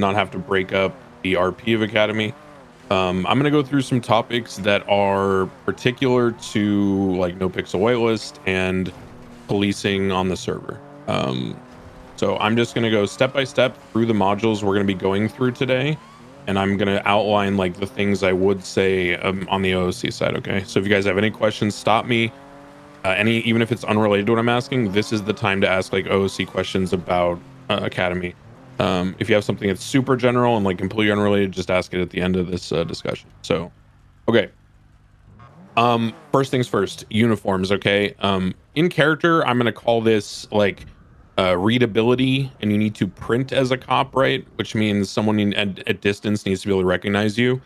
not have to break up the RP of Academy. I'm going to go through some topics that are particular to like NoPixel whitelist and policing on the server. So I'm just going to go step by step through the modules we're going to be going through today, and I'm going to outline like the things I would say on the OOC side. Okay, so if you guys have any questions, stop me. Even if it's unrelated to what I'm asking, this is the time to ask like OOC questions about Academy. If you have something that's super general and like completely unrelated, just ask it at the end of this discussion. So, okay. First things first, uniforms. Okay. In character, I'm gonna call this like readability, and you need to print as a cop, right? Which means someone at distance needs to be able to recognize you.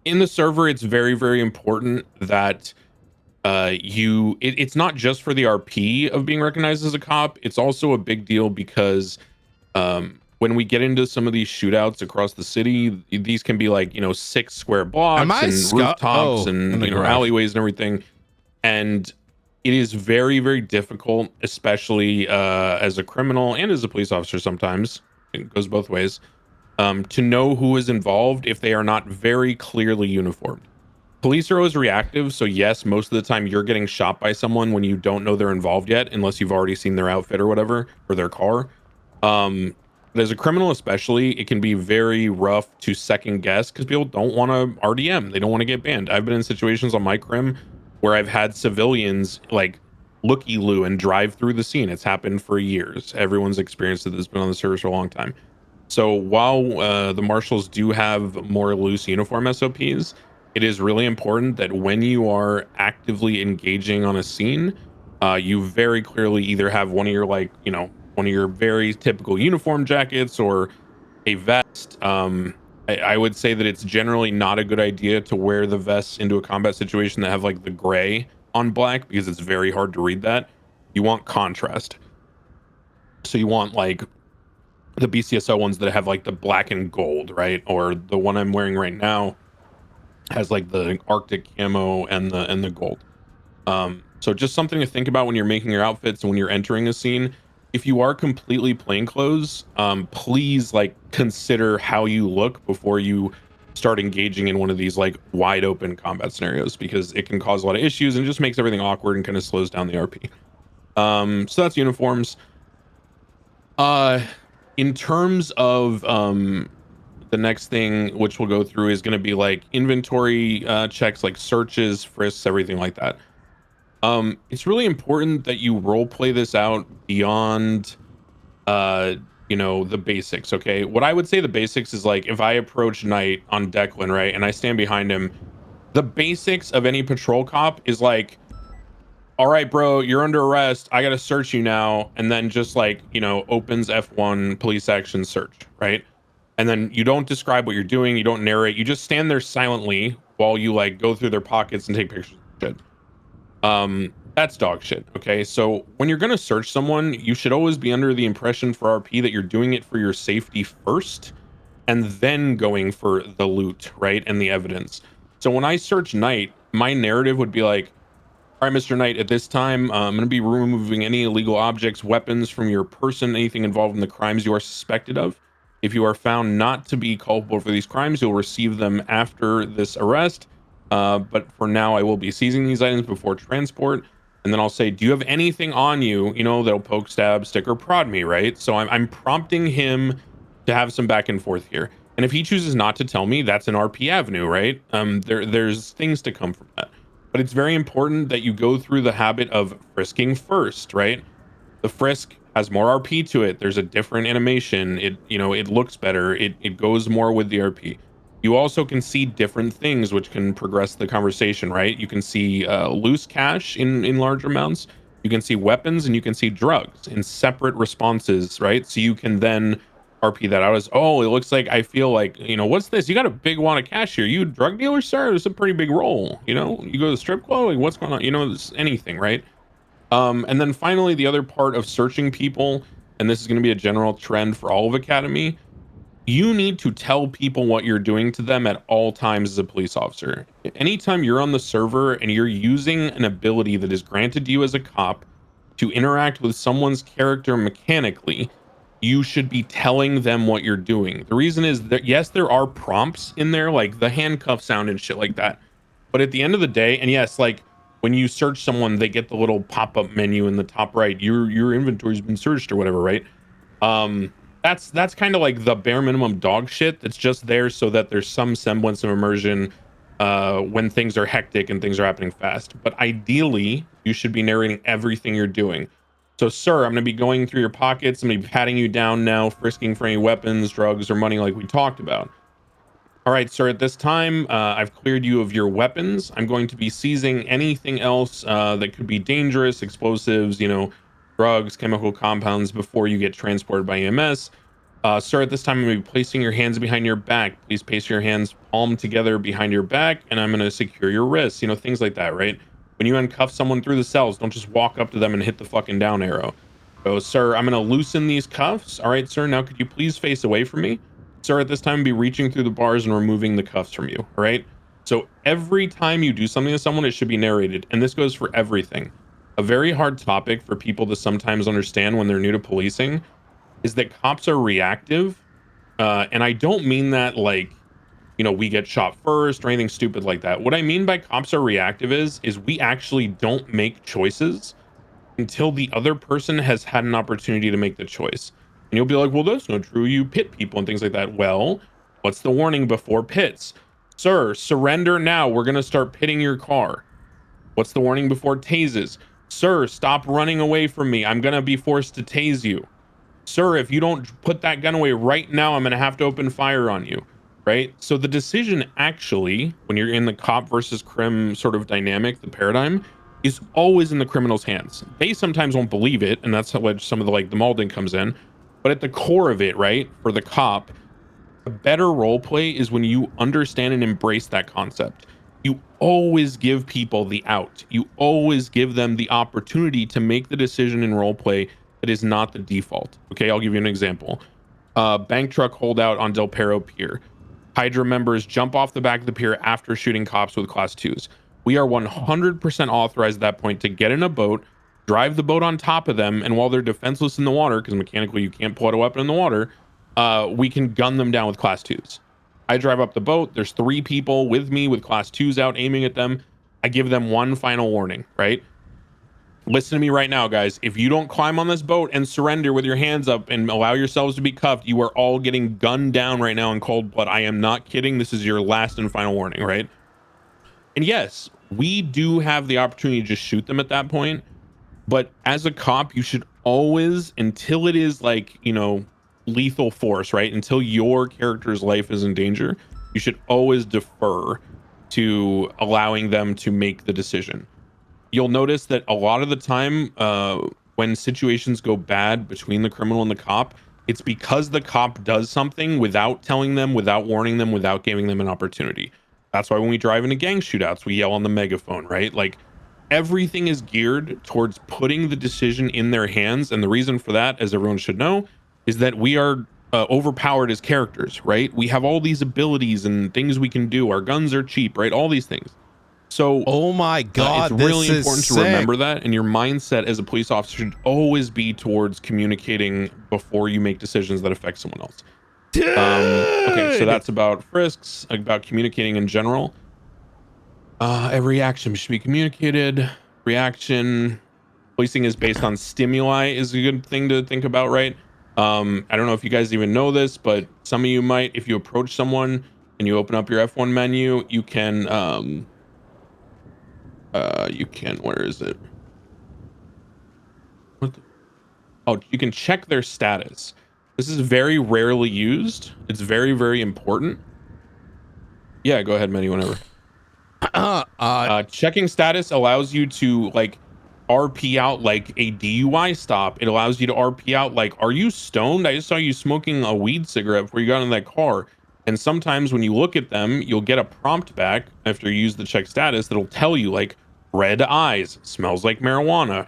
In the server, it's very, very important that it's not just for the RP of being recognized as a cop. It's also a big deal because when we get into some of these shootouts across the city, these can be like 6 square blocks and rooftops and alleyways and everything, and it is very, very difficult, especially as a criminal and as a police officer. Sometimes it goes both ways, to know who is involved if they are not very clearly uniformed. Police are always reactive, so yes, most of the time you're getting shot by someone when you don't know they're involved yet, unless you've already seen their outfit or whatever, or their car. But as a criminal especially, it can be very rough to second guess because people don't want to RDM. They don't want to get banned. I've been in situations on my crim where I've had civilians like looky-loo and drive through the scene. It's happened for years. Everyone's experienced it that's been on the service for a long time. So while the marshals do have more loose uniform SOPs, it is really important that when you are actively engaging on a scene, you very clearly either have one of your one of your very typical uniform jackets or a vest. I would say that it's generally not a good idea to wear the vests into a combat situation that have like the gray on black because it's very hard to read that. You want contrast. So you want like the BCSO ones that have like the black and gold, right? Or the one I'm wearing right now has like the Arctic camo and the gold. So just something to think about when you're making your outfits and when you're entering a scene. If you are completely plainclothes, please like consider how you look before you start engaging in one of these like wide open combat scenarios, because it can cause a lot of issues and just makes everything awkward and kind of slows down the RP. So that's uniforms. In terms of the next thing which we'll go through is going to be like inventory checks, like searches, frisks, everything like that. It's really important that you role play this out beyond the basics. Okay, what I would say the basics is like if I approach Knight on Declan, right, and I stand behind him, the basics of any patrol cop is like, all right, bro, you're under arrest, I gotta search you now, and then just like opens F1 police action search, right? And then you don't describe what you're doing, you don't narrate, you just stand there silently while you like go through their pockets and take pictures of shit. That's dog shit. Okay, so when you're gonna search someone, you should always be under the impression for RP that you're doing it for your safety first and then going for the loot, right, and the evidence. So when I search Knight, my narrative would be like, all right, Mr. Knight, at this time, I'm going to be removing any illegal objects, weapons from your person, anything involved in the crimes you are suspected of. If you are found not to be culpable for these crimes, you'll receive them after this arrest. But for now, I will be seizing these items before transport. And then I'll say, do you have anything on you, that'll poke, stab, stick, or prod me, right? So I'm prompting him to have some back and forth here. And if he chooses not to tell me, that's an RP avenue, right? There's things to come from that. But it's very important that you go through the habit of frisking first, right? The frisk has more RP to it. There's a different animation. It looks better. It goes more with the RP. You also can see different things which can progress the conversation, right? You can see loose cash in large amounts. You can see weapons and you can see drugs in separate responses, right? So you can then RP that out as, oh, it looks like, I feel like, what's this? You got a big wad of cash here. You a drug dealer, sir? It's a pretty big roll. You go to the strip club, like what's going on? Anything, right? And then finally, the other part of searching people, and this is going to be a general trend for all of Academy, you need to tell people what you're doing to them at all times as a police officer. Anytime you're on the server and you're using an ability that is granted to you as a cop to interact with someone's character mechanically, you should be telling them what you're doing. The reason is that yes, there are prompts in there, like the handcuff sound and shit like that. But at the end of the day, and yes, like when you search someone, they get the little pop-up menu in the top right. Your inventory's been searched or whatever, right? Um, that's kind of like the bare minimum dog shit that's just there so that there's some semblance of immersion when things are hectic and things are happening fast. But ideally, you should be narrating everything you're doing. So, sir, I'm going to be going through your pockets. I'm going to be patting you down now, frisking for any weapons, drugs, or money like we talked about. All right, sir, at this time, I've cleared you of your weapons. I'm going to be seizing anything else that could be dangerous, explosives, drugs, chemical compounds before you get transported by EMS. Sir, at this time, I'm going to be placing your hands behind your back. Please place your hands palm together behind your back, and I'm going to secure your wrists, things like that, right? When you uncuff someone through the cells, don't just walk up to them and hit the fucking down arrow. So, sir, I'm going to loosen these cuffs. All right, sir, now could you please face away from me? Sir, at this time, be reaching through the bars and removing the cuffs from you. All right. So every time you do something to someone, it should be narrated. And this goes for everything. A very hard topic for people to sometimes understand when they're new to policing is that cops are reactive. And I don't mean that like, we get shot first or anything stupid like that. What I mean by cops are reactive is we actually don't make choices until the other person has had an opportunity to make the choice. And you'll be like, well, that's not true. You pit people and things like that. Well, what's the warning before pits? Sir, surrender now. We're going to start pitting your car. What's the warning before tases? Sir, stop running away from me. I'm going to be forced to tase you. Sir, if you don't put that gun away right now, I'm going to have to open fire on you. Right? So the decision actually, when you're in the cop versus crim sort of dynamic, the paradigm, is always in the criminal's hands. They sometimes won't believe it, and that's how some of the molding comes in. But at the core of it, right, for the cop, a better role play is when you understand and embrace that concept. You always give people the out. You always give them the opportunity to make the decision in role play that is not the default. Okay, I'll give you an example. Bank truck holdout on Del Perro Pier. Hydra members jump off the back of the pier after shooting cops with class 2s. We are 100% authorized at that point to get in a boat, drive the boat on top of them, and while they're defenseless in the water, because mechanically you can't pull out a weapon in the water, we can gun them down with class 2s. I drive up the boat. There's 3 people with me with class 2s out aiming at them. I give them one final warning, right? Listen to me right now, guys. If you don't climb on this boat and surrender with your hands up and allow yourselves to be cuffed, you are all getting gunned down right now in cold blood. I am not kidding. This is your last and final warning, right? And yes, we do have the opportunity to just shoot them at that point. But as a cop, you should always, until it is lethal force, right? Until your character's life is in danger, you should always defer to allowing them to make the decision. You'll notice that a lot of the time when situations go bad between the criminal and the cop, it's because the cop does something without telling them, without warning them, without giving them an opportunity. That's why when we drive into gang shootouts, we yell on the megaphone, right? Like everything is geared towards putting the decision in their hands. And the reason for that, as everyone should know, is that we are overpowered as characters, right? We have all these abilities and things we can do. Our guns are cheap, right? All these things. So, oh my God, it's really important to remember that, and your mindset as a police officer should always be towards communicating before you make decisions that affect someone else. Okay, so that's about frisks, about communicating in general. Every action should be communicated. Reaction policing is based on stimuli is a good thing to think about, right? I don't know if you guys even know this, but some of you might. If you approach someone and you open up your F1 menu, you can where is it? You can check their status. This is very rarely used. It's very, very important. Yeah, go ahead, Manny, whenever. Checking status allows you to RP out like a DUI stop. It allows you to RP out like, are you stoned? I just saw you smoking a weed cigarette before you got in that car. And sometimes when you look at them, you'll get a prompt back after you use the check status that'll tell you like red eyes, smells like marijuana,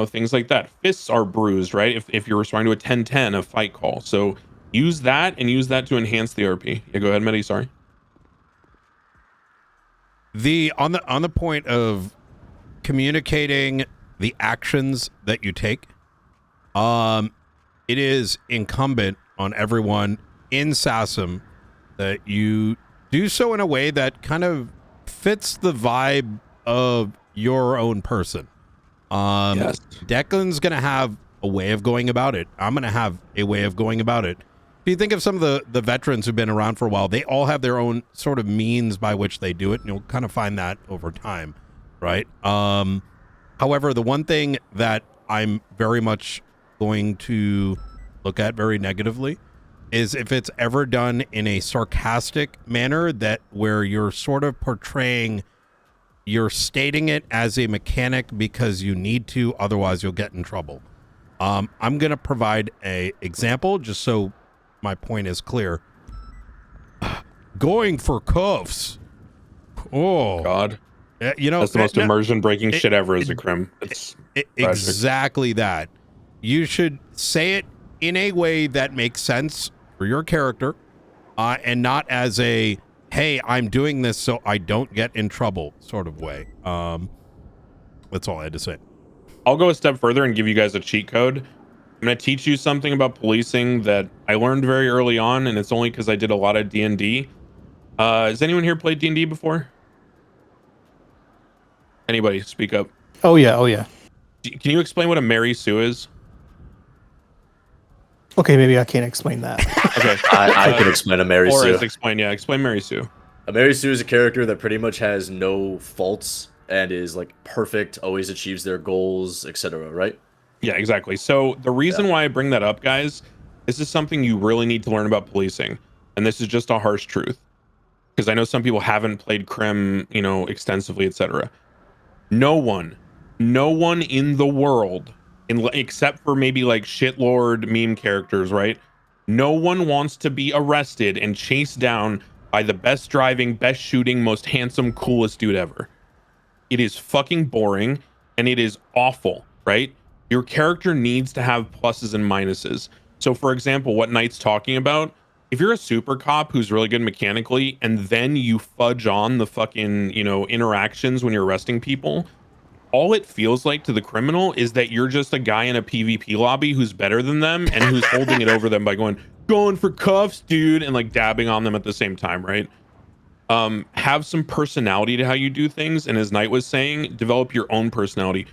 things like that. Fists are bruised, right? If you're responding to a 1010, a fight call. So use that and use that to enhance the RP. Yeah, go ahead, Medi, sorry. On the point of communicating the actions that you take, it is incumbent on everyone in SASM that you do so in a way that kind of fits the vibe of your own person. Yes. Declan's going to have a way of going about it. I'm going to have a way of going about it. If you think of some of the veterans who've been around for a while, they all have their own sort of means by which they do it, and you'll kind of find that over time, right? However, the one thing that I'm very much going to look at very negatively is if it's ever done in a sarcastic manner, that where you're sort of portraying, you're stating it as a mechanic because you need to, otherwise you'll get in trouble. I'm going to provide a example just so my point is clear. Going for cuffs. Oh God. You know, that's the most immersion breaking shit ever as a crim. It's exactly that. You should say it in a way that makes sense for your character, and not as a, hey, I'm doing this so I don't get in trouble sort of way. That's all I had to say. I'll go a step further and give you guys a cheat code. I'm going to teach you something about policing that I learned very early on, and it's only because I did a lot of D&D. Has anyone here played D&D before? Anybody speak up? Oh yeah. Can you explain what a Mary Sue is? Okay, maybe I can't explain that. Okay. I can explain a Mary Sue. Explain Mary Sue. A Mary Sue is a character that pretty much has no faults and is like perfect, always achieves their goals, etc. Right? Yeah, exactly. So the reason why I bring that up, guys, this is something you really need to learn about policing, and this is just a harsh truth, because I know some people haven't played crim, extensively, etc. No one in the world, except for maybe like shitlord meme characters, right? No one wants to be arrested and chased down by the best driving, best shooting, most handsome, coolest dude ever. It is fucking boring and it is awful, right? Your character needs to have pluses and minuses. So for example, what Knight's talking about, if you're a super cop who's really good mechanically and then you fudge on the fucking, interactions when you're arresting people, all it feels like to the criminal is that you're just a guy in a PvP lobby who's better than them and who's holding it over them by going for cuffs, dude, and like dabbing on them at the same time, right? Have some personality to how you do things, and as Knight was saying, develop your own personality.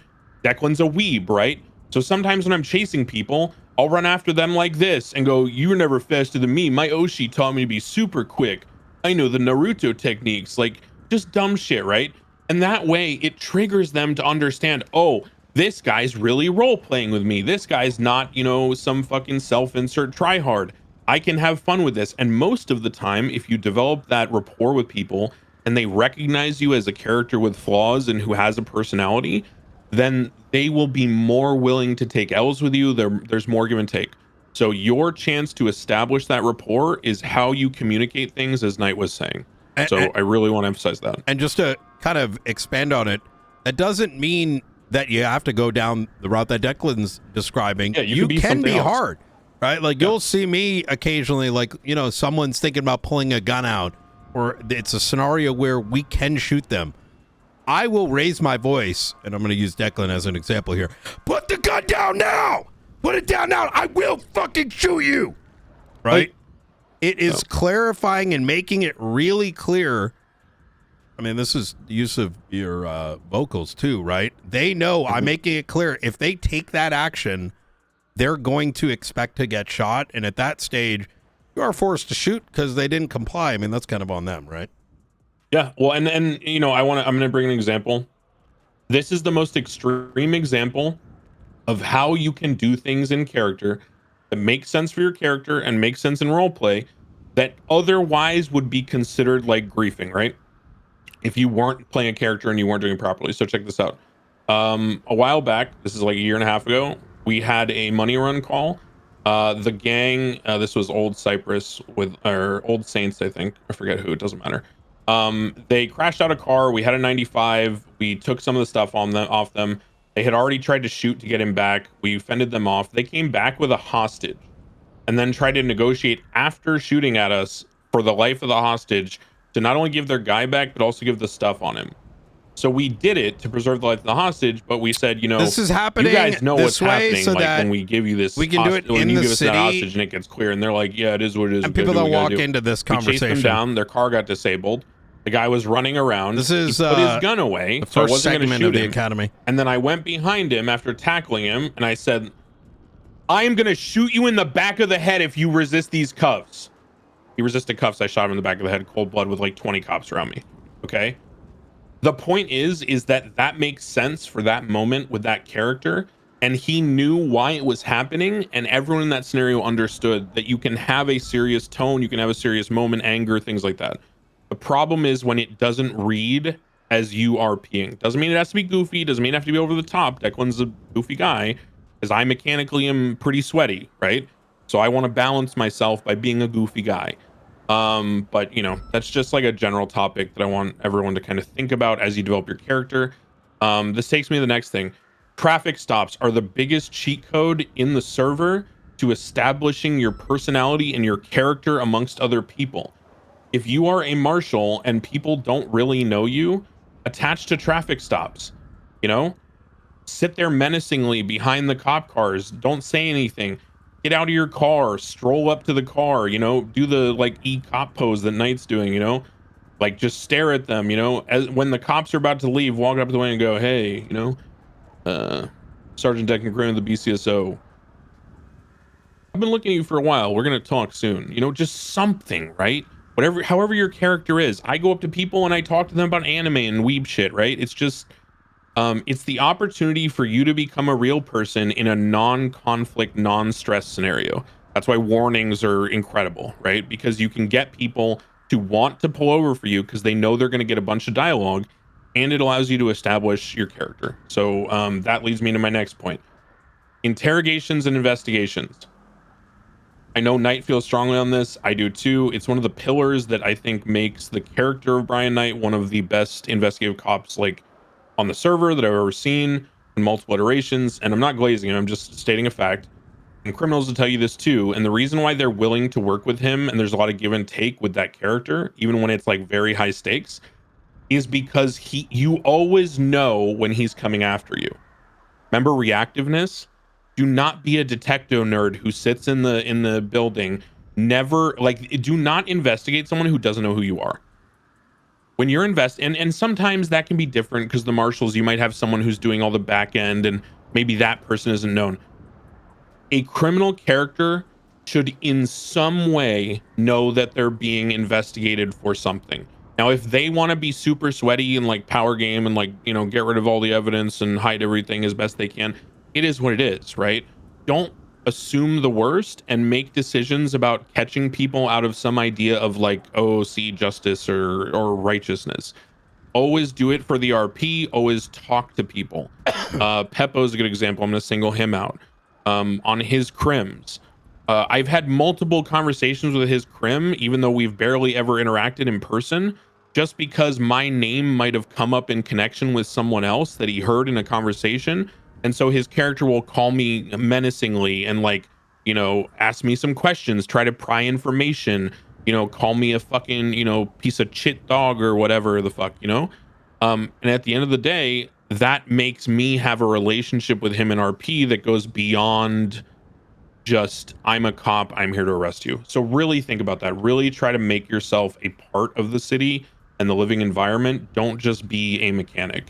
Declan's a weeb, right? So sometimes when I'm chasing people, I'll run after them like this and go, "You're never faster than me. My Oshi taught me to be super quick. I know the Naruto techniques," like just dumb shit, right? And that way it triggers them to understand, oh, this guy's really role playing with me. This guy's not, some fucking self-insert tryhard. I can have fun with this. And most of the time, if you develop that rapport with people and they recognize you as a character with flaws and who has a personality, then they will be more willing to take L's with you. There's more give and take. So your chance to establish that rapport is how you communicate things, as Knight was saying. So I really want to emphasize that. And just to kind of expand on it, that doesn't mean that you have to go down the route that Declan's describing. Yeah, you can be hard, right? Like you'll see me occasionally, like, someone's thinking about pulling a gun out, or it's a scenario where we can shoot them. I will raise my voice, and I'm going to use Declan as an example here. Put the gun down now! Put it down now! I will fucking shoot you! Right? It is clarifying and making it really clear. I mean, this is the use of your vocals too, right? They know I'm making it clear. If they take that action, they're going to expect to get shot. And at that stage, you are forced to shoot because they didn't comply. I mean, that's kind of on them, right? Yeah. Well, and I'm going to bring an example. This is the most extreme example of how you can do things in character that make sense for your character and make sense in roleplay that otherwise would be considered like griefing, right? If you weren't playing a character and you weren't doing it properly. So check this out. A while back, this is like a year and a half ago, we had a money run call. The gang, this was Old Cypress or Old Saints, I think. I forget who, it doesn't matter. They crashed out a car. We had a 95. We took some of the stuff off them. They had already tried to shoot to get him back. We fended them off. They came back with a hostage and then tried to negotiate after shooting at us for the life of the hostage to not only give their guy back, but also give the stuff on him. So we did it to preserve the life of the hostage, but we said, This is happening you guys know what's this way happening. so like that when we give you this, we can do it when in you the give us that city, hostage and it gets clear, and they're like, yeah, it is what it is. and We gotta people do what don't we gotta walk do. into this We chased them conversation. down. Their car got disabled. The guy was running around. This is he put his gun away. the So I first wasn't going to segment shoot of the him. academy. And then I went behind him after tackling him, and I said, I am going to shoot you in the back of the head if you resist these cuffs. He resisted cuffs. I shot him in the back of the head, cold blood, with like 20 cops around me. Okay. The point is that makes sense for that moment with that character. And he knew why it was happening. And everyone in that scenario understood that you can have a serious tone. You can have a serious moment, anger, things like that. The problem is when it doesn't read as you are peeing. Doesn't mean it has to be goofy. Doesn't mean it has to be over the top. Declan's a goofy guy, because I mechanically am pretty sweaty, right? So I want to balance myself by being a goofy guy. But that's just like a general topic that I want everyone to kind of think about as you develop your character. This takes me to the next thing. Traffic stops are the biggest cheat code in the server to establishing your personality and your character amongst other people. If you are a marshal and people don't really know you, attach to traffic stops, sit there menacingly behind the cop cars. Don't say anything. Get out of your car, stroll up to the car, do the like e-cop pose that Knight's doing, like just stare at them, as when the cops are about to leave, walk up to the way and go, hey, Sergeant Declan Graham of the BCSO. I've been looking at you for a while. We're going to talk soon, just something, right? However your character is. I go up to people and I talk to them about anime and weeb shit, right? It's just, it's the opportunity for you to become a real person in a non-conflict, non-stress scenario. That's why warnings are incredible, right? Because you can get people to want to pull over for you because they know they're going to get a bunch of dialogue, and it allows you to establish your character. So that leads me to my next point. Interrogations and investigations. I know Knight feels strongly on this. I do too. It's one of the pillars that I think makes the character of Brian Knight one of the best investigative cops like on the server that I've ever seen in multiple iterations. And I'm not glazing him, I'm just stating a fact. And criminals will tell you this too. And the reason why they're willing to work with him, and there's a lot of give and take with that character, even when it's like very high stakes, is because you always know when he's coming after you. Remember reactiveness? Do not be a detective nerd who sits in the building. Never, do not investigate someone who doesn't know who you are. When you're and sometimes that can be different because the marshals, you might have someone who's doing all the back end and maybe that person isn't known. A criminal character should in some way know that they're being investigated for something. Now, if they want to be super sweaty and like power game and get rid of all the evidence and hide everything as best they can, it is what it is, right? Don't assume the worst and make decisions about catching people out of some idea of OOC justice or righteousness. Always do it for the RP. Always talk to people. Peppo's a good example. I'm going to single him out. On his crims. I've had multiple conversations with his crim, even though we've barely ever interacted in person, just because my name might have come up in connection with someone else that he heard in a conversation. And so his character will call me menacingly and ask me some questions, try to pry information, call me a fucking, piece of shit dog or whatever the fuck, and at the end of the day, that makes me have a relationship with him in RP that goes beyond just, I'm a cop, I'm here to arrest you. So really think about that. Really try to make yourself a part of the city and the living environment. Don't just be a mechanic.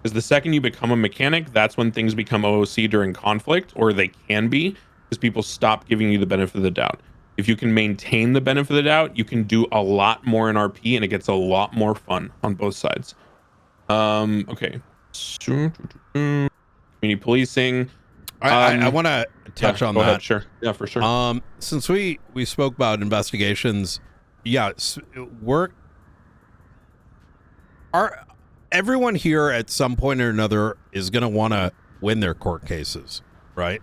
Because the second you become a mechanic, that's when things become OOC during conflict, or they can be, because people stop giving you the benefit of the doubt. If you can maintain the benefit of the doubt, you can do a lot more in RP, and it gets a lot more fun on both sides. Okay. Community policing. I want to touch on go that. ahead, sure. Yeah, for sure. Since we spoke about investigations, everyone here at some point or another is going to want to win their court cases, right?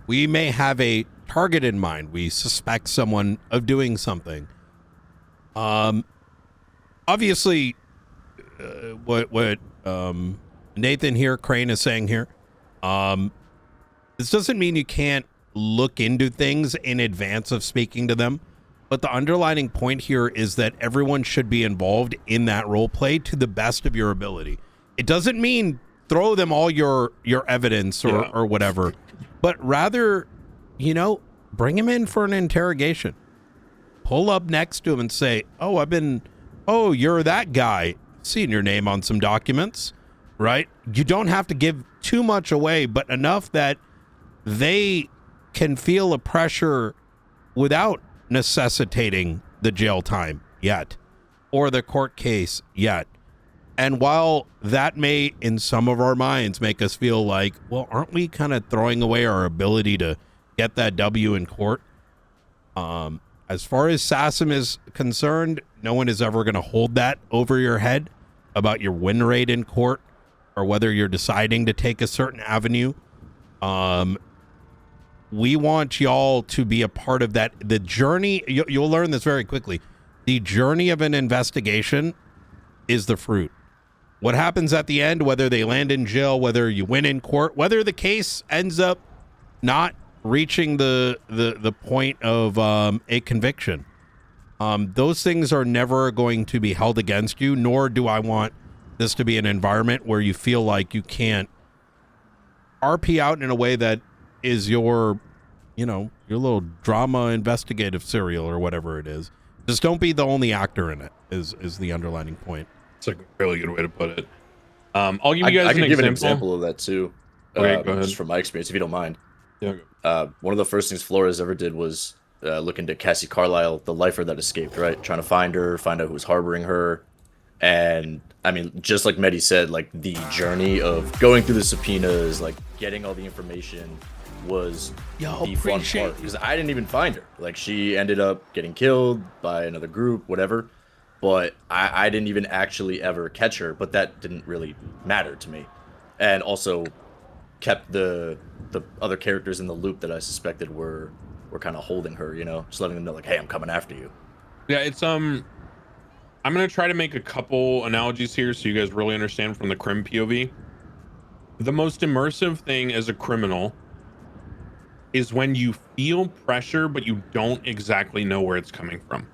We may have a target in mind. We suspect someone of doing something. Obviously, what Nathan here, Crane is saying here, this doesn't mean you can't look into things in advance of speaking to them. But the underlining point here is that everyone should be involved in that role play to the best of your ability. It doesn't mean throw them all your evidence or whatever, but rather, you know, bring him in for an interrogation. Pull up next to him and say, oh, you're that guy. Seen your name on some documents, right? You don't have to give too much away, but enough that they can feel a pressure without necessitating the jail time yet or the court case yet. And while that may, in some of our minds, make us feel like, well, aren't we kind of throwing away our ability to get that W in court? As far as SASM is concerned, no one is ever going to hold that over your head about your win rate in court or whether you're deciding to take a certain avenue. We want y'all to be a part of that. The journey, you'll learn this very quickly. The journey of an investigation is the fruit. What happens at the end, whether they land in jail, whether you win in court, whether the case ends up not reaching the point of a conviction, those things are never going to be held against you, nor do I want this to be an environment where you feel like you can't RP out in a way that is your little drama investigative serial or whatever it is. Just don't be the only actor in it is the underlining point. It's a really good way to put it. I'll give you guys I can give an example of that too. Okay, go ahead. Just from my experience, if you don't mind. Yeah. One of the first things Flores ever did was look into Cassie Carlisle, the lifer that escaped, right? Trying to find her, find out who was harboring her. And I mean, just like Mehdi said, like the journey of going through the subpoenas, like getting all the information was the fun part. Because I didn't even find her. Like she ended up getting killed by another group, whatever. But I didn't even actually ever catch her, but that didn't really matter to me. And also kept the other characters in the loop that I suspected were kind of holding her, you know, just letting them know like, hey, I'm coming after you. Yeah, it's I'm gonna try to make a couple analogies here so you guys really understand from the crim POV. The most immersive thing as a criminal is when you feel pressure but you don't exactly know where it's coming from.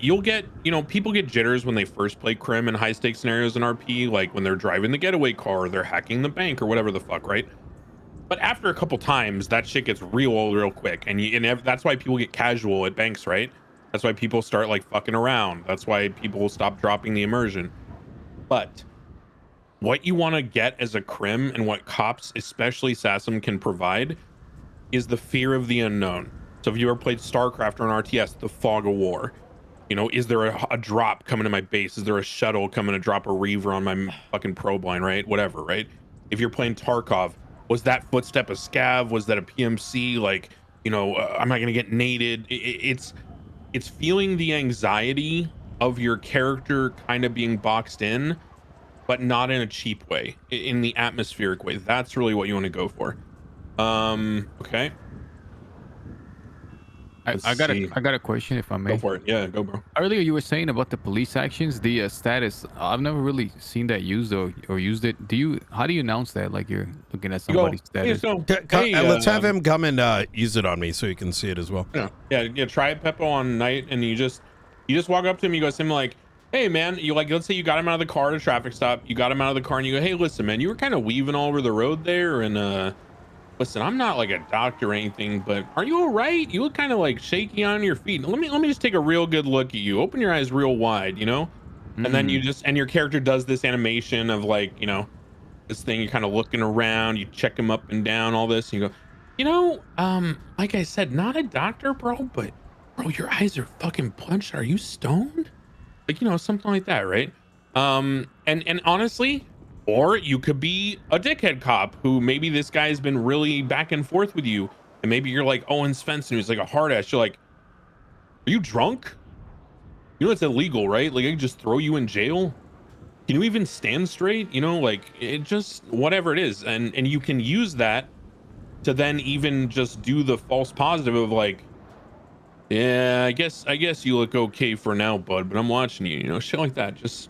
You'll get, people get jitters when they first play crim in high stakes scenarios in RP, like when they're driving the getaway car, or they're hacking the bank or whatever the fuck, right? But after a couple times, that shit gets real quick, and that's why people get casual at banks, right? That's why people start like fucking around. That's why people will stop dropping the immersion. But what you want to get as a crim, and what cops, especially SASM, can provide, is the fear of the unknown. So if you ever played StarCraft or an RTS, the fog of war. Is there a drop coming to my base? Is there a shuttle coming to drop a reaver on my fucking probe line, right? Whatever, right? If you're playing Tarkov, was that footstep a scav? Was that a PMC? Like, am I going to get naded? It's feeling the anxiety of your character kind of being boxed in, but not in a cheap way, in the atmospheric way. That's really what you want to go for. Okay. I got a question, if I may. Go for it. Yeah, go, bro. Earlier you were saying about the police actions, the status. I've never really seen that used or used it. How do you announce that? Like you're looking at somebody's status. Let's have him come and use it on me so you can see it as well. Yeah. Try it, Peppo, on night, and you just walk up to him. You go to him like, hey man, let's say you got him out of the car at a traffic stop. You got him out of the car, and you go, hey, listen, man, you were kind of weaving all over the road there, and listen, I'm not like a doctor or anything, but are you all right? You look kind of like shaky on your feet. Let me just take a real good look at you. Open your eyes real wide, and then and your character does this animation of like, this thing, you're kind of looking around, you check him up and down, all this, and you go, like I said, not a doctor, bro, but bro, your eyes are fucking bloodshot. Are you stoned? Like, something like that, right? And honestly, or you could be a dickhead cop who maybe this guy's been really back and forth with you, and maybe you're like Owen Svensson, who's like a hard ass. You're like, are you drunk? It's illegal, right? Like I could just throw you in jail. Can you even stand straight? Like it just, whatever it is. And you can use that to then even just do the false positive of like, yeah, I guess you look okay for now, bud, but I'm watching you, shit like that. Just,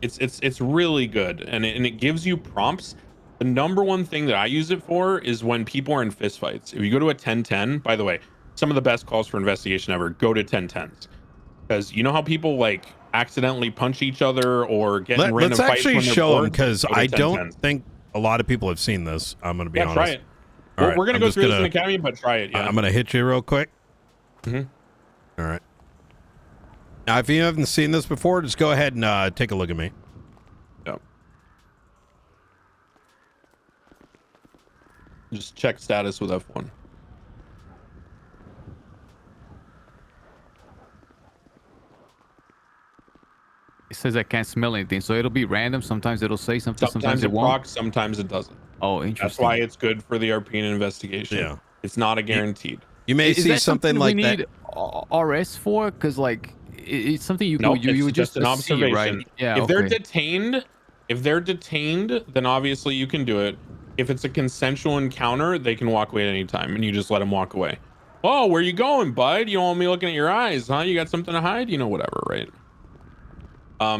it's really good, and it gives you prompts. The number one thing that I use it for is when people are in fistfights. If you go to a 10-10, by the way, some of the best calls for investigation ever, go to 10-10s, because you know how people like accidentally punch each other or get in random Let's fights actually when they're show them, bored, because go to I don't 10-10s. think a lot of people have seen this. I'm going to be honest. Try it. All right, We're gonna I'm go just through this in gonna- Academy, but try it. Yeah. I'm going to hit you real quick. Mhm. All right. Now, if you haven't seen this before, just go ahead and take a look at me. Yep. Just check status with F1. It says I can't smell anything, so it'll be random. Sometimes it'll say something, Sometimes it won't. procs, sometimes it doesn't. Oh, interesting. That's why it's good for the RP and investigation. Yeah. It's not a guaranteed. You may Is see that something we like need that. RS for? Because like it's something you No, you would it's just an see, observation. right? Yeah. If they're okay. detained, then obviously you can do it. If it's a consensual encounter, they can walk away at any time, and you just let them walk away. Oh, where you going, bud? You don't want me looking at your eyes, huh? You got something to hide? You know, whatever, right?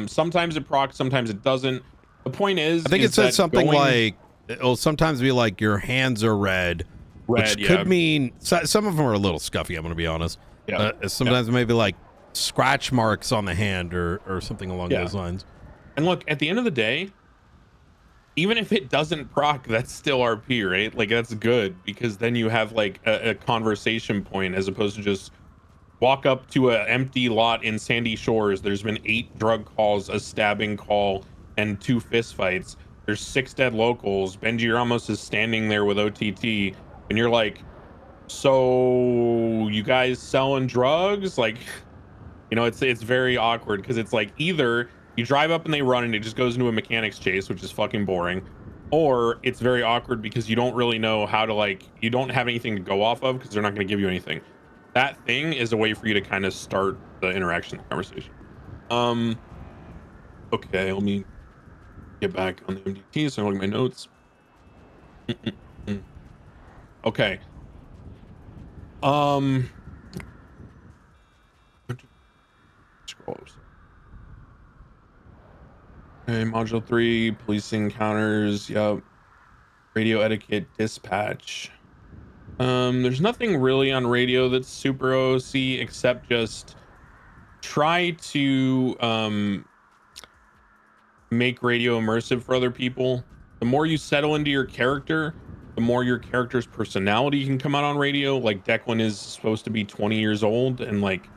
Sometimes it procs, sometimes it doesn't. The point is, I think it said something like, it'll sometimes be like your hands are red, which could mean some of them are a little scuffy. I'm going to be honest. Yeah. Sometimes maybe like scratch marks on the hand or something along those lines. And look, at the end of the day, even if it doesn't proc, that's still RP, right? Like that's good, because then you have like a conversation point as opposed to just walk up to an empty lot in Sandy Shores. There's been 8 drug calls, a stabbing call, and 2 fist fights. There's 6 dead locals. Benji Ramos is standing there with OTT, and you're like, so you guys selling drugs? Like, you know, it's very awkward, because it's like either you drive up and they run and it just goes into a mechanics chase, which is fucking boring, or it's very awkward because you don't really know how to, like, you don't have anything to go off of because they're not going to give you anything. That thing is a way for you to kind of start the interaction, the conversation. Okay, let me get back on the MDT so I look at my notes. Okay. Scroll up. Okay, module 3, policing encounters. Yep. Radio etiquette, dispatch. There's nothing really on radio that's super OC except just try to make radio immersive for other people. The more you settle into your character, the more your character's personality can come out on radio. Like Declan is supposed to be 20 years old and like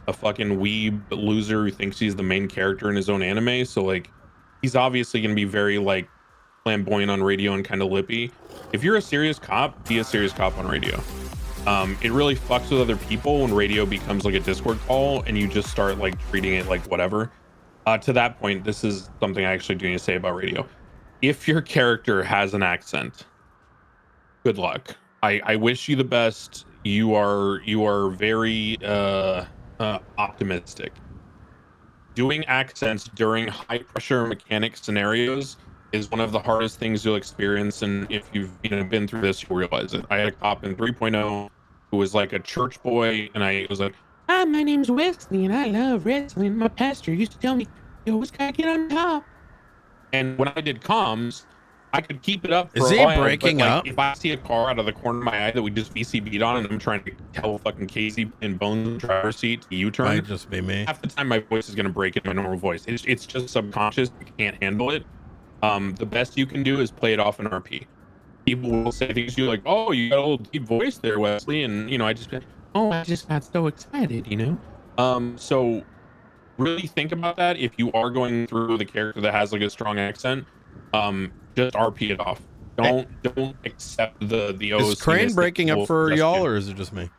a fucking weeb loser who thinks he's the main character in his own anime. So like he's obviously going to be very like flamboyant on radio and kind of lippy. If you're a serious cop, be a serious cop on radio. It really fucks with other people when radio becomes like a Discord call and you just start like treating it like whatever. To that point, this is something I actually do need to say about radio. If your character has an accent, good luck. I wish you the best. You are very optimistic. Doing accents during high pressure mechanic scenarios is one of the hardest things you'll experience, and if you've been through this, you'll realize it. I had a cop in 3.0 who was like a church boy, and I was like, "Hi, my name's Wesley, and I love wrestling. My pastor used to tell me, you always gotta get on top." And when I did comms, I could keep it up for Is a he while, breaking but, like, up? if I see a car out of the corner of my eye that we just VCB'd on, and I'm trying to tell fucking Casey in Bones in the driver's seat to U-turn, Might just be me. half the time my voice is gonna break into a normal voice. It's just subconscious. You can't handle it. The best you can do is play it off in RP. People will say things to you like, "Oh, you got a little deep voice there, Wesley," and I just be like, "Oh, I just got so excited," So really think about that if you are going through with a character that has like a strong accent. Just RP it off. Don't accept the Is Crane breaking up for y'all, or is it just me?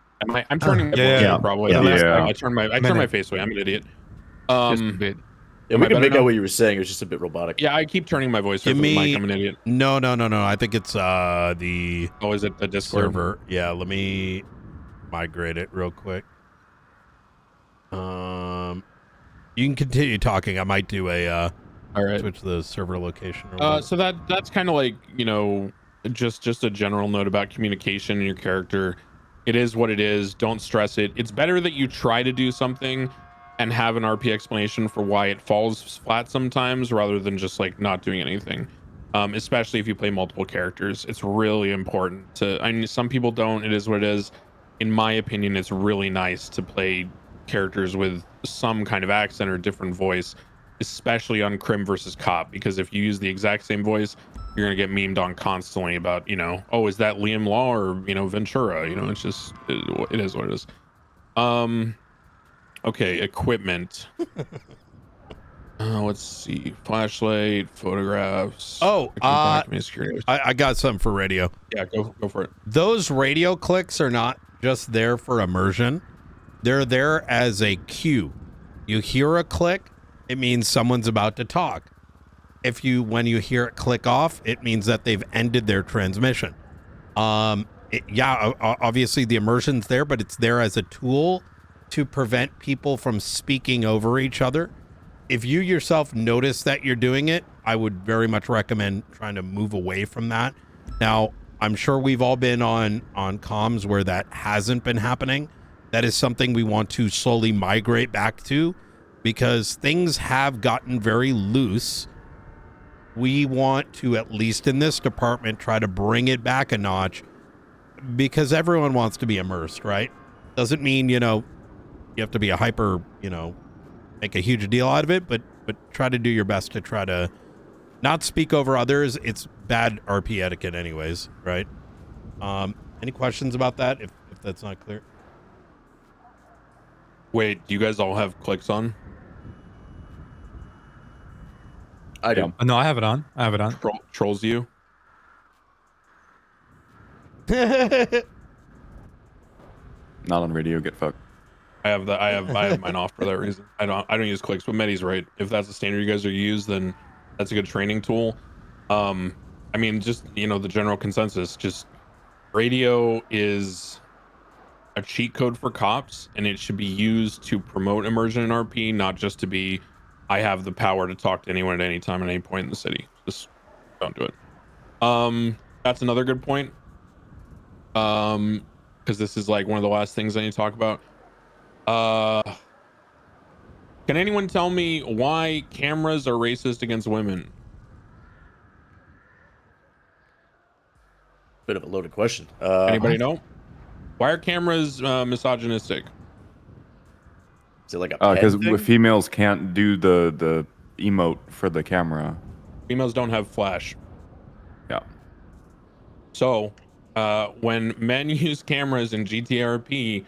I'm turning my Yeah, voice yeah. on probably. Yeah. The last Yeah. time I turned my face away. I'm an idiot. Just a bit. Yeah, Am we I can better make now? out what you were saying. It was just a bit robotic. Yeah, I keep turning my voice Give over the me- mic. I'm an idiot. No. I think it's the Oh, is it the Discord? server. Yeah, let me migrate it real quick. You can continue talking. I might do a All right. switch the server location. Real quick. So that's kind of like, just a general note about communication in your character. It is what it is. Don't stress it. It's better that you try to do something and have an RP explanation for why it falls flat sometimes, rather than just like not doing anything. Especially if you play multiple characters, it's really important to. I mean, some people don't. It is what it is. In my opinion, it's really nice to play characters with some kind of accent or different voice, especially on Crim versus Cop, because if you use the exact same voice, you're gonna get memed on constantly about, you know, oh, is that Liam Law or, you know, Ventura? You know, it's just it is what it is. Okay, equipment. Let's see, flashlight, photographs. Oh, security. I got something for radio. Yeah, go for it. Those radio clicks are not just there for immersion. They're there as a cue. You hear a click, it means someone's about to talk. When you hear it click off, it means that they've ended their transmission. Obviously the immersion's there, but it's there as a tool to prevent people from speaking over each other. If you yourself notice that you're doing it, I would very much recommend trying to move away from that. Now, I'm sure we've all been on comms where that hasn't been happening. That is something we want to slowly migrate back to, because things have gotten very loose. We want to, at least in this department, try to bring it back a notch, because everyone wants to be immersed, right? Doesn't mean, you know, you have to be a hyper, you know, make a huge deal out of it, but try to do your best to try to not speak over others. It's bad RP etiquette anyways, right? Any questions about that, if that's not clear? Wait, do you guys all have clicks on? I do. No, I have it on. Trolls you? Not on radio, get fucked. I have mine off for that reason. I don't use clicks, but Medi's right. If that's the standard you guys are use, then that's a good training tool. I mean, just, you know, the general consensus, just radio is a cheat code for cops, and it should be used to promote immersion in RP, not just to be, I have the power to talk to anyone at any time at any point in the city. Just don't do it. That's another good point. Because this is like one of the last things I need to talk about. Can anyone tell me why cameras are racist against women? Bit of a loaded question. Anybody know? Why are cameras misogynistic? Is it like a pet Because thing? females can't do the emote for the camera. Females don't have flash. Yeah. So, when men use cameras in gtarp,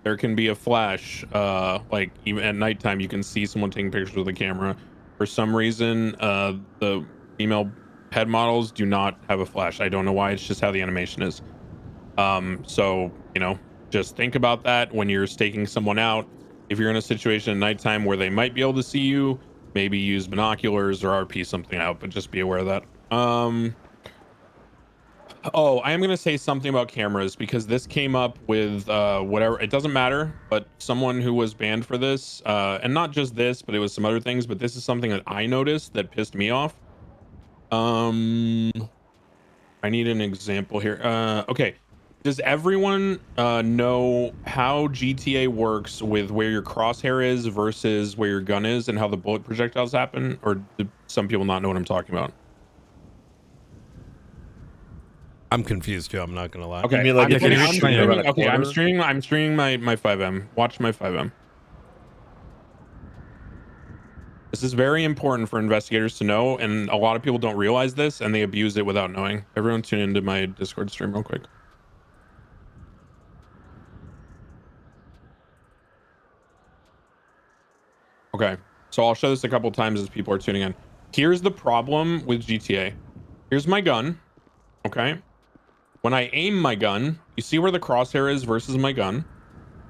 there can be a flash. Like even at nighttime, you can see someone taking pictures with a camera. For some reason, the female head models do not have a flash. I don't know why. It's just how the animation is. So, you know, just think about that when you're staking someone out. If you're in a situation at nighttime where they might be able to see you, maybe use binoculars or RP something out, but just be aware of that. Oh, I am going to say something about cameras because this came up with whatever. It doesn't matter, but someone who was banned for this, and not just this, but it was some other things, but this is something that I noticed that pissed me off. I need an example here. Okay. Does everyone know how GTA works with where your crosshair is versus where your gun is and how the bullet projectiles happen? Or do some people not know what I'm talking about? I'm confused too. I'm not gonna lie. Okay, You mean like if you're I'm shooting around a okay, I'm corner? streaming my 5M. Watch my 5M. This is very important for investigators to know, and a lot of people don't realize this, and they abuse it without knowing. Everyone tune into my Discord stream real quick. Okay, so I'll show this a couple times as people are tuning in. Here's the problem with GTA. Here's my gun. Okay. When I aim my gun, you see where the crosshair is versus my gun.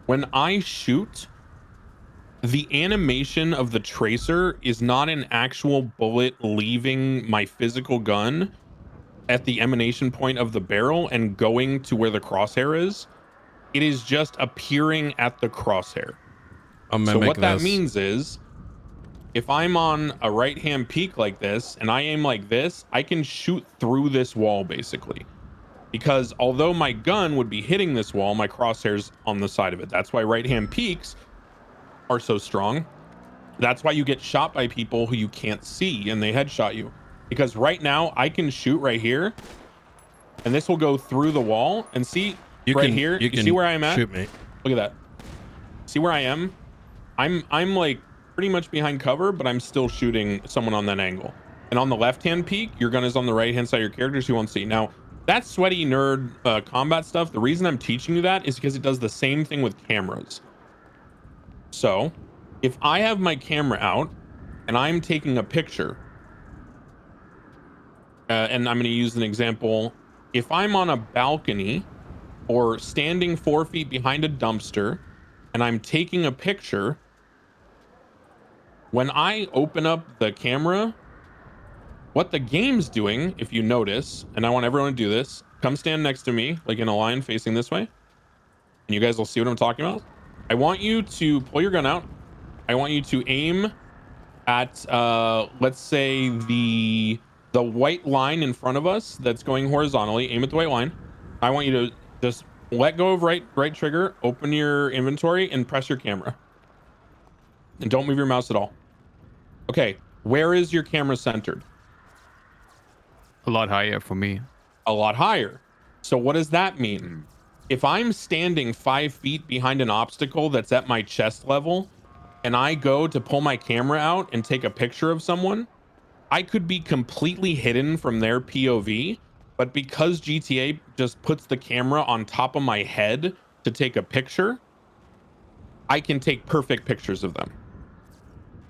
When I shoot, the animation of the tracer is not an actual bullet leaving my physical gun at the emanation point of the barrel and going to where the crosshair is. It is just appearing at the crosshair. So what that means is, if I'm on a right-hand peak like this and I aim like this, I can shoot through this wall basically. Because although my gun would be hitting this wall, my crosshair's on the side of it. That's why right-hand peaks are so strong. That's why you get shot by people who you can't see and they headshot you. Because right now I can shoot right here and this will go through the wall and see here. You see where I'm at? Shoot me. Look at that. See where I am? I'm like pretty much behind cover, but I'm still shooting someone on that angle. And on the left-hand peek, your gun is on the right-hand side of your character, so you won't see. Now, that sweaty nerd combat stuff, the reason I'm teaching you that is because it does the same thing with cameras. So, if I have my camera out and I'm taking a picture, and I'm going to use an example. If I'm on a balcony or standing 4 feet behind a dumpster and I'm taking a picture, when I open up the camera, what the game's doing, if you notice, and I want everyone to do this, come stand next to me, like in a line facing this way, and you guys will see what I'm talking about. I want you to pull your gun out. I want you to aim at, let's say the white line in front of us that's going horizontally. Aim at the white line. I want you to just let go of right trigger, open your inventory, and press your camera. And don't move your mouse at all. Okay, where is your camera centered? A lot higher for me. A lot higher. So what does that mean? If I'm standing 5 feet behind an obstacle that's at my chest level, and I go to pull my camera out and take a picture of someone, I could be completely hidden from their POV, but because GTA just puts the camera on top of my head to take a picture, I can take perfect pictures of them.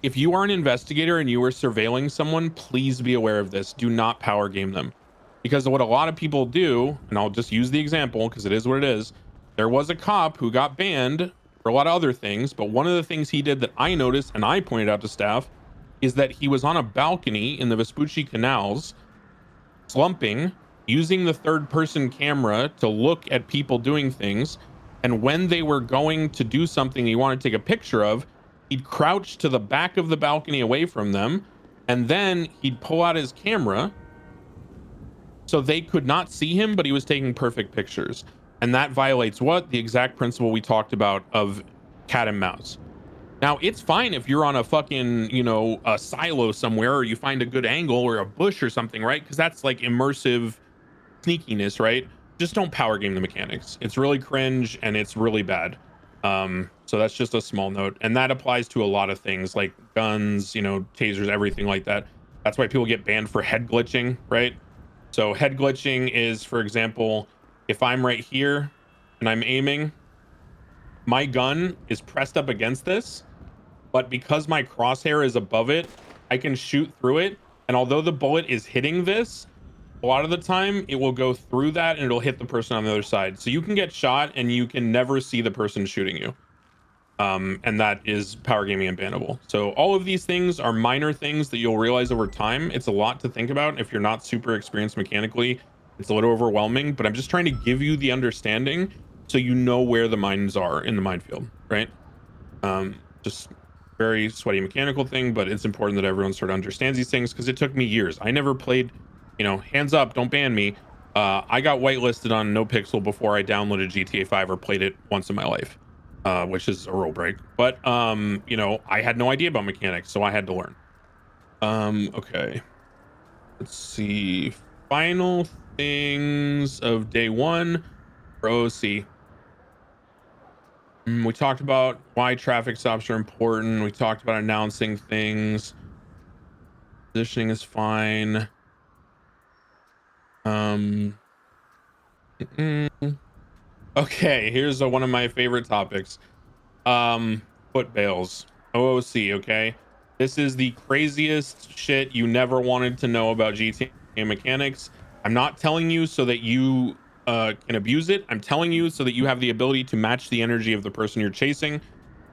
If you are an investigator and you are surveilling someone, please be aware of this. Do not power game them. Because what a lot of people do, and I'll just use the example because it is what it is, there was a cop who got banned for a lot of other things, but one of the things he did that I noticed and I pointed out to staff is that he was on a balcony in the Vespucci canals, slumping, using the third-person camera to look at people doing things, and when they were going to do something he wanted to take a picture of, he'd crouch to the back of the balcony away from them, and then he'd pull out his camera so they could not see him, but he was taking perfect pictures. And that violates what? The exact principle we talked about of cat and mouse. Now, it's fine if you're on a fucking, you know, a silo somewhere, or you find a good angle or a bush or something, right? Because that's like immersive sneakiness, right? Just don't power game the mechanics. It's really cringe and it's really bad. So that's just a small note. And that applies to a lot of things like guns, you know, tasers, everything like that. That's why people get banned for head glitching, right? So head glitching is, for example, if I'm right here and I'm aiming, my gun is pressed up against this, but because my crosshair is above it, I can shoot through it. And although the bullet is hitting this, a lot of the time it will go through that and it'll hit the person on the other side. So you can get shot and you can never see the person shooting you. And that is power gaming and bannable. So all of these things are minor things that you'll realize over time. It's a lot to think about. If you're not super experienced mechanically, it's a little overwhelming, but I'm just trying to give you the understanding so you know where the mines are in the minefield, right? Just very sweaty mechanical thing, but it's important that everyone sort of understands these things because it took me years. I never played, you know, hands up, don't ban me. I got whitelisted on NoPixel before I downloaded GTA 5 or played it once in my life, which is a rule break. But, you know, I had no idea about mechanics, so I had to learn. Okay. Let's see. Final things of day one for OC. We talked about why traffic stops are important. We talked about announcing things. Positioning is fine. Okay, here's one of my favorite topics. Foot bails. OOC, okay? This is the craziest shit you never wanted to know about GTA mechanics. I'm not telling you so that you can abuse it. I'm telling you so that you have the ability to match the energy of the person you're chasing.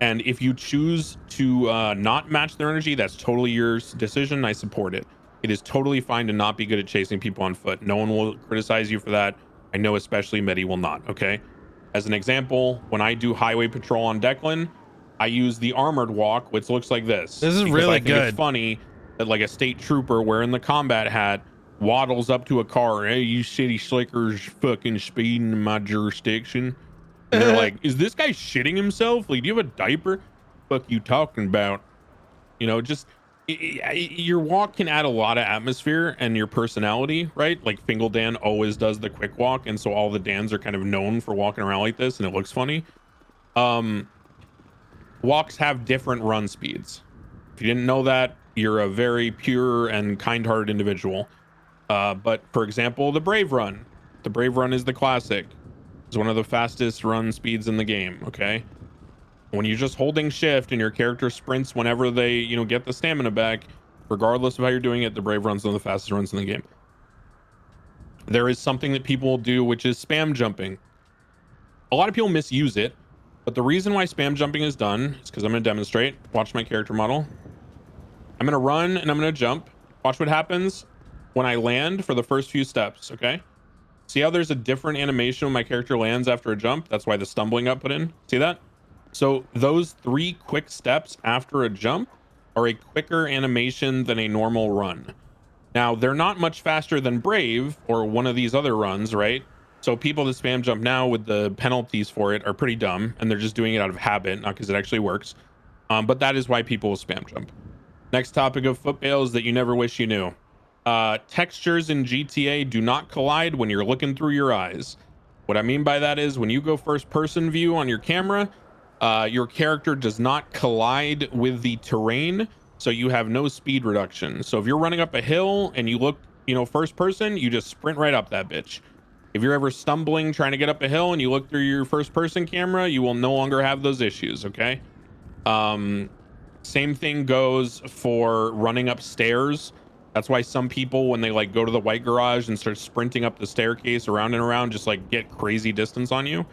And if you choose to not match their energy, that's totally your decision. I support it. It is totally fine to not be good at chasing people on foot. No one will criticize you for that. I know especially Mehdi will not, okay? As an example, when I do highway patrol on Declan, I use the armored walk, which looks like this. This is really good. It's funny that like a state trooper wearing the combat hat waddles up to a car. Hey, you city slickers fucking speeding in my jurisdiction. And they're like, is this guy shitting himself? Like, do you have a diaper? Fuck you talking about? You know, just your walk can add a lot of atmosphere and your personality, right? Like Fingal Dan always does the quick walk, and so all the Dans are kind of known for walking around like this, and it looks funny. walks have different run speeds. If you didn't know that, you're a very pure and kind-hearted individual. But for example, the Brave Run. The Brave Run is the classic. It's one of the fastest run speeds in the game, okay? When you're just holding shift and your character sprints whenever they, you know, get the stamina back, regardless of how you're doing it, the Brave Run's one of the fastest runs in the game. There is something that people do, which is spam jumping. A lot of people misuse it, but the reason why spam jumping is done is because I'm going to demonstrate. Watch my character model. I'm going to run and I'm going to jump. Watch what happens when I land for the first few steps, okay? See how there's a different animation when my character lands after a jump? That's why the stumbling got put in. See that? So those 3 quick steps after a jump are a quicker animation than a normal run. Now, they're not much faster than Brave or one of these other runs, right? So people that spam jump now with the penalties for it are pretty dumb, and they're just doing it out of habit, not because it actually works. But that is why people will spam jump. Next topic of foot bails that you never wish you knew. Textures in GTA do not collide when you're looking through your eyes. What I mean by that is when you go first person view on your camera, your character does not collide with the terrain, so you have no speed reduction. So if you're running up a hill and you look, you know, first person, you just sprint right up that bitch. If you're ever stumbling trying to get up a hill and you look through your first person camera, you will no longer have those issues, okay? Same thing goes for running upstairs. That's why some people, when they like go to the white garage and start sprinting up the staircase around and around, just like get crazy distance on you.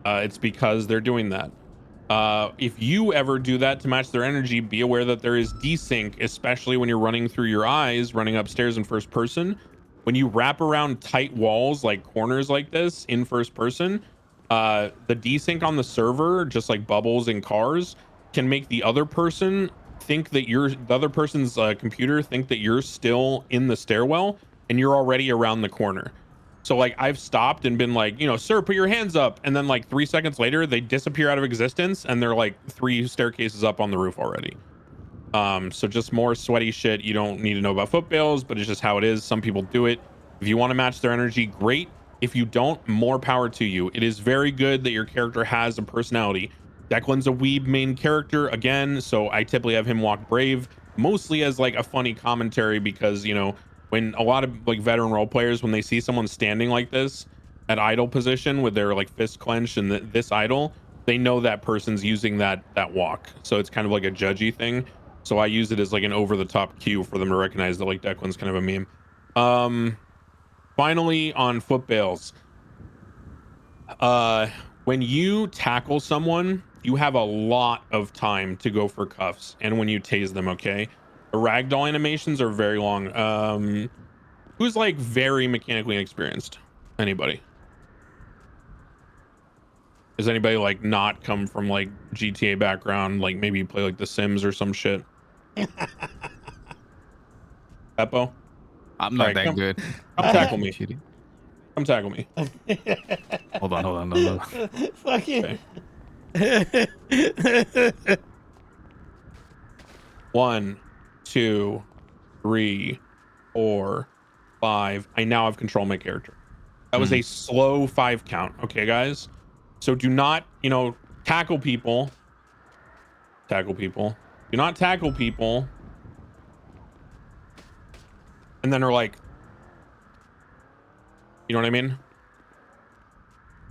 It's because they're doing that. If you ever do that to match their energy, be aware that there is desync, especially when you're running through your eyes, running upstairs in first person. When you wrap around tight walls like corners like this in first person, the desync on the server, just like bubbles in cars, can make the other person think that the other person's computer think that you're still in the stairwell and you're already around the corner. So like I've stopped and been like, you know, sir, put your hands up, and then like 3 seconds later they disappear out of existence and they're like 3 staircases up on the roof already. So just more sweaty shit. You don't need to know about foot bails, but it's just how it is. Some people do it. If you want to match their energy, great. If you don't, more power to you. It is very good that your character has a personality. Declan's a weeb main character again, so I typically have him walk Brave, mostly as like a funny commentary, because, you know, when a lot of like veteran role players, when they see someone standing like this at idle position with their like fist clenched and this idle, they know that person's using that walk. So it's kind of like a judgy thing. So I use it as like an over-the-top cue for them to recognize that like Declan's kind of a meme. Finally, on foot bails, when you tackle someone, you have a lot of time to go for cuffs, and when you tase them, okay? The ragdoll animations are very long. Who's like very mechanically inexperienced? Anybody? Does anybody like not come from like GTA background? Like maybe you play like The Sims or some shit? Beppo? I'm not that good. Come tackle me. Come tackle me. Hold on. Fucking. Okay. 1, 2, 3, 4, 5. I now have control of my character. That was a slow 5 count. Okay, guys. So do not, you know, tackle people. Do not tackle people. And then are like, you know what I mean?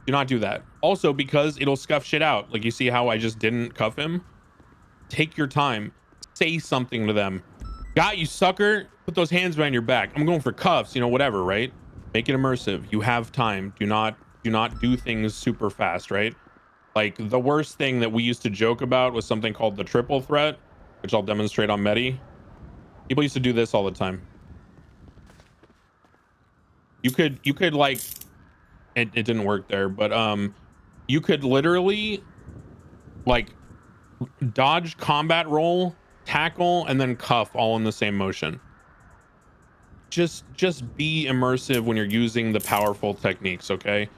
Do not do that. Also, because it'll scuff shit out. Like, you see how I just didn't cuff him? Take your time. Say something to them. Got you, sucker. Put those hands behind your back. I'm going for cuffs, you know, whatever, right? Make it immersive. You have time. Do not do things super fast, right? Like, the worst thing that we used to joke about was something called the triple threat, which I'll demonstrate on Mehdi. People used to do this all the time. You could like, it didn't work there, but you could literally like dodge, combat roll, tackle, and then cuff all in the same motion. Just be immersive when you're using the powerful techniques, okay?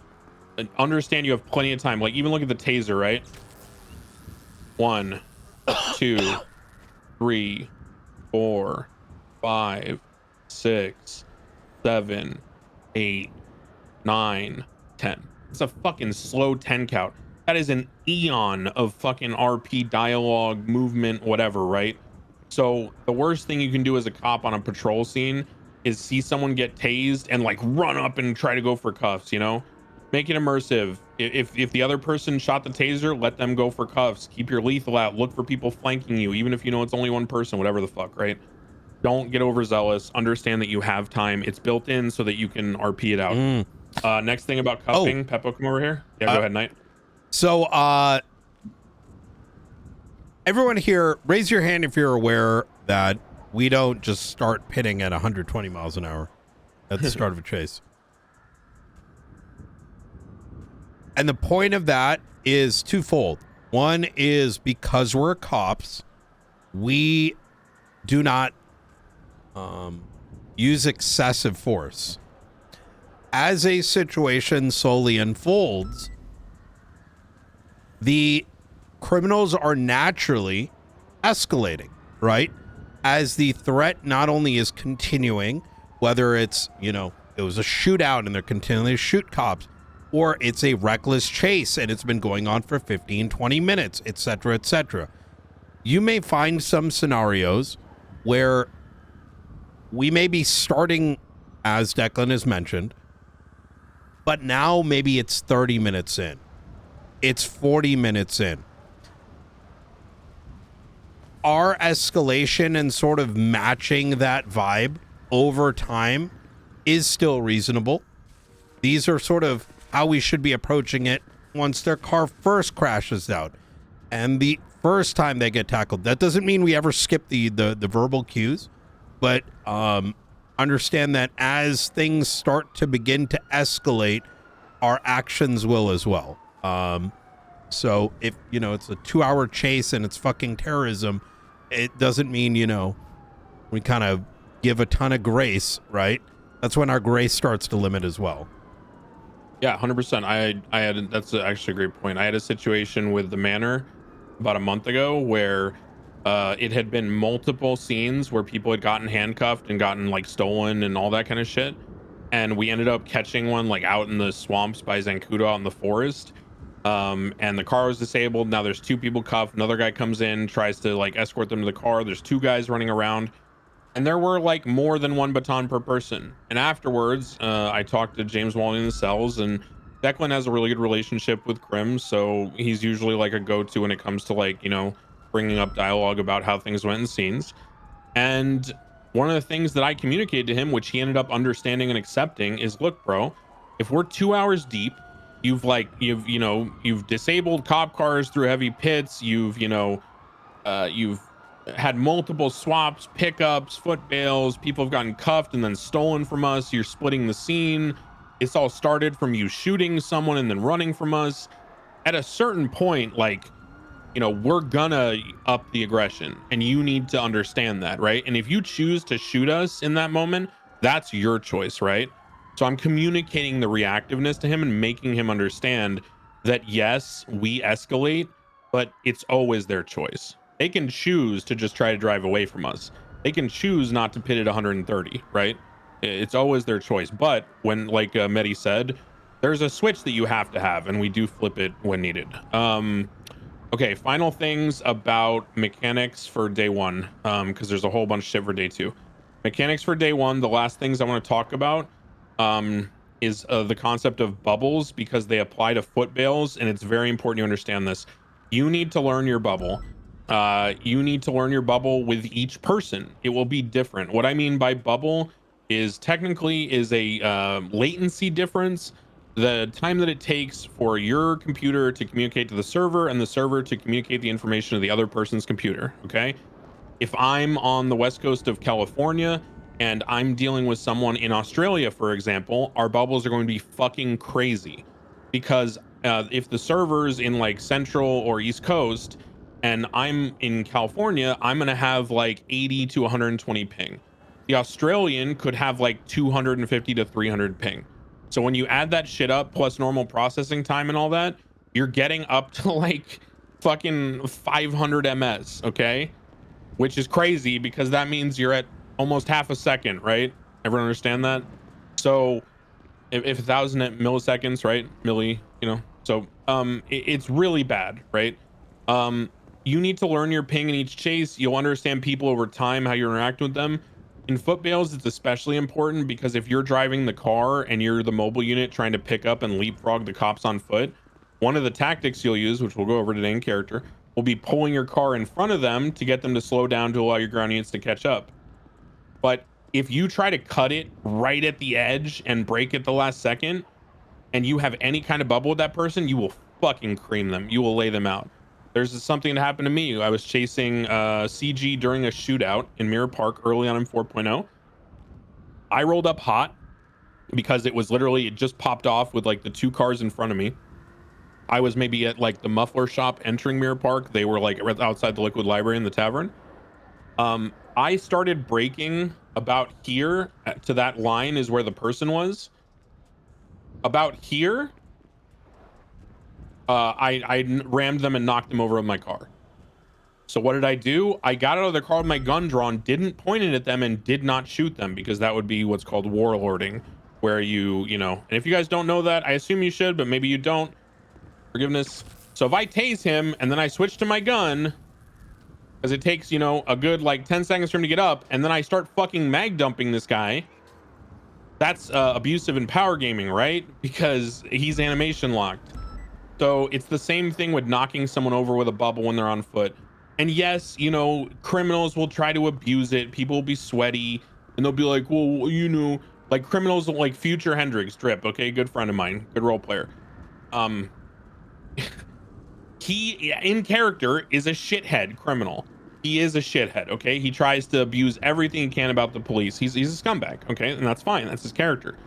And understand you have plenty of time. Like, even look at the taser, right? 1, 2, 3, 4, 5, 6, 7, 8, 9, 10. It's a fucking slow 10 count. That is an eon of fucking RP dialogue, movement, whatever, right? So the worst thing you can do as a cop on a patrol scene is see someone get tased and like run up and try to go for cuffs, you know? Make it immersive. If the other person shot the taser, let them go for cuffs. Keep your lethal out. Look for people flanking you, even if you know it's only one person, whatever the fuck, right? Don't get overzealous. Understand that you have time. It's built in so that you can RP it out. Next thing about cuffing. Peppo, come over here. Yeah, go ahead, Knight. So, everyone here, raise your hand if you're aware that we don't just start pitting at 120 miles an hour at the start of a chase. And the point of that is twofold. One is because we're cops, we do not use excessive force. As a situation slowly unfolds, the criminals are naturally escalating, right? As the threat not only is continuing, whether it's, you know, it was a shootout and they're continuing to shoot cops, or it's a reckless chase and it's been going on for 15, 20 minutes, etc., etc. You may find some scenarios where we may be starting, as Declan has mentioned, but now maybe it's 30 minutes in. It's 40 minutes in. Our escalation and sort of matching that vibe over time is still reasonable. These are sort of how we should be approaching it once their car first crashes out and the first time they get tackled. That doesn't mean we ever skip the verbal cues, but understand that as things start to begin to escalate, our actions will as well. So if, you know, it's a 2-hour chase and it's fucking terrorism, it doesn't mean, you know, we kind of give a ton of grace, right? That's when our grace starts to limit as well. Yeah, 100%. I had, that's actually a great point. I had a situation with the Manor about a month ago where it had been multiple scenes where people had gotten handcuffed and gotten like stolen and all that kind of shit. And we ended up catching one like out in the swamps by Zancudo out in the forest. And the car was disabled. Now there's 2 people cuffed. Another guy comes in, tries to like escort them to the car. There's 2 guys running around. And there were like more than 1 baton per person. And afterwards, I talked to James Wally in the cells, and Declan has a really good relationship with Krim, so he's usually like a go-to when it comes to like, you know, bringing up dialogue about how things went in scenes. And one of the things that I communicated to him, which he ended up understanding and accepting, is, look, bro, if we're 2 hours deep, you've disabled cop cars through heavy pits, you've had multiple swaps, pickups, foot bails, people have gotten cuffed and then stolen from us, you're splitting the scene, it's all started from you shooting someone and then running from us. At a certain point, like, you know, we're gonna up the aggression, and you need to understand that, right? And if you choose to shoot us in that moment, that's your choice, right? So I'm communicating the reactiveness to him and making him understand that yes, we escalate, but it's always their choice. They can choose to just try to drive away from us. They can choose not to pit at 130, right? It's always their choice. But when, like Mehdi said, there's a switch that you have to have, and we do flip it when needed. Okay, final things about mechanics for day 1, because there's a whole bunch of shit for day 2. Mechanics for day 1, the last things I want to talk about is the concept of bubbles, because they apply to foot bails, and it's very important you understand this. You need to learn your bubble. You need to learn your bubble with each person. It will be different. What I mean by bubble is technically is a latency difference, the time that it takes for your computer to communicate to the server and the server to communicate the information to the other person's computer. Okay, if I'm on the west coast of California and I'm dealing with someone in Australia, for example, our bubbles are going to be fucking crazy, because if the server's in like central or east coast and I'm in California, I'm going to have like 80 to 120 ping. The Australian could have like 250 to 300 ping. So when you add that shit up plus normal processing time and all that, you're getting up to like fucking 500 ms, okay? Which is crazy, because that means you're at almost half a second, right? Everyone understand that? So if 1,000 milliseconds, right? Milli, you know, so it's really bad, right? You need to learn your ping in each chase. You'll understand people over time, how you interact with them. In foot bails, it's especially important because if you're driving the car and you're the mobile unit trying to pick up and leapfrog the cops on foot, one of the tactics you'll use, which we'll go over today in character, will be pulling your car in front of them to get them to slow down to allow your ground units to catch up. But if you try to cut it right at the edge and break at the last second, and you have any kind of bubble with that person, you will fucking cream them. You will lay them out. There's something that happened to me. I was chasing CG during a shootout in Mirror Park early on in 4.0. I rolled up hot because it was literally, it just popped off with like the 2 cars in front of me. I was maybe at like the muffler shop entering Mirror Park. They were like outside the Liquid Library in the tavern. I started braking about here to that line is where the person was. About here, I rammed them and knocked them over with my car. So what did I do? I got out of the car with my gun drawn, didn't point it at them, and did not shoot them because that would be what's called warlording, where you know, and if you guys don't know that, I assume you should, but maybe you don't. Forgiveness. So if I tase him and then I switch to my gun, because it takes, you know, a good like 10 seconds for him to get up, and then I start fucking mag dumping this guy, that's abusive in power gaming, right? Because he's animation locked. So it's the same thing with knocking someone over with a bubble when they're on foot. And yes, you know, criminals will try to abuse it. People will be sweaty and they'll be like, well, you know, like criminals like Future Hendrix Drip. Okay. Good friend of mine. Good role player. He in character is a shithead criminal. He is a shithead. Okay. He tries to abuse everything he can about the police. He's a scumbag. Okay. And that's fine. That's his character.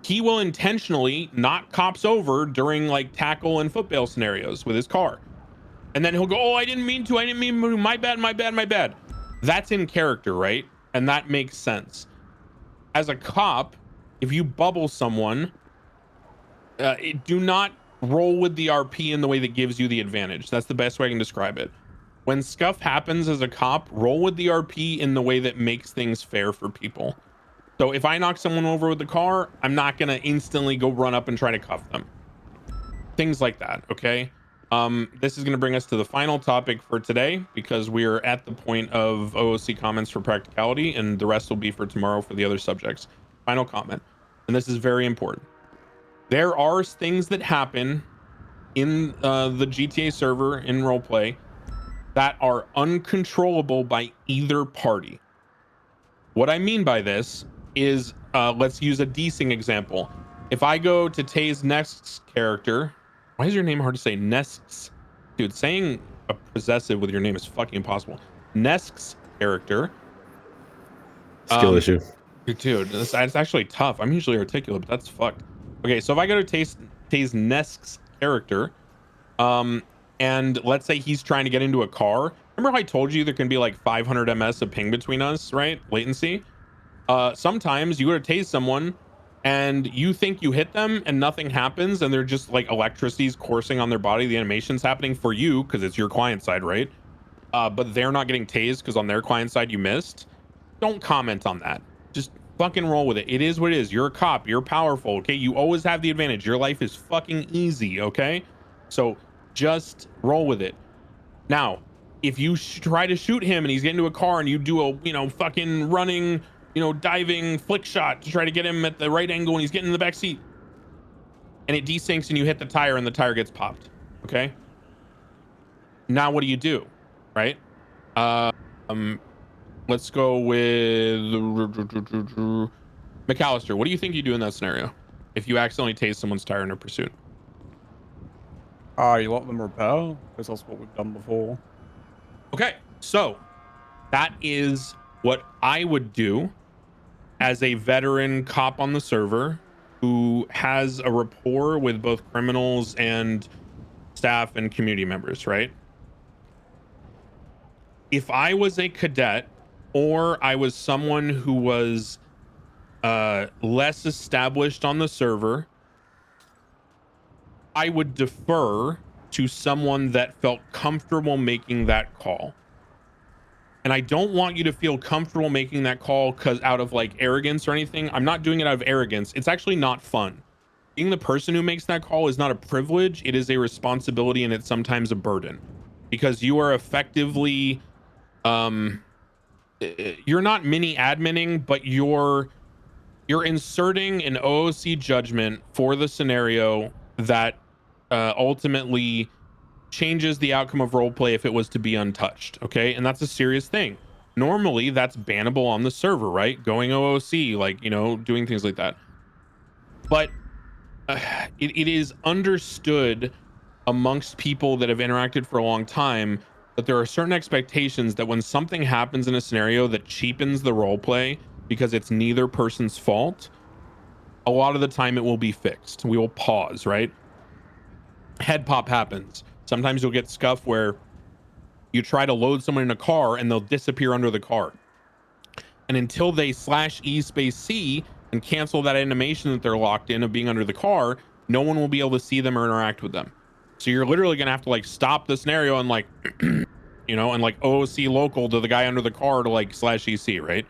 He will intentionally knock cops over during like tackle and foot bail scenarios with his car. And then he'll go, oh, I didn't mean to. My bad. That's in character, right? And that makes sense. As a cop, if you bubble someone, do not roll with the RP in the way that gives you the advantage. That's the best way I can describe it. When scuff happens as a cop, roll with the RP in the way that makes things fair for people. So if I knock someone over with the car, I'm not going to instantly go run up and try to cuff them. Things like that, okay? This is going to bring us to the final topic for today because we're at the point of OOC comments for practicality, and the rest will be for tomorrow for the other subjects. Final comment, and this is very important. There are things that happen in the GTA server in roleplay that are uncontrollable by either party. What I mean by this is, let's use a desing example. If I go to tase Nest's character, why is your name hard to say? Nest's, dude, saying a possessive with your name is fucking impossible. Nest's character. Skill issue. Dude, it's actually tough. I'm usually articulate, but that's fucked. Okay, so if I go to tase Nest's character, and let's say he's trying to get into a car. Remember how I told you there can be like 500 ms of ping between us, right? Latency. Sometimes you go to tase someone and you think you hit them and nothing happens, and they're just like electricity's coursing on their body. The animation's happening for you because it's your client side, right? But they're not getting tased because on their client side you missed. Don't comment on that. Just fucking roll with it. It is what it is. You're a cop. You're powerful. Okay. You always have the advantage. Your life is fucking easy. Okay. So just roll with it. Now, if you try to shoot him and he's getting into a car and you do a, you know, fucking running, you know, diving flick shot to try to get him at the right angle and he's getting in the back seat and it desyncs and you hit the tire and the tire gets popped. Okay. Now what do? Right. Let's go with McAllister. What do you think you do in that scenario if you accidentally tase someone's tire in a pursuit? You let them repair, because that's what we've done before. Okay, so that is what I would do as a veteran cop on the server who has a rapport with both criminals and staff and community members, right? If I was a cadet or I was someone who was less established on the server, I would defer to someone that felt comfortable making that call. And I don't want you to feel comfortable making that call because out of like arrogance or anything. I'm not doing it out of arrogance. It's actually not fun. being the person who makes that call is not a privilege. It is a responsibility, and it's sometimes a burden, because you are effectively, you're not mini adminning, but you're inserting an OOC judgment for the scenario that ultimately changes the outcome of roleplay if it was to be untouched. Okay, and that's a serious thing. Normally, that's bannable on the server, right? Going OOC, like, you know, doing things like that. But it is understood amongst people that have interacted for a long time that there are certain expectations that when something happens in a scenario that cheapens the role play because it's neither person's fault, a lot of the time it will be fixed. We will pause, right? Head pop happens. Sometimes you'll get scuff where you try to load someone in a car and they'll disappear under the car. And until they /E/C and cancel that animation that they're locked in of being under the car, no one will be able to see them or interact with them. So you're literally gonna have to like stop the scenario and like, you know, and like OOC local to the guy under the car to like /EC, right?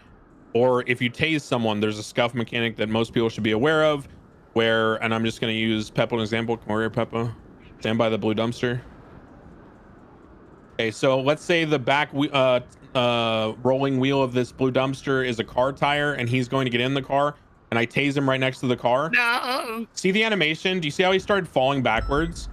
Or if you tase someone, there's a scuff mechanic that most people should be aware of where, and I'm just gonna use Peppo as an example. Come over here, Peppo. Stand by the blue dumpster. Okay, so let's say the back rolling wheel of this blue dumpster is a car tire and he's going to get in the car, and I tase him right next to the car. No. See the animation? Do you see how he started falling backwards?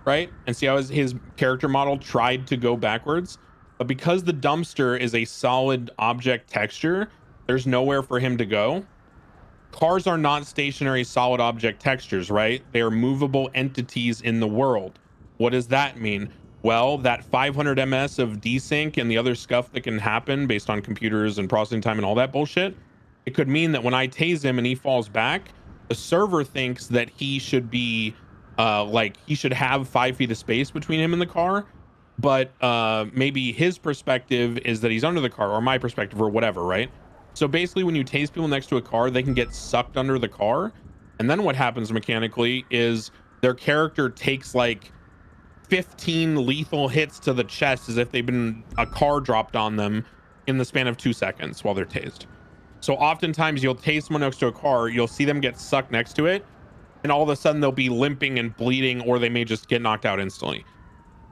Right? And see how his character model tried to go backwards? But because the dumpster is a solid object texture, there's nowhere for him to go. Cars are not stationary solid object textures, right? They are movable entities in the world. What does that mean? Well, that 500 ms of desync and the other scuff that can happen based on computers and processing time and all that bullshit, it could mean that when I tase him and he falls back, the server thinks that he should be like he should have 5 feet of space between him and the car, but maybe his perspective is that he's under the car, or my perspective, or whatever, right? So basically when you tase people next to a car, they can get sucked under the car, and then what happens mechanically is their character takes like 15 lethal hits to the chest as if they've been a car dropped on them in the span of 2 seconds while they're tased. So oftentimes you'll tase someone next to a car, you'll see them get sucked next to it, and all of a sudden they'll be limping and bleeding, or they may just get knocked out instantly.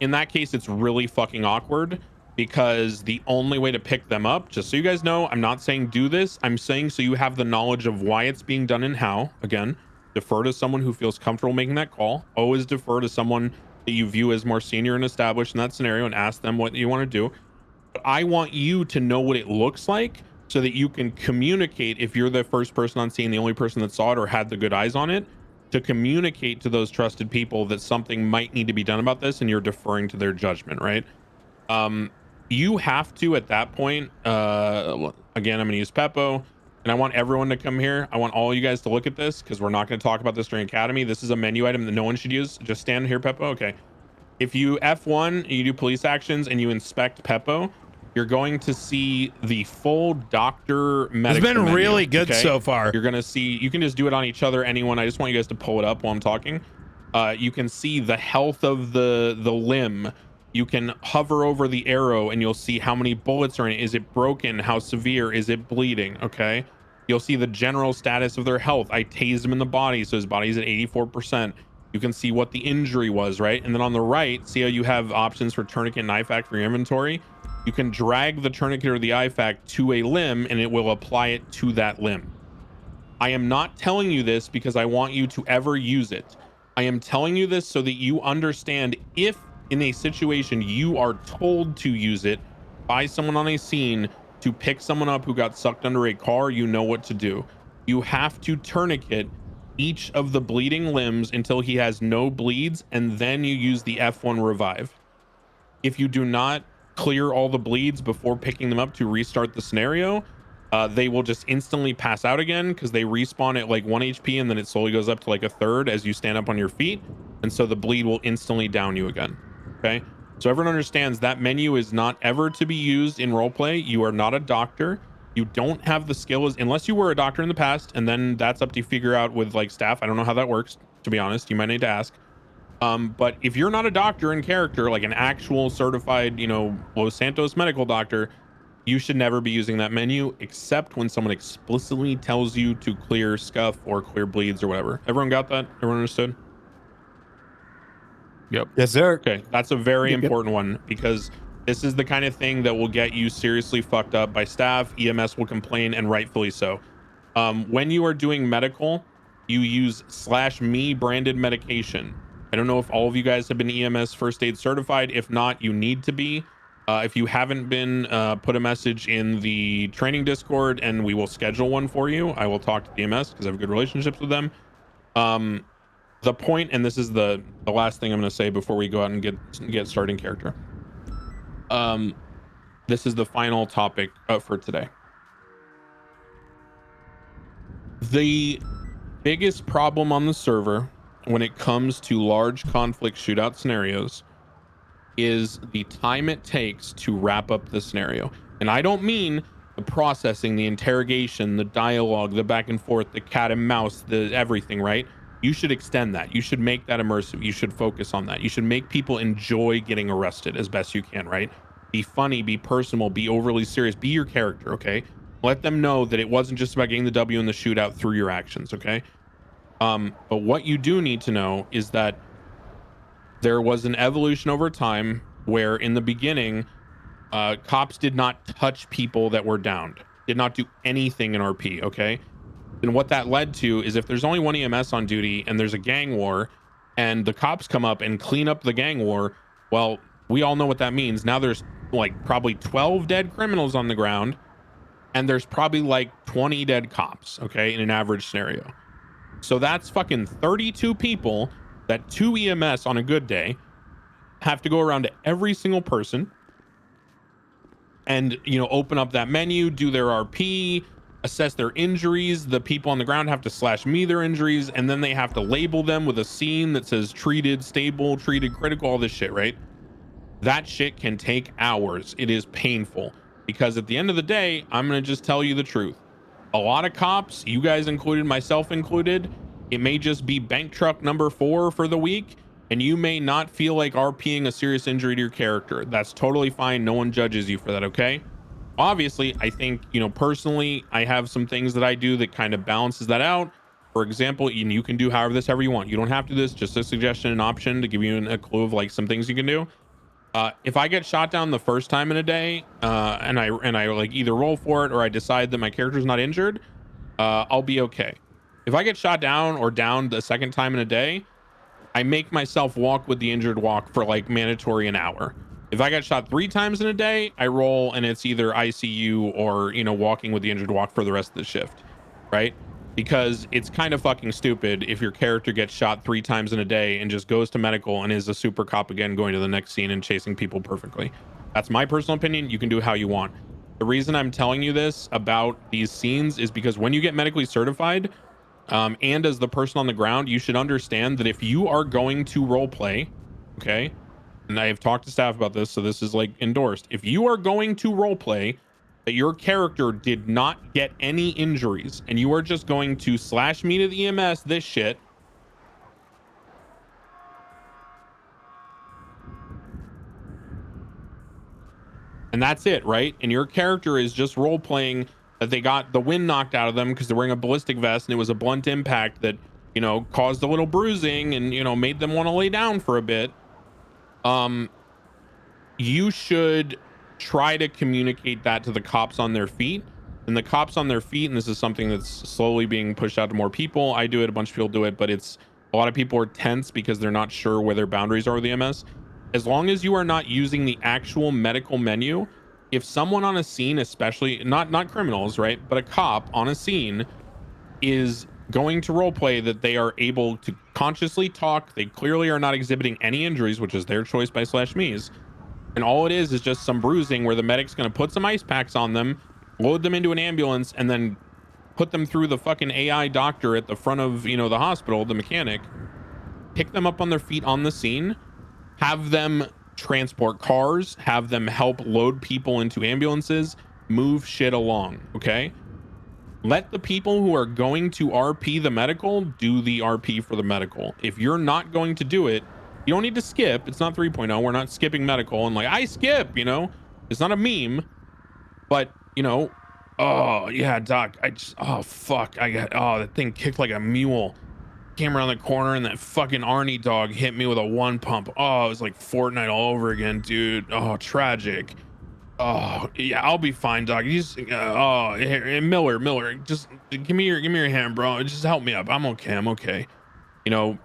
In that case, it's really fucking awkward, because the only way to pick them up, just so you guys know, I'm not saying do this, I'm saying so you have the knowledge of why it's being done and how. Again, defer to someone who feels comfortable making that call. Always defer to someone that you view as more senior and established in that scenario and ask them what you want to do. But I want you to know what it looks like so that you can communicate, if you're the first person on scene, the only person that saw it or had the good eyes on it, to communicate to those trusted people that something might need to be done about this, and you're deferring to their judgment, right? You have to, at that point, again, I'm gonna use Peppo, and I want everyone to come here. I want all you guys to look at this, because we're not going to talk about this during Academy. This is a menu item that no one should use. Just stand here, Peppo. Okay. If you F1, you do police actions, and you inspect Peppo, you're going to see the full doctor medical It's been menu, really good okay? so far. You're going to see, you can just do it on each other, anyone. I just want you guys to pull it up while I'm talking. You can see the health of the limb. You can hover over the arrow and you'll see how many bullets are in it. Is it broken? How severe? Is it bleeding? Okay. You'll see the general status of their health. I tased him in the body, so his body's at 84%. You can see what the injury was, right? And then on the right, see how you have options for tourniquet and IFAK for your inventory? You can drag the tourniquet or the IFAK to a limb and it will apply it to that limb. I am not telling you this because I want you to ever use it. I am telling you this so that you understand, if in a situation you are told to use it by someone on a scene to pick someone up who got sucked under a car, you know what to do. You have to tourniquet each of the bleeding limbs until he has no bleeds, and then you use the F1 revive. If you do not clear all the bleeds before picking them up to restart the scenario, they will just instantly pass out again, because they respawn at like 1 HP and then it slowly goes up to like a third as you stand up on your feet, and so the bleed will instantly down you again. Okay, so everyone understands that menu is not ever to be used in roleplay. You are not a doctor. You don't have the skills unless you were a doctor in the past, and then that's up to you figure out with like staff. I don't know how that works, to be honest. You might need to ask. But if you're not a doctor in character, like an actual certified, you know, Los Santos medical doctor, you should never be using that menu except when someone explicitly tells you to clear scuff or clear bleeds or whatever. Everyone got that? Everyone understood? Yep. Yes, sir. Okay, that's a very Yep. important one because this is the kind of thing that will get you seriously fucked up by staff. EMS will complain, and rightfully so. When you are doing medical, you use /me branded medication. I don't know if all of you guys have been EMS first aid certified. If not, you need to be. If you haven't been, put a message in the training Discord and we will schedule one for you. I will talk to EMS because I have good relationships with them. The point, and this is the last thing I'm going to say before we go out and get starting character. This is the final topic for today. The biggest problem on the server when it comes to large conflict shootout scenarios is the time it takes to wrap up the scenario. And I don't mean the processing, the interrogation, the dialogue, the back and forth, the cat and mouse, the everything, right? You should extend that. You should make that immersive. You should focus on that. You should make people enjoy getting arrested as best you can, right? Be funny, be personal, be overly serious, be your character, okay? Let them know that it wasn't just about getting the W in the shootout through your actions, okay? But what you do need to know is that there was an evolution over time where in the beginning, cops did not touch people that were downed, did not do anything in RP, okay? And what that led to is if there's only one EMS on duty and there's a gang war and the cops come up and clean up the gang war, well, we all know what that means. Now there's like probably 12 dead criminals on the ground and there's probably like 20 dead cops, okay, in an average scenario. So that's fucking 32 people that 2 EMS on a good day have to go around to every single person and, you know, open up that menu, do their RP, assess their injuries. The people on the ground have to /me their injuries, and then they have to label them with a scene that says treated stable, treated critical, all this shit, right? That shit can take hours. It is painful because at the end of the day, I'm going to just tell you the truth. A lot of cops, you guys included, myself included, it may just be bank truck number 4 for the week, and you may not feel like RPing a serious injury to your character. That's totally fine. No one judges you for that, okay? Obviously, I think, you know, personally, I have some things that I do that kind of balances that out. For example, you can do however you want. You don't have to do this, just a suggestion, an option to give you a clue of like some things you can do. If I get shot down the first time in a day, and I like either roll for it or I decide that my character's not injured, I'll be okay. If I get shot down or downed the second time in a day, I make myself walk with the injured walk for like mandatory an hour. If I got shot 3 times in a day, I roll and it's either ICU or, you know, walking with the injured walk for the rest of the shift, right? Because it's kind of fucking stupid if your character gets shot 3 times in a day and just goes to medical and is a super cop again, going to the next scene and chasing people perfectly. That's my personal opinion. You can do how you want. The reason I'm telling you this about these scenes is because when you get medically certified, and as the person on the ground, you should understand that if you are going to role play, okay, and I have talked to staff about this, so this is like endorsed. If you are going to role play that your character did not get any injuries and you are just going to /me to the EMS this shit, and that's it, right? And your character is just role playing that they got the wind knocked out of them because they're wearing a ballistic vest and it was a blunt impact that, you know, caused a little bruising and, you know, made them want to lay down for a bit. You should try to communicate that to the cops on their feet. And the cops on their feet, and this is something that's slowly being pushed out to more people. I do it, a bunch of people do it, but it's a lot of people are tense because they're not sure where their boundaries are with the MS. As long as you are not using the actual medical menu, if someone on a scene, especially not criminals, right, but a cop on a scene is going to roleplay that they are able to consciously talk, they clearly are not exhibiting any injuries, which is their choice by /me's, and all it is just some bruising where the medic's going to put some ice packs on them, load them into an ambulance, and then put them through the fucking AI doctor at the front of, you know, the hospital, the mechanic, pick them up on their feet on the scene, have them transport cars, have them help load people into ambulances, move shit along, okay? Let the people who are going to RP the medical do the RP for the medical. If you're not going to do it, you don't need to skip. It's not 3.0. We're not skipping medical and like, I skip, you know? It's not a meme. But you know, oh yeah, Doc, oh fuck, that thing kicked like a mule. Came around the corner and that fucking Arnie dog hit me with a one pump. Oh, it was like Fortnite all over again, dude. Oh, tragic. Oh yeah, I'll be fine, Doc. You just Miller, just give me your hand, bro. Just help me up. I'm okay. You know,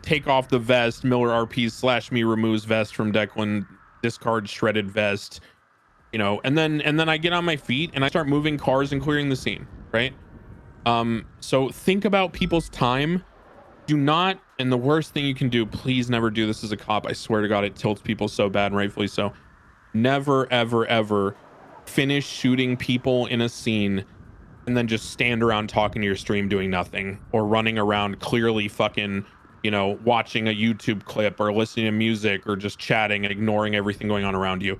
take off the vest. Miller RP / me removes vest from Declan. Discard shredded vest. You know, and then I get on my feet and I start moving cars and clearing the scene. Right. So think about people's time. Do not, and the worst thing you can do, please never do this as a cop. I swear to God, it tilts people so bad, and rightfully so. Never, ever, ever finish shooting people in a scene and then just stand around talking to your stream doing nothing, or running around clearly fucking, you know, watching a YouTube clip or listening to music or just chatting and ignoring everything going on around you.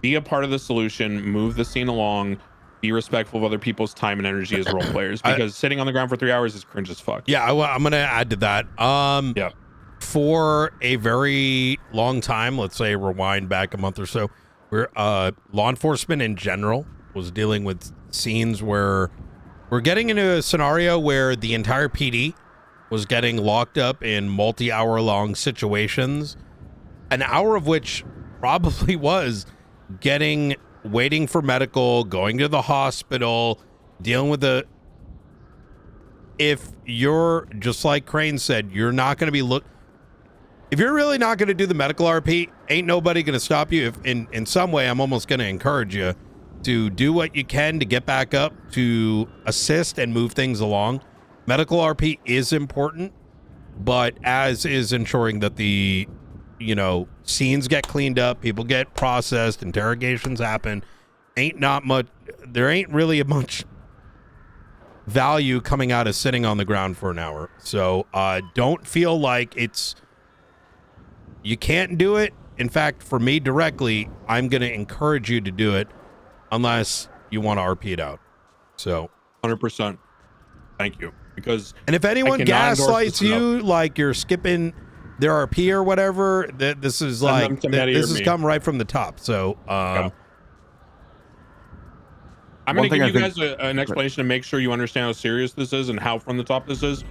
Be a part of the solution, move the scene along, be respectful of other people's time and energy as role players, because sitting on the ground for 3 hours is cringe as fuck. Yeah, I'm going to add to that. Yeah. For a very long time, let's say rewind back a month or so, where law enforcement in general was dealing with scenes where we're getting into a scenario where the entire PD was getting locked up in multi-hour long situations, an hour of which probably was waiting for medical, going to the hospital, dealing with if you're, just like Crane said, you're not going to be if you're really not going to do the medical RP, ain't nobody going to stop you. If in some way, I'm almost going to encourage you to do what you can to get back up, to assist and move things along. Medical RP is important, but as is ensuring that the, you know, scenes get cleaned up, people get processed, interrogations happen. There ain't really much value coming out of sitting on the ground for an hour. So don't feel like you can't do it. In fact, for me directly, I'm going to encourage you to do it unless you want to RP it out. So 100%. Thank you. Because, and if anyone gaslights you like you're skipping their RP or whatever, this is like this has come right from the top. So I'm going to give you guys an explanation to make sure you understand how serious this is and how from the top this is.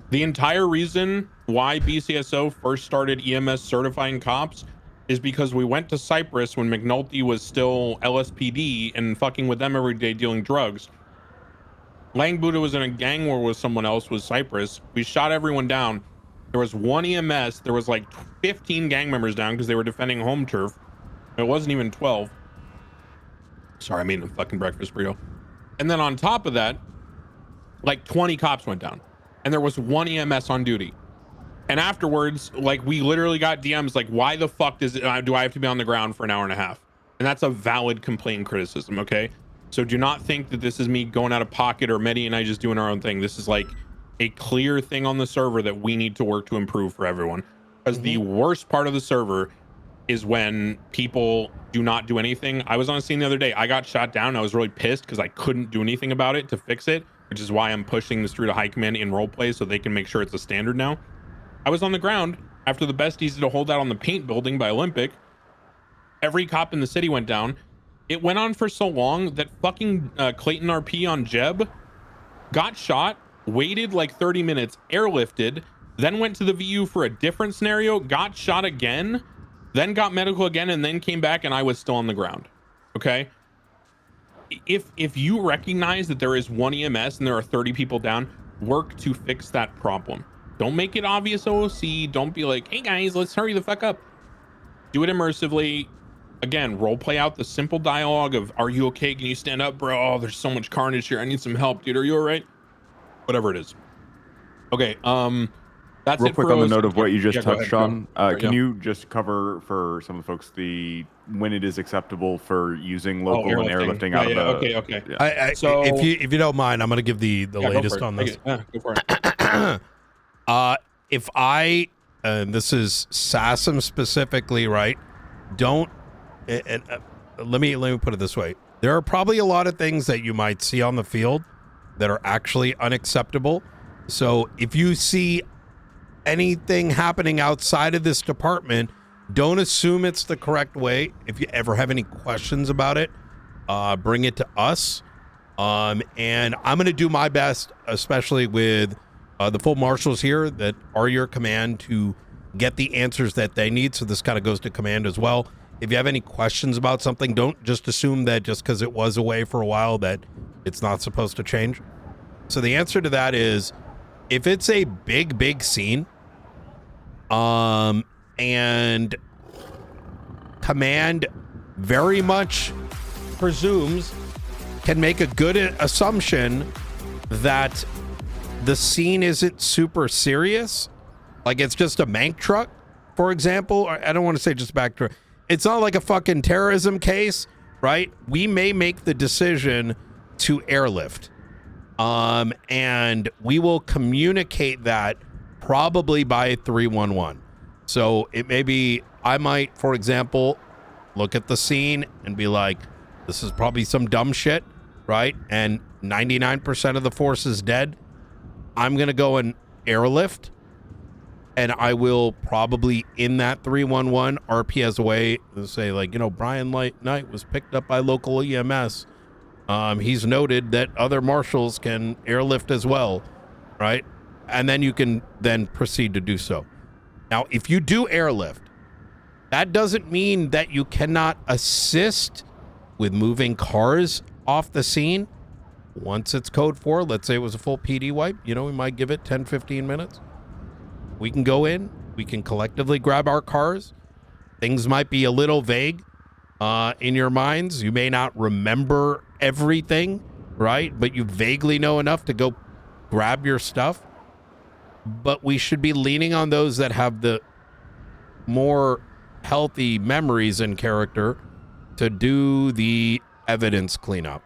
The entire reason why BCSO first started EMS certifying cops is because we went to Cyprus when McNulty was still LSPD and fucking with them every day dealing drugs. Lang Buddha was in a gang war with someone else with Cyprus. We shot everyone down. There was one EMS. There was like 15 gang members down because they were defending home turf. It wasn't even 12. Sorry, I made a fucking breakfast burrito. And then on top of that, like 20 cops went down. And there was one EMS on duty. And afterwards, like, we literally got DMs like, why the fuck do I have to be on the ground for an hour and a half? And that's a valid complaint and criticism, okay? So do not think that this is me going out of pocket or Mehdi and I just doing our own thing. This is like a clear thing on the server that we need to work to improve for everyone. Because the worst part of the server is when people do not do anything. I was on a scene the other day. I got shot down. I was really pissed because I couldn't do anything about it to fix it, which is why I'm pushing this through to high command in roleplay so they can make sure it's a standard now. I was on the ground after the best easy to hold out on the paint building by Olympic. Every cop in the city went down. It went on for so long that fucking Clayton RP on Jeb got shot, waited like 30 minutes, airlifted, then went to the VU for a different scenario, got shot again, then got medical again, and then came back and I was still on the ground. Okay? If you recognize that there is one EMS and there are 30 people down, work to fix that problem. Don't make it obvious OOC. Don't be like, hey guys, let's hurry the fuck up. Do it immersively. Again, role play out the simple dialogue of, are you okay? Can you stand up, bro? Oh, there's so much carnage here. I need some help, dude. Are you all right? Whatever it is. Okay. That's real it quick for on the OOC. note of what you just touched on. Sorry, Can you just cover for some of the folks when it is acceptable for using local and airlifting out of the? Okay. Yeah. So if you don't mind, I'm going to give the latest on this. Yeah, go for it. If I, this is SASM specifically, right? Don't. Let me put it this way. There are probably a lot of things that you might see on the field that are actually unacceptable. So if you see anything happening outside of this department, don't assume it's the correct way. If you ever have any questions about it, bring it to us. And I'm going to do my best, especially with the full marshals here that are your command, to get the answers that they need. So this kind of goes to command as well. If you have any questions about something, don't just assume that just because it was away for a while that it's not supposed to change. So the answer to that is, if it's a big scene, and command very much presumes, can make a good assumption that the scene isn't super serious, like it's just a mank truck, for example, or I don't want to say just a back truck. It's not like a fucking terrorism case, right? We may make the decision to airlift. And we will communicate that probably by 311. So it may be, I might, for example, look at the scene and be like, this is probably some dumb shit, right? And 99% of the force is dead. I'm going to go and airlift, and I will probably in that 311 RP as a way to say, like, you know, Brian Knight was picked up by local EMS. He's noted that other marshals can airlift as well, right? And then you can then proceed to do so. Now, if you do airlift, that doesn't mean that you cannot assist with moving cars off the scene. Once it's code 4, let's say it was a full PD wipe, you know, we might give it 10, 15 minutes. We can go in, we can collectively grab our cars. Things might be a little vague in your minds. You may not remember everything, right? But you vaguely know enough to go grab your stuff. But we should be leaning on those that have the more healthy memories and character to do the evidence cleanup.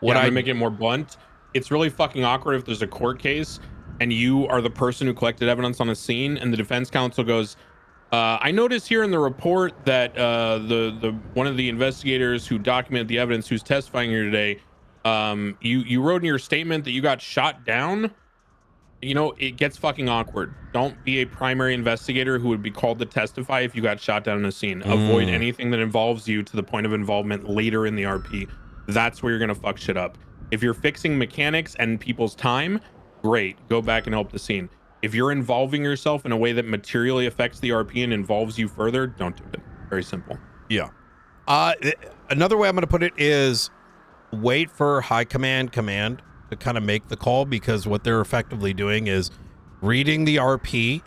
What I make it more blunt, it's really fucking awkward if there's a court case and you are the person who collected evidence on a scene and the defense counsel goes, I noticed here in the report that the one of the investigators who documented the evidence who's testifying here today, you wrote in your statement that you got shot down. You know, it gets fucking awkward. Don't be a primary investigator who would be called to testify if you got shot down in a scene. Avoid anything that involves you to the point of involvement later in the RP. That's where you're gonna fuck shit up. If you're fixing mechanics and people's time, great, go back and help the scene. If you're involving yourself in a way that materially affects the RP and involves you further, don't do it. Very simple. Yeah. Another way I'm going to put it is wait for high command to kind of make the call, because what they're effectively doing is reading the RP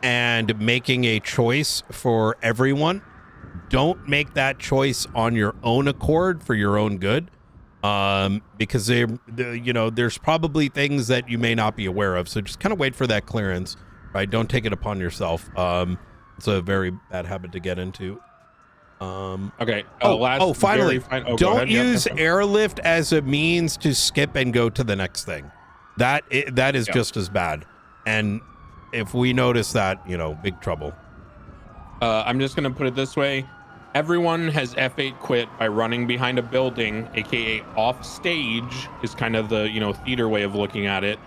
and making a choice for everyone. Don't make that choice on your own accord for your own good. Because you know, there's probably things that you may not be aware of. So just kind of wait for that clearance, right? Don't take it upon yourself. It's a very bad habit to get into. Okay. Finally, don't use airlift as a means to skip and go to the next thing. That is just as bad. And if we notice that, you know, big trouble. I'm just going to put it this way. Everyone has F8 quit by running behind a building, aka off stage is kind of the, you know, theater way of looking at it,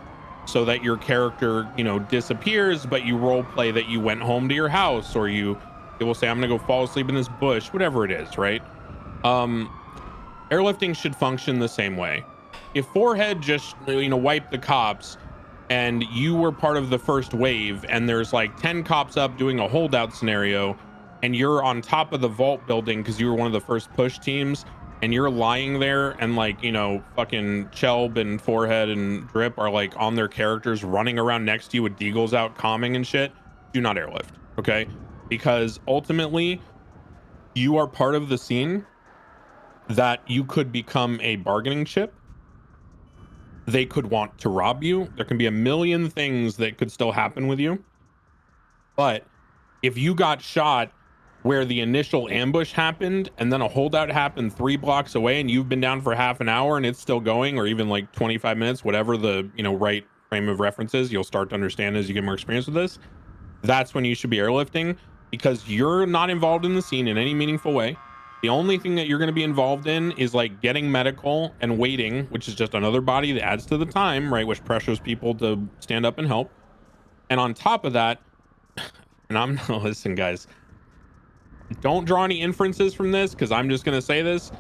so that your character, you know, disappears, but you role play that you went home to your house, or it will say, I'm gonna go fall asleep in this bush, whatever it is, right? Airlifting should function the same way. If Forehead just, you know, wiped the cops and you were part of the first wave and there's like 10 cops up doing a holdout scenario, and you're on top of the vault building because you were one of the first push teams, and you're lying there, and like, you know, fucking Chelb and Forehead and Drip are like on their characters running around next to you with deagles out calming and shit, do not airlift, okay? Because ultimately you are part of the scene that you could become a bargaining chip. They could want to rob you. There can be a million things that could still happen with you. But if you got shot where the initial ambush happened and then a holdout happened 3 blocks away and you've been down for half an hour and it's still going, or even like 25 minutes, whatever the, you know, right frame of reference is, you'll start to understand as you get more experience with this. That's when you should be airlifting, because you're not involved in the scene in any meaningful way. The only thing that you're going to be involved in is like getting medical and waiting, which is just another body that adds to the time, right? Which pressures people to stand up and help. And on top of that, and I'm listen, guys, don't draw any inferences from this, because I'm just going to say this.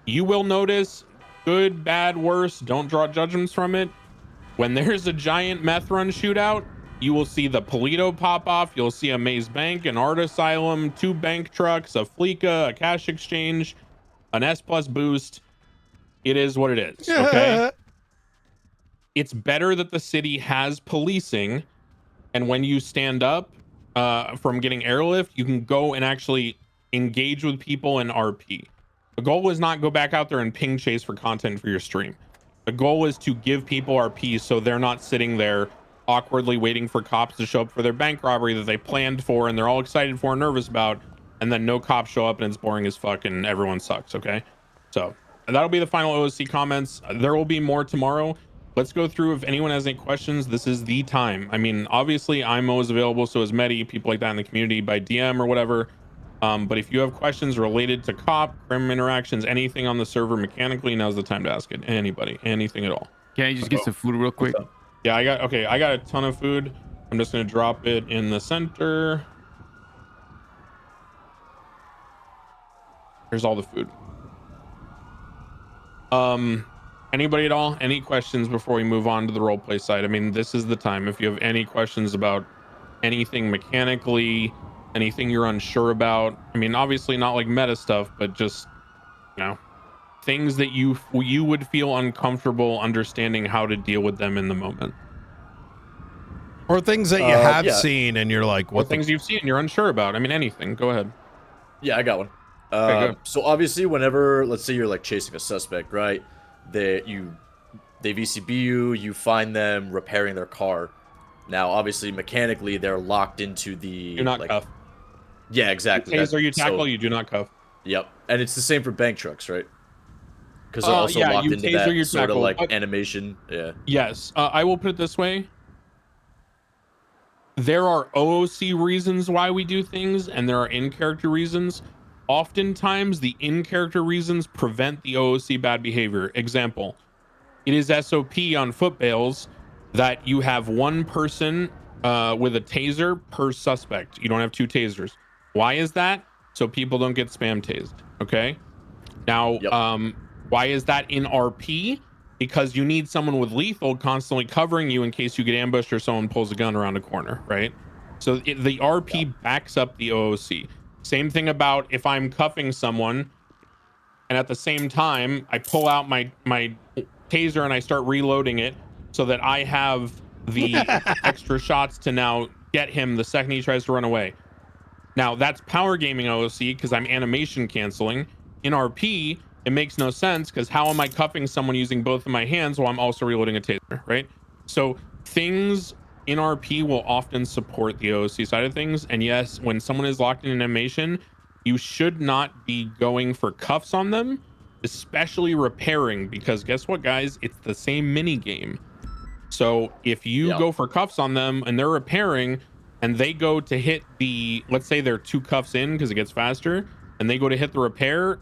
You will notice, good, bad, worse, don't draw judgments from it. When there's a giant meth run shootout, you will see the Polito pop off. You'll see a Maze Bank, an Art Asylum, 2 bank trucks, a Fleeca, a cash exchange, an S plus boost. It is what it is. Okay. It's better that the city has policing, and when you stand up from getting airlift, you can go and actually engage with people in RP. The goal is not go back out there and ping chase for content for your stream. The goal is to give people RP so they're not sitting there awkwardly waiting for cops to show up for their bank robbery that they planned for and they're all excited for and nervous about, and then no cops show up and it's boring as fuck and everyone sucks. Okay, so that'll be the final OOC comments. There will be more tomorrow. Let's go through. If anyone has any questions, this is the time. I mean, obviously I'm always available, so is Mehdi, people like that in the community by DM or whatever. But if you have questions related to cop, crim interactions, anything on the server mechanically, now's the time to ask it. Anybody, anything at all. Can I just get some food real quick? Yeah, I got a ton of food. I'm just gonna drop it in the center. Here's all the food. Anybody at all? Any questions before we move on to the roleplay side? I mean, this is the time. If you have any questions about anything mechanically, anything you're unsure about, I mean, obviously not like meta stuff, but just, you know, things that you would feel uncomfortable understanding how to deal with them in the moment. Or things that you have seen and you're like, what? Things you've seen and you're unsure about. I mean, anything. Go ahead. Yeah, I got one. Okay, so obviously, whenever, let's say you're like chasing a suspect, right? They VCB you find them repairing their car. Now, obviously, mechanically, they're locked into the. Do not cuff. Yeah, exactly. Taser, you tackle, you do not cuff. Yep, and it's the same for bank trucks, right? Because they're also locked into that sort of like animation. Yeah. Yes, I will put it this way. There are OOC reasons why we do things, and there are in-character reasons. Oftentimes, the in-character reasons prevent the OOC bad behavior. Example, it is SOP on foot bails that you have one person with a taser per suspect. You don't have 2 tasers. Why is that? So people don't get spam tased. Okay. Now, why is that in RP? Because you need someone with lethal constantly covering you in case you get ambushed or someone pulls a gun around a corner, right? So the RP backs up the OOC. Same thing about if I'm cuffing someone and at the same time I pull out my taser and I start reloading it so that I have the extra shots to now get him the second he tries to run away. Now that's power gaming OOC because I'm animation canceling. In RP, it makes no sense because how am I cuffing someone using both of my hands while I'm also reloading a taser, right? So things in RP will often support the OOC side of things. And yes, when someone is locked in an animation, you should not be going for cuffs on them, especially repairing, because guess what, guys? It's the same mini game. So if you go for cuffs on them and they're repairing and they go to hit the, let's say they're 2 cuffs in because it gets faster, and they go to hit the repair,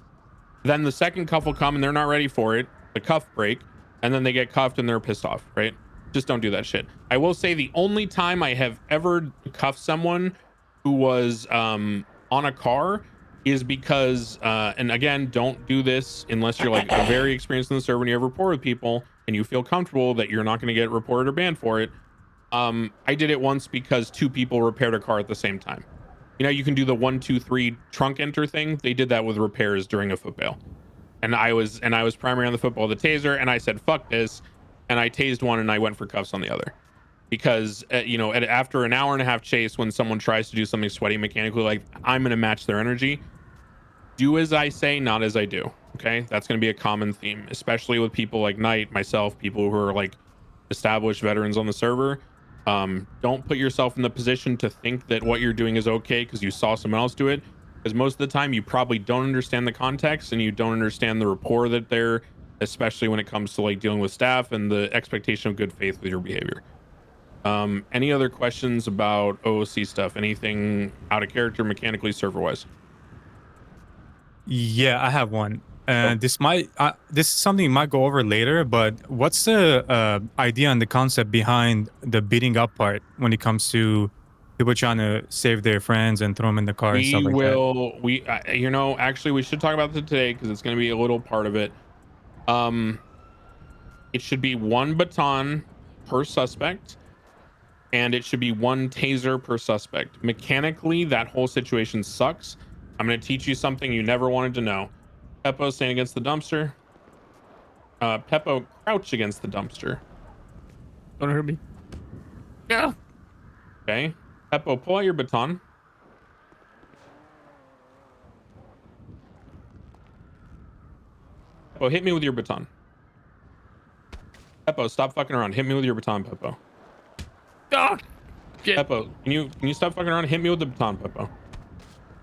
then the second cuff will come and they're not ready for it, the cuff break, and then they get cuffed and they're pissed off, right? Just don't do that shit. I will say the only time I have ever cuffed someone who was on a car is because, and again, don't do this unless you're like very experienced in the server and you have rapport with people and you feel comfortable that you're not going to get reported or banned for it. I did it once because 2 people repaired a car at the same time. You know, you can do the 1, 2, 3 trunk enter thing. They did that with repairs during a foot bail. And I was primary on the football, the taser, and I said, fuck this. And I tased one and I went for cuffs on the other. Because, you know, after an hour and a half chase, when someone tries to do something sweaty mechanically, like I'm going to match their energy. Do as I say, not as I do. Okay. That's going to be a common theme, especially with people like Knight, myself, people who are like established veterans on the server. Don't put yourself in the position to think that what you're doing is okay because you saw someone else do it, because most of the time you probably don't understand the context and you don't understand the rapport that they're, especially when it comes to like dealing with staff and the expectation of good faith with your behavior. Any other questions about OOC stuff? Anything out of character mechanically server wise? Yeah, I have one. And this is something you might go over later, but what's the idea and the concept behind the beating up part when it comes to people trying to save their friends and throw them in the car and stuff like that. You know, actually, we should talk about this today because it's going to be a little part of it. It should be 1 baton per suspect, and it should be 1 taser per suspect. Mechanically, that whole situation sucks. I'm going to teach you something you never wanted to know. Peppo, stand against the dumpster. Peppo, crouch against the dumpster. Don't hurt me. Yeah. Okay. Peppo, pull out your baton. Peppo, hit me with your baton. Peppo, stop fucking around. Hit me with your baton, Peppo. Oh, shit. Peppo, can you stop fucking around? Hit me with the baton, Peppo.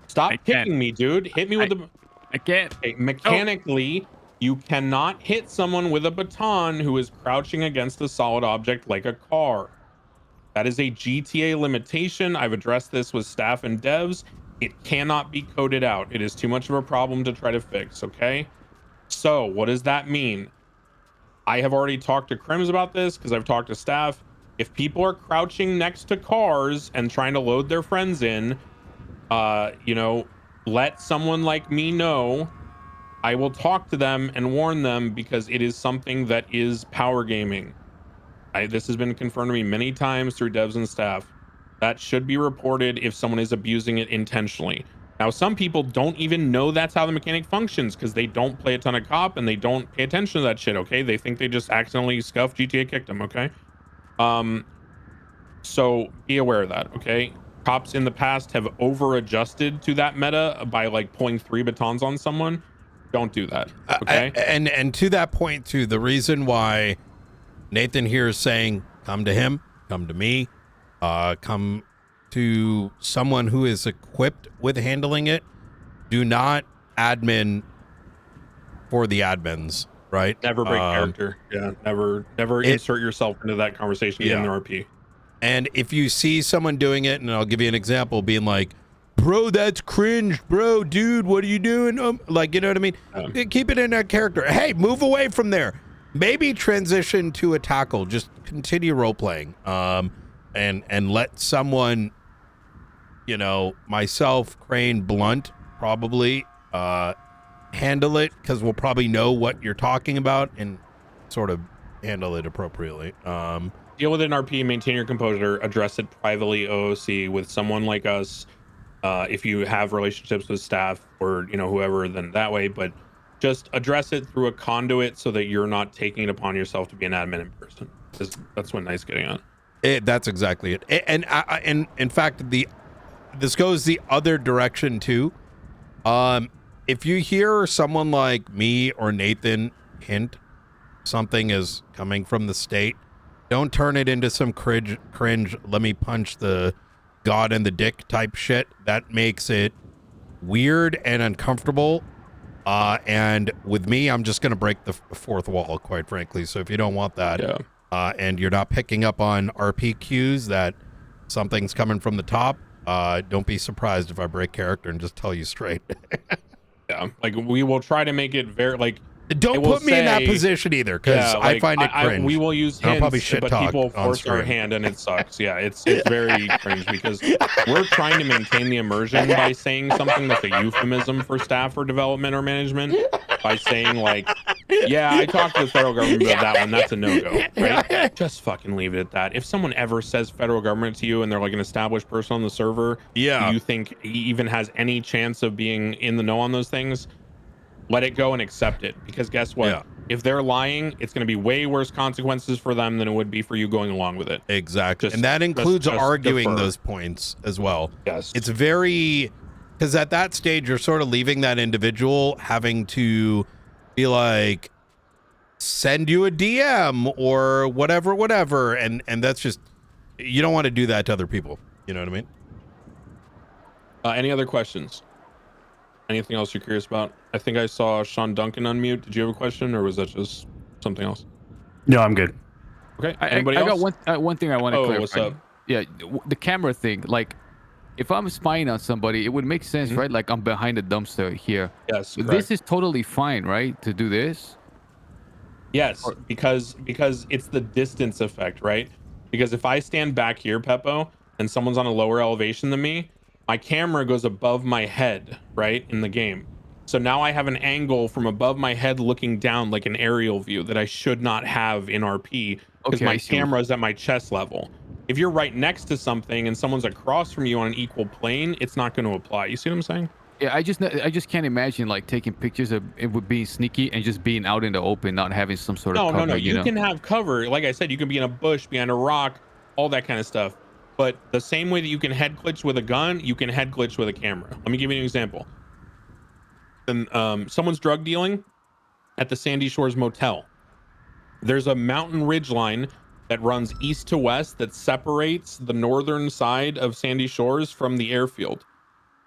Stop kicking me, dude. Hit me with the... I can't. Okay, mechanically, you cannot hit someone with a baton who is crouching against a solid object like a car. That is a GTA limitation. I've addressed this with staff and devs. It cannot be coded out. It is too much of a problem to try to fix, okay? So what does that mean? I have already talked to Crims about this because I've talked to staff. If people are crouching next to cars and trying to load their friends in, you know, let someone like me know. I will talk to them and warn them because it is something that is power gaming. This has been confirmed to me many times through devs and staff. That should be reported if someone is abusing it intentionally. Now, some people don't even know that's how the mechanic functions because they don't play a ton of cop and they don't pay attention to that shit, okay? They think they just accidentally scuffed GTA kicked them, okay? So be aware of that, okay? Cops in the past have over-adjusted to that meta by like pulling 3 batons on someone. Don't do that, okay? And to that point too, the reason why Nathan here is saying, come to him, come to me, come to someone who is equipped with handling it. Do not admin for the admins, right? Never break character. Yeah, never insert yourself into that conversation in the RP. And if you see someone doing it, and I'll give you an example, being like, bro, that's cringe, bro, dude, what are you doing? Like, you know what I mean? Keep it in that character. Hey, move away from there. Maybe transition to a tackle. Just continue role playing. And let someone, you know, myself, Crane, Blunt, probably handle it, because we'll probably know what you're talking about and sort of handle it appropriately. Deal with an RP, maintain your composure, address it privately OOC with someone like us. If you have relationships with staff or, you know, whoever, then that way, but just address it through a conduit so that you're not taking it upon yourself to be an admin in person. That's what Knight's getting at. That's exactly it. And in fact, this goes the other direction too. If you hear someone like me or Nathan hint something is coming from the state, don't turn it into some cringe, let me punch the God in the dick type shit. That makes it weird and uncomfortable. And with me, I'm just going to break the fourth wall, quite frankly. So if you don't want that, and you're not picking up on RP cues that something's coming from the top, don't be surprised if I break character and just tell you straight. Yeah, like we will try to make it very, like, don't put me in that position either, because like, I find it cringe. We will use hints, but people force our hand and it sucks. Yeah, it's very cringe because we're trying to maintain the immersion by saying something that's a euphemism for staff or development or management, by saying like, yeah, I talked to the federal government about that one. That's a no-go, right? Just fucking leave it at that. If someone ever says federal government to you and they're like an established person on the server, who you think he even has any chance of being in the know on those things, let it go and accept it, because guess what? If they're lying, it's going to be way worse consequences for them than it would be for you going along with it. Exactly. And that includes arguing those points as well. Yes. It's very, because at that stage, you're sort of leaving that individual having to be like, send you a DM or whatever. And that's just, you don't want to do that to other people. You know what I mean? Any other questions? Anything else you're curious about? I think I saw Sean Duncan unmute. Did you have a question, or was that just something else? No, I'm good. Okay. Anybody else? I got one thing I want to clarify. What's up? Yeah, the camera thing. Like, if I'm spying on somebody, it would make sense, right? Like, I'm behind the dumpster here. Yes. This is totally fine, right? To do this. Yes, because it's the distance effect, right? Because if I stand back here, Peppo, and someone's on a lower elevation than me, my camera goes above my head, right, in the game. So now I have an angle from above my head looking down like an aerial view that I should not have in RP because my camera is at my chest level. If you're right next to something and someone's across from you on an equal plane, it's not going to apply. You see what I'm saying? Yeah, I just can't imagine like taking pictures of it would be sneaky and just being out in the open, not having some sort of cover. No. You know? Can have cover. Like I said, you can be in a bush, behind a rock, all that kind of stuff. But the same way that you can head glitch with a gun, you can head glitch with a camera. Let me give you an example. And someone's drug dealing at the Sandy Shores Motel. There's a mountain ridge line that runs east to west that separates the northern side of Sandy Shores from the airfield.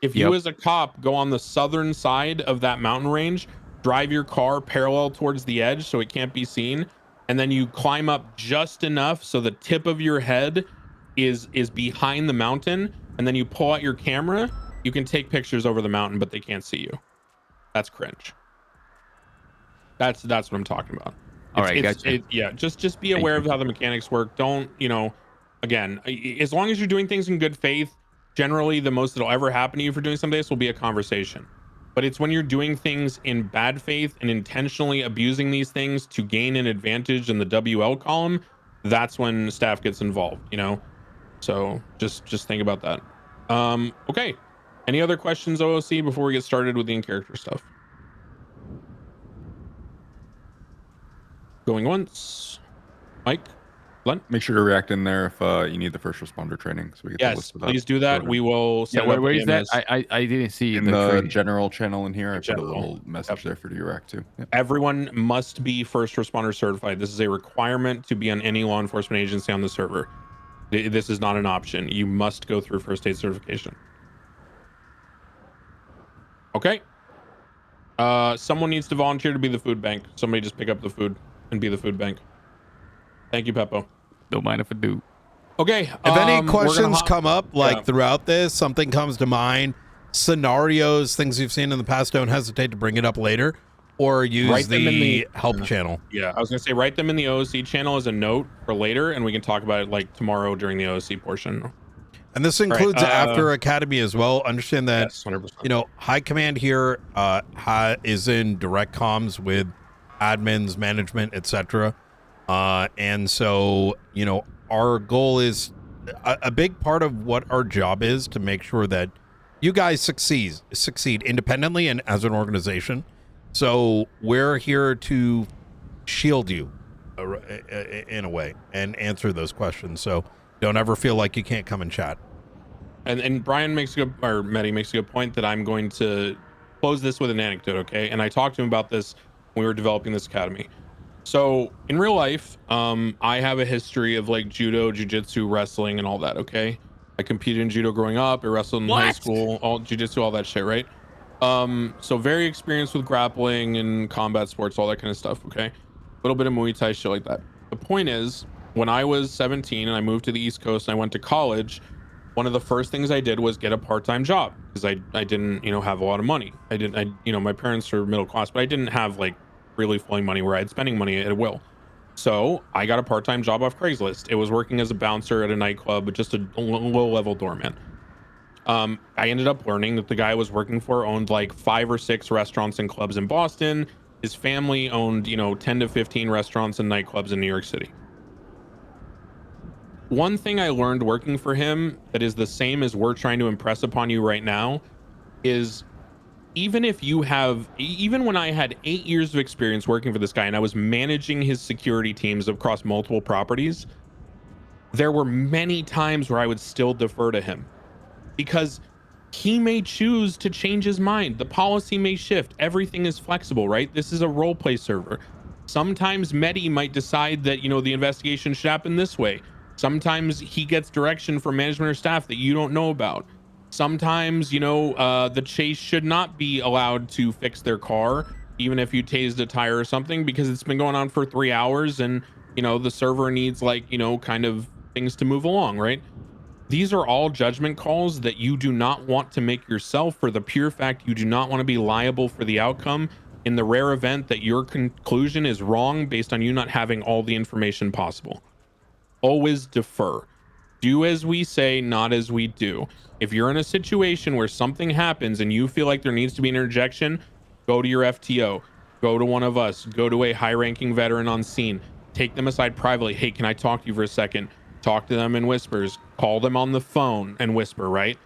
If you as a cop go on the southern side of that mountain range, drive your car parallel towards the edge so it can't be seen, and then you climb up just enough so the tip of your head is behind the mountain, and then you pull out your camera, you can take pictures over the mountain, but they can't see you. That's cringe. That's what I'm talking about. All right, gotcha. Just be aware of how the mechanics work. Don't, again, as long as you're doing things in good faith, generally the most that'll ever happen to you for doing some of this will be a conversation. But it's when you're doing things in bad faith and intentionally abusing these things to gain an advantage in the WL column, that's when staff gets involved, So just think about that. Okay. Any other questions, OOC, before we get started with the in-character stuff? Going once. Mike? Glenn? Make sure to react in there if you need the first responder training, so we get the list of that. Please do that. We will set where is that? I didn't see in the general channel in here. I put a little message there for you to react to. Yep. Everyone must be first responder certified. This is a requirement to be on any law enforcement agency on the server. This is not an option. You must go through first aid certification. Okay. Someone needs to volunteer to be the food bank. Somebody just pick up the food and be the food bank. Thank you, Peppo. Don't mind if I do. Okay. If any questions come up, throughout this, something comes to mind, scenarios, things you've seen in the past, don't hesitate to bring it up later or use the help channel. Yeah, I was going to say, write them in the OOC channel as a note for later, and we can talk about it tomorrow during the OOC portion. And this includes After Academy as well. Understand that, yes, 100%. High Command here is in direct comms with admins, management, etc. And so, our goal is a big part of what our job is to make sure that you guys succeed independently and as an organization. So we're here to shield you in a way and answer those questions. So don't ever feel like you can't come and chat. And Brian makes Mehdi makes a good point that I'm going to close this with an anecdote, okay? And I talked to him about this when we were developing this academy. So in real life, I have a history of judo, jiu-jitsu, wrestling, and all that, okay? I competed in judo growing up, I wrestled in high school, all jiu-jitsu, all that shit, right? So very experienced with grappling and combat sports, all that kind of stuff, okay? A little bit of Muay Thai, shit like that. The point is, when I was 17 and I moved to the East Coast and I went to college, one of the first things I did was get a part-time job because I didn't, have a lot of money. My parents were middle class, but I didn't have really flowing money where I had spending money at will. So I got a part-time job off Craigslist. It was working as a bouncer at a nightclub, but just a low-level doorman. I ended up learning that the guy I was working for owned 5 or 6 restaurants and clubs in Boston. His family owned, 10 to 15 restaurants and nightclubs in New York City. One thing I learned working for him that is the same as we're trying to impress upon you right now is even when I had 8 years of experience working for this guy and I was managing his security teams across multiple properties, there were many times where I would still defer to him because he may choose to change his mind. The policy may shift. Everything is flexible, right? This is a role play server. Sometimes Mehdi might decide that, the investigation should happen this way. Sometimes he gets direction from management or staff that you don't know about. Sometimes, the chase should not be allowed to fix their car, even if you tased a tire or something, because it's been going on for 3 hours and, the server needs kind of things to move along, right? These are all judgment calls that you do not want to make yourself for the pure fact you do not want to be liable for the outcome in the rare event that your conclusion is wrong based on you not having all the information possible. Always defer. Do as we say, not as we do. If you're in a situation where something happens and you feel like there needs to be an interjection, go to your FTO, go to one of us, go to a high-ranking veteran on scene, take them aside privately. Hey, can I talk to you for a second? Talk to them in whispers, call them on the phone and whisper, right?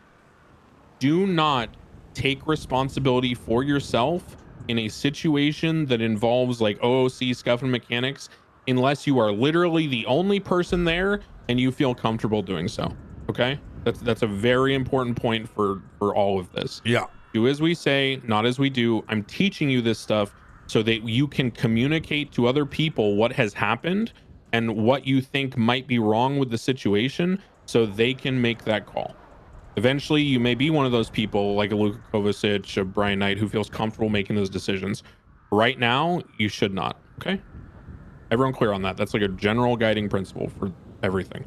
Do not take responsibility for yourself in a situation that involves like OOC scuff and mechanics unless you are literally the only person there and you feel comfortable doing so. Okay, that's a very important point for all of this. Yeah. Do as we say, not as we do. I'm teaching you this stuff so that you can communicate to other people what has happened and what you think might be wrong with the situation so they can make that call. Eventually, you may be one of those people like a Luka Kovacic, a Brian Knight, who feels comfortable making those decisions. Right now, you should not. Okay? Everyone clear on that? That's like a general guiding principle for everything.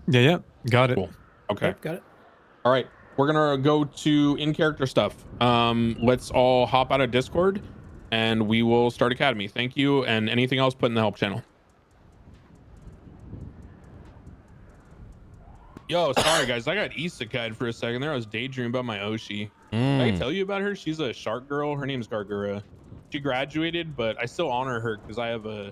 Yeah. Got it. Cool. Okay. Yep, got it. All right. We're going to go to in-character stuff. Let's all hop out of Discord, and we will start Academy. Thank you, and anything else, put in the help channel. Yo, sorry guys, I got isekai'd for a second there. I was daydreaming about my Oshi. Did I tell you about her? She's a shark girl. Her name's Gargura. She graduated, but I still honor her because I have a,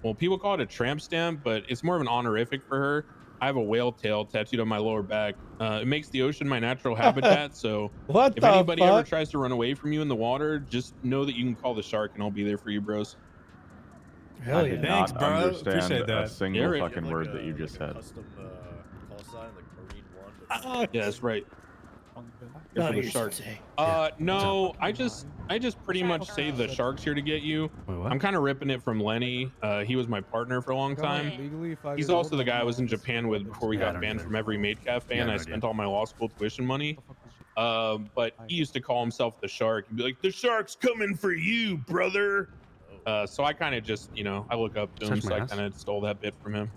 well, people call it a tramp stamp, but it's more of an honorific for her. I have a whale tail tattooed on my lower back. It makes the ocean my natural habitat. So if anybody ever tries to run away from you in the water, just know that you can call the shark and I'll be there for you, bros. Hell I yeah. did Thanks, not bro. understand Appreciate a that. single Yeah, fucking word that you just said. Custom call sign, like Marine One. Yeah, that's right. Not For the easy shark. to say. No, I just pretty much say the shark's here to get you. Wait, what? I'm kind of ripping it from Lenny. He was my partner for a long time. He's also the guy I was in Japan with before we got banned from every maid cafe, and I spent all my law school tuition money. But he used to call himself the shark. He'd be like, "The shark's coming for you, brother." So I kind of just, you know, I look up to him, Touch so my I ass. kind of stole that bit from him,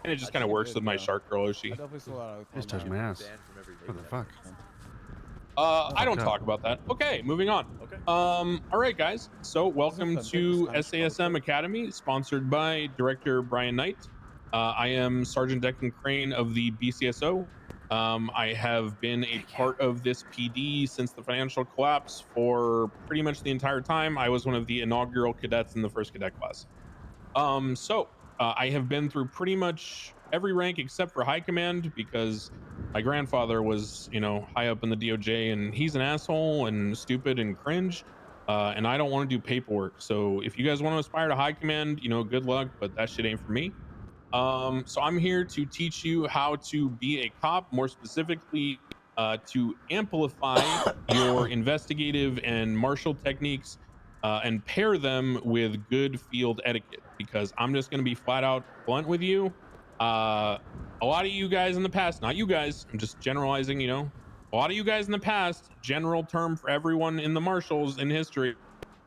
and it just kind of works with my shark girl Oshi. Just touch my ass. What the fuck? I don't talk about that. Okay, moving on. Okay. All right, guys. So welcome to SASM Academy, sponsored by Director Brian Knight. I am Sergeant Declan Crane of the BCSO. I have been a part of this PD since the financial collapse for pretty much the entire time. I was one of the inaugural cadets in the first cadet class. I have been through pretty much every rank except for high command because my grandfather was, you know, high up in the DOJ and he's an asshole and stupid and cringe. And I don't want to do paperwork. So if you guys want to aspire to high command, you know, good luck, but that shit ain't for me. So I'm here to teach you how to be a cop, more specifically, to amplify your investigative and martial techniques and pair them with good field etiquette, because I'm just going to be flat out blunt with you. A lot of you guys in the past, not you guys, I'm just generalizing, you know, a lot of you guys in the past, general term for everyone in the Marshals in history,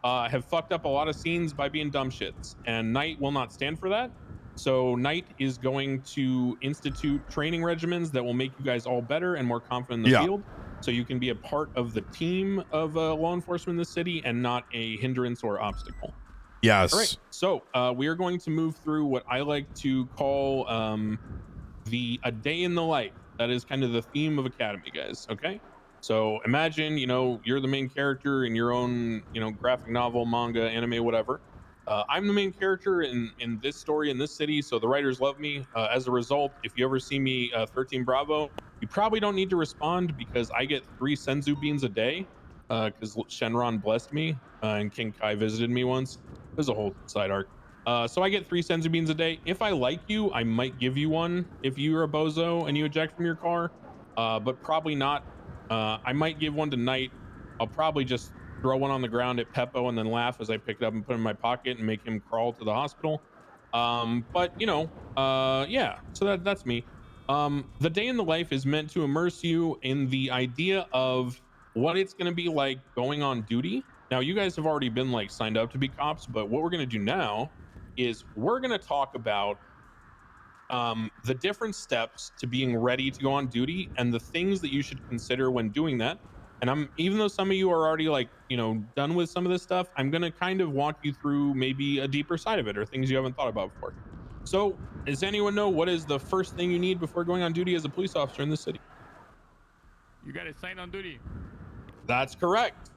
have fucked up a lot of scenes by being dumb shits, and Knight will not stand for that. So Knight is going to institute training regimens that will make you guys all better and more confident in the field, so you can be a part of the team of law enforcement in the city and not a hindrance or obstacle. Yes. All right, so we are going to move through what I like to call a day in the life. That is kind of the theme of Academy, guys. Okay, so imagine, you know, you're the main character in your own, you know, graphic novel, manga, anime, whatever. I'm the main character in this story in this city, so the writers love me. As a result, if you ever see me 13 Bravo, you probably don't need to respond because I get 3 Senzu beans a day because Shenron blessed me and King Kai visited me once. There's a whole side arc. So I get 3 Senzu beans a day. If I like you, I might give you one if you're a bozo and you eject from your car, but probably not. I might give one to Knight. I'll probably just throw one on the ground at Peppo and then laugh as I pick it up and put it in my pocket and make him crawl to the hospital. But you know, yeah, so that's me. The day in the life is meant to immerse you in the idea of what it's going to be like going on duty. Now, you guys have already been like signed up to be cops, but what we're going to do now is we're going to talk about the different steps to being ready to go on duty and the things that you should consider when doing that. And even though some of you are already like, you know, done with some of this stuff, I'm going to kind of walk you through maybe a deeper side of it or things you haven't thought about before. So, does anyone know what is the first thing you need before going on duty as a police officer in the city? You got to sign on duty. That's correct.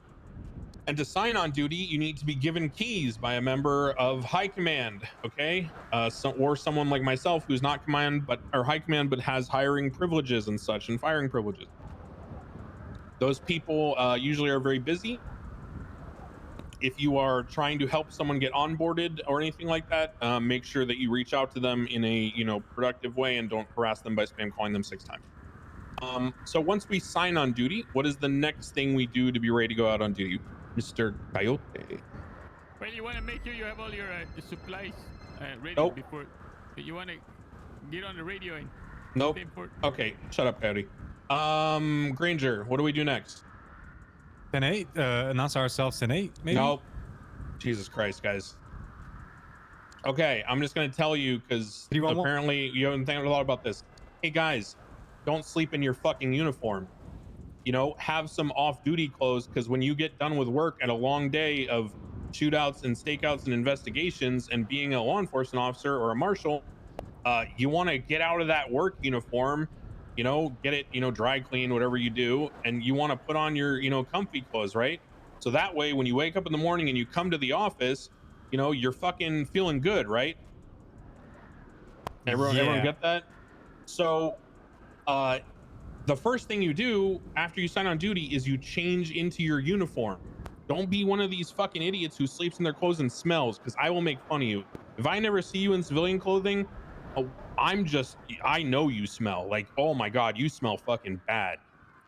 And to sign on duty, you need to be given keys by a member of high command, okay? Or someone like myself who's not command or high command, but has hiring privileges and such and firing privileges. Those people usually are very busy. If you are trying to help someone get onboarded or anything like that, make sure that you reach out to them in a productive way and don't harass them by spam calling them 6 times. So once we sign on duty, what is the next thing we do to be ready to go out on duty, Mr. Coyote? Well, you want to make sure you have all your supplies ready Nope. before you want to get on the radio and. Nope. Okay, shut up, Coyote. Granger, what do we do next? 10-8, announce ourselves 10-8, maybe? Nope. Jesus Christ, guys. Okay, I'm just going to tell you because apparently you haven't thought a lot about this. Hey, guys, don't sleep in your fucking uniform. Have some off-duty clothes because when you get done with work at a long day of shootouts and stakeouts and investigations and being a law enforcement officer or a marshal, you want to get out of that work uniform, get it, dry clean, whatever you do, and you want to put on your, comfy clothes, right? So that way, when you wake up in the morning and you come to the office, you're fucking feeling good, right? Everyone get that? So, the first thing you do after you sign on duty is you change into your uniform. Don't be one of these fucking idiots who sleeps in their clothes and smells, because I will make fun of you. If I never see you in civilian clothing, I know you smell. Like, oh my God, you smell fucking bad.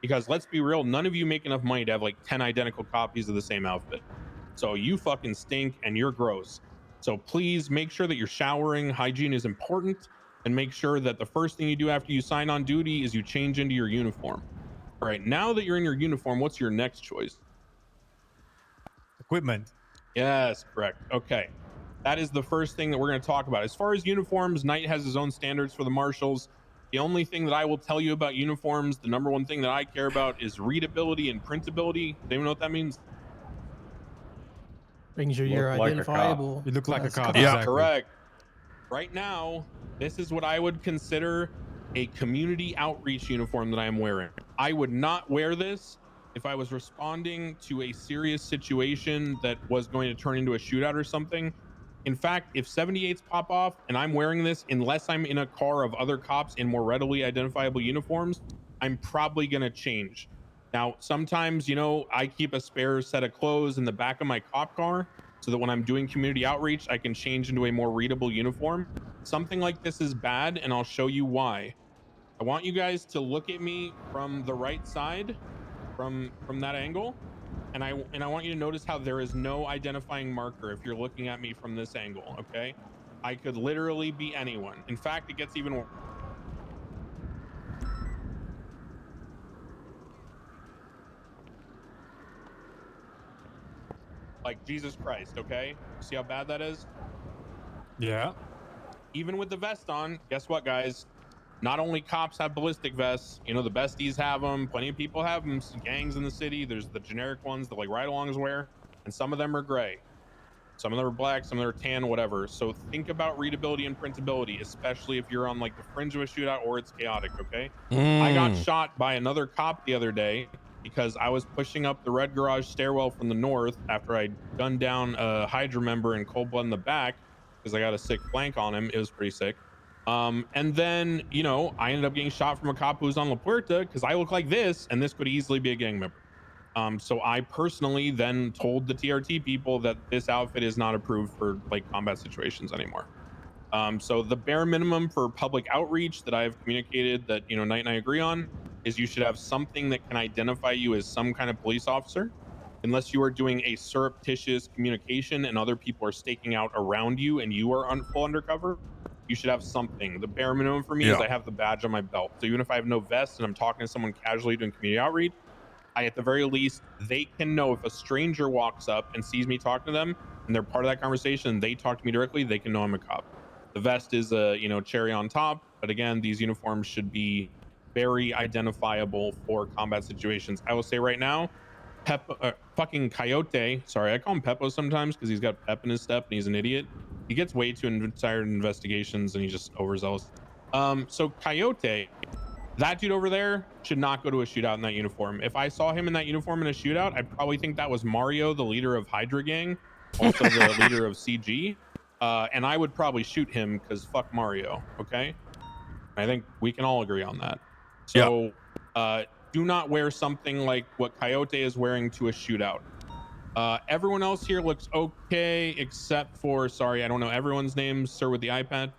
Because let's be real, none of you make enough money to have like 10 identical copies of the same outfit. So you fucking stink and you're gross. So please make sure that you're showering. Hygiene is important. And make sure that the first thing you do after you sign on duty is you change into your uniform. All right, now that you're in your uniform, what's your next choice? Equipment. Yes, correct. Okay. That is the first thing that we're going to talk about. As far as uniforms, Knight has his own standards for the Marshals. The only thing that I will tell you about uniforms, the number one thing that I care about is readability and printability. Does anyone know what that means? Making sure you're identifiable. You look like a cop. Yeah, exactly. Correct. Right now, this is what I would consider a community outreach uniform that I am wearing. I would not wear this if I was responding to a serious situation that was going to turn into a shootout or something. In fact, if 78s pop off and I'm wearing this, unless I'm in a car of other cops in more readily identifiable uniforms, I'm probably going to change. Now, sometimes, I keep a spare set of clothes in the back of my cop car so that when I'm doing community outreach, I can change into a more readable uniform. Something like this is bad, and I'll show you why. I want you guys to look at me from the right side, from that angle, and I want you to notice how there is no identifying marker if you're looking at me from this angle, okay? I could literally be anyone. In fact, it gets even worse. Like, Jesus Christ, okay? See how bad that is? Yeah. Even with the vest on, guess what, guys? Not only cops have ballistic vests, the besties have them. Plenty of people have them. Some gangs in the city. There's the generic ones that like ride-alongs wear, and some of them are gray. Some of them are black, some of them are tan, whatever. So think about readability and printability, especially if you're on like the fringe of a shootout or it's chaotic, okay? I got shot by another cop the other day because I was pushing up the red garage stairwell from the north after I gunned down a Hydra member in cold blood in the back because I got a sick flank on him. It was pretty sick. And then, I ended up getting shot from a cop who was on La Puerta because I look like this, and this could easily be a gang member. So I personally then told the TRT people that this outfit is not approved for like combat situations anymore. So the bare minimum for public outreach that I have communicated that, Knight and I agree on is you should have something that can identify you as some kind of police officer, unless you are doing a surreptitious communication and other people are staking out around you and you are full undercover. You should have something. The bare minimum for me is I have the badge on my belt. So even if I have no vest and I'm talking to someone casually doing community outreach, at the very least, they can know if a stranger walks up and sees me talking to them and they're part of that conversation and they talk to me directly, they can know I'm a cop. The vest is a, cherry on top. But again, these uniforms should be very identifiable for combat situations. I will say right now, fucking Coyote, sorry, I call him Peppo sometimes because he's got pep in his step and he's an idiot. He gets way too tired in investigations and he's just overzealous. So Coyote, that dude over there should not go to a shootout in that uniform. If I saw him in that uniform in a shootout, I'd probably think that was Mario, the leader of Hydra Gang, also the leader of CG. And I would probably shoot him because fuck Mario. Okay. I think we can all agree on that. So do not wear something like what Coyote is wearing to a shootout. Everyone else here looks okay, except for, sorry, I don't know everyone's names, sir with the iPad.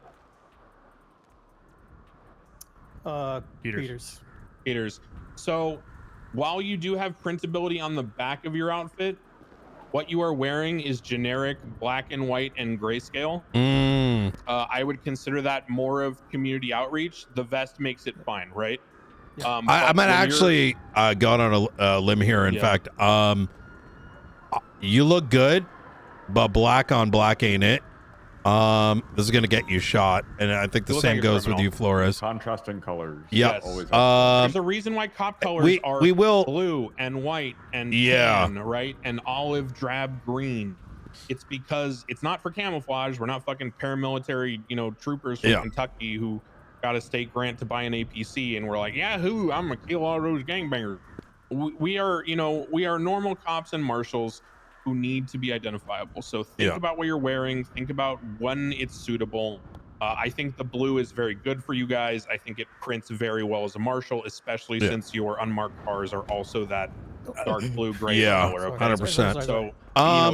Peters. So while you do have printability on the back of your outfit, what you are wearing is generic black and white and grayscale. I would consider that more of community outreach. The vest makes it fine, right? I'm gonna actually go on a limb here. In fact, you look good, but black on black ain't it. This is gonna get you shot, and I think the same goes with you, Flores. Contrasting colors. Yep. There's a reason why cop colors are blue and white and tan, right, and olive drab green. It's because it's not for camouflage. We're not fucking paramilitary, troopers from Kentucky who got a state grant to buy an APC, and we're like, yahoo, I'm gonna kill all those gangbangers. We are normal cops and marshals who need to be identifiable. So think about what you're wearing. Think about when it's suitable. I think the blue is very good for you guys. I think it prints very well as a marshal, especially since your unmarked cars are also that dark blue gray color. 100%. So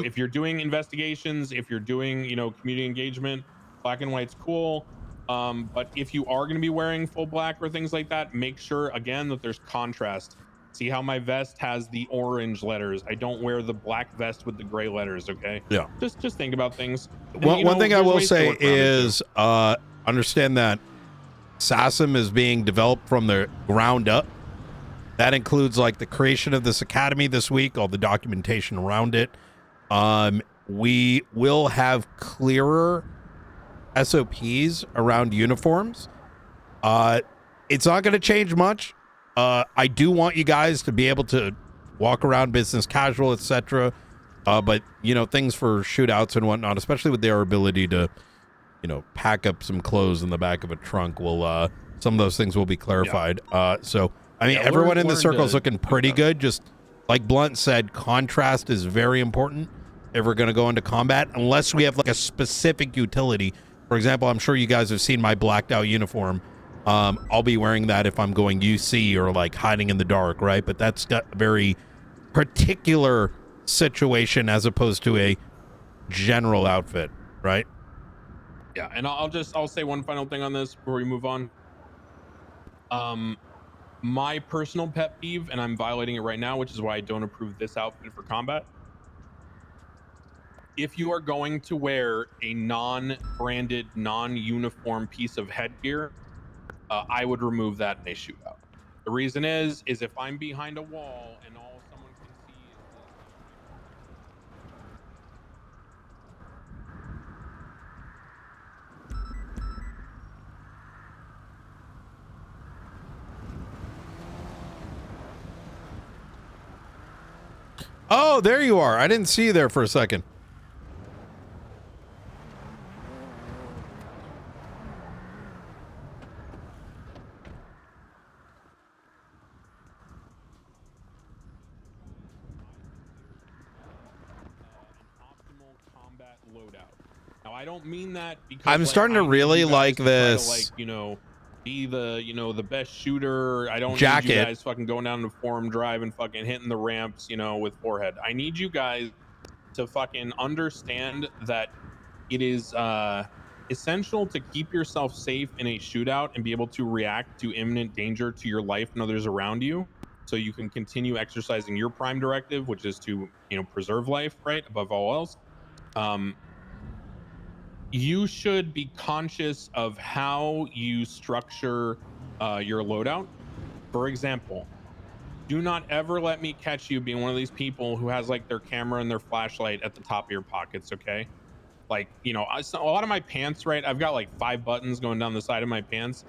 if you're doing investigations, if you're doing community engagement, black and white's cool. But if you are going to be wearing full black or things like that, make sure again that there's contrast. See how my vest has the orange letters. I don't wear the black vest with the gray letters. Okay. Yeah. Just think about things. And, one thing I will say is understand that SASM is being developed from the ground up. That includes like the creation of this academy this week, all the documentation around it. We will have clearer SOPs around uniforms. It's not going to change much. I do want you guys to be able to walk around business casual, etc. But things for shootouts and whatnot, especially with their ability to, pack up some clothes in the back of a trunk, will some of those things will be clarified. So I mean, everyone in the circle is looking pretty good. Just like Blunt said, contrast is very important if we're going to go into combat, unless we have like a specific utility. For example, I'm sure you guys have seen my blacked out uniform. I'll be wearing that if I'm going UC or like hiding in the dark, right? But that's got a very particular situation as opposed to a general outfit, right? Yeah, and I'll say one final thing on this before we move on. My personal pet peeve, and I'm violating it right now, which is why I don't approve this outfit for combat. If you are going to wear a non-branded, non-uniform piece of headgear, I would remove that in a shootout. The reason is if I'm behind a wall and all someone can see is Oh, there you are. I didn't see you there for a second. Now, I don't mean that because I'm starting to really like this. Be the best shooter. I don't jacket. need you guys fucking going down to Forum Drive and fucking hitting the ramps, with forehead. I need you guys to fucking understand that it is essential to keep yourself safe in a shootout and be able to react to imminent danger to your life and others around you, so you can continue exercising your prime directive, which is to preserve life, right, above all else. You should be conscious of how you structure your loadout. For example, do not ever let me catch you being one of these people who has like their camera and their flashlight at the top of your pockets, okay? Like, a lot of my pants, right? I've got like 5 buttons going down the side of my pants.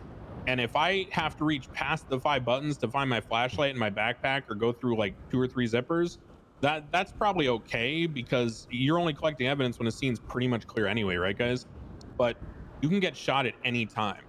And if I have to reach past the 5 buttons to find my flashlight in my backpack or go through like 2 or 3 zippers, that's probably okay because you're only collecting evidence when the scene's pretty much clear anyway, right, guys? But you can get shot at any time,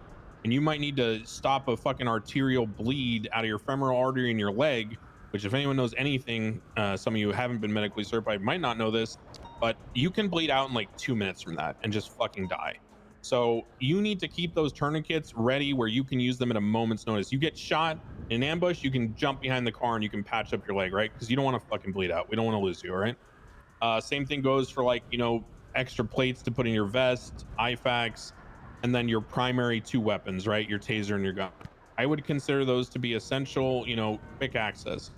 and you might need to stop a fucking arterial bleed out of your femoral artery in your leg. Which, if anyone knows anything, some of you who haven't been medically certified might not know this, but you can bleed out in like 2 minutes from that and just fucking die. So you need to keep those tourniquets ready where you can use them at a moment's notice. You get shot in an ambush, you can jump behind the car and you can patch up your leg, right? Because you don't want to fucking bleed out. We don't want to lose you, all right? Same thing goes for like, extra plates to put in your vest, IFAKs, and then your primary 2 weapons, right? Your taser and your gun. I would consider those to be essential, quick access.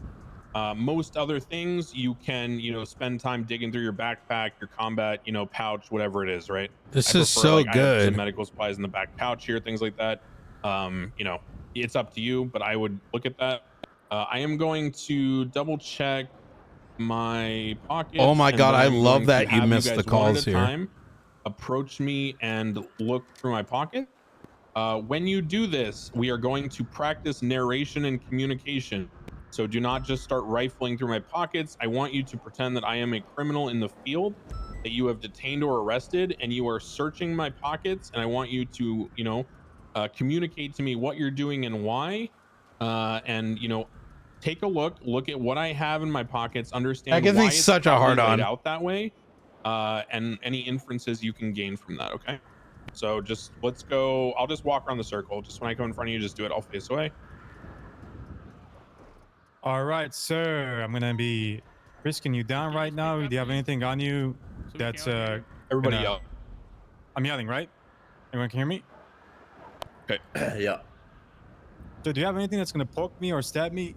Most other things you can, spend time digging through your backpack, your combat, pouch, whatever it is, right? This I is prefer, so like, I have some good. medical supplies in the back pouch here, things like that. It's up to you, but I would look at that. I am going to double check my pockets. Oh my and God, then I I'm love going that to you have missed guys the one calls at a here. time approach me and look through my pocket. When you do this, we are going to practice narration and communication. So do not just start rifling through my pockets. I want you to pretend that I am a criminal in the field that you have detained or arrested, and you are searching my pockets. And I want you to, communicate to me what you're doing and why. And take a look at what I have in my pockets, understand That gives why me it's such a probably hard laid on. out that way, and any inferences you can gain from that. Okay. So just let's go. I'll just walk around the circle. Just when I come in front of you, just do it. I'll face away. All right, sir. I'm gonna be risking you down right now. Do you have anything on you that's Everybody gonna- yell. I'm yelling, right? Everyone can hear me? Okay. Yeah. So do you have anything that's gonna poke me or stab me?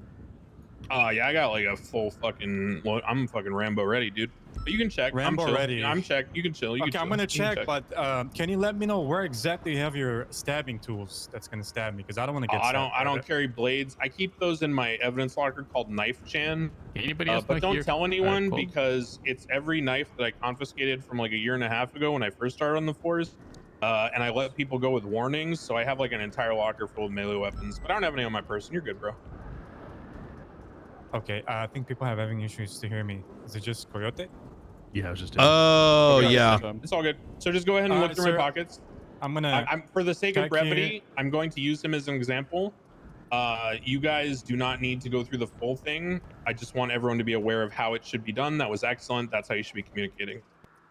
Yeah, I got like a full fucking. Well, I'm fucking Rambo ready, dude. But you can check. Rambo I'm chill. ready. I'm checked. You can chill. You can Okay, I'm chill. gonna You can check, but can you let me know where exactly you have your stabbing tools that's gonna stab me? Because I don't want to get. I don't carry blades. I keep those in my evidence locker called Knife Chan. Anybody else? But don't tell anyone cold? because it's every knife that I confiscated from like a year and a half ago when I first started on the force. And I let people go with warnings, so I have like an entire locker full of melee weapons. But I don't have any on my person. You're good, bro. Okay, I think people have having issues to hear me. Is it just Coyote? Yeah, I was just. Oh Okay, yeah. it's all good. So just go ahead and look through my pockets. I'm gonna. I'm for the sake of check brevity, here. I'm going to use him as an example. You guys do not need to go through the full thing. I just want everyone to be aware of how it should be done. That was excellent. That's how you should be communicating.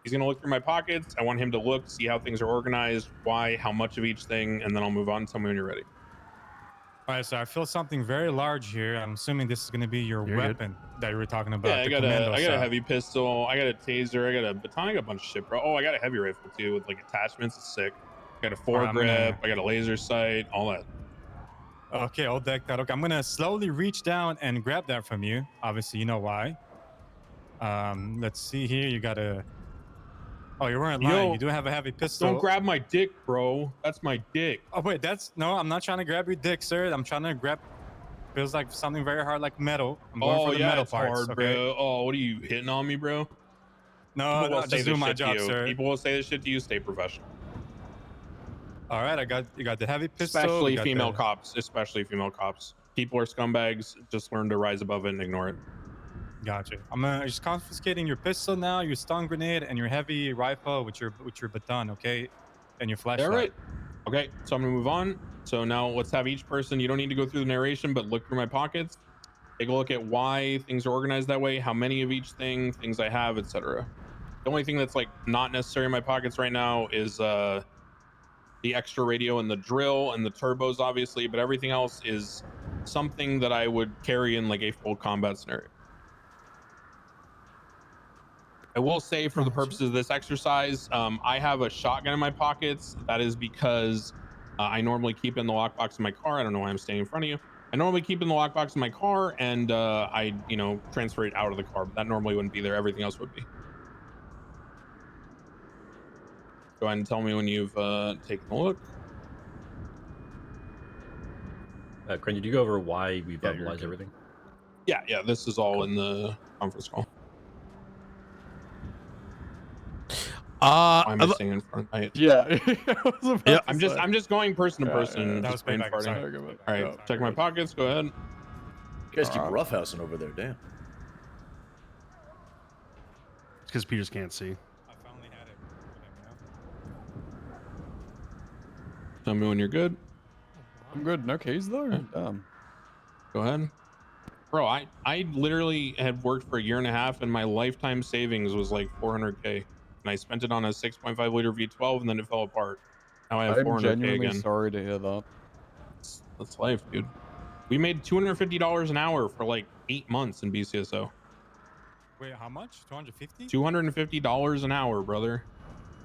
He's going to look through my pockets. I want him to look, see how things are organized, why, how much of each thing, and then I'll move on. Tell me when you're ready. All right, so I feel something very large here. I'm assuming this is going to be your weapon that you were talking about. Yeah, I got a heavy pistol. I got a taser. I got a baton. I got a bunch of shit, bro. Oh, I got a heavy rifle too with like attachments. It's sick. I got a foregrip. I got a laser sight. All that. Okay, all decked out. Okay, I'm gonna slowly reach down and grab that from you. Obviously, you know why. Let's see here. You got a. Oh, you weren't lying. You do have a heavy pistol. Don't grab my dick, bro. That's my dick. Oh wait, no. I'm not trying to grab your dick, sir. I'm trying to grab. Feels like something very hard, like metal. I'm going for the metal it's parts. hard, okay? bro. Oh, what are you hitting on me, bro? No, just do my job, sir. People will say this shit to you. Stay professional. All right, you got the heavy pistol. Especially female cops. Especially female cops. People are scumbags. Just learn to rise above it and ignore it. Gotcha. I'm just confiscating your pistol now, your stun grenade, and your heavy rifle with your baton, okay? And your flashlight. All right. Okay, so I'm gonna move on. So now let's have each person. You don't need to go through the narration, but look through my pockets. Take a look at why things are organized that way, how many of each thing, things I have, etc. The only thing that's like not necessary in my pockets right now is the extra radio and the drill and the turbos, obviously, but everything else is something that I would carry in like a full combat scenario. I will say, for the purposes of this exercise, I have a shotgun in my pockets. That is because I normally keep it in the lockbox in my car. I don't know why I'm standing in front of you. I normally keep it in the lockbox in my car, and I, transfer it out of the car. But that normally wouldn't be there. Everything else would be. Go ahead and tell me when you've taken a look. Cran, did you go over why we verbalized everything? Yeah. This is all in the conference call. I'm just staying in front. Yeah. I'm just going person to person. That was brain payback. farting. All right, check my pockets. Go ahead. You guys keep roughhousing over there, damn. because Peters can't see. I finally had it. Tell me when you're good. I'm good. No keys though. Damn. Go ahead. Bro, I literally had worked for a year and a half, and my lifetime savings was like 400K, and I spent it on a 6.5 liter V12, and then it fell apart. Now I have I'm 400K genuinely again. sorry to hear that. That's life, dude. We made $250 an hour for like 8 months in BCSO. Wait, how much? 250? $250 an hour, brother.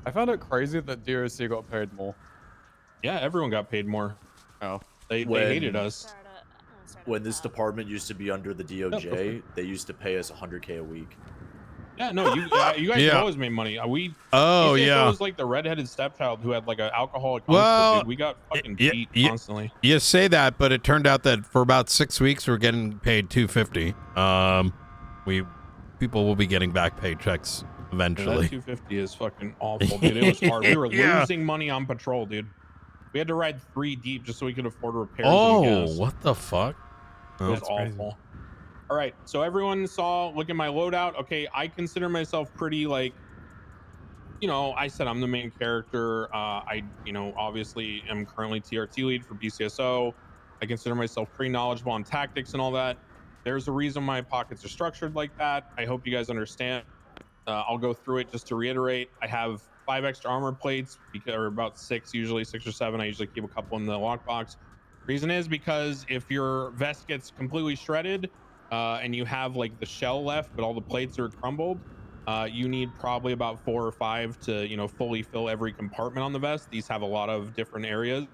I found it crazy that DOC got paid more. Yeah, everyone got paid more. Oh, they hated us. When this department used to be under the DOJ, they used to pay us 100K a week. Yeah, no, you guys have always made money. BCSO was like the redheaded stepchild who had like an alcoholic uncle, dude. We got fucking beat constantly. You say that, but it turned out that for about 6 weeks we're getting paid $250. People will be getting back paychecks eventually. Yeah, that 250 is fucking awful, dude. It was hard. We were losing money on patrol, dude. We had to ride 3 deep just so we could afford repairs. Oh, what the fuck? It was awful. All right, so everyone look at my loadout. Okay, I consider myself pretty like, I said I'm the main character. I obviously am currently TRT lead for BCSO. I consider myself pretty knowledgeable on tactics and all that. There's a reason my pockets are structured like that. I hope you guys understand. I'll go through it just to reiterate. I have 5 extra armor plates, or about 6, usually 6 or 7. I usually keep a couple in the lockbox. Reason is because if your vest gets completely shredded and you have like the shell left, but all the plates are crumbled, you need probably about 4 or 5 to fully fill every compartment on the vest. These have a lot of different areas.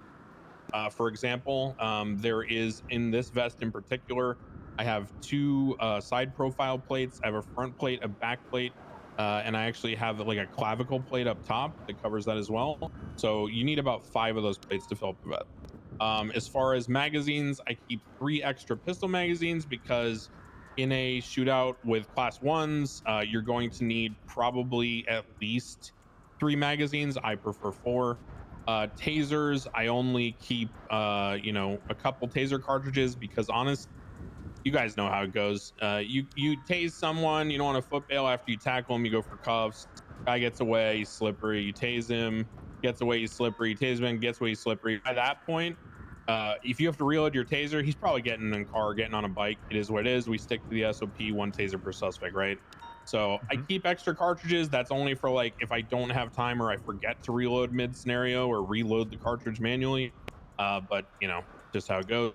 For example, there is in this vest in particular, I have 2 side profile plates. I have a front plate, a back plate, and I actually have like a clavicle plate up top that covers that as well. So you need about 5 of those plates to fill up the vest. As far as magazines, I keep 3 extra pistol magazines because in a shootout with class 1s, you're going to need probably at least 3 magazines. I prefer 4. Tasers, I only keep a couple taser cartridges because honest, you guys know how it goes. You tase someone, on a foot bail. After you tackle him, you go for cuffs. Guy gets away, he's slippery. You tase him, gets away, he's slippery. You tase him, gets away, he's slippery. By that point, if you have to reload your taser, he's probably getting in a car, getting on a bike. It is what it is. We stick to the SOP, 1 taser per suspect, right? So I keep extra cartridges. That's only for like if I don't have time or I forget to reload mid scenario or reload the cartridge manually. But just how it goes.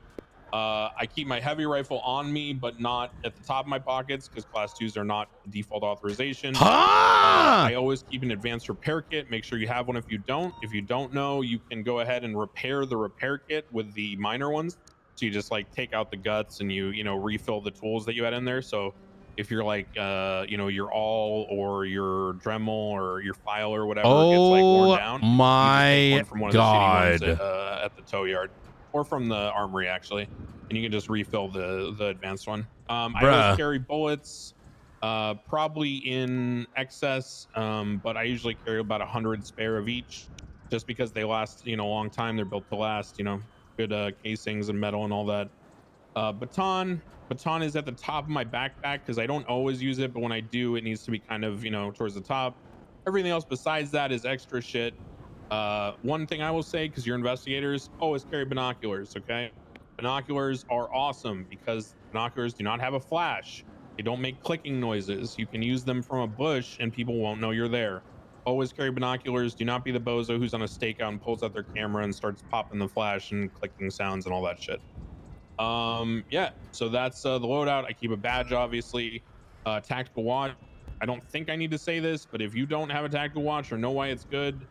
I keep my heavy rifle on me, but not at the top of my pockets because class 2s are not default authorization. I always keep an advanced repair kit. Make sure you have one if you don't. If you don't know, you can go ahead and repair the repair kit with the minor ones. So you just like take out the guts and you refill the tools that you had in there. So if you're like your all or your Dremel or your file or whatever gets like worn down, you just take one from one of the shitty ones at the tow yard or from the armory actually, and you can just refill the advanced one. I always carry bullets, probably in excess, but I usually carry about 100 spare of each, just because they last a long time. They're built to last. Good casings and metal and all that. Baton is at the top of my backpack because I don't always use it, but when I do, it needs to be kind of towards the top. Everything else besides that is extra shit. One thing I will say, because you're investigators, always carry binoculars. Okay, binoculars are awesome because binoculars do not have a flash. They don't make clicking noises. You can use them from a bush and people won't know you're there. Always carry binoculars. Do not be the bozo who's on a stakeout and pulls out their camera and starts popping the flash and clicking sounds and all that shit. Yeah, so that's the loadout. I keep a badge, obviously. Tactical watch. I don't think I need to say this, but if you don't have a tactical watch or know why it's good,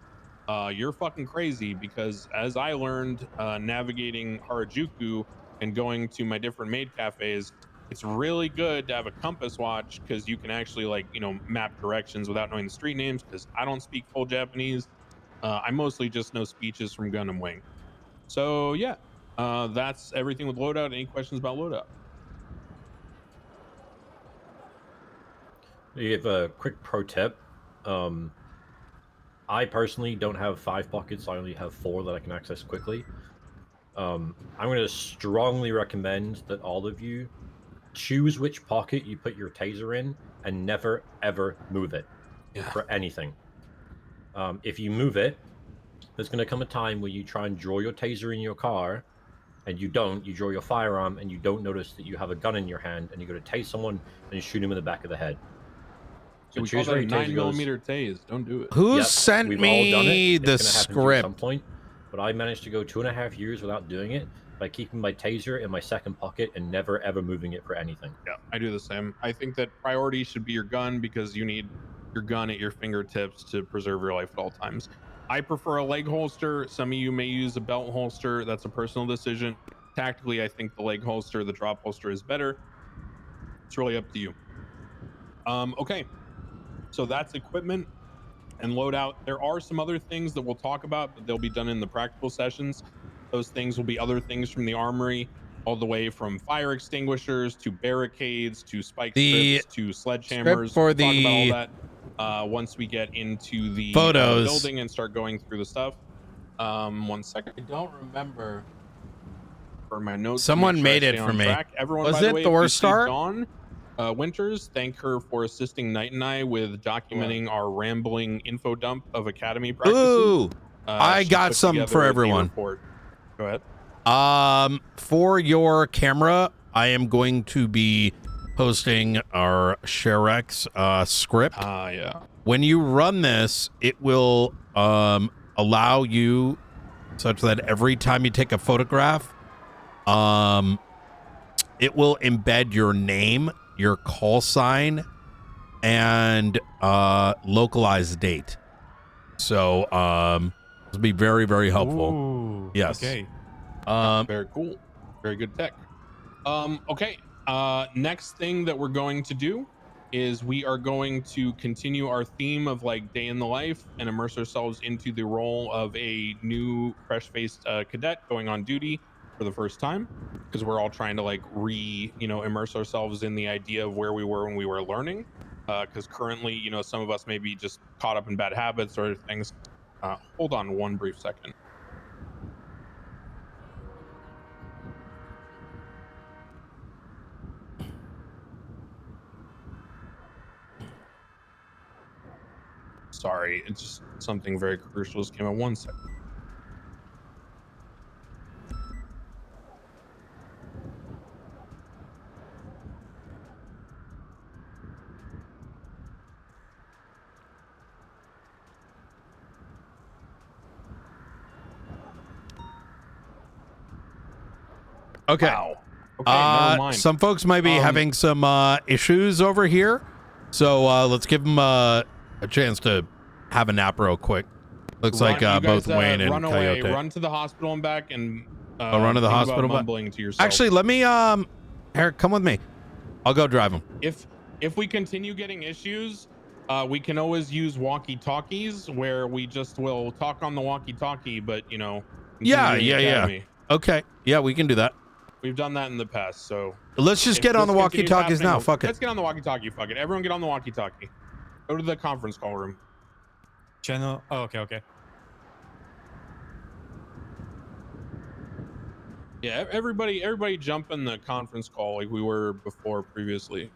you're fucking crazy, because as I learned navigating Harajuku and going to my different maid cafes, it's really good to have a compass watch because you can actually map directions without knowing the street names, because I don't speak full Japanese. I mostly just know speeches from Gun and Wing. So yeah, that's everything with loadout. Any questions about loadout? You give a quick pro tip. I personally don't have 5 pockets. I only have 4 that I can access quickly. I'm going to strongly recommend that all of you choose which pocket you put your taser in, and never ever move it for anything. If you move it, there's going to come a time where you try and draw your taser in your car, and you don't. You draw your firearm, and you don't notice that you have a gun in your hand, and you go to tase someone and shoot him in the back of the head. So we call that a 9mm tase. Don't do it. Who sent We've all done me it. the It's gonna happen to you at some script? point, but I managed to go 2.5 years without doing it by keeping my taser in my second pocket and never ever moving it for anything. Yeah, I do the same. I think that priority should be your gun because you need your gun at your fingertips to preserve your life at all times. I prefer a leg holster. Some of you may use a belt holster. That's a personal decision. Tactically, I think the leg holster, the drop holster is better. It's really up to you. Okay, so that's equipment and loadout. There are some other things that we'll talk about, but they'll be done in the practical sessions. Those things will be other things from the armory, all the way from fire extinguishers to barricades to spike strips to sledgehammers. For We'll talk about all the that once we get into the photos. building and start going through the stuff. 1 second. I don't remember for my notes. Someone made it for me. Everyone, Was by the it way, Thor if you see Star? Dawn Winters, thank her for assisting Knight and I with documenting our rambling info dump of Academy practices. Ooh, I She got put some together for the everyone. report. Go ahead. For your camera, I am going to be posting our ShareX script. Yeah. When you run this, it will allow you such that every time you take a photograph, it will embed your name, your call sign, and localized date. So this will be very, very helpful. Ooh, yes. Okay. Very cool. Very good tech. Okay. Next thing that we're going to do is we are going to continue our theme of like day in the life and immerse ourselves into the role of a new fresh-faced cadet going on duty for the first time, because we're all trying to like immerse ourselves in the idea of where we were when we were learning, because currently some of us may be just caught up in bad habits or things. Hold on one brief second. Sorry, it's just something very crucial just came in. 1 second. Okay. Wow. Okay, never mind. Some folks might be having some issues over here, so let's give them a chance to have a nap real quick. Looks like both Wayne and run away, Coyote. run to the hospital and back, and run to the think hospital. about Back? mumbling to yourself. Actually, let me Eric, come with me. I'll go drive him. If we continue getting issues, we can always use walkie-talkies where we just will talk on the walkie-talkie, but Yeah. Okay, yeah, we can do that. We've done that in the past, so let's just get on the walkie-talkies now. Fuck it. Let's get on the walkie-talkie. Fuck it. Everyone get on the walkie-talkie. Go to the conference call room. Channel. Oh, okay. Yeah, everybody jump in the conference call like we were before previously.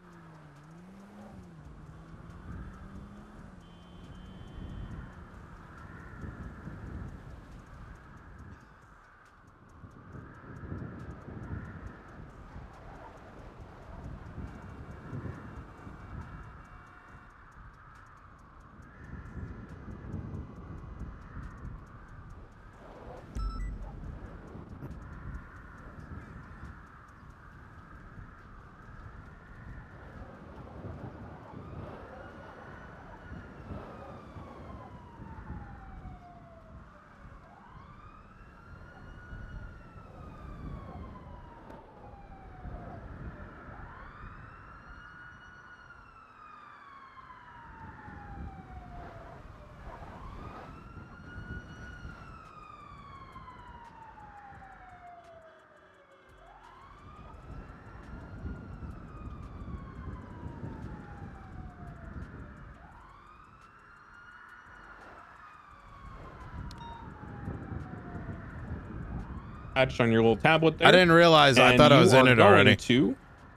On your little tablet there. I didn't realize. I thought I was in it already.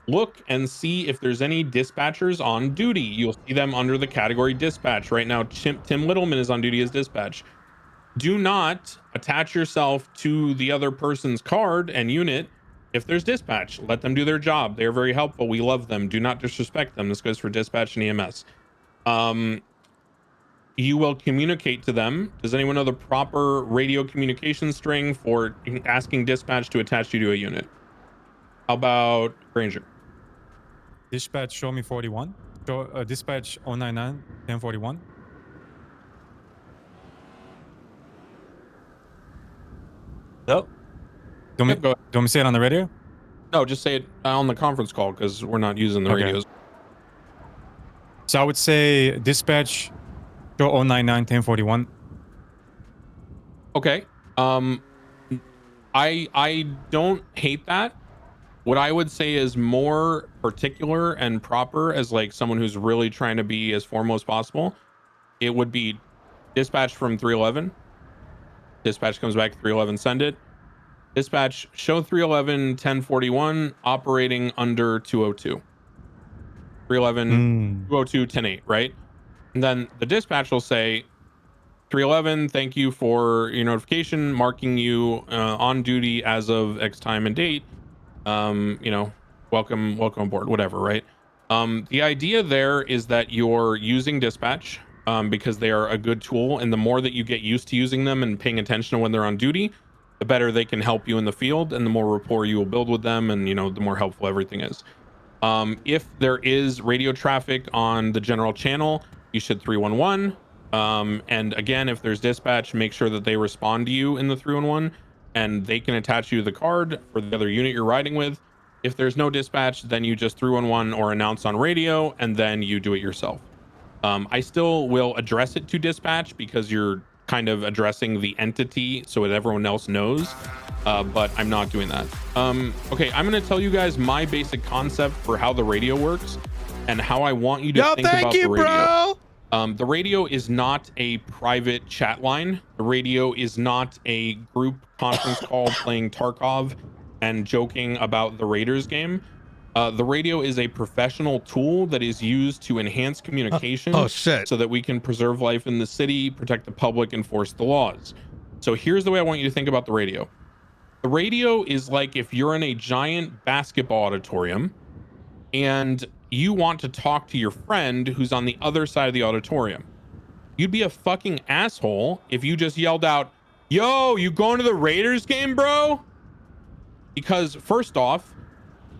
look and see if there's any dispatchers on duty. You'll see them under the category dispatch. Right now, Tim Littleman is on duty as dispatch. Do not attach yourself to the other person's card and unit if there's dispatch. Let them do their job. They're very helpful. We love them. Do not disrespect them. This goes for dispatch and EMS. You will communicate to them. Does anyone know the proper radio communication string for asking dispatch to attach you to a unit? How about Granger? Dispatch, show me 41. Dispatch 099 1041. Nope. Do you want me to say it on the radio? No, just say it on the conference call because we're not using the radios. So I would say dispatch, show 099 1041. Okay. I don't hate that. What I would say is more particular and proper as like someone who's really trying to be as formal as possible. It would be dispatch from 311. Dispatch comes back 311, send it. Dispatch, show 311 1041 operating under 202. 311 202 108, right? And then the dispatch will say 311, thank you for your notification, marking you on duty as of X time and date. Welcome aboard, whatever, right? The idea there is that you're using dispatch because they are a good tool, and the more that you get used to using them and paying attention when they're on duty, the better they can help you in the field, and the more rapport you will build with them, and the more helpful everything is. If there is radio traffic on the general channel, you should 311. And again, if there's dispatch, make sure that they respond to you in the 311 and they can attach you to the card for the other unit you're riding with. If there's no dispatch, then you just 311 or announce on radio, and then you do it yourself. I still will address it to dispatch because you're kind of addressing the entity so that everyone else knows, but I'm not doing that. Okay, I'm going to tell you guys my basic concept for how the radio works and how I want you to think about the radio. Bro. The radio is not a private chat line. The radio is not a group conference call playing Tarkov and joking about the Raiders game. The radio is a professional tool that is used to enhance communication so that we can preserve life in the city, protect the public, enforce the laws. So here's the way I want you to think about the radio. The radio is like if you're in a giant basketball auditorium and you want to talk to your friend who's on the other side of the auditorium. You'd be a fucking asshole if you just yelled out, "Yo, you going to the Raiders game, bro?" Because first off,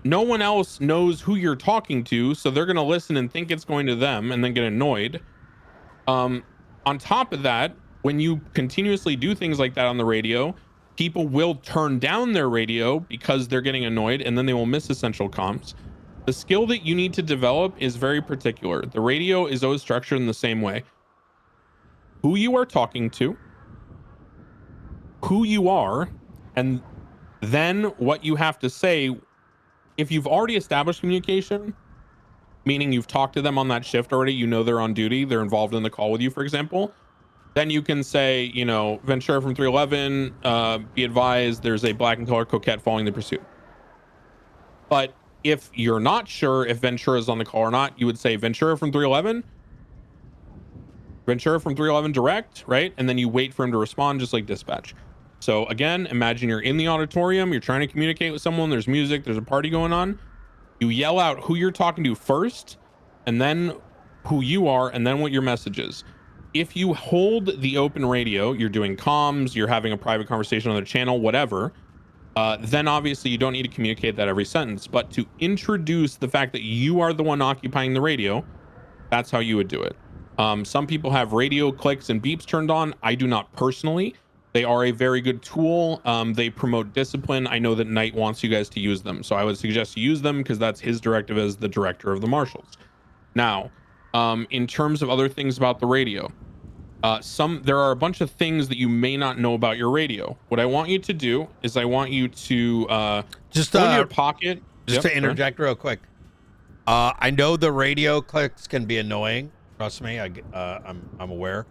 no one else knows who you're talking to, so they're going to listen and think it's going to them and then get annoyed. On top of that, when you continuously do things like that on the radio, people will turn down their radio because they're getting annoyed, and then they will miss essential comms. The skill that you need to develop is very particular. The radio is always structured in the same way. Who you are talking to, who you are, and then what you have to say. If you've already established communication, meaning you've talked to them on that shift already, they're on duty, they're involved in the call with you, for example, then you can say, Ventura from 311, be advised there's a black and color coquette following the pursuit. But if you're not sure if Ventura is on the call or not, you would say Ventura from 311, Ventura from 311 direct, right? And then you wait for him to respond, just like dispatch. So again, imagine you're in the auditorium, you're trying to communicate with someone, there's music, there's a party going on. You yell out who you're talking to first, and then who you are, and then what your message is. If you hold the open radio, you're doing comms, you're having a private conversation on the channel, whatever, then obviously you don't need to communicate that every sentence. But to introduce the fact that you are the one occupying the radio, that's how you would do it. Some people have radio clicks and beeps turned on. I do not personally. They are a very good tool. They promote discipline. I know that Knight wants you guys to use them, so I would suggest you use them because that's his directive as the director of the Marshals. Now, in terms of other things about the radio, there are a bunch of things that you may not know about your radio. What I want you to do is I want you to just in your pocket. Just to interject real quick. I know the radio clicks can be annoying. Trust me, I'm aware.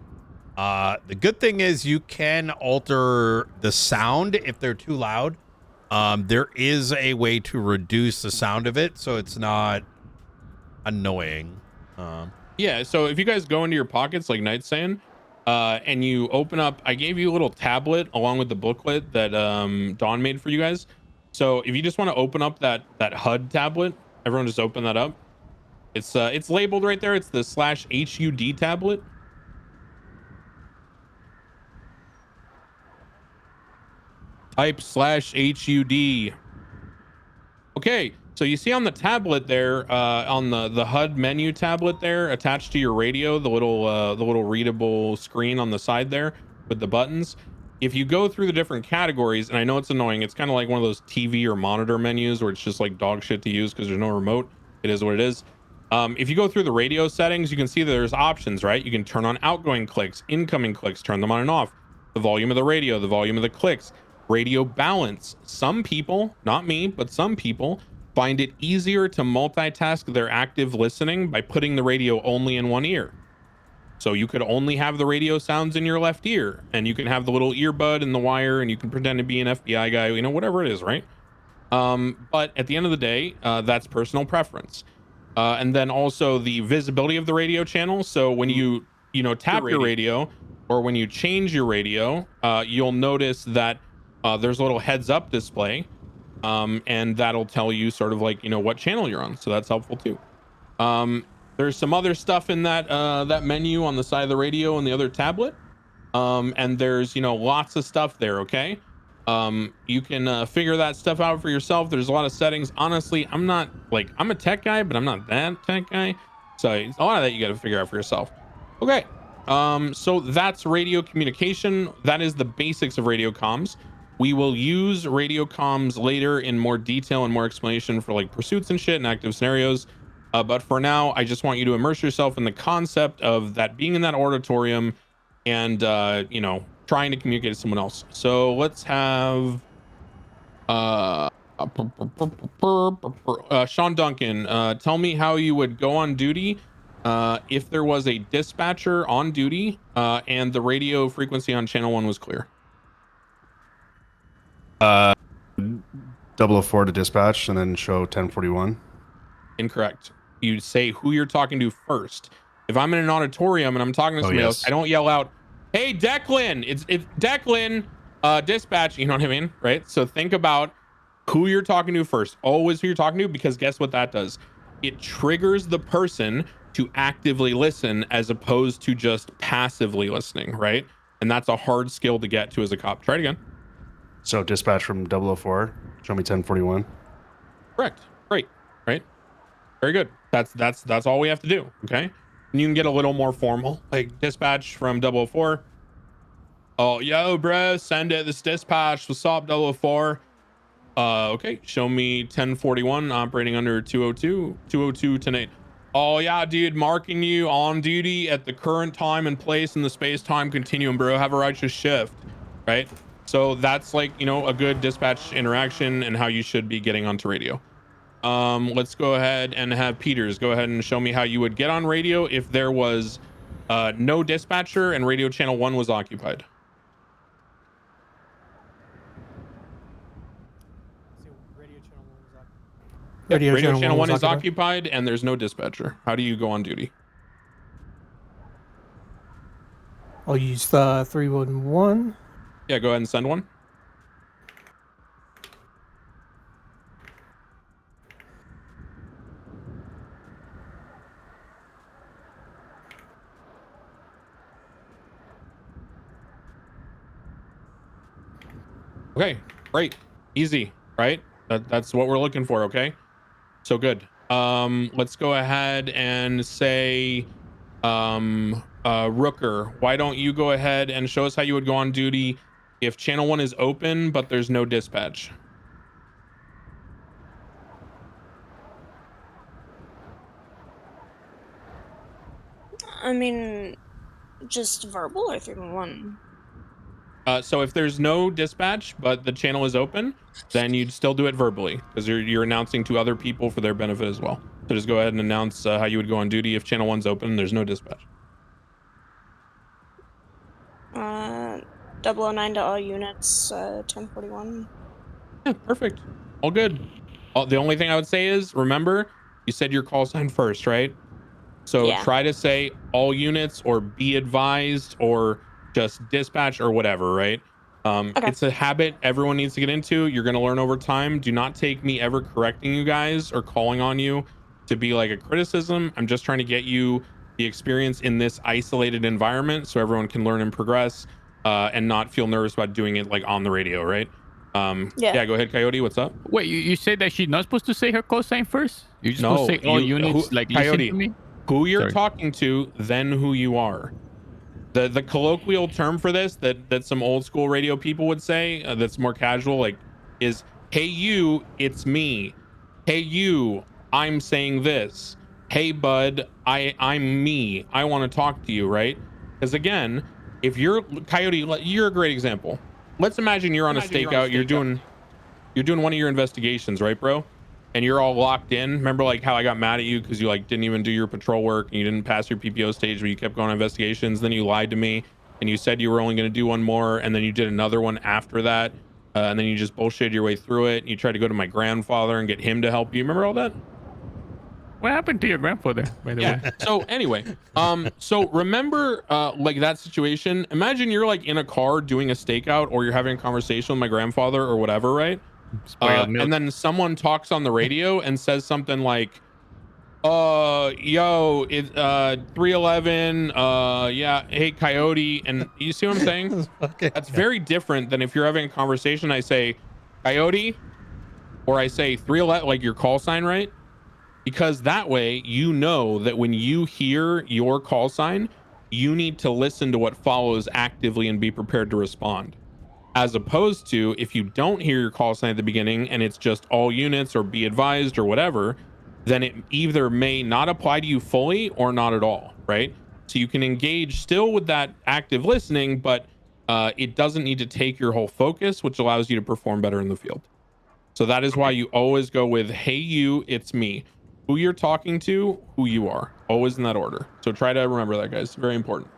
The good thing is you can alter the sound if they're too loud. There is a way to reduce the sound of it so it's not annoying. Yeah, so if you guys go into your pockets, like Knight's saying, and you open up, I gave you a little tablet along with the booklet that Dawn made for you guys. So if you just want to open up that HUD tablet, everyone just open that up. It's labeled right there. It's the /HUD tablet. Type /HUD. Okay, so you see on the tablet there, on the HUD menu tablet there, attached to your radio, the little readable screen on the side there with the buttons. If you go through the different categories, and I know it's annoying, it's kind of like one of those TV or monitor menus where it's just like dog shit to use because there's no remote. It is what it is. If you go through the radio settings, you can see that there's options, right? You can turn on outgoing clicks, incoming clicks, turn them on and off, the volume of the radio, the volume of the clicks, radio balance. Some people, not me, but some people find it easier to multitask their active listening by putting the radio only in one ear. So you could only have the radio sounds in your left ear, and you can have the little earbud in the wire, and you can pretend to be an FBI guy, you know, whatever it is, right? But at the end of the day, that's personal preference. And then also the visibility of the radio channel. So when you tap your radio, or when you change your radio, you'll notice that there's a little heads up display, and that'll tell you sort of like, what channel you're on. So that's helpful too. There's some other stuff in that menu on the side of the radio and the other tablet. And there's, lots of stuff there. Okay. You can figure that stuff out for yourself. There's a lot of settings. Honestly, I'm a tech guy, but I'm not that tech guy. So a lot of that you got to figure out for yourself. Okay. So that's radio communication. That is the basics of radio comms. We will use radio comms later in more detail and more explanation for like pursuits and shit and active scenarios. But for now, I just want you to immerse yourself in the concept of that being in that auditorium and, trying to communicate to someone else. So let's have Sean Duncan, tell me how you would go on duty if there was a dispatcher on duty and the radio frequency on channel 1 was clear. 004 to dispatch and then show 1041. Incorrect. You say who you're talking to first. If I'm in an auditorium and I'm talking to somebody else, I don't yell out, "Hey, Declan!" It's Declan, dispatch. You know what I mean, right? So think about who you're talking to first. Always who you're talking to, because guess what that does? It triggers the person to actively listen as opposed to just passively listening, right? And that's a hard skill to get to as a cop. Try it again. So dispatch from 004, show me 1041. Correct. Great. Right. Very good. That's all we have to do. Okay. And you can get a little more formal, like dispatch from 004. Oh, yo, bro, send it. This dispatch. What's up, 004? Okay. Show me 1041 operating under 202, 10-8. Oh yeah, dude, marking you on duty at the current time and place in the space-time continuum, bro. Have a righteous shift. Right. So that's like, a good dispatch interaction and how you should be getting onto radio. Let's go ahead and have Peters go ahead and show me how you would get on radio if there was no dispatcher and radio channel 1 was occupied. Radio channel 1 is occupied and there's no dispatcher. How do you go on duty? I'll use the 311. Yeah, go ahead and send one. Okay, great. Easy, right? That's what we're looking for, okay? So good. Let's go ahead and say, Rooker, why don't you go ahead and show us how you would go on duty if channel 1 is open, but there's no dispatch? I mean, just verbal or 311? So if there's no dispatch, but the channel is open, then you'd still do it verbally because you're announcing to other people for their benefit as well. So just go ahead and announce how you would go on duty if channel 1's open and there's no dispatch. 009 to all units, 1041. Yeah, perfect. All good. The only thing I would say is, remember, you said your call sign first, right? So Yeah. try to say all units or be advised or just dispatch or whatever, right? Okay. It's a habit everyone needs to get into. You're going to learn over time. Do not take me ever correcting you guys or calling on you to be like a criticism. I'm just trying to get you the experience in this isolated environment so everyone can learn and progress and not feel nervous about doing it like on the radio, right? Yeah, go ahead, Coyote. What's up? Wait, you said that she's not supposed to say her call sign first? You're just No, supposed to say all units, like Coyote, listen to me? who you're Sorry. talking to, then who you are. The colloquial term for this that some old school radio people would say that's more casual, like, is hey you, it's me. Hey you, I'm saying this. Hey bud, I'm me. I want to talk to you, right? Because again, if you're Coyote, you're a great example. Let's imagine you're on a stakeout. You're doing one of your investigations, right, bro? And you're all locked in. Remember, like, how I got mad at you because you like didn't even do your patrol work and you didn't pass your PPO stage, but you kept going on investigations. Then you lied to me and you said you were only going to do one more, and then you did another one after that, and then you just bullshitted your way through it. And you tried to go to my grandfather and get him to help you. Remember all that? What happened to your grandfather, by the way? So anyway, so remember, like that situation. Imagine you're like in a car doing a stakeout, or you're having a conversation with my grandfather or whatever, right? And then someone talks on the radio and says something like, yo, it 311, yeah, hey Coyote, and you see what I'm saying? Okay. That's very different than if you're having a conversation. I say Coyote, or I say 311, like your call sign, right? Because that way you know that when you hear your call sign, you need to listen to what follows actively and be prepared to respond. As opposed to if you don't hear your call sign at the beginning and it's just all units or be advised or whatever, then it either may not apply to you fully or not at all, right? So you can engage still with that active listening, but it doesn't need to take your whole focus, which allows you to perform better in the field. So that is why you always go with, hey you, it's me. Who you're talking to, who you are. Always in that order. So try to remember that, guys. Very important.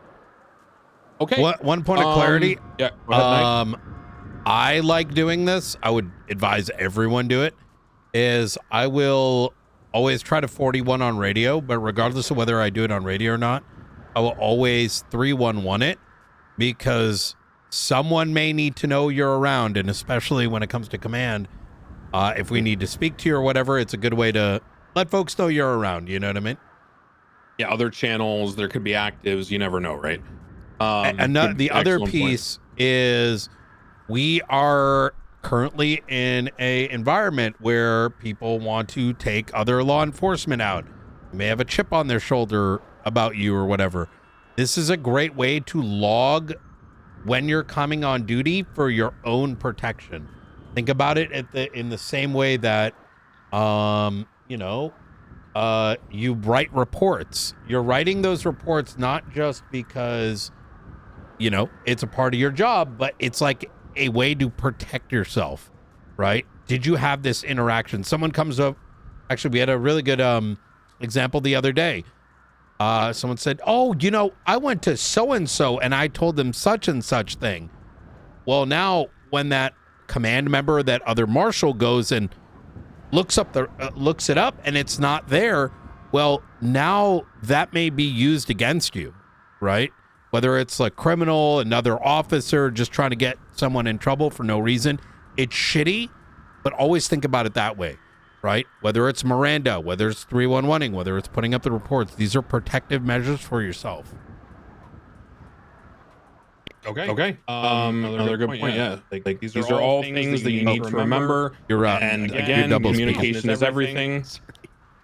Okay. One point of clarity. Yeah. Go ahead, Mike. I like doing this. I would advise everyone do it. Is I will always try to 41 on radio, but regardless of whether I do it on radio or not, I will always 311 it, because someone may need to know you're around, and especially when it comes to command, if we need to speak to you or whatever, it's a good way to let folks know you're around. You know what I mean? Yeah. Other channels, there could be actives. You never know, right? And the other piece is we are currently in a environment where people want to take other law enforcement out. They may have a chip on their shoulder about you or whatever. This is a great way to log when you're coming on duty for your own protection. Think about it in the same way that, you write reports. You're writing those reports not just because, it's a part of your job, but it's like a way to protect yourself, right? Did you have this interaction? Someone comes up. Actually, we had a really good example the other day. Someone said, oh, I went to so-and-so and I told them such and such thing. Well, now when that command member, that other marshal goes and looks it up and it's not there, well, now that may be used against you, right? Whether it's a criminal, another officer, just trying to get someone in trouble for no reason. It's shitty, but always think about it that way, right? Whether it's Miranda, whether it's 311ing, whether it's putting up the reports, these are protective measures for yourself. Okay. Another good point. Yeah. Like these are all things that you need to remember. You're and again, communication is everything.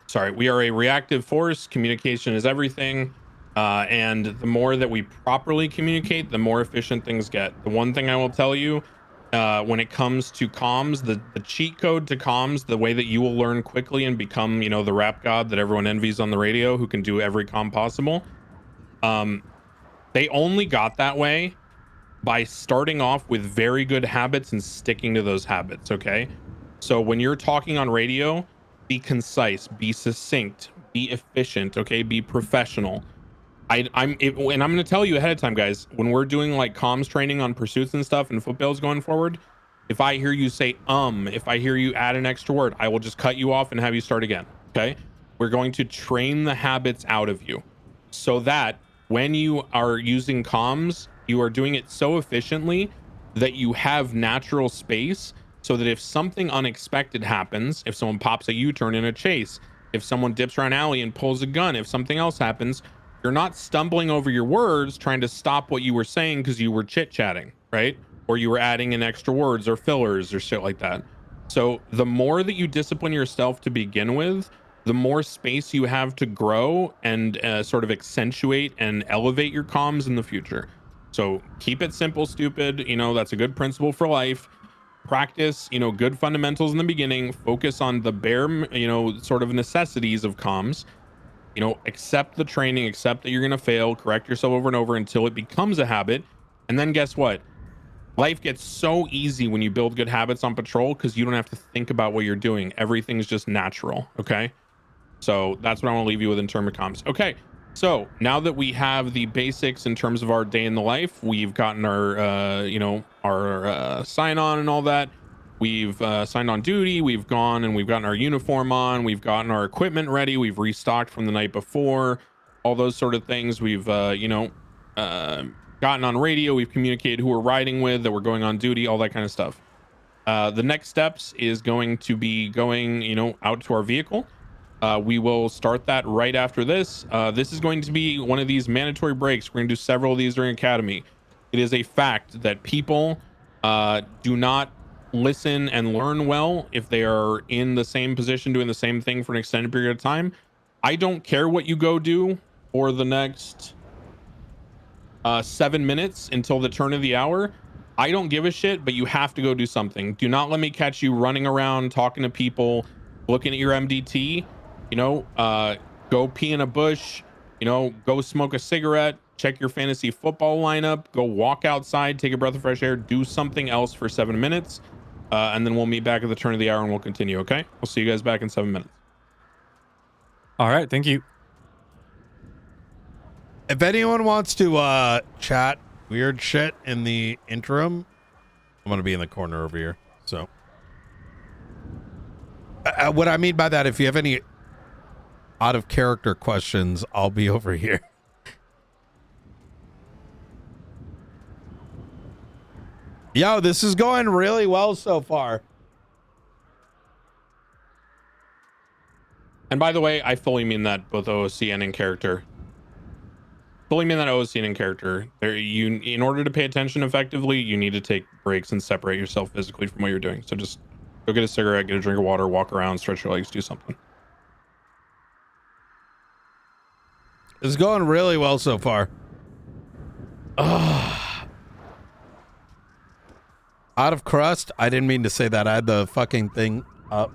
Sorry, we are a reactive force. Communication is everything. And the more that we properly communicate, the more efficient things get. The one thing I will tell you, when it comes to comms, the cheat code to comms, the way that you will learn quickly and become, the rap god that everyone envies on the radio, who can do every comm possible. They only got that way by starting off with very good habits and sticking to those habits. Okay. So when you're talking on radio, be concise, be succinct, be efficient. Okay. Be professional. And I'm going to tell you ahead of time, guys, when we're doing like comms training on pursuits and stuff and footbills going forward, If I hear you say if I hear you add an extra word, I will just cut you off and have you start again. Okay. We're going to train the habits out of you so that when you are using comms, you are doing it so efficiently that you have natural space, so that if something unexpected happens, if someone pops a U-turn in a chase, if someone dips around an alley and pulls a gun, if something else happens, you're not stumbling over your words trying to stop what you were saying because you were chit-chatting, right? Or you were adding in extra words or fillers or shit like that. So the more that you discipline yourself to begin with, the more space you have to grow and sort of accentuate and elevate your comms in the future. So keep it simple, stupid. You know, that's a good principle for life. Practice, you know, good fundamentals in the beginning. Focus on the bare, you know, sort of necessities of comms. You know, accept the training, accept that you're going to fail, correct yourself over and over until it becomes a habit. And then guess what? Life gets so easy when you build good habits on patrol because you don't have to think about what you're doing. Everything's just natural. Okay. So that's what I want to leave you with in terms of comms. Okay. So now that we have the basics in terms of our day in the life, we've gotten our, you know, our sign on and all that. We've signed on duty. We've gone and we've gotten our uniform on. We've gotten our equipment ready. We've restocked from the night before. All those sort of things. We've, you know, gotten on radio. We've communicated who we're riding with, that we're going on duty, all that kind of stuff. The next steps is going to be going, you know, out to our vehicle. We will start that right after this. This is going to be one of these mandatory breaks. We're going to do several of these during Academy. It is a fact that people do not listen and learn well if they are in the same position doing the same thing for an extended period of time. I don't care what you go do for the next 7 minutes until the turn of the hour. I don't give a shit, but you have to go do something. Do not let me catch you running around, talking to people, looking at your MDT. You know, go pee in a bush, you know, go smoke a cigarette, check your fantasy football lineup, go walk outside, take a breath of fresh air, do something else for 7 minutes. And then we'll meet back at the turn of the hour and we'll continue. Okay. We'll see you guys back in 7 minutes. All right. Thank you. If anyone wants to chat weird shit in the interim, I'm going to be in the corner over here. So what I mean by that, if you have any out of character questions, I'll be over here. Yo, this is going really well so far. And by the way, I fully mean that, both OOC and in character. Fully mean that OOC and in character. In order to pay attention effectively, you need to take breaks and separate yourself physically from what you're doing. So just go get a cigarette, get a drink of water, walk around, stretch your legs, do something. It's going really well so far. Out of crust? I didn't mean to say that. I had the fucking thing up.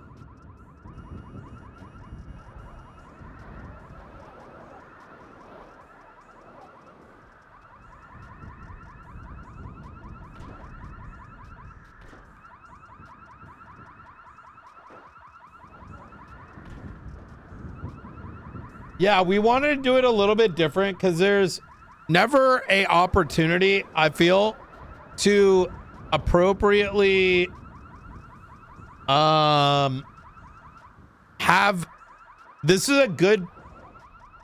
Yeah, we wanted to do it a little bit different because there's never a opportunity, I feel, to appropriately have this is a good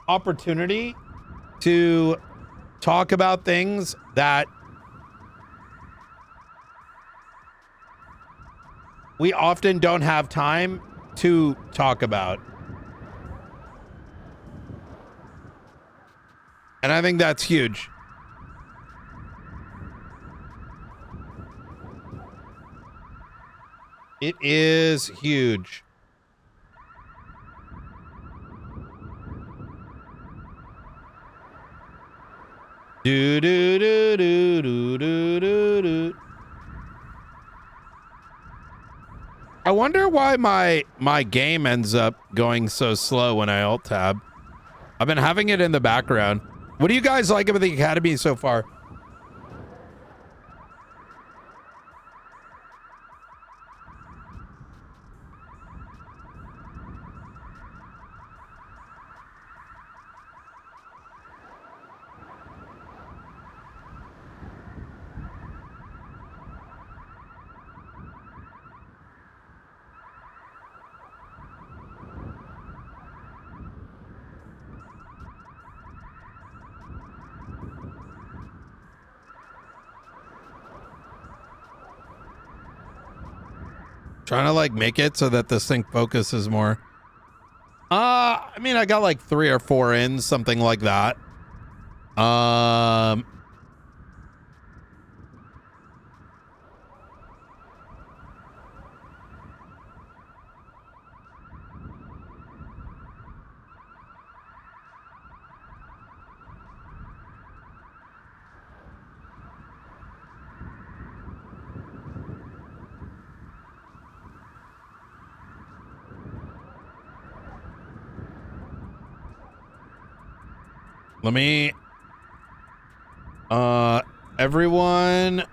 opportunity to talk about things that we often don't have time to talk about. And I think that's huge. It is huge. Do do do do do do do do. I wonder why my game ends up going so slow when I alt tab. I've been having it in the background. What do you guys like about the Academy so far? trying to like make it so that this thing focuses more. I mean, I got like 3 or 4 in, something like that. Let me, everyone,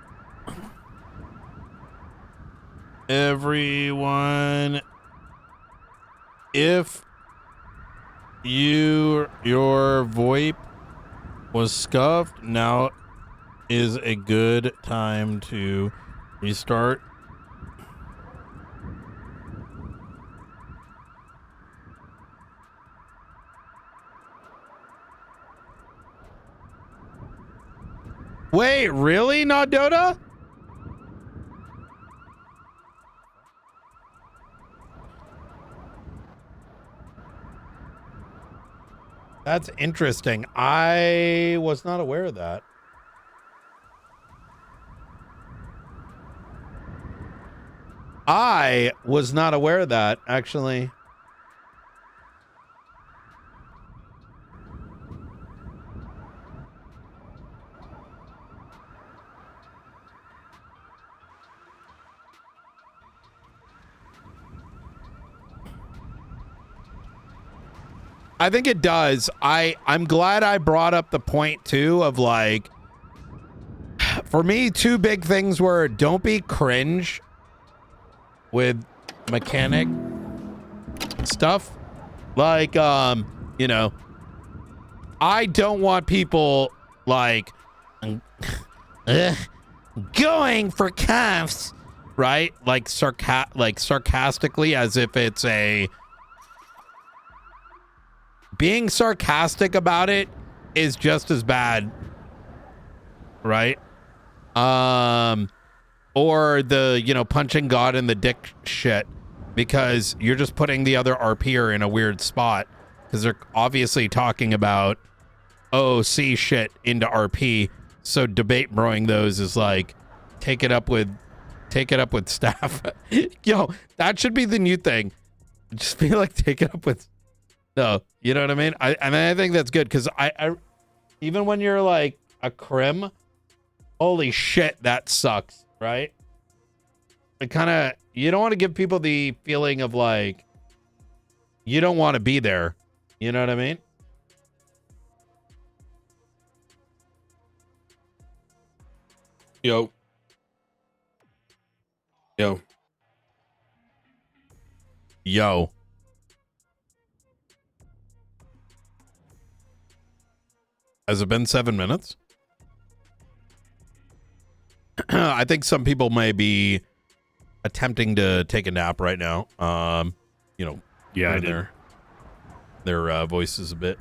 if your VoIP was scuffed, now is a good time to restart. Wait, really? Not Dota? That's interesting. I was not aware of that. I was not aware of that, actually. I think it does. I'm glad I brought up the point too of like, for me, 2 big things were don't be cringe with mechanic stuff. Like, you know, I don't want people like going for cuffs, right? Like sarcastically, as if it's a, being sarcastic about it is just as bad, right? Or the, you know, punching God in the dick shit, because you're just putting the other RPer in a weird spot, because they're obviously talking about OC shit into RP. So debate broing those is like, take it up with staff. Yo, that should be the new thing. Just be like, take it up with. No, you know what I mean? I think that's good, because I even when you're like a crim, holy shit, that sucks, right? It kind of, you don't want to give people the feeling of like you don't want to be there. You know what I mean? Yo. Has it been 7 minutes? I think some people may be attempting to take a nap right now. You know, yeah, I did. Their voices a bit.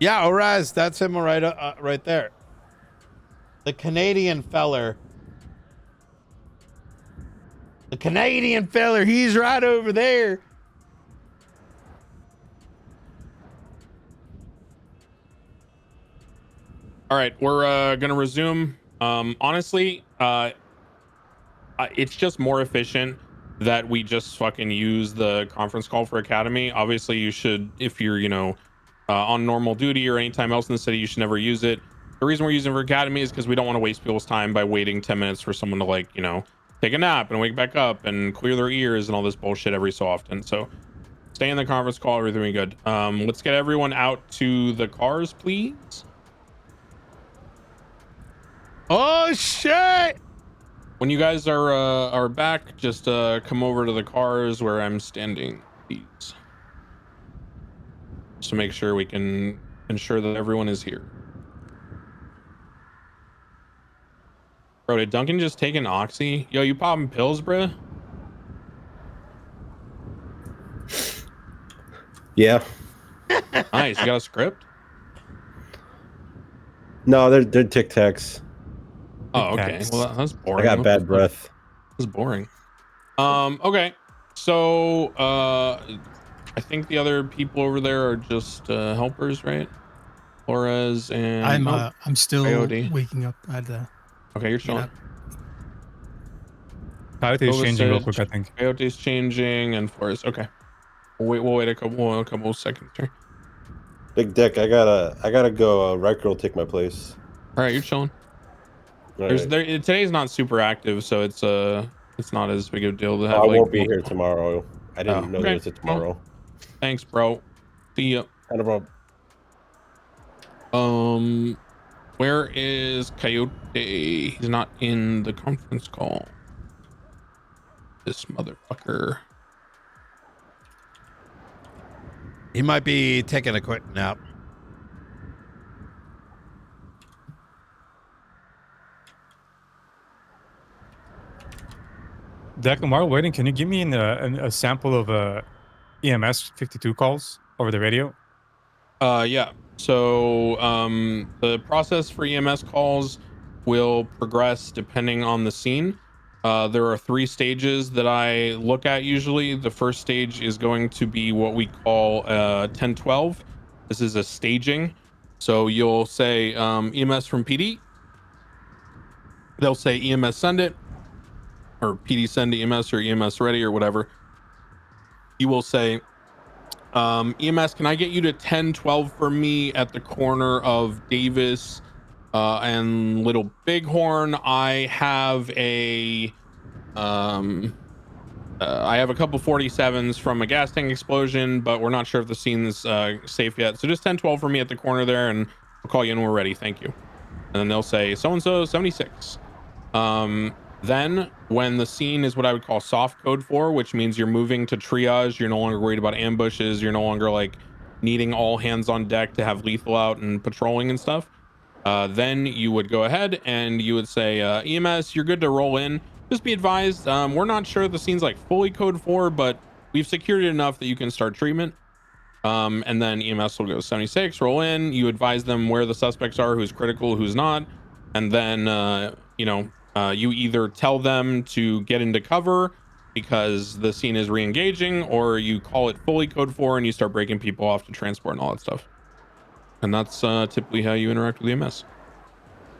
Yeah, Oraz, that's him right there. The Canadian feller. The Canadian feller, he's right over there. All right, we're gonna resume. Honestly, it's just more efficient that we just fucking use the conference call for Academy. Obviously, you should, if you're, you know, on normal duty or anytime else in the city, you should never use it. The reason we're using for academy is because we don't want to waste people's time by waiting 10 minutes for someone to, like, you know, take a nap and wake back up and clear their ears and all this bullshit every so often. So stay in the conference call, everything will be good. Let's get everyone out to the cars, please. Oh shit! When you guys are back, just come over to the cars where I'm standing, please. Just to make sure we can ensure that everyone is here. Bro, did Duncan just take an oxy? Yo, you popping pills, bruh? Yeah. Nice. You got a script? No, they're Tic Tacs. Oh, okay. Well, that's boring. I got bad breath. That's boring. Okay. So, I think the other people over there are just helpers, right? Flores and I'm still Coyote. waking up. I had to. Okay, you're chilling. Coyote's changing real quick, I think. Coyote's changing and Flores. Okay. We'll wait a couple seconds here. Big Dick, I gotta go. Riker will take my place. All right, you're chilling. Today's not super active, so it's not as big of a deal to have. I won't be here tomorrow. I didn't know there was a tomorrow. Well, thanks, bro. See ya. Not a problem. Where is Coyote? He's not in the conference call. This motherfucker. He might be taking a quick nap. Declan, while waiting, can you give me a sample of EMS 52 calls over the radio? Yeah. So the process for EMS calls will progress depending on the scene. There are 3 stages that I look at usually. The first stage is going to be what we call 1012. This is a staging. So you'll say EMS from PD. They'll say EMS send it, or PD send EMS, or EMS ready, or whatever. You will say, EMS, can I get you to 1012 for me at the corner of Davis and Little Bighorn? I have a couple 47s from a gas tank explosion, but we're not sure if the scene's safe yet. So just 1012 for me at the corner there, and we'll call you when we're ready. Thank you. And then they'll say so-and-so 76. Then when the scene is what I would call soft code 4, which means you're moving to triage, you're no longer worried about ambushes, you're no longer like needing all hands on deck to have lethal out and patrolling and stuff. Then you would go ahead and you would say, EMS, you're good to roll in. Just be advised, we're not sure the scene's like fully code 4, but we've secured it enough that you can start treatment. And then EMS will go 76, roll in. You advise them where the suspects are, who's critical, who's not. And then, you either tell them to get into cover because the scene is re-engaging, or you call it fully code 4 and you start breaking people off to transport and all that stuff. And that's typically how you interact with EMS.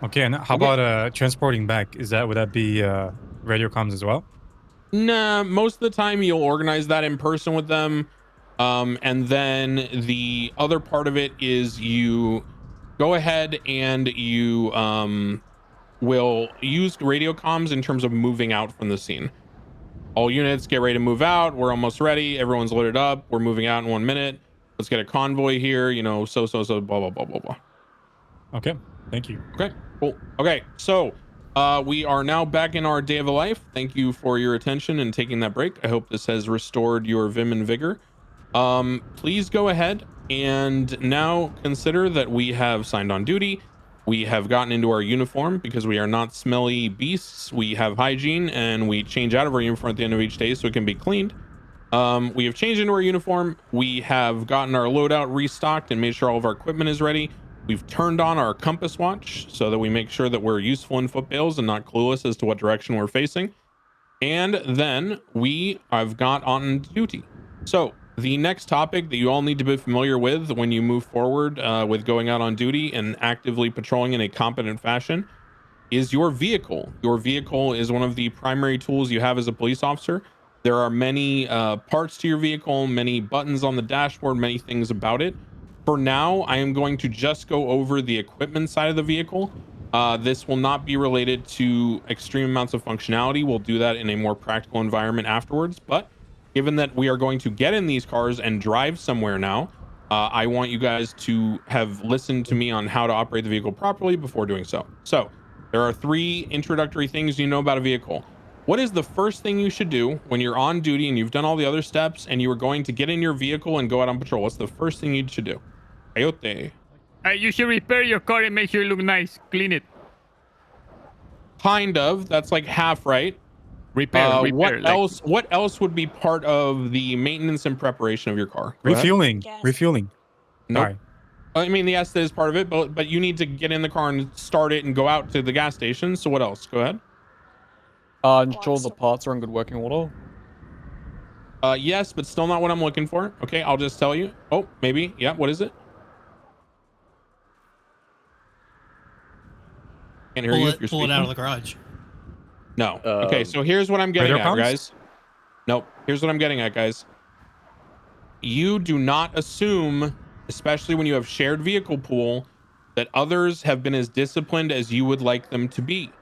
Okay, and how about transporting back? Would that be radio comms as well? Nah, most of the time you'll organize that in person with them. And then the other part of it is you go ahead and you will use radio comms in terms of moving out from the scene. All units get ready to move out. We're almost ready. Everyone's loaded up. We're moving out in 1 minute. Let's get a convoy here, so blah blah blah blah blah. Okay, thank you. Okay, cool. Okay, so we are now back in our day of the life. Thank you for your attention and taking that break. I hope this has restored your vim and vigor. Please go ahead and now consider that we have signed on duty. We have gotten into our uniform because we are not smelly beasts. We have hygiene, and we change out of our uniform at the end of each day so it can be cleaned. We have changed into our uniform. We have gotten our loadout restocked and made sure all of our equipment is ready. We've turned on our compass watch so that we make sure that we're useful in footpails and not clueless as to what direction we're facing. And then we have got on duty. So the next topic that you all need to be familiar with when you move forward with going out on duty and actively patrolling in a competent fashion is your vehicle. Your vehicle is one of the primary tools you have as a police officer. There are many parts to your vehicle, many buttons on the dashboard, many things about it. For now, I am going to just go over the equipment side of the vehicle. This will not be related to extreme amounts of functionality. We'll do that in a more practical environment afterwards. But given that we are going to get in these cars and drive somewhere now, I want you guys to have listened to me on how to operate the vehicle properly before doing so. So there are 3 introductory things you know about a vehicle. What is the first thing you should do when you're on duty and you've done all the other steps and you are going to get in your vehicle and go out on patrol? What's the first thing you should do? Coyote. You should repair your car and make sure it look nice. Clean it. Kind of. That's like half right. Repair. What else would be part of the maintenance and preparation of your car? Refueling. Refueling. No. Nope. I mean, yes, that is part of it, but you need to get in the car and start it and go out to the gas station. So what else? Go ahead. Ensure the parts are in good working order. Yes, but still not what I'm looking for. Okay, I'll just tell you. Oh, maybe. Yeah, what is it? Can't hear you if you're pull it speaking. out of the garage. No. Okay, so here's what I'm getting radar at, comms? guys. Nope. Here's what I'm getting at, guys. You do not assume, especially when you have shared vehicle pool, that others have been as disciplined as you would like them to be.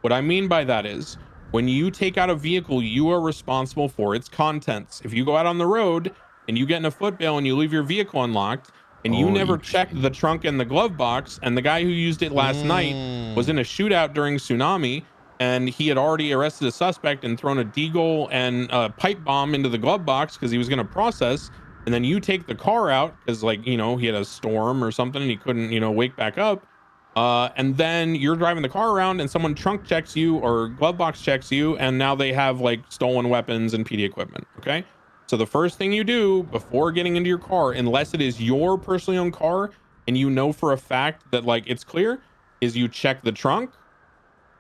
What I mean by that is, when you take out a vehicle, you are responsible for its contents. If you go out on the road and you get in a foot bail and you leave your vehicle unlocked, and you never checked the trunk and the glove box, and the guy who used it last night was in a shootout during Tsunami, and he had already arrested a suspect and thrown a deagle and a pipe bomb into the glove box because he was going to process, and then you take the car out because, like, you know, he had a storm or something and he couldn't, you know, wake back up, and then you're driving the car around and someone trunk checks you or glove box checks you, and now they have like stolen weapons and PD equipment. Okay, so the first thing you do before getting into your car, unless it is your personally owned car and you know for a fact that like it's clear, is you check the trunk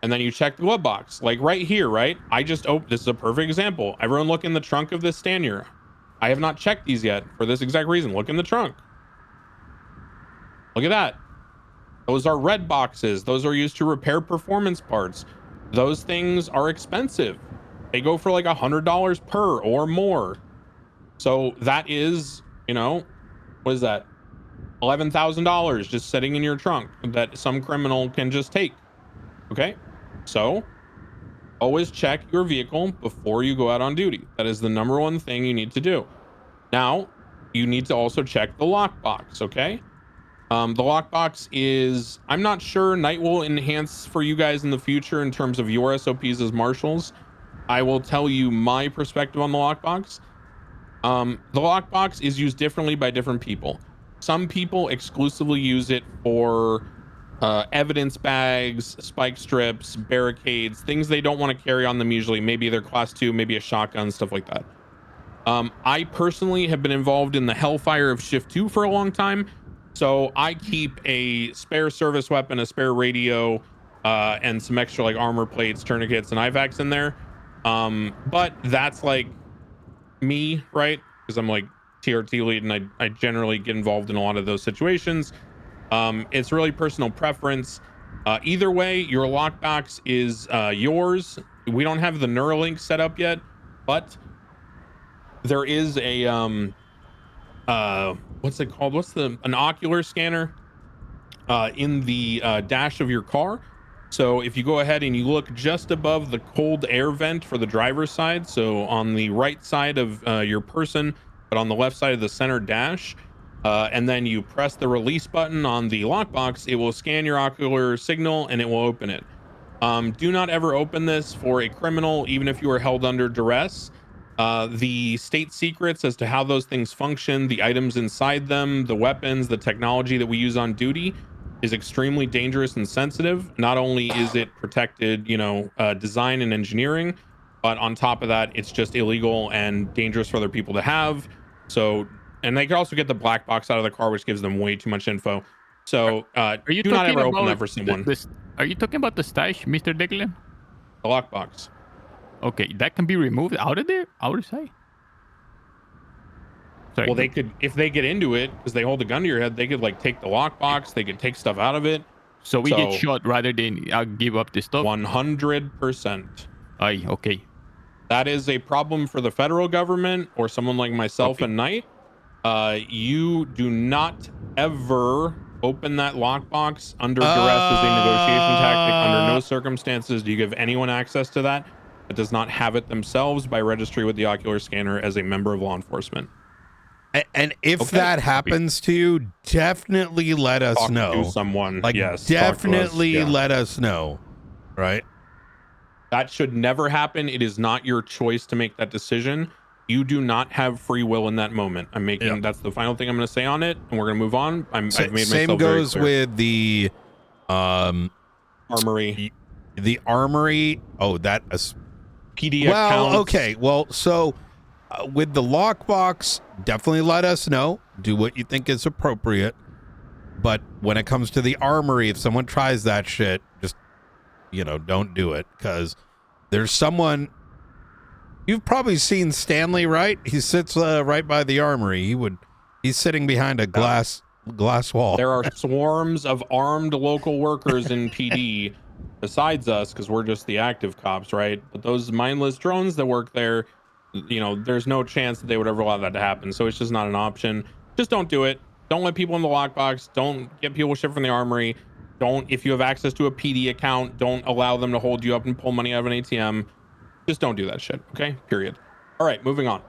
and then you check the glove box. Like right here, right? I just opened, this is a perfect example. Everyone look in the trunk of this Stanier. I have not checked these yet for this exact reason. Look in the trunk. Look at that. Those are red boxes. Those are used to repair performance parts. Those things are expensive. They go for like $100 per or more. So that is, you know, what is that? $11,000 just sitting in your trunk that some criminal can just take. Okay, so always check your vehicle before you go out on duty. That is the #1 thing you need to do. Now, you need to also check the lockbox, okay? The lockbox is, I'm not sure, Night will enhance for you guys in the future in terms of your SOPs as marshals. I will tell you my perspective on the lockbox. The lockbox is used differently by different people. Some people exclusively use it for evidence bags, spike strips, barricades, things they don't want to carry on them usually. Maybe they're class 2, maybe a shotgun, stuff like that. I personally have been involved in the hellfire of shift 2 for a long time. So I keep a spare service weapon, a spare radio, and some extra like armor plates, tourniquets, and IVACs in there. But that's like me, right? Because I'm like TRT lead and I generally get involved in a lot of those situations. It's really personal preference. Either way, your lockbox is yours. We don't have the Neuralink set up yet, but there is a what's it called? An ocular scanner in the dash of your car. So if you go ahead and you look just above the cold air vent for the driver's side, so on the right side of your person, but on the left side of the center dash, and then you press the release button on the lockbox, it will scan your ocular signal and it will open it. Do not ever open this for a criminal, even if you are held under duress. The state secrets as to how those things function, the items inside them, the weapons, the technology that we use on duty is extremely dangerous and sensitive. Not only is it protected, you know, design and engineering, but on top of that, it's just illegal and dangerous for other people to have. So, and they can also get the black box out of the car, which gives them way too much info. So do not ever open that for someone. Are you talking about the stash, Mr. Declan? The lockbox. Okay, that can be removed out of there? I would say. Sorry. Well, they could, if they get into it, because they hold a gun to your head, they could like take the lockbox, they could take stuff out of it. So we get shot rather than give up the stuff? 100%. Aye, okay. That is a problem for the federal government or someone like myself and Knight. You do not ever open that lockbox under duress as a negotiation tactic? Under no circumstances do you give anyone access to that does not have it themselves by registry with the ocular scanner as a member of law enforcement. And if that happens to you, definitely let us Talk know. to someone. Like, yes, definitely let us know. Right? That should never happen. It is not your choice to make that decision. You do not have free will in that moment. I'm making that's the final thing I'm going to say on it, and we're going to move on. I've made myself same goes with the armory. The armory. Oh, that is PD well, accounts. okay. Well, so with the lockbox, definitely let us know. Do what you think is appropriate. But when it comes to the armory, if someone tries that shit, just don't do it, because there's someone. You've probably seen Stanley, right? He sits right by the armory. He's sitting behind a glass wall. There are swarms of armed local workers in PD besides us, because we're just the active cops, right? But those mindless drones that work there, there's no chance that they would ever allow that to happen. So it's just not an option. Just don't do it. Don't let people in the lockbox. Don't get people shit from the armory. If you have access to a PD account, don't allow them to hold you up and pull money out of an ATM. Just don't do that shit. Okay, period. All right, moving on.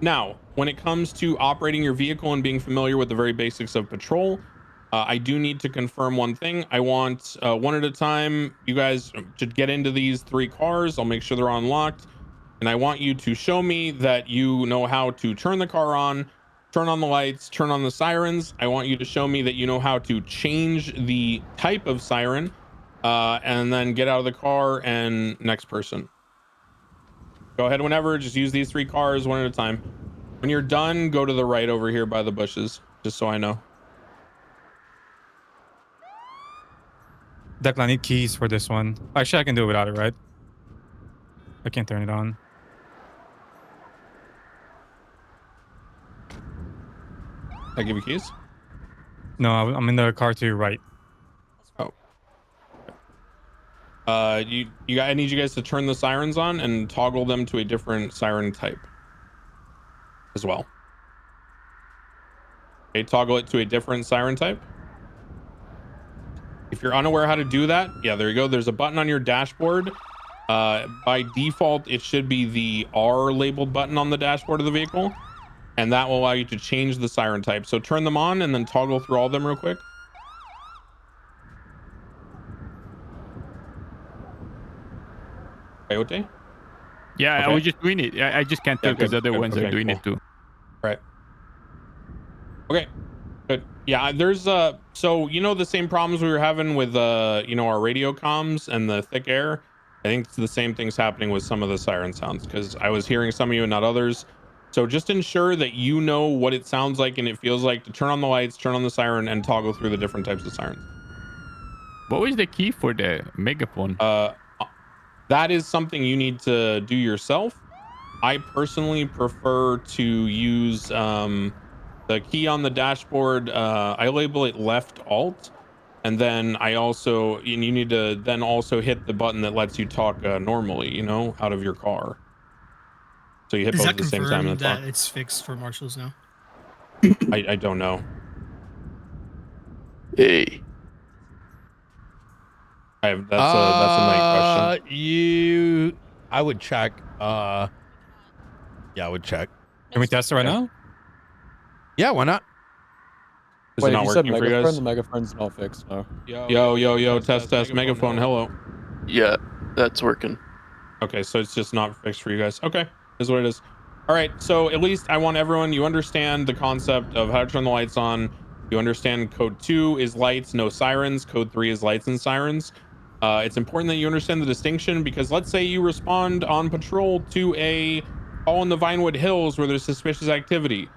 Now, when it comes to operating your vehicle and being familiar with the very basics of patrol, I do need to confirm one thing. I want one at a time. You guys should get into these 3 cars. I'll make sure they're unlocked. And I want you to show me that you know how to turn the car on, turn on the lights, turn on the sirens. I want you to show me that you know how to change the type of siren, and then get out of the car. And next person. Go ahead whenever. Just use these 3 cars one at a time. When you're done, go to the right over here by the bushes, just so I know. Declan, I need keys for this one. Actually, I can do it without it, right? I can't turn it on. I give you keys? No, I'm in the car to your right. Oh. I need you guys to turn the sirens on and toggle them to a different siren type as well. Okay, toggle it to a different siren type. If you're unaware how to do that, yeah, there you go. There's a button on your dashboard. By default, it should be the R labeled button on the dashboard of the vehicle, and that will allow you to change the siren type. So turn them on and then toggle through all of them real quick. Coyote? Yeah, Okay. I was just doing it. I just can't tell because other ones are doing it too. Right. Okay. Good. Yeah, there's so the same problems we were having with our radio comms and the thick air. I think it's the same things happening with some of the siren sounds, because I was hearing some of you and not others. So just ensure that you know what it sounds like and it feels like to turn on the lights, turn on the siren, and toggle through the different types of sirens. What was the key for the megaphone? That is something you need to do yourself. I personally prefer to use the key on the dashboard. I label it left alt, and then you need to then also hit the button that lets you talk normally, out of your car. So you hit both at the same time. Is that confirmed that it's fixed for Marshals now? I don't know. Hey. That's a night question. I would check. Yeah, I would check. Can we test it right now? Yeah, why not? Is Wait, it not you said working for you guys? The megaphone's not fixed, no. Yo, test, megaphone, hello. Yeah, that's working. Okay, so it's just not fixed for you guys. Okay, is what it is. All right, so at least I want everyone, you understand the concept of how to turn the lights on. You understand code 2 is lights, no sirens. Code 3 is lights and sirens. It's important that you understand the distinction, because let's say you respond on patrol to a call in the Vinewood Hills where there's suspicious activity.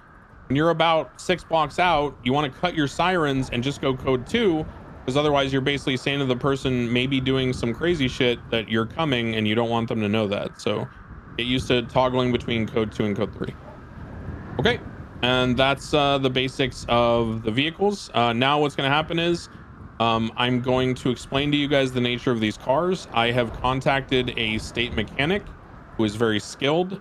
When you're about 6 blocks out, you want to cut your sirens and just go code 2, because otherwise you're basically saying to the person maybe doing some crazy shit that you're coming and you don't want them to know that. So get used to toggling between code 2 and code 3. Okay, and that's the basics of the vehicles. Now what's going to happen is I'm going to explain to you guys the nature of these cars. I have contacted a state mechanic who is very skilled.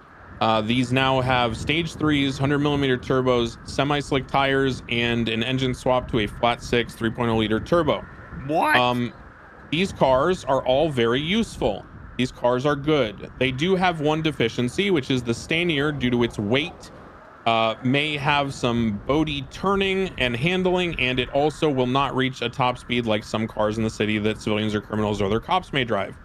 These now have stage 3s, 100mm turbos, semi-slick tires, and an engine swap to a flat 6 3.0 liter turbo. What? These cars are all very useful. These cars are good. They do have one deficiency, which is the Stanier, due to its weight, may have some boaty turning and handling, and it also will not reach a top speed like some cars in the city that civilians or criminals or their cops may drive.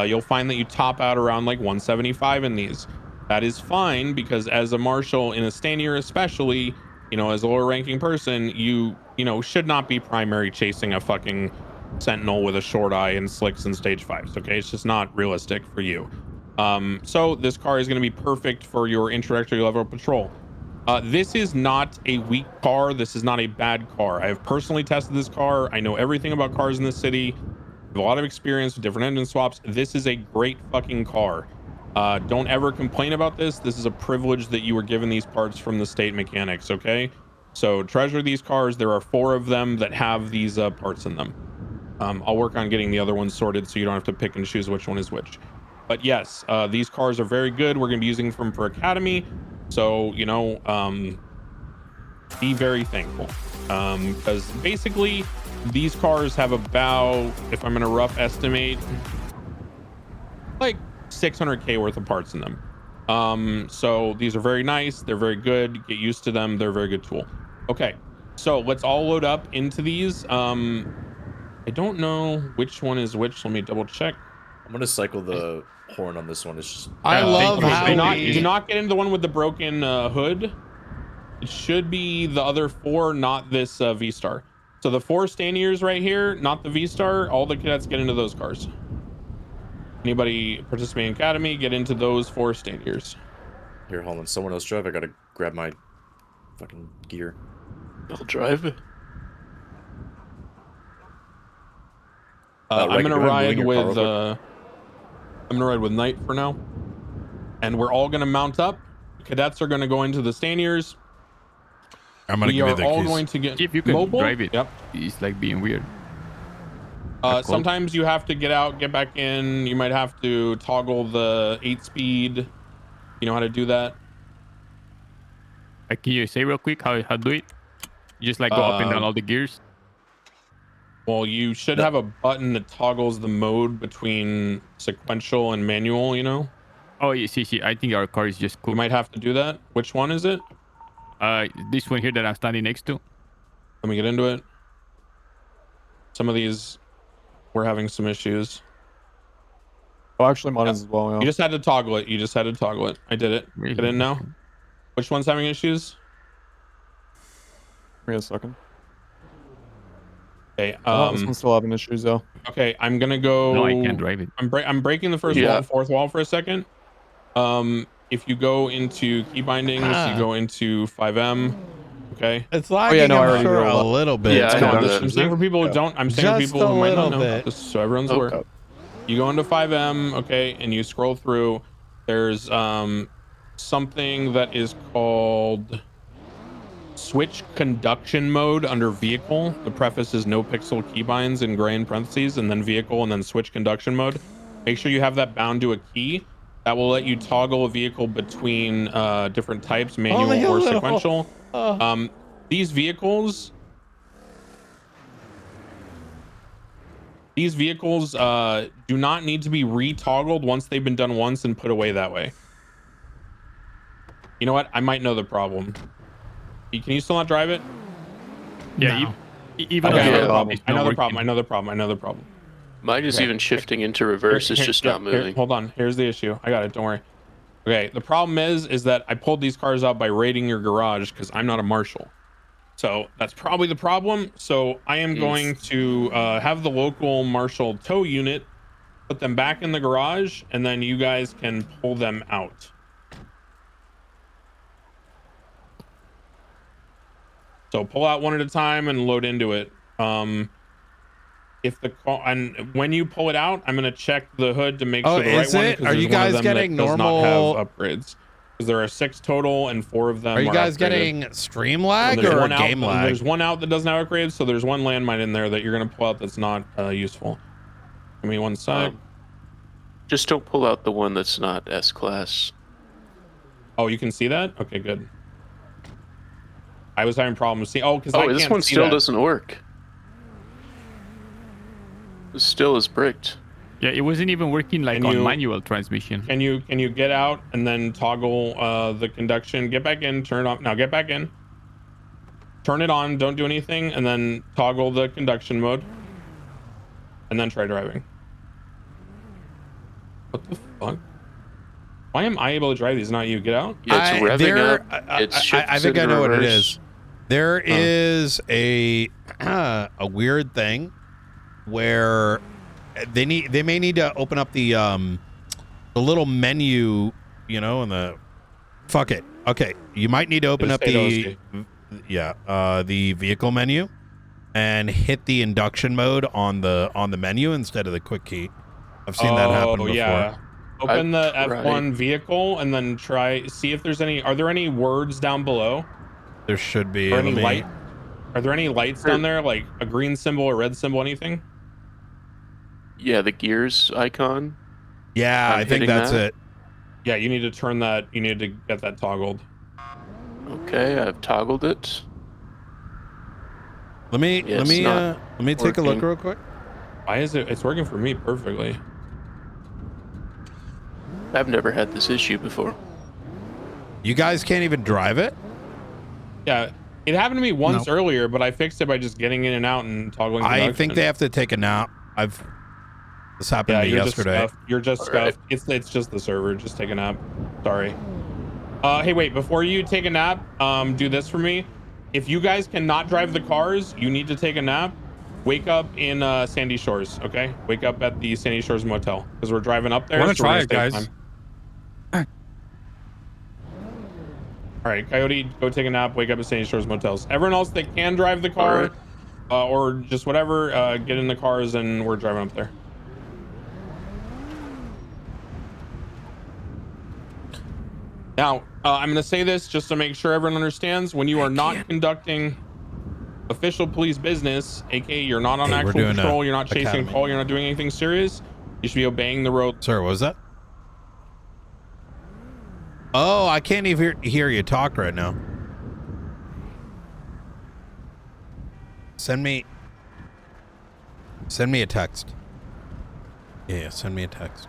You'll find that you top out around like 175 in these. That is fine, because as a marshal in a Stanier especially, you know, as a lower ranking person, you should not be primary chasing a fucking sentinel with a short eye and slicks in stage 5s. Okay, it's just not realistic for you. So this car is going to be perfect for your introductory level patrol. This is not a weak car. This is not a bad car. I have personally tested this car. I know everything about cars in the city. I have a lot of experience with different engine swaps. This is a great fucking car. Don't ever complain about this. This is a privilege that you were given these parts from the state mechanics. Okay, so treasure these cars. There are 4 of them that have these parts in them. I'll work on getting the other ones sorted so you don't have to pick and choose which one is which. But yes, these cars are very good. We're going to be using them for Academy. So, you know, be very thankful. Because basically, these cars have about, if I'm going to rough estimate, like 600K worth of parts in them. So these are very nice. They're very good. Get used to them. They're a very good tool. Okay, so let's all load up into these. I don't know which one is which. Let me double check. I'm gonna cycle the horn on this one. It's just I love how do not get into the one with the broken hood. It should be the other 4, not this V-Star. So the 4 Staniers right here, not the V-Star. All the cadets get into those cars. Anybody participating in Academy, get into those 4 Staniers. Here, hold on. Someone else drive. I gotta grab my fucking gear. I'll drive. I'm gonna ride with Knight for now, and we're all gonna mount up. Cadets are gonna go into the Staniers. I'm gonna give you the all keys. going to get If you can mobile. drive it. Yep. It's like being weird. Sometimes you have to get out, get back in. You might have to toggle the 8-speed. You know how to do that? Can you say real quick how do it? You just like go up and down all the gears. Well, you should have a button that toggles the mode between sequential and manual, you know? Oh, yeah, see. I think our car is just cool. You might have to do that. Which one is it? This one here that I'm standing next to. Let me get into it. Some of these, we're having some issues. Oh, actually, mine is as well. Yeah. You just had to toggle it. I did it. Really? Get in now. Which one's having issues? Give me a second. Okay. This one's still having issues though. Okay, I'm gonna go. No, I can't drive it. I'm breaking the first wall, 4th wall for a second. If you go into key bindings, you go into 5M. Okay. It's lagging, I'm sure, a little bit. Yeah, I'm saying for people who don't. I'm saying for people who might not know. Just so everyone's aware. You go into 5M, okay, and you scroll through. There's something that is called switch conduction mode under vehicle. The preface is NoPixel keybinds in gray in parentheses, and then vehicle, and then switch conduction mode. Make sure you have that bound to a key. That will let you toggle a vehicle between different types, manual or sequential. These vehicles do not need to be retoggled once they've been done once and put away that way. You know what? I might know the problem. Can you still not drive it? Yeah, No. even okay, though I know the problem. Mine is even shifting into reverse. It's just not moving. Hold on. Here's the issue. I got it. Don't worry. Okay. The problem is that I pulled these cars out by raiding your garage because I'm not a marshal. So that's probably the problem. So I am going to have the local marshal tow unit, put them back in the garage, and then you guys can pull them out. So pull out one at a time and load into it. If the car, and when you pull it out, I'm gonna check the hood to make sure the right one. Is it? Are you guys getting normal? Does not have upgrades. Because there are 6 total, and 4 of them. Are you guys upgraded. Getting stream lag or game lag? There's one out that doesn't have upgrades, so there's one landmine in there that you're gonna pull out that's not useful. Give me one sec. Just don't pull out the one that's not S-Class. Oh, you can see that? Okay, good. I was having problems seeing. Oh, because I this can't one see still that. doesn't work. It still is bricked. Yeah, it wasn't even working like on manual transmission. Can you get out and then toggle the conduction? Get back in, turn it off. Now get back in. Turn it on, don't do anything, and then toggle the conduction mode. And then try driving. What the fuck? Why am I able to drive these, not you? Get out. Yeah, it's revving up. I think I know what it is. There is a weird thing where they may need to open up the little menu, you know, and the fuck it. Okay, you might need to open up the the vehicle menu and hit the induction mode on the menu instead of the quick key. I've seen that happen before. Yeah. Open the F1 vehicle and then see if there's any. Are there any words down below? There should be. Or any light? Are there any lights down there, like a green symbol or red symbol, anything? Yeah, the gears icon. Yeah, I think that's it. Yeah, you need to turn that. You need to get that toggled. Okay, I've toggled it. Let me take a look real quick. Why is it? It's working for me perfectly. I've never had this issue before. You guys can't even drive it? Yeah, it happened to me once earlier, but I fixed it by just getting in and out and toggling. I think they have to take a nap. This happened to me yesterday. You're just scuffed. It's just the server. Just take a nap. Sorry. Hey, wait. Before you take a nap, do this for me. If you guys cannot drive the cars, you need to take a nap. Wake up in Sandy Shores, okay? Wake up at the Sandy Shores Motel because we're driving up there. I want to try it, guys. All right, Coyote, go take a nap. Wake up at Sandy Shores Motels. Everyone else that can drive the car, or just whatever, get in the cars and we're driving up there. Now, I'm going to say this just to make sure everyone understands. When you are not conducting official police business, aka you're not on actual patrol, you're not chasing a call, you're not doing anything serious, you should be obeying the road. Sir, what was that? Oh, I can't even hear you talk right now. Send me a text. Yeah, send me a text.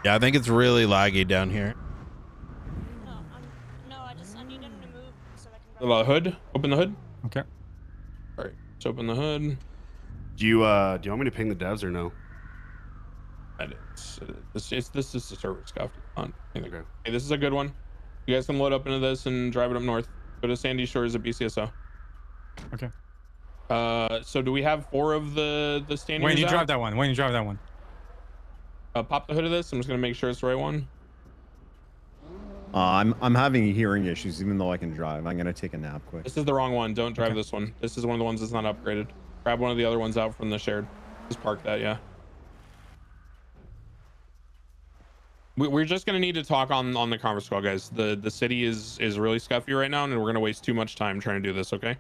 Yeah, I think it's really laggy down here. I need him to move so I can The hood? Open the hood? Okay. All right, let's open the hood. Do you want me to ping the devs or no? This is the server scuffed. Okay. Hey, this is a good one. You guys can load up into this and drive it up north. Go to Sandy Shores at BCSO. Okay. So do we have 4 of the standing? When you drive that one? When you drive that one? Pop the hood of this. I'm just gonna make sure it's the right one. I'm having hearing issues even though I can drive. I'm gonna take a nap quick. This is the wrong one. Don't drive this one. This is one of the ones that's not upgraded. Grab one of the other ones out from the shared. Just park that, yeah. We're just gonna need to talk on the conference call, guys. The city is really scuffy right now, and we're gonna waste too much time trying to do this. Okay.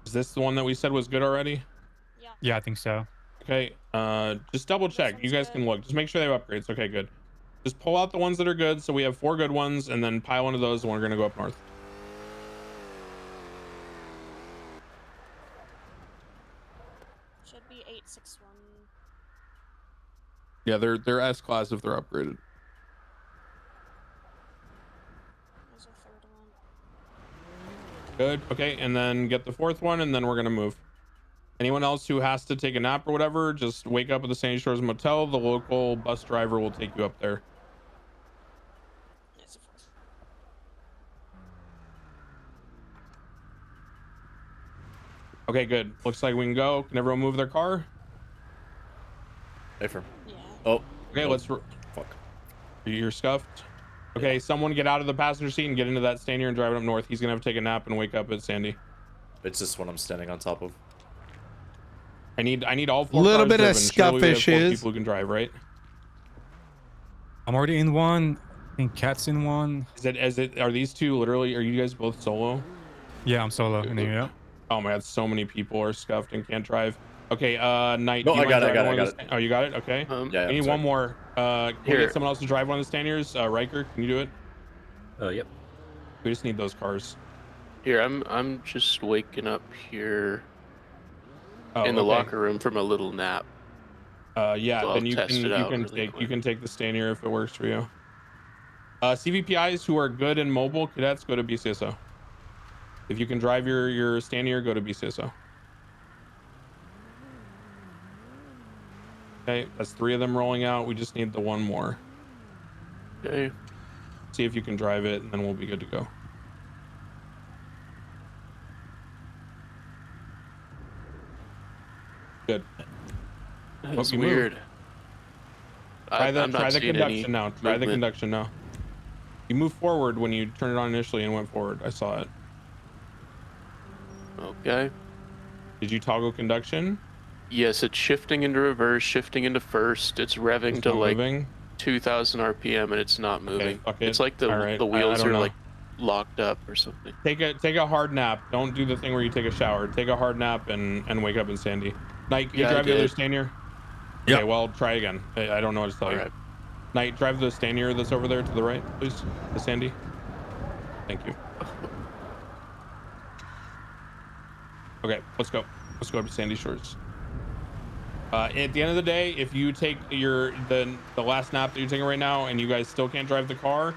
Is this the one that we said was good already? Yeah, I think so. Okay. Just double check. You guys can look. Just make sure they have upgrades. Okay, good. Just pull out the ones that are good. So we have 4 good ones, and then pile one of those, and we're gonna go up north. Should be 861. Yeah, they're S class if they're upgraded. There's a 3rd one. Good. Okay, and then get the 4th one, and then we're gonna move. Anyone else who has to take a nap or whatever, just wake up at the Sandy Shores Motel. The local bus driver will take you up there. Okay, good. Looks like we can go. Can everyone move their car? Hey, firm. Yeah. Oh. Okay, let's. Fuck. You're scuffed. Okay, someone get out of the passenger seat and get into that stand here and drive it up north. He's gonna have to take a nap and wake up at Sandy. It's this one I'm standing on top of. I need all 4 little cars bit driven. of scuff Surely we have 4 issues. people who can drive, right? I'm already in one. I think Cat's in one. Are these 2 literally? Are you guys both solo? Yeah, I'm solo. In here, yeah. Oh my god, so many people are scuffed and can't drive. Okay, Knight. No, do you I got mind it. I driving got it. I one got of it. the- Oh, you got it. Okay. Yeah. I need one more. Can we Here. get someone else to drive one of the Staniers? Riker, can you do it? Yep. We just need those cars. Here, I'm just waking up here Oh, in the okay. locker room from a little nap. Yeah. So I'll Then you test can it out really take quick. the Stanier if it works for you. CVPIs who are good in mobile cadets go to BCSO. If you can drive your Stanier, go to BCSO. Okay, that's 3 of them rolling out. We just need the one more. Okay. See if you can drive it, and then we'll be good to go. Good. That's you moved. weird. Try I'm not the seeing conduction any now. Try the movement. conduction now. You moved forward when you turned it on initially and went forward. I saw it. Okay. Did you toggle conduction? Yes, it's shifting into reverse, shifting into first. It's revving to like moving? 2,000 RPM, and it's not moving. fuck it. It's like the All right. the I wheels don't are know. like locked up or something. Take a hard nap. Don't do the thing where you take a shower. Take a hard nap and wake up in Sandy. Knight, can you Yeah, I drive the other did. Stanier? Yep. Okay, well, try again. I don't know what to tell you. Right. Knight, drive the Stanier that's over there to the right, please. The Sandy. Thank you. Okay, let's go. Let's go to Sandy Shores. At the end of the day, if you take the last nap that you're taking right now and you guys still can't drive the car,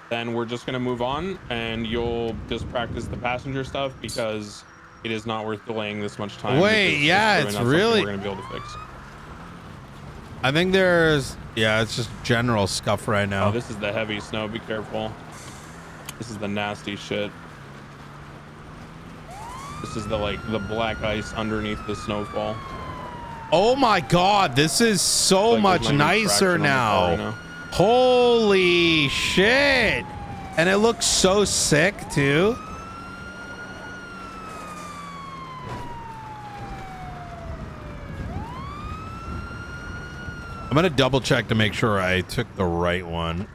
then we're just gonna move on and you'll just practice the passenger stuff because it is not worth delaying this much time. Wait, yeah, really it's not something really. we're gonna be able to fix. I think there's. Yeah, it's just general scuff right now. Oh, this is the heavy snow. Be careful. This is the nasty shit. This is the black ice underneath the snowfall. Oh my God, this is so much nicer now. Holy shit. And it looks so sick too. I'm gonna double check to make sure I took the right one.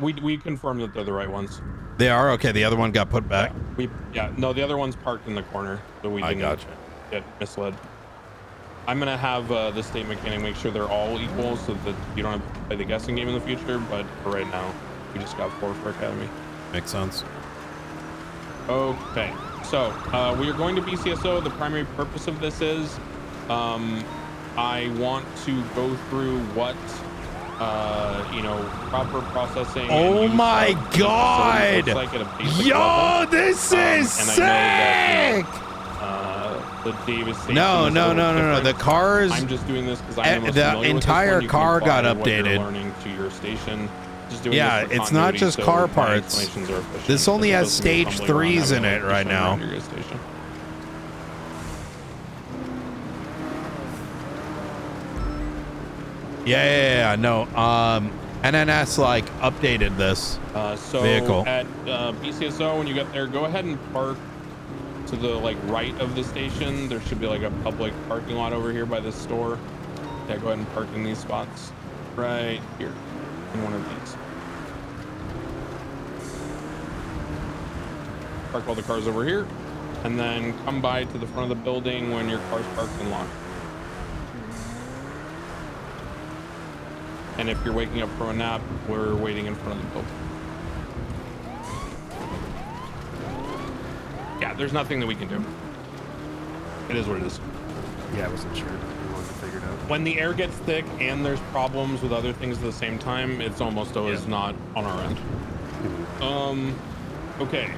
We confirmed that they're the right ones. They are? Okay, the other one got put back. No, the other one's parked in the corner, so we didn't get misled. I'm gonna have the state mechanic make sure they're all equal so that you don't have to play the guessing game in the future, but for right now, we just got 4 for Academy. Makes sense. Okay, so we are going to BCSO. The primary purpose of this is I want to go through what proper processing. Oh my God! Like at a basic Yo, level. this is sick! I know that, the Davis station No. The cars. I'm just doing this because I'm the entire car got updated. Learning to your station. Just doing Yeah, this for it's not continuity, just so car my parts. explanations are efficient, This only because has it doesn't stage tumbling around 3s in having it right station now. around your gas station. Yeah, no. NNS like updated this So vehicle. at BCSO, when you get there, go ahead and park to the right of the station. There should be a public parking lot over here by this store. Yeah, go ahead and park in these spots right here in one of these. Park all the cars over here and then come by to the front of the building when your car's parked and locked. And if you're waking up from a nap, we're waiting in front of the building. Yeah, there's nothing that we can do. It is what it is. Yeah, I wasn't sure. I wanted to figure it out. When the air gets thick and there's problems with other things at the same time, it's almost always not on our end. Okay.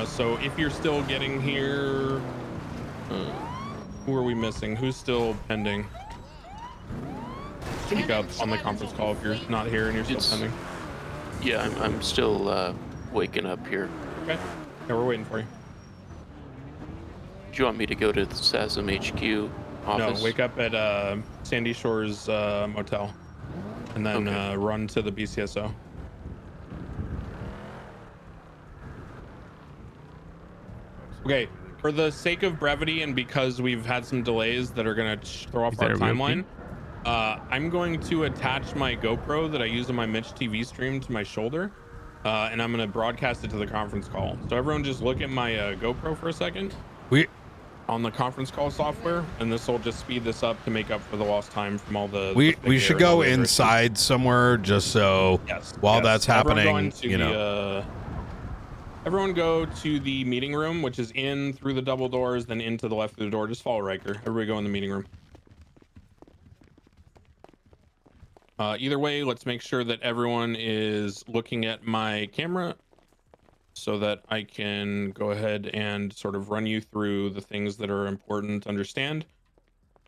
So if you're still getting here, who are we missing? Who's still pending? Speak up on the conference call if you're not here and you're still pending. Yeah, I'm still waking up here. Okay. Yeah, we're waiting for you. Do you want me to go to the SASM HQ office? No, wake up at Sandy Shores Motel and then run to the BCSO. Okay, for the sake of brevity and because we've had some delays that are going to throw off our timeline, I'm going to attach my GoPro that I use on my Mitch TV stream to my shoulder, and I'm going to broadcast it to the conference call. So everyone just look at my GoPro for a second. on the conference call software, and this will just speed this up to make up for the lost time from all the We should go inside somewhere just so while that's happening, you know. Everyone go to the meeting room, which is in through the double doors, then into the left through the door. Just follow Riker. Everybody go in the meeting room. Either way, let's make sure that everyone is looking at my camera so that I can go ahead and sort of run you through the things that are important to understand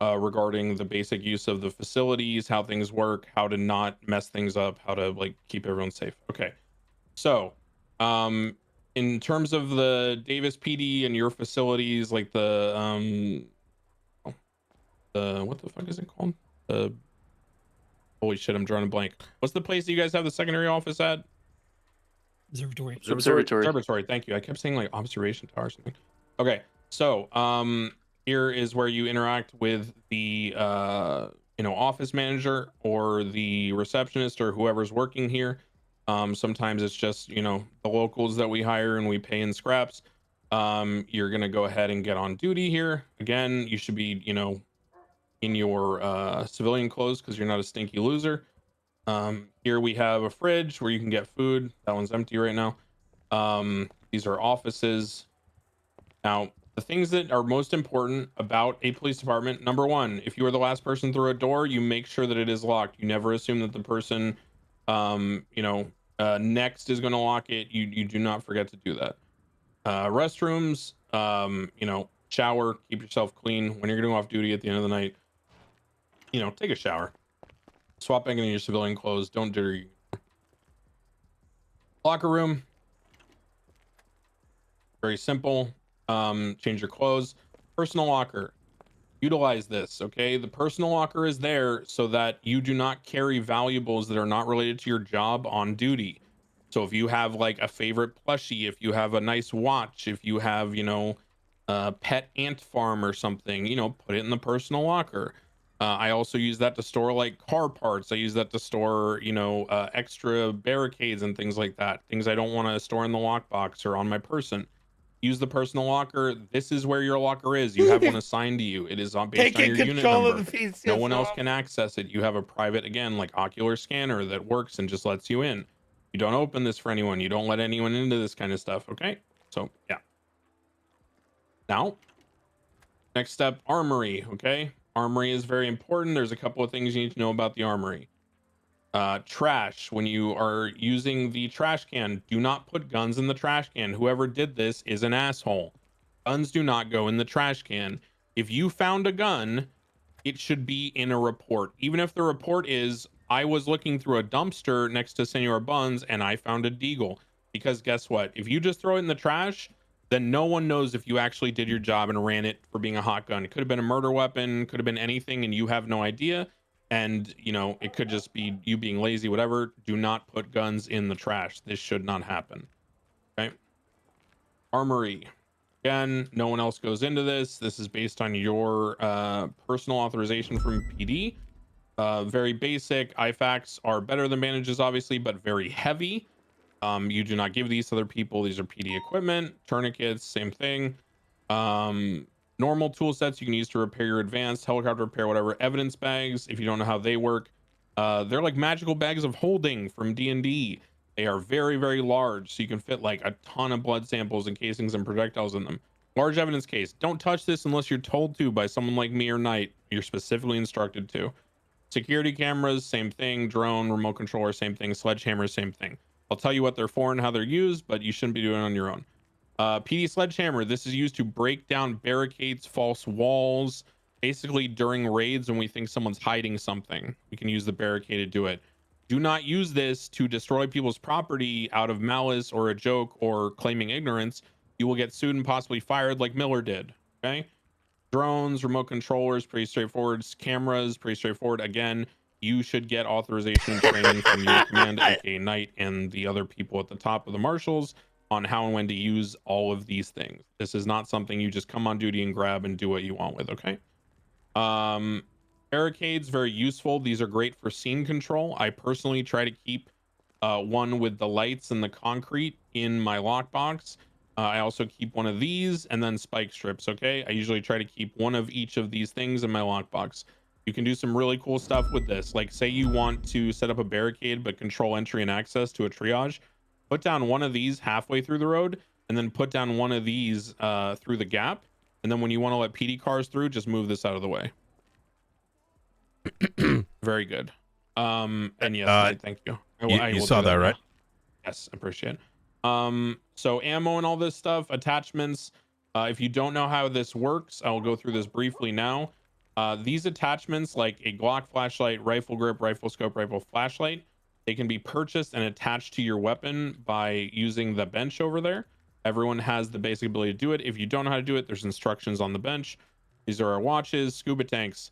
regarding the basic use of the facilities, how things work, how to not mess things up, how to like keep everyone safe. Okay. So, in terms of the Davis PD and your facilities, like the what the fuck is it called? Holy shit, I'm drawing a blank. What's the place that you guys have the secondary office at? Observatory. Thank you. I kept saying like observation tower or something. Okay. So, here is where you interact with the office manager or the receptionist or whoever's working here. Sometimes it's just, the locals that we hire and we pay in scraps. You're going to go ahead and get on duty here. Again, you should be, in your civilian clothes because you're not a stinky loser. Here we have a fridge where you can get food. That one's empty right now. These are offices. Now, the things that are most important about a police department, number one, if you are the last person through a door, you make sure that it is locked. You never assume that the person next is going to lock it. You do not forget to do that. Restrooms, shower, keep yourself clean. When you're getting off duty at the end of the night, take a shower. Swap back into your civilian clothes. Don't dirty. Locker room. Very simple. Change your clothes. Personal locker. Utilize this, okay? The personal locker is there so that you do not carry valuables that are not related to your job on duty. So if you have like a favorite plushie, if you have a nice watch, if you have, a pet ant farm or something, put it in the personal locker. I also use that to store like car parts. I use that to store, extra barricades and things like that. Things I don't want to store in the lockbox or on my person. Use the personal locker. This is where your locker is. You have one assigned to you. It is based on your unit number. No one else can access it. You have a private, again, like ocular scanner that works and just lets you in. You don't open this for anyone. You don't let anyone into this kind of stuff. Okay. So yeah. Now, next step, armory. Okay. Armory is very important. There's a couple of things you need to know about the armory. Trash. When you are using the trash can, do not put guns in the trash can. Whoever did this is an asshole. Guns do not go in the trash can. If you found a gun, it should be in a report. Even if the report is, I was looking through a dumpster next to Senor Buns and I found a deagle. Because guess what? If you just throw it in the trash, then no one knows if you actually did your job and ran it for being a hot gun. It could have been a murder weapon, could have been anything, and you have no idea. And, it could just be you being lazy, whatever. Do not put guns in the trash. This should not happen. Okay. Armory. Again, no one else goes into this. This is based on your personal authorization from PD. Very basic. IFACs are better than bandages, obviously, but very heavy. You do not give these to other people. These are PD equipment. Tourniquets, same thing. Normal tool sets you can use to repair your advanced helicopter repair, whatever. Evidence bags, if you don't know how they work, they're like magical bags of holding from D&D. They are very, very large, so you can fit like a ton of blood samples and casings and projectiles in them. Large evidence case. Don't touch this unless you're told to by someone like me or Knight. You're specifically instructed to. Security cameras, same thing. Drone, remote controller, same thing. Sledgehammer, same thing. I'll tell you what they're for and how they're used, but you shouldn't be doing it on your own. PD sledgehammer. This is used to break down barricades, false walls. Basically, during raids when we think someone's hiding something, we can use the barricade to do it. Do not use this to destroy people's property out of malice or a joke or claiming ignorance. You will get sued and possibly fired like Miller did. Okay. Drones, remote controllers, pretty straightforward. Cameras, pretty straightforward. Again, you should get authorization and training from your command, aka Knight, and the other people at the top of the Marshals on how and when to use all of these things. This is not something you just come on duty and grab and do what you want with. Okay. Barricades, very useful. These are great for scene control. I personally try to keep one with the lights and the concrete in my lockbox. I also keep one of these and then spike strips. Okay, I usually try to keep one of each of these things in my lockbox. You can do some really cool stuff with this. Like say you want to set up a barricade but control entry and access to a triage, put down one of these halfway through the road and then put down one of these through the gap, and then when you want to let PD cars through, just move this out of the way. Very good. And yes, thank you. You saw that, right? Yes, appreciate it. So ammo and all this stuff, attachments. If you don't know how this works, I will go through this briefly now. These attachments, like a Glock flashlight, rifle grip, rifle scope, rifle flashlight, they can be purchased and attached to your weapon by using the bench over there. Everyone has the basic ability to do it. If you don't know how to do it, there's instructions on the bench. These are our watches. Scuba tanks.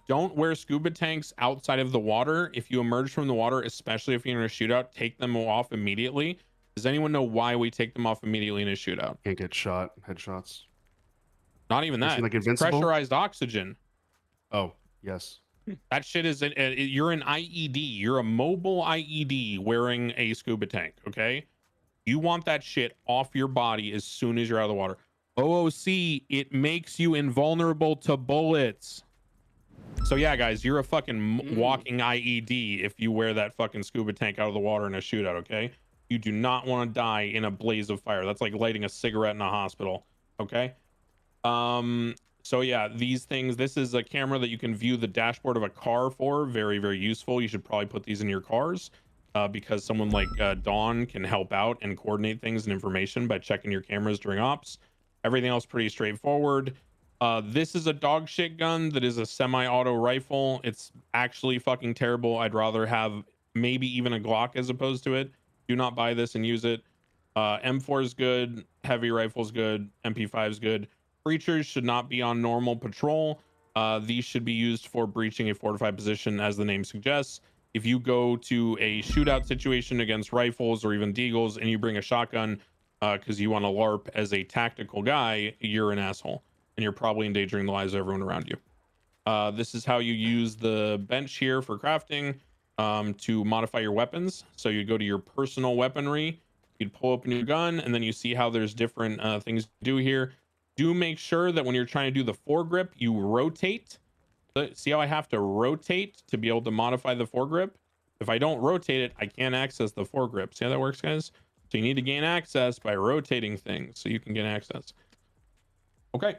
Don't wear scuba tanks outside of the water. If you emerge from the water, especially if you're in a shootout, take them off immediately. Does anyone know why we take them off immediately in a shootout? Can't get shot, headshots. Not even that. Like It's invincible? pressurized oxygen. Oh, yes. That shit is you're an IED. You're a mobile IED wearing a scuba tank. Okay, you want that shit off your body as soon as you're out of the water. OOC, it makes you invulnerable to bullets. So yeah, guys, you're a fucking walking IED if you wear that fucking scuba tank out of the water in a shootout. Okay, you do not want to die in a blaze of fire. That's like lighting a cigarette in a hospital. Okay. So yeah, these things, this is a camera that you can view the dashboard of a car for. Very, very useful. You should probably put these in your cars because someone like Dawn can help out and coordinate things and information by checking your cameras during ops. Everything else pretty straightforward. This is a dog shit gun that is a semi-auto rifle. It's actually fucking terrible. I'd rather have maybe even a Glock as opposed to it. Do not buy this and use it. M4 is good. Heavy rifle is good. MP5 is good. Breachers should not be on normal patrol. These should be used for breaching a fortified position, as the name suggests. If you go to a shootout situation against rifles or even deagles and you bring a shotgun because you want to LARP as a tactical guy, you're an asshole and you're probably endangering the lives of everyone around you. This is how you use the bench here for crafting to modify your weapons. So you go to your personal weaponry, you'd pull open your gun, and then you see how there's different things to do here. Do make sure that when you're trying to do the foregrip, you rotate. See how I have to rotate to be able to modify the foregrip? If I don't rotate it, I can't access the foregrip. See how that works, guys? So you need to gain access by rotating things so you can gain access. Okay.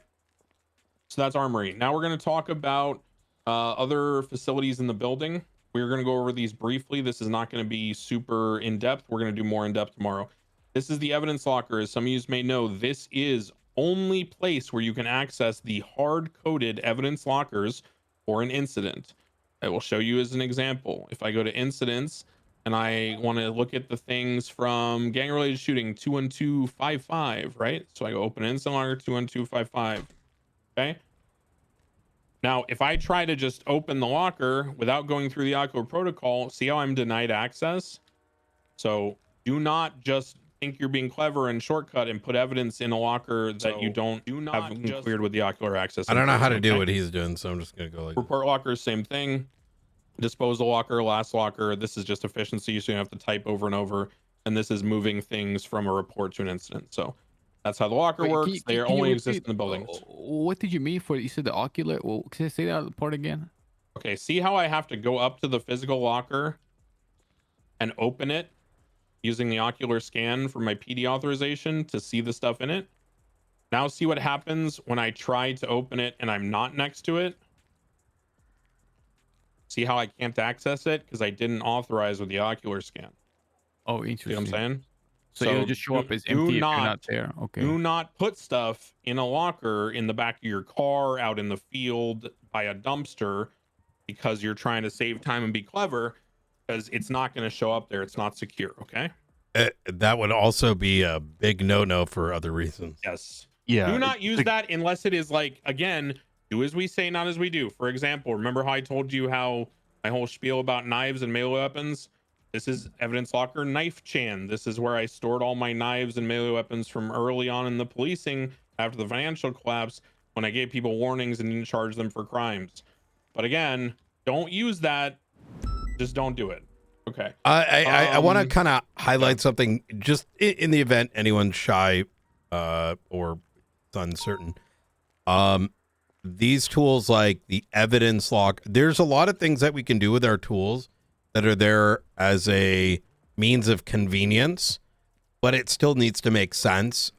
So that's armory. Now we're going to talk about other facilities in the building. We're going to go over these briefly. This is not going to be super in-depth. We're going to do more in-depth tomorrow. This is the evidence locker. As some of you may know, this is only place where you can access the hard-coded evidence lockers for an incident. I will show you as an example. If I go to incidents and I want to look at the things from gang-related shooting 21255, right? So I go open incident locker 21255. Okay. Now, if I try to just open the locker without going through the ocular protocol, see how I'm denied access? So do not just think you're being clever and shortcut and put evidence in a locker that you don't have cleared with the ocular access. I don't know how to do what he's doing, so I'm just gonna go like report lockers, same thing. Disposal locker, last locker. This is just efficiency, so you don't have to type over and over. And this is moving things from a report to an incident. So that's how the locker works. They only exist in the buildings. What did you mean for you said the ocular? Well, can you say that part again? Okay, see how I have to go up to the physical locker and open it using the ocular scan for my PD authorization to see the stuff in it? Now see what happens when I try to open it and I'm not next to it? See how I can't access it because I didn't authorize with the ocular scan. Oh, interesting. See what I'm saying? So it'll just show up as empty if you're not there. Okay. Do not put stuff in a locker in the back of your car, out in the field, by a dumpster, because you're trying to save time and be clever, because it's not going to show up there. It's not secure. Okay. That would also be a big no-no for other reasons. Yes. Yeah. Do not use that unless it is like, again, do as we say, not as we do. For example, remember how I told you how my whole spiel about knives and melee weapons? This is evidence locker knife chan. This is where I stored all my knives and melee weapons from early on in the policing after the financial collapse, when I gave people warnings and didn't charge them for crimes. But again, don't use that. Just don't do it. Okay. I want to kind of highlight something just in the event anyone's shy or it's uncertain. These tools like the evidence lock, there's a lot of things that we can do with our tools that are there as a means of convenience, but it still needs to make sense.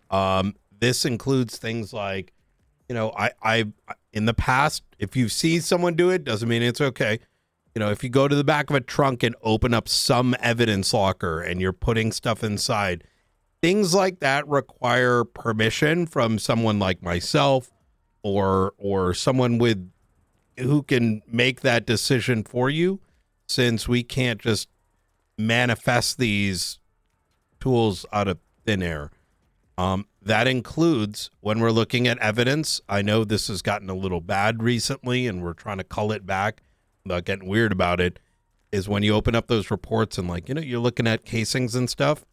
This includes things like, you know, I in the past, if you see someone do it, doesn't mean it's okay. You know, if you go to the back of a trunk and open up some evidence locker and you're putting stuff inside, things like that require permission from someone like myself or someone with who can make that decision for you, since we can't just manifest these tools out of thin air. That includes when we're looking at evidence. I know this has gotten a little bad recently and we're trying to cull it back, not getting weird about it, is when you open up those reports and, like, you know, you're looking at casings and stuff,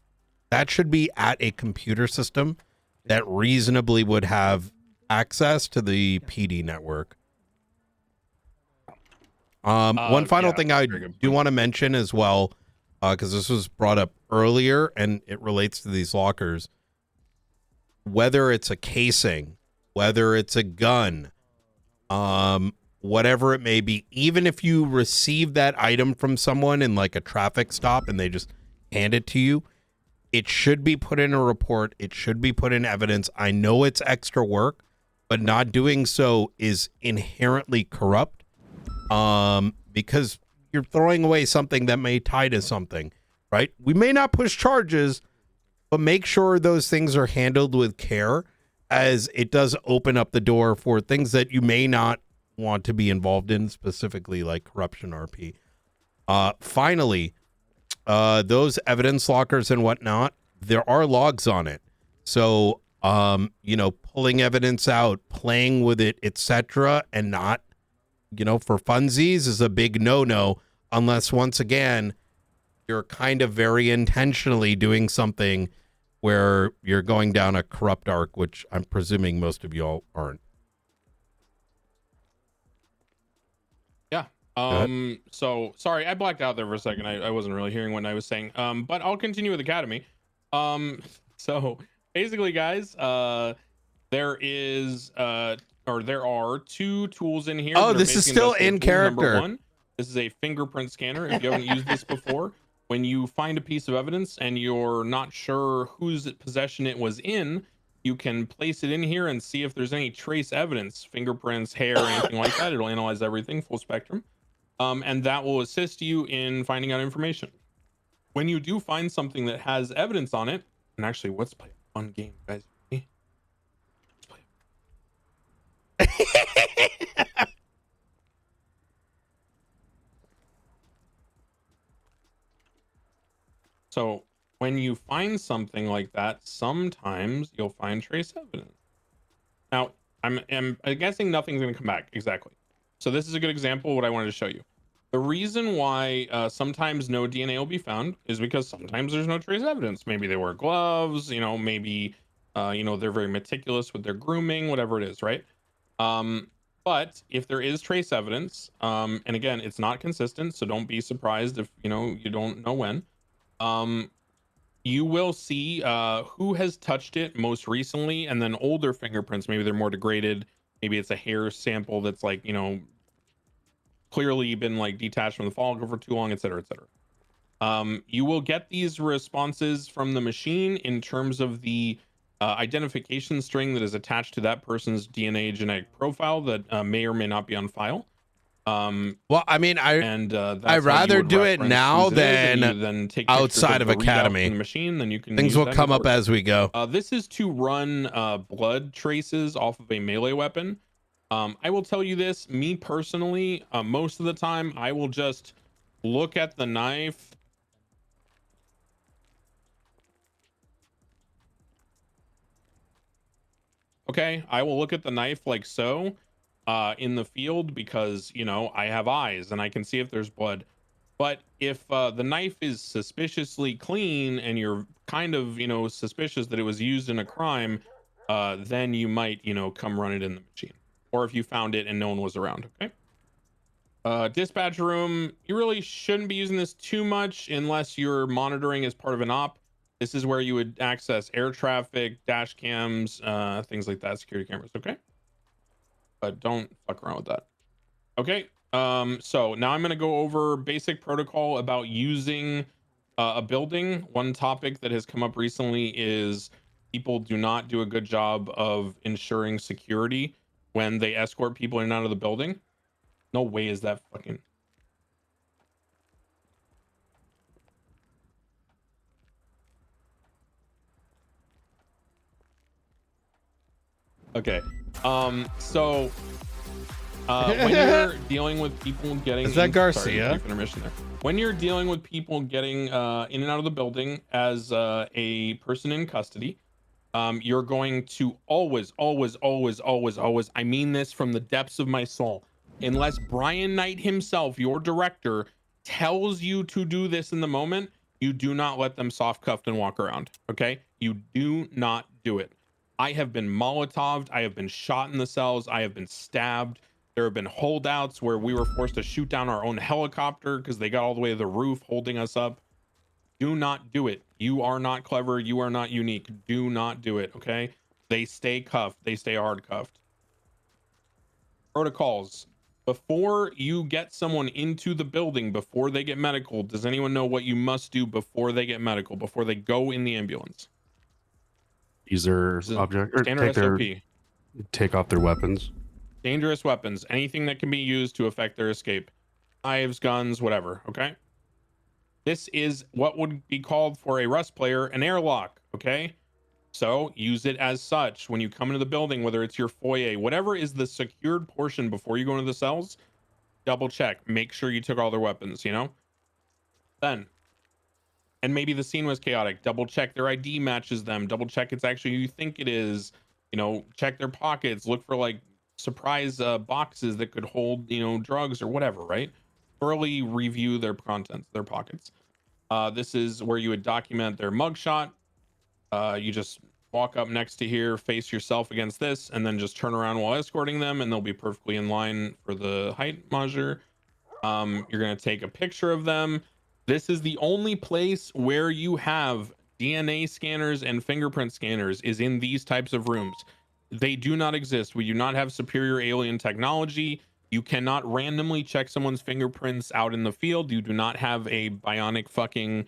that should be at a computer system that reasonably would have access to the PD network. One final thing I do want to mention as well, because this was brought up earlier and it relates to these lockers. Whether it's a casing, whether it's a gun, whatever it may be, even if you receive that item from someone in like a traffic stop and they just hand it to you, it should be put in a report. It should be put in evidence. I know it's extra work, but not doing so is inherently corrupt, because you're throwing away something that may tie to something, right? We may not push charges, but make sure those things are handled with care, as it does open up the door for things that you may not want to be involved in, specifically like corruption RP. Finally, those evidence lockers and whatnot, there are logs on it. So, you know, pulling evidence out, playing with it, etc., and not, you know, for funsies is a big no-no, unless, once again, you're kind of very intentionally doing something where you're going down a corrupt arc, which I'm presuming most of you all aren't. Yeah. So sorry, I blacked out there for a second. I wasn't really hearing what I was saying. But I'll continue with Academy. So basically, guys, there are two tools in here. Oh, this is still in character. Number one, this is a fingerprint scanner. If you haven't used this before, when you find a piece of evidence and you're not sure whose possession it was in, you can place it in here and see if there's any trace evidence, fingerprints, hair, anything like that. It'll analyze everything, full spectrum. And that will assist you in finding out information. When you do find something that has evidence on it, and actually, let's play a fun game, guys. So when you find something like that, sometimes you'll find trace evidence. Now, I'm guessing nothing's going to come back. Exactly. So this is a good example of what I wanted to show you. The reason why sometimes no DNA will be found is because sometimes there's no trace evidence. Maybe they wear gloves, you know, maybe, you know, they're very meticulous with their grooming, whatever it is, right? But if there is trace evidence, and again, it's not consistent, so don't be surprised if, you know, you don't know when. You will see who has touched it most recently, and then older fingerprints. Maybe they're more degraded. Maybe it's a hair sample that's, like, you know, clearly been like detached from the follicle for too long, etc., etc. You will get these responses from the machine in terms of the identification string that is attached to that person's DNA genetic profile that may or may not be on file. Well, I mean, I'd rather do it now than outside of Academy. The machine, then you can things will come up as we go. This is to run blood traces off of a melee weapon. I will tell you this, me personally, most of the time I will just look at the knife. Okay, I will look at the knife like so in the field, because, you know, I have eyes and I can see if there's blood. But if the knife is suspiciously clean and you're kind of, you know, suspicious that it was used in a crime, then you might, you know, come run it in the machine. Or if you found it and no one was around. Okay. Dispatch room, you really shouldn't be using this too much unless you're monitoring as part of an op. This is where you would access air traffic, dash cams, things like that, security cameras. Okay, but don't fuck around with that. Okay. So now I'm going to go over basic protocol about using a building. One topic that has come up recently is people do not do a good job of ensuring security when they escort people in and out of the building. No way is that fucking... Okay. So when you're dealing with people getting... Is that Garcia? Sorry, brief intermission there. When you're dealing with people getting in and out of the building as a person in custody, you're going to always, I mean this from the depths of my soul, unless Brian Knight himself, your director, tells you to do this in the moment, you do not let them soft cuffed and walk around. Okay? You do not do it. I have been Molotoved. I have been shot in the cells. I have been stabbed. There have been holdouts where we were forced to shoot down our own helicopter because they got all the way to the roof holding us up. Do not do it. You are not clever. You are not unique. Do not do it. Okay? They stay cuffed. They stay hard cuffed. Protocols. Before you get someone into the building, before they get medical, does anyone know what you must do before they get medical, before they go in the ambulance? Use their object or take off their weapons. Dangerous weapons, anything that can be used to affect their escape. Knives, guns, whatever. Okay. This is what would be called for a Rust player an airlock. Okay. So use it as such when you come into the building, whether it's your foyer, whatever is the secured portion before you go into the cells, double check, make sure you took all their weapons, you know? Then, and maybe the scene was chaotic, double check their ID matches them, double check it's actually who you think it is, you know, check their pockets, look for like surprise boxes that could hold, you know, drugs or whatever, right? Thoroughly review their contents, their pockets. This is where you would document their mugshot. You just walk up next to here, face yourself against this, and then just turn around while escorting them, and they'll be perfectly in line for the height measure. You're going to take a picture of them. This is the only place where you have DNA scanners and fingerprint scanners is in these types of rooms. They do not exist. We do not have superior alien technology. You cannot randomly check someone's fingerprints out in the field. You do not have a bionic fucking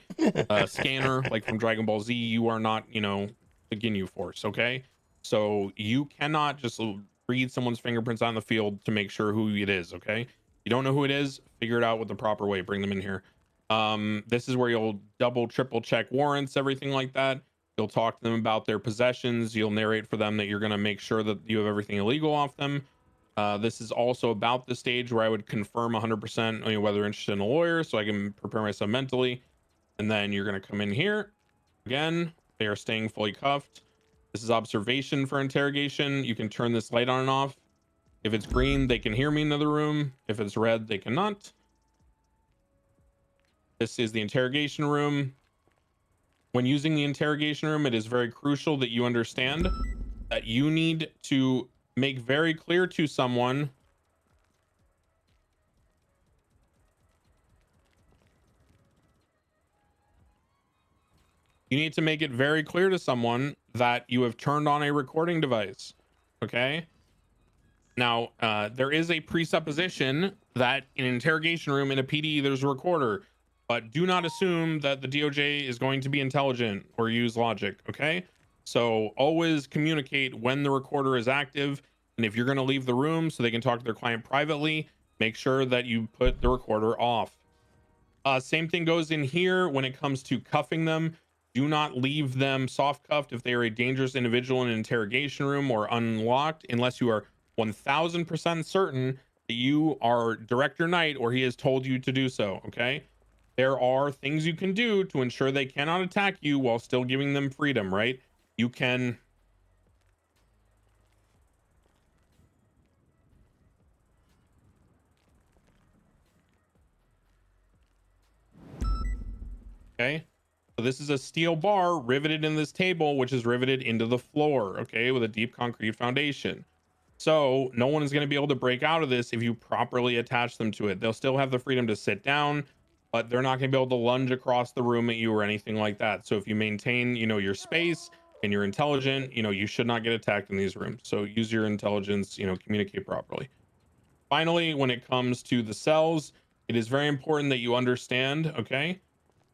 scanner like from Dragon Ball Z. You are not, you know, the Ginyu Force, okay? So you cannot just read someone's fingerprints on the field to make sure who it is, okay? You don't know who it is, figure it out with the proper way. Bring them in here. This is where you'll double, triple check warrants, everything like that. You'll talk to them about their possessions. You'll narrate for them that you're going to make sure that you have everything illegal off them. This is also about the stage where I would confirm 100% you know, whether interested in a lawyer so I can prepare myself mentally. And then you're going to come in here. Again, they are staying fully cuffed. This is observation for interrogation. You can turn this light on and off. If it's green, they can hear me in the room. If it's red, they cannot. This is the interrogation room. When using the interrogation room, it is very crucial that you understand that you need to make very clear to someone you need to make it very clear to someone that you have turned on a recording device. Okay. Now, there is a presupposition that in an interrogation room in a PD, there's a recorder, but do not assume that the DOJ is going to be intelligent or use logic. Okay. So always communicate when the recorder is active. And if you're going to leave the room so they can talk to their client privately, make sure that you put the recorder off. Same thing goes in here when it comes to cuffing them. Do not leave them soft cuffed if they are a dangerous individual in an interrogation room or unlocked, unless you are 1000% certain that you are Director Knight or he has told you to do so. Okay. There are things you can do to ensure they cannot attack you while still giving them freedom, right? You can... Okay, so this is a steel bar riveted in this table, which is riveted into the floor, okay, with a deep concrete foundation. So no one is going to be able to break out of this if you properly attach them to it. They'll still have the freedom to sit down, but they're not going to be able to lunge across the room at you or anything like that. So if you maintain, your space and you're intelligent, you should not get attacked in these rooms. So use your intelligence, communicate properly. Finally, when it comes to the cells, it is very important that you understand, okay,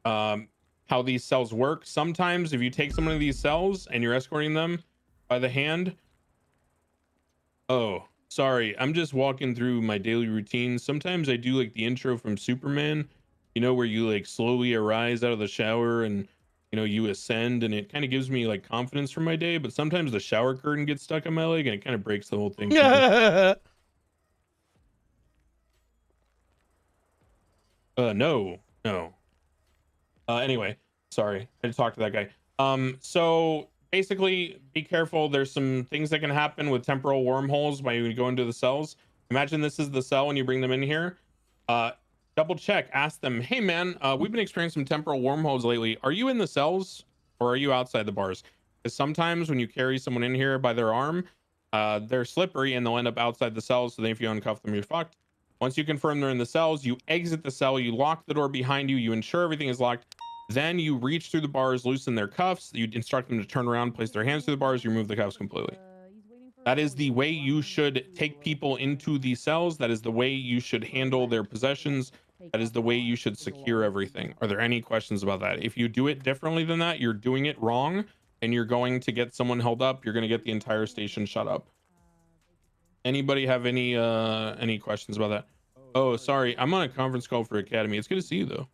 how these cells work. Sometimes if you take some of these cells and you're escorting them by the hand, oh, sorry, I'm just walking through my daily routine. Sometimes I do like the intro from Superman, where you like slowly arise out of the shower and you ascend, and it kind of gives me like confidence for my day. But sometimes the shower curtain gets stuck on my leg and it kind of breaks the whole thing. No. Anyway, sorry, I talked to that guy. So basically, be careful. There's some things that can happen with temporal wormholes when you go into the cells. Imagine this is the cell when you bring them in here. Double check, ask them, hey man, we've been experiencing some temporal wormholes lately. Are you in the cells or are you outside the bars? Because sometimes when you carry someone in here by their arm, they're slippery and they'll end up outside the cells. So then if you uncuff them, you're fucked. Once you confirm they're in the cells, you exit the cell, you lock the door behind you, you ensure everything is locked. Then you reach through the bars, loosen their cuffs, you instruct them to turn around, place their hands through the bars, you remove the cuffs completely. That is the way you should take people into the cells. That is the way you should handle their possessions. That is the way you should secure everything. Are there any questions about that? If you do it differently than that, you're doing it wrong and you're going to get someone held up. You're going to get the entire station shut up. Anybody have any questions about that? Oh, sorry. I'm on a conference call for Academy. It's good to see you though.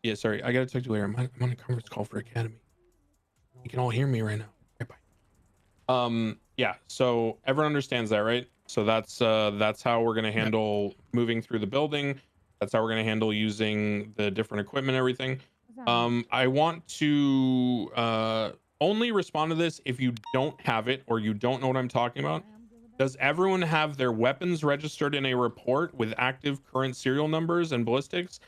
Yeah, sorry. I gotta talk to you later. I'm on a conference call for Academy. You can all hear me right now. Okay, bye. Yeah, so everyone understands that, right? So that's how we're gonna handle moving through the building. That's how we're gonna handle using the different equipment, everything. I want to only respond to this if you don't have it or you don't know what I'm talking about. Does everyone have their weapons registered in a report with active current serial numbers and ballistics,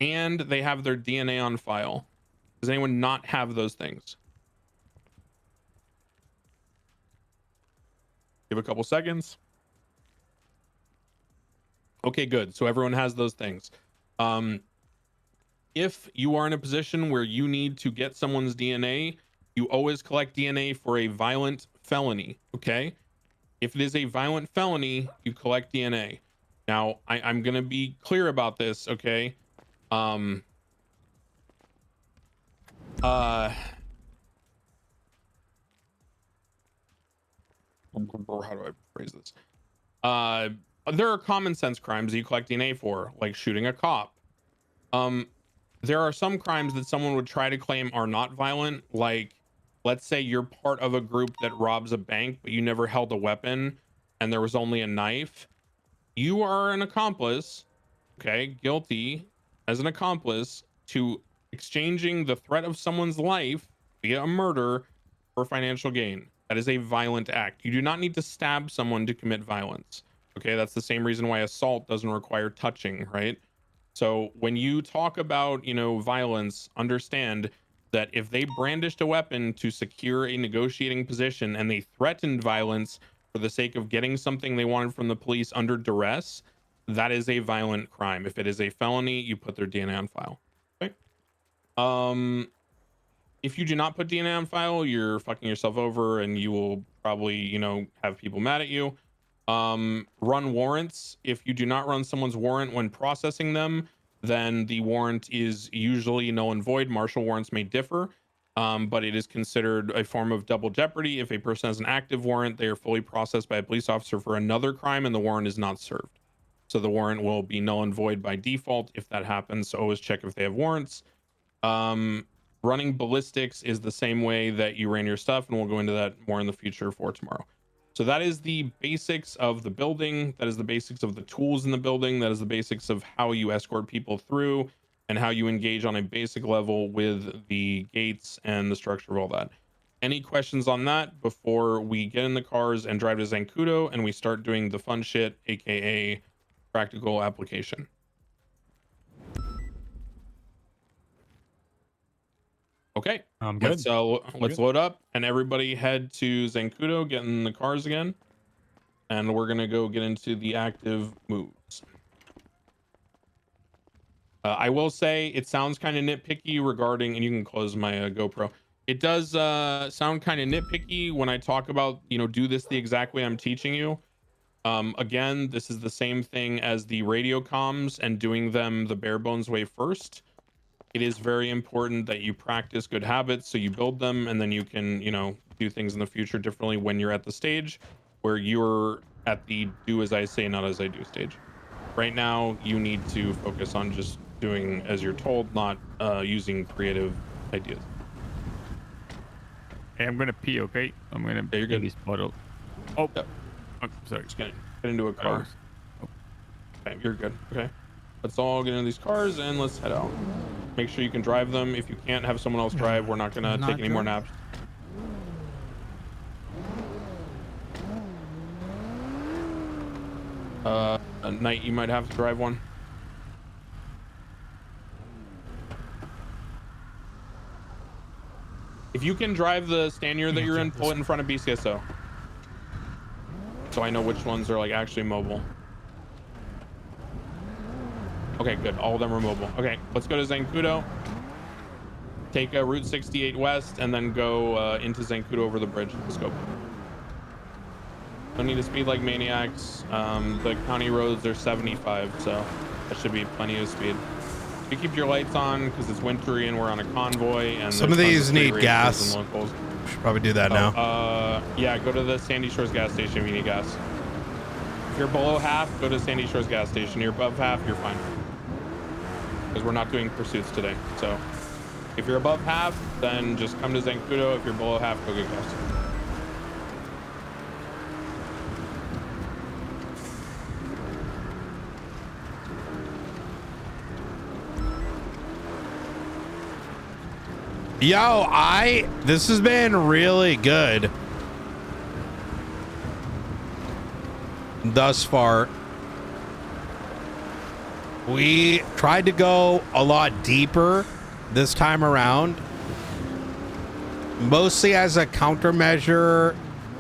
and they have their DNA on file? Does anyone not have those things? Give a couple seconds. Okay, good. So everyone has those things. If you are in a position where you need to get someone's DNA, you always collect DNA for a violent felony, okay? If it is a violent felony, you collect DNA. Now, I'm going to be clear about this, okay? How do I phrase this? There are common sense crimes that you collect DNA for, like shooting a cop. There are some crimes that someone would try to claim are not violent, like let's say you're part of a group that robs a bank, but you never held a weapon and there was only a knife. You are an accomplice, okay, guilty as an accomplice to exchanging the threat of someone's life via a murder for financial gain. That is a violent act. You do not need to stab someone to commit violence. Okay, that's the same reason why assault doesn't require touching, right? So when you talk about, violence, understand that if they brandished a weapon to secure a negotiating position and they threatened violence for the sake of getting something they wanted from the police under duress, that is a violent crime. If it is a felony, you put their DNA on file. Okay. If you do not put DNA on file, you're fucking yourself over and you will probably, have people mad at you. Run warrants. If you do not run someone's warrant when processing them, then the warrant is usually null and void. Marshal warrants may differ, but it is considered a form of double jeopardy. If a person has an active warrant, they are fully processed by a police officer for another crime and the warrant is not served. So the warrant will be null and void by default if that happens. So always check if they have warrants. Running ballistics is the same way that you ran your stuff, and we'll go into that more in the future for tomorrow. So that is the basics of the building. That is the basics of the tools in the building. That is the basics of how you escort people through and how you engage on a basic level with the gates and the structure of all that. Any questions on that before we get in the cars and drive to Zancudo and we start doing the fun shit, aka practical application? Okay, let's load up and everybody head to Zancudo, get in the cars again, and we're gonna go get into the active moves. I will say it sounds kind of nitpicky regarding, and you can close my GoPro. It does sound kind of nitpicky when I talk about, you know, do this the exact way I'm teaching you. Again, this is the same thing as the radio comms and doing them the bare bones way first. It is very important that you practice good habits so you build them, and then you can, you know, do things in the future differently when you're at the stage where you're at the do as I say, not as I do stage. Right now, you need to focus on just doing as you're told, not using creative ideas. Hey, I'm gonna pee, okay? I'm gonna you're good. this bottle. Oh, yep. Oh, sorry. Just get into a car. Okay, you're good. Okay. Let's all get into these cars and let's head out. Make sure you can drive them. If you can't have someone else drive, we're not gonna take any more naps. At night, you might have to drive one. If you can drive the Stanier that you're in, pull it in front of BCSO. So I know which ones are like actually mobile. Okay, good. All of them are mobile. Okay, let's go to Zancudo. Take a Route 68 west and then go into Zancudo over the bridge. Let's go. Don't need to speed like maniacs. The county roads are 75, so that should be plenty of speed. You keep your lights on because it's wintry and we're on a convoy. And some of these need gas. Should probably do that now. Yeah, go to the Sandy Shores gas station if you need gas. If you're below half, go to Sandy Shores gas station. You're above half, you're fine. Because we're not doing pursuits today. So if you're above half, then just come to Zancudo. If you're below half, go get gas. Yo, this has been really good thus far. We tried to go a lot deeper this time around, mostly as a countermeasure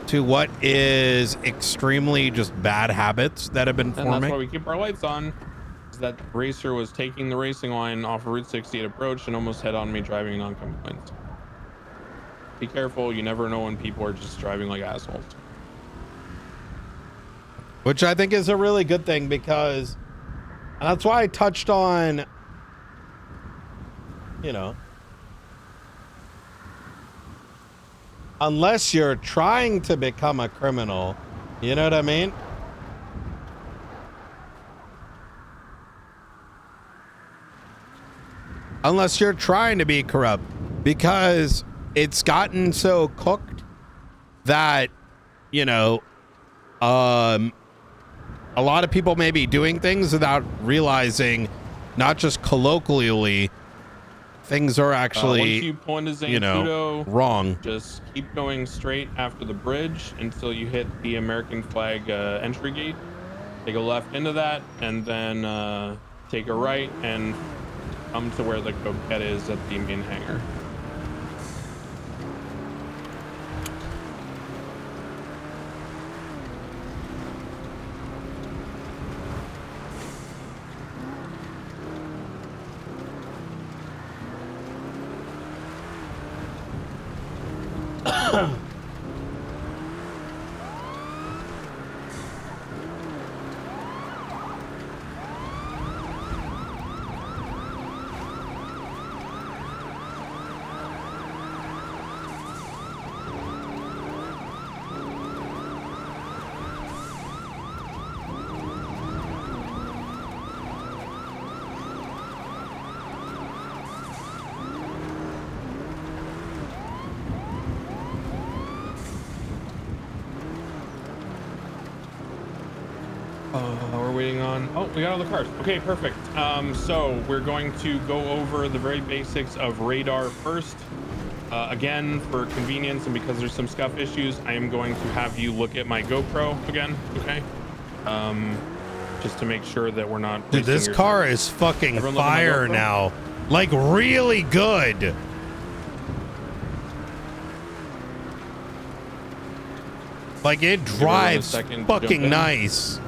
to what is extremely just bad habits that have been forming. And that's why we keep our lights on. That racer was taking the racing line off of Route 68 approach and almost head on me driving non-coming lanes. Be careful, you never know when people are just driving like assholes. Which I think is a really good thing, because that's why I touched on, you know, unless you're trying to become a criminal, you know what I mean? Unless you're trying to be corrupt, because it's gotten so cooked that, you know, a lot of people may be doing things without realizing, not just colloquially, things are actually, once you pull into Zancudo, you know, wrong. Just keep going straight after the bridge until you hit the American flag entry gate. Take a left into that, and then take a right and come to where the coquette is at the main hangar. We're waiting on, oh, we got all the cars. Okay, perfect. So we're going to go over the very basics of radar first. Again, for convenience and because there's some scuff issues, I am going to have you look at my GoPro again, okay? Just to make sure that we're not. Dude, this car is fucking fire now. Like, really good. Like, it drives fucking nice.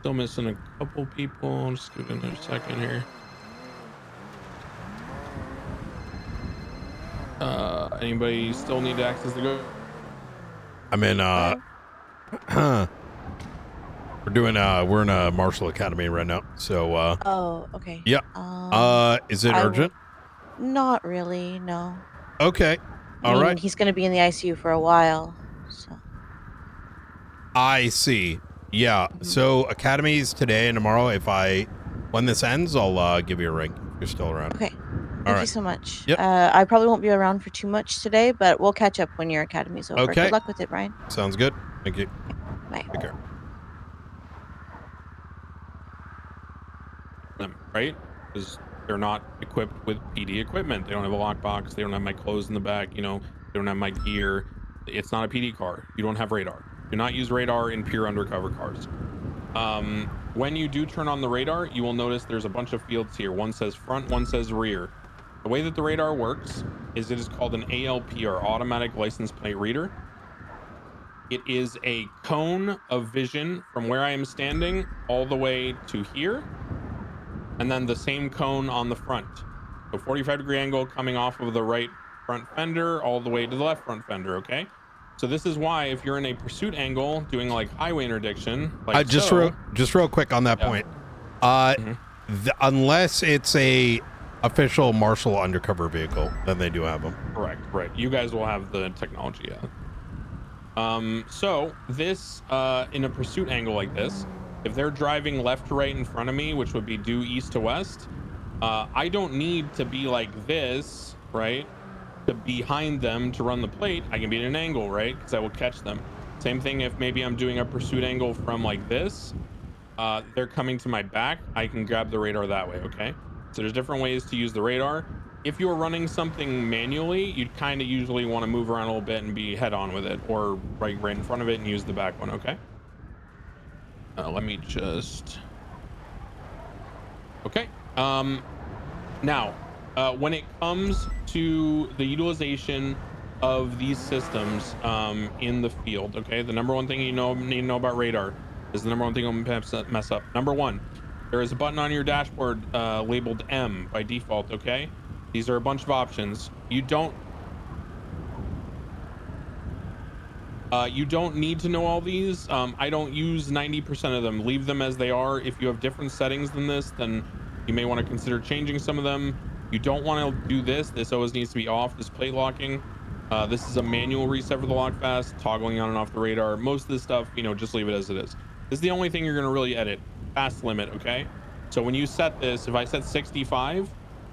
Still missing a couple people. Just give it another second here. Anybody still need to access the go? I'm in we're in a Marshal Academy right now. So Oh, okay. yeah. Is it urgent? Not really, no. Okay. I All mean, right. he's going to be in the ICU for a while, so. I see. Yeah. So academies today and tomorrow. When this ends, I'll give you a ring if you're still around. Okay. All Thank right. you so much. Yep. I probably won't be around for too much today, but we'll catch up when your academy's over. Okay. Good luck with it, Ryan. Sounds good. Thank you. Bye. Take care. Them, right? Because they're not equipped with PD equipment. They don't have a lockbox. They don't have my clothes in the back. You know, they don't have my gear. It's not a PD car. You don't have radar. Do not use radar in pure undercover cars. When you do turn on the radar, you will notice there's a bunch of fields here. One says front, one says rear. The way that the radar works is it is called an ALP, or automatic license plate reader. It is a cone of vision from where I am standing all the way to here, and then the same cone on the front. So 45-degree angle coming off of the right front fender all the way to the left front fender, okay? So this is why if you're in a pursuit angle doing like highway interdiction, like just real quick on that point. Unless it's a official Marshal undercover vehicle, then they do have them. Correct, right. You guys will have the technology, yeah. So this in a pursuit angle like this, if they're driving left to right in front of me, which would be due east to west, I don't need to be like this, right, to behind them to run the plate. I can be at an angle, right, because I will catch them. Same thing if maybe I'm doing a pursuit angle from like this, they're coming to my back, I can grab the radar that way, okay? So there's different ways to use the radar. If you're running something manually, you'd kind of usually want to move around a little bit and be head on with it, or right in front of it and use the back one, okay? Let me just... Okay. Now, when it comes to the utilization of these systems in the field, okay, the number one thing you need to know about radar is the number one thing I'm gonna mess up. Number one, there is a button on your dashboard labeled M by default, okay? These are a bunch of options. You don't need to know all these. I don't use 90% of them. Leave them as they are. If you have different settings than this, then you may want to consider changing some of them. You don't want to do this. This always needs to be off, this plate locking. This is a manual reset for the lock fast, toggling on and off the radar. Most of this stuff, you know, just leave it as it is. This is the only thing you're going to really edit. Fast limit, okay? So when you set this, if I set 65,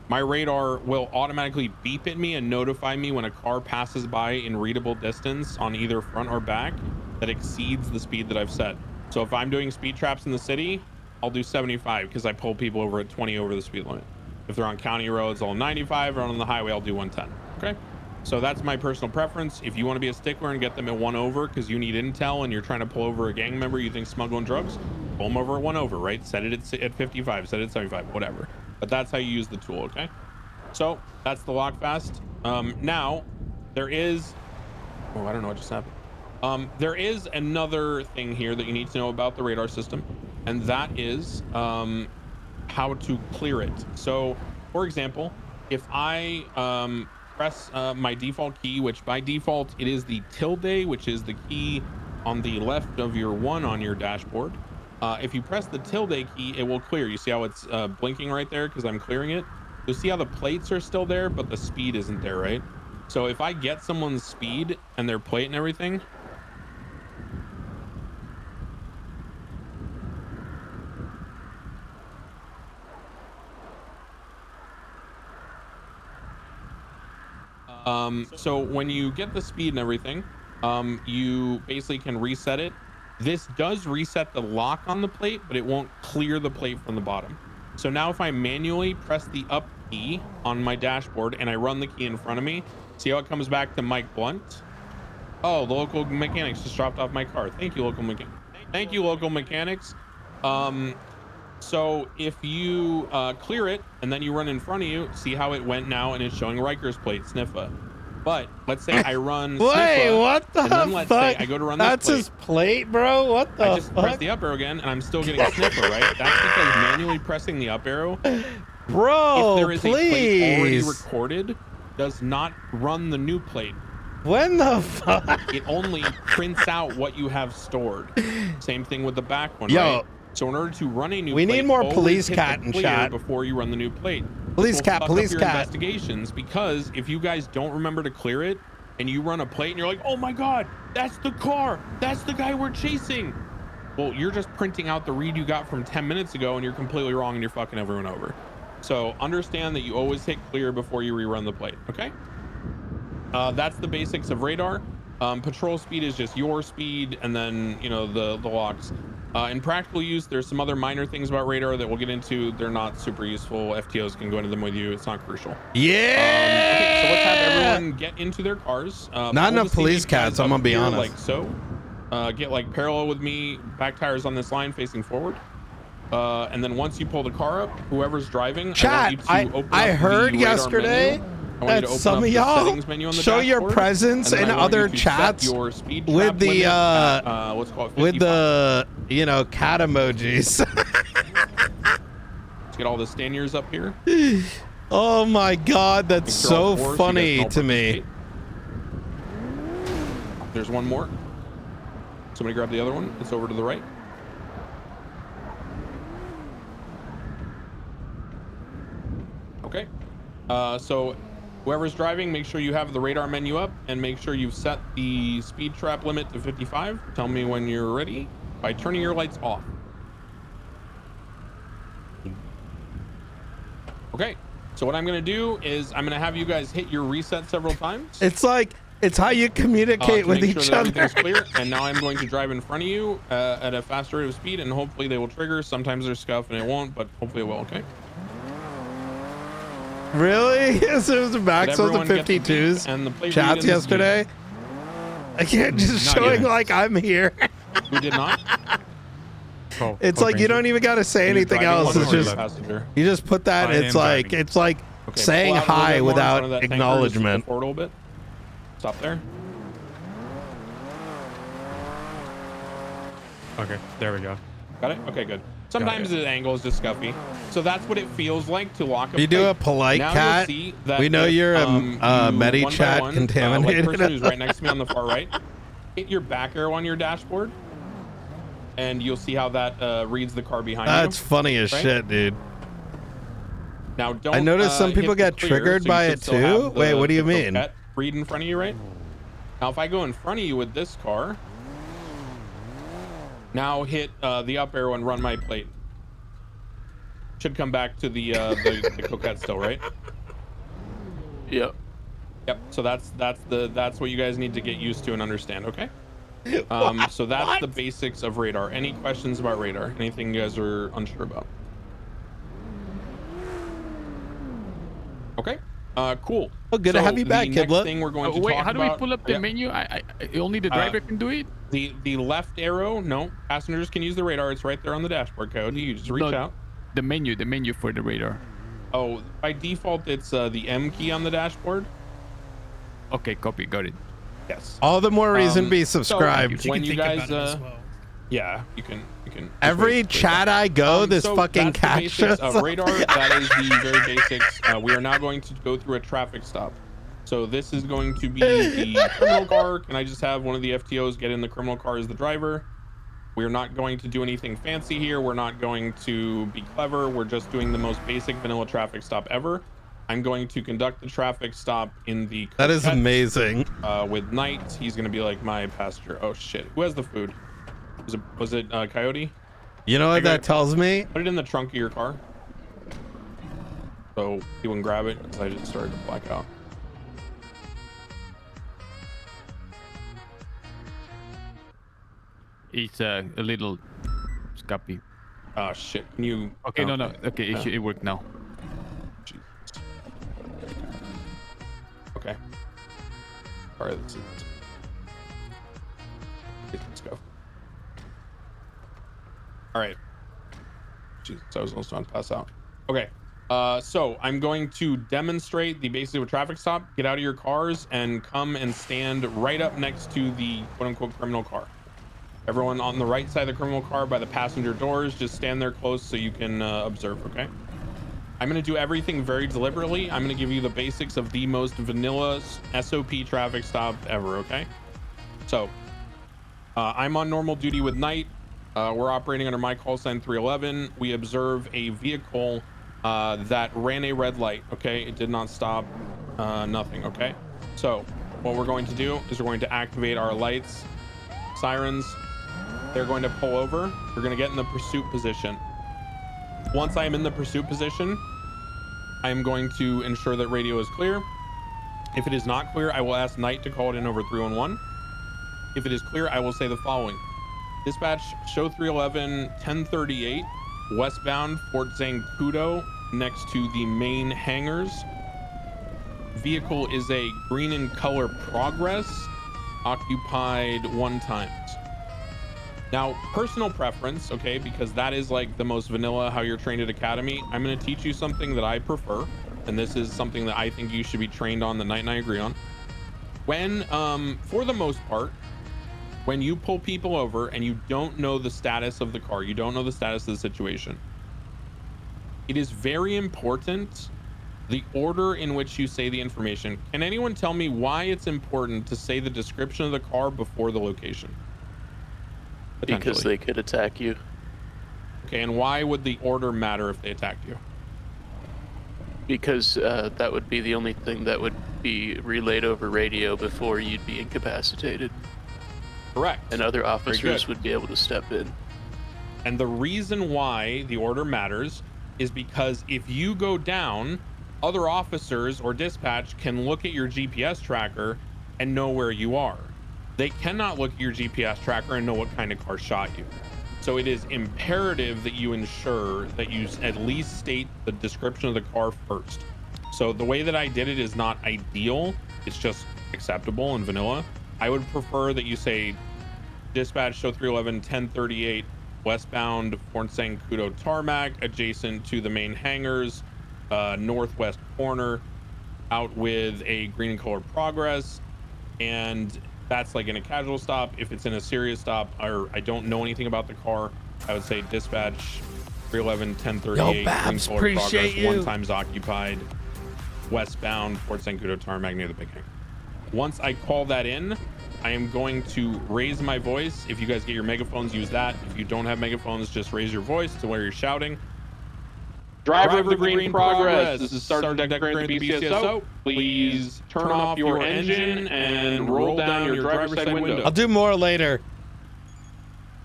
my radar will automatically beep at me and notify me when a car passes by in readable distance on either front or back that exceeds the speed that I've set. So if I'm doing speed traps in the city, I'll do 75 because I pull people over at 20 over the speed limit. If they're on county roads, I'll 95, or on the highway, I'll do 110. Okay? So that's my personal preference. If you want to be a stickler and get them at 1 over because you need intel and you're trying to pull over a gang member you think smuggling drugs, pull them over at 1 over, right? Set it at 55, set it at 75, whatever. But that's how you use the tool, okay? So that's the lock fast. Now there is, oh, I don't know what just happened. There is another thing here that you need to know about the radar system, and that is how to clear it. So for example, if I press my default key, which by default it is the tilde, which is the key on the left of your 1 on your dashboard. If you press the tilde key, it will clear. You see how it's blinking right there because I'm clearing it? You'll see how the plates are still there, but the speed isn't there, right? So if I get someone's speed and their plate and everything, so when you get the speed and everything, you basically can reset it. This does reset the lock on the plate, but it won't clear the plate from the bottom. So now if I manually press the up key on my dashboard and I run the key in front of me, see how it comes back to Mike Blunt? Oh, the local mechanics just dropped off my car. Thank you, local mechanics. Thank you, local mechanics. So if you clear it and then you run in front of you, see how it went now and it's showing Riker's plate, Sniffa. But let's say I run. Wait, sniffer, what the and then let's fuck? say I go to run That's this his plate, bro. What the I just fuck? press the up arrow again, and I'm still getting sniffer, right? That's because manually pressing the up arrow, bro, if there is a plate already please. recorded, does not run the new plate. When the fuck? It only prints out what you have stored. Same thing with the back one, Yo, right? So in order to run a new we plate, need more always police hit cat the in clear chat. before you run the new plate. Police This will cat, fuck police up your cat. investigations, because if you guys don't remember to clear it and you run a plate and you're like, oh my god, that's the car, that's the guy we're chasing. Well, you're just printing out the read you got from 10 minutes ago, and you're completely wrong, and you're fucking everyone over. So understand that you always hit clear before you rerun the plate, okay? That's the basics of radar. Patrol speed is just your speed, and then, you know, the locks. In practical use, there's some other minor things about radar that we'll get into. They're not super useful. FTOs can go into them with you. It's not crucial. Yeah. Okay, so let's have everyone get into their cars. Not enough police cats, I'm gonna be honest. Like so. Get like parallel with me, back tires on this line facing forward. And then once you pull the car up, whoever's driving, Chat, I heard yesterday that some of y'all show your presence in other chats with the let's call it 55. with the, you know, cat emojis. Let's get all the Staniers up here. Oh my god, that's so funny to me. There's one more. Somebody grab the other one. It's over to the right. Okay. So whoever's driving, make sure you have the radar menu up, and make sure you've set the speed trap limit to 55. Tell me when you're ready by turning your lights off. Okay. So what I'm going to do is I'm going to have you guys hit your reset several times. It's like, it's how you communicate with make each sure that other. everything's clear. And now I'm going to drive in front of you at a faster rate of speed, and hopefully they will trigger. Sometimes there's scuff and it won't, but hopefully it will. Okay. Really? Yes, it was the max of the Everyone get the 52s and the plate read chats in the yesterday. I can't just Not showing yet. like I'm here. Who did not? It's like you don't even got to say anything else. It's just you just put that. I It's am like driving. it's like Okay, saying pull out a little hi bit more in front of without that tanker, just acknowledgement. go forward a little bit. Stop there. Okay, there we go. Got it? Okay, good. Sometimes the angle is just scuffy. So that's what it feels like to lock up. You do a polite now cat. You'll see that We know if, you're a you, Medi one by chat one, contaminated. Like person who's right next to me on the far right, hit your back arrow on your dashboard, and you'll see how that reads the car behind you. That's funny as right? shit, dude. Now don't. I noticed some hit people the get clear, triggered so you by should it still too. have Wait, what do you the mean? coquette read in front of you, right? Now, if I go in front of you with this car, now hit the up arrow and run my plate. Should come back to the coquette still, right? Yep. Yep. So that's what you guys need to get used to and understand. Okay. So that's the basics of radar. Any questions about radar? Anything you guys are unsure about? Okay. Cool. Oh, good to have you back, The next Kibla. thing we're going to Wait, talk how do we about- pull up the Yeah. menu? Only the driver can do it? The left arrow, no. Passengers can use the radar. It's right there on the dashboard, Coyote. You just reach out. The menu for the radar. Oh, by default, it's the M key on the dashboard. Okay, copy. Got it. Yes. All the more reason to be so subscribed. when you guys, yeah, you can. Every chat I go, this so fucking that's the cat basics shows of up. radar. That is the very basics. We are now going to go through a traffic stop. So this is going to be the criminal car. Can I just have one of the FTOs get in the criminal car as the driver? We're not going to do anything fancy here. We're not going to be clever. We're just doing the most basic vanilla traffic stop ever. I'm going to conduct the traffic stop in the That is Coquette, amazing. with Knight. He's going to be like my passenger. Oh shit. Who has the food? Was it Coyote? You know what that tells me? Put it in the trunk of your car. So you can grab it because I just started to black out. It's a little scuffy. Oh shit. Can you? Okay, no. Okay, it worked now. Jesus. Okay. All right. Let's go. All right. Jesus, I was almost on to pass out. Okay. So I'm going to demonstrate the basics of a traffic stop. Get out of your cars and come and stand right up next to the quote-unquote criminal car. Everyone on the right side of the criminal car by the passenger doors, just stand there close so you can observe, okay? I'm going to do everything very deliberately. I'm going to give you the basics of the most vanilla SOP traffic stop ever, okay? So I'm on normal duty with Knight. We're operating under my call sign 311. We observe a vehicle that ran a red light, okay? It did not stop, nothing, okay? So what we're going to do is we're going to activate our lights, sirens. They're going to pull over. We're going to get in the pursuit position. Once I am in the pursuit position, I am going to ensure that radio is clear. If it is not clear, I will ask Knight to call it in over 311. If it is clear, I will say the following. Dispatch, show 311, 1038, westbound Fort Zancudo, next to the main hangars. Vehicle is a green in color Progress, occupied 1 times. Now, personal preference, okay, because that is like the most vanilla how you're trained at Academy. I'm going to teach you something that I prefer, and this is something that I think you should be trained on, the Knight and I agree on. When, for the most part, when you pull people over and you don't know the status of the car, you don't know the status of the situation, it is very important the order in which you say the information. Can anyone tell me why it's important to say the description of the car before the location? Because they could attack you. Okay, and why would the order matter if they attacked you? Because that would be the only thing that would be relayed over radio before you'd be incapacitated. Correct. And other officers would be able to step in. And the reason why the order matters is because if you go down, other officers or dispatch can look at your GPS tracker and know where you are. They cannot look at your GPS tracker and know what kind of car shot you. So it is imperative that you ensure that you at least state the description of the car first. So the way that I did it is not ideal. It's just acceptable and vanilla. I would prefer that you say dispatch show 311 1038 westbound Fort Zancudo tarmac adjacent to the main hangars, northwest corner, out with a green and color Progress. And that's like in a casual stop. If it's in a serious stop, or I don't know anything about the car, I would say dispatch 311 1038 Babs, green color appreciate Progress, you. 1 times occupied, westbound Fort Zancudo tarmac near the big hang. Once I call that in, I am going to raise my voice. If you guys get your megaphones, use that. If you don't have megaphones, just raise your voice to where you're shouting. Driver of the Green Progress, this is Sergeant Deck Grant, the BCSO. Please turn off your engine and roll down your driver's side window. I'll do more later.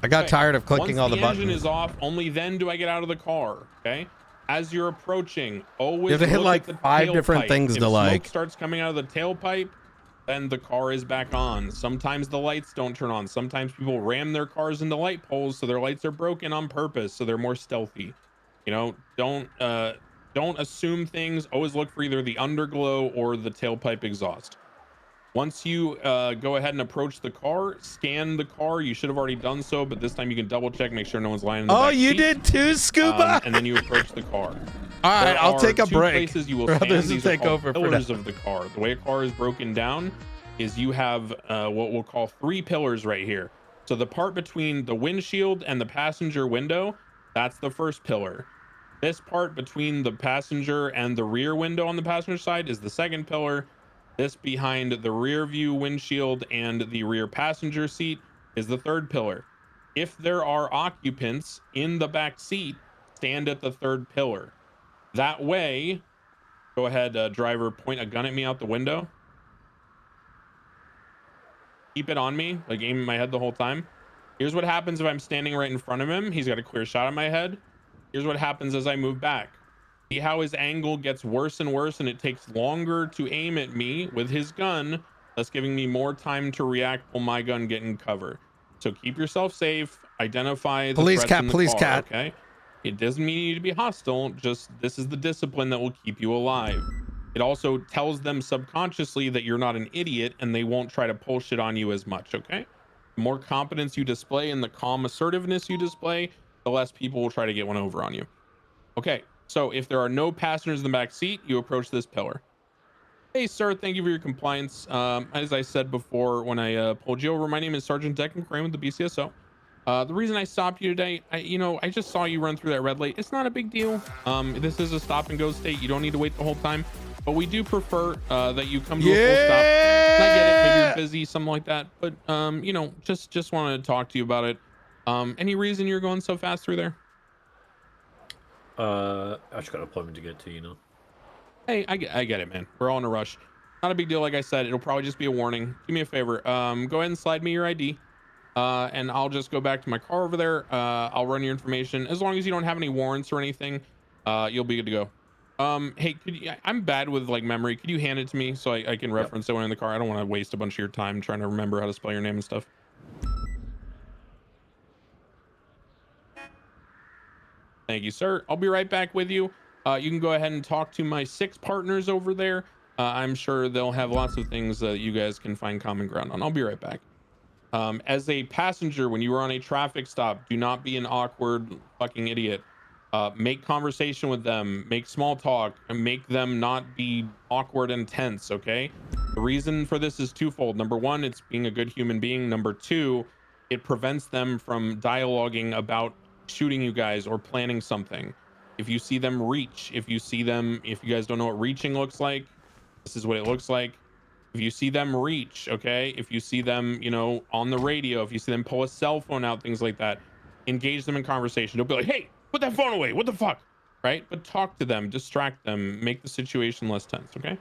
I got tired of clicking all the buttons. Once the engine is off, only then do I get out of the car, okay? As you're approaching, always You have to hit look like at the 5 different tailpipe. things If to like. smoke starts coming out of the tailpipe, then the car is back on. Sometimes the lights don't turn on. Sometimes people ram their cars into light poles so their lights are broken on purpose, so they're more stealthy. You know, don't assume things. Always look for either the underglow or the tailpipe exhaust. Once you go ahead and approach the car, scan the car. You should have already done so, but this time you can double check, make sure no one's lying in the back you seat. did too, Scuba. And then you approach the car. All right, I'll take a two break. Places you will For stand. others to These are take called over for pillars now. of the car. The way a car is broken down is you have what we'll call 3 pillars right here. So the part between the windshield and the passenger window, that's the first pillar. This part between the passenger and the rear window on the passenger side is the second pillar. This behind the rear view windshield and the rear passenger seat is the third pillar. If there are occupants in the back seat, stand at the third pillar. That way, go ahead, driver, point a gun at me out the window. Keep it on me, like aim at my head the whole time. Here's what happens if I'm standing right in front of him. He's got a clear shot at my head. Here's what happens as I move back. See how his angle gets worse and worse, and it takes longer to aim at me with his gun, thus giving me more time to react while my gun get in cover. So keep yourself safe. Identify the Police threats cat, in the police car, cat. okay? It doesn't mean you need to be hostile. Just this is the discipline that will keep you alive. It also tells them subconsciously that you're not an idiot and they won't try to pull shit on you as much, okay? The more competence you display and the calm assertiveness you display, the less people will try to get one over on you. Okay, So if there are no passengers in the back seat, you approach this pillar. Hey, sir, thank you for your compliance. As I said before when I pulled you over, my name is Sergeant Declan Crane with the BCSO. The reason I stopped you today, I just saw you run through that red light. It's not a big deal. This is a stop and go state. You don't need to wait the whole time, but we do prefer that you come to a full stop. And I get it, maybe you're busy, something like that, but just wanted to talk to you about it. Any reason you're going so fast through there? I just got an appointment to get to, you know. Hey, I get it, man. We're all in a rush. Not a big deal. Like I said, it'll probably just be a warning. Do me a favor. Go ahead and slide me your ID. And I'll just go back to my car over there. I'll run your information. As long as you don't have any warrants or anything, you'll be good to go. Hey, I'm bad with like memory. Could you hand it to me so I can reference it when in the car? I don't want to waste a bunch of your time trying to remember how to spell your name and stuff. Thank you, sir. I'll be right back with you. You can go ahead and talk to my 6 partners over there. I'm sure they'll have lots of things that you guys can find common ground on. I'll be right back. As a passenger, when you are on a traffic stop, do not be an awkward fucking idiot. Make conversation with them, make small talk, and make them not be awkward and tense, okay? The reason for this is twofold. Number one, it's being a good human being. Number two, it prevents them from dialoguing about shooting you guys or planning something. If you see them reach, if you guys don't know what reaching looks like, this is what it looks like. If you see them reach, okay, if you see them, on the radio, if you see them pull a cell phone out, things like that, engage them in conversation. Don't be like, hey, put that phone away, what the fuck, right? But talk to them, distract them, make the situation less tense, okay?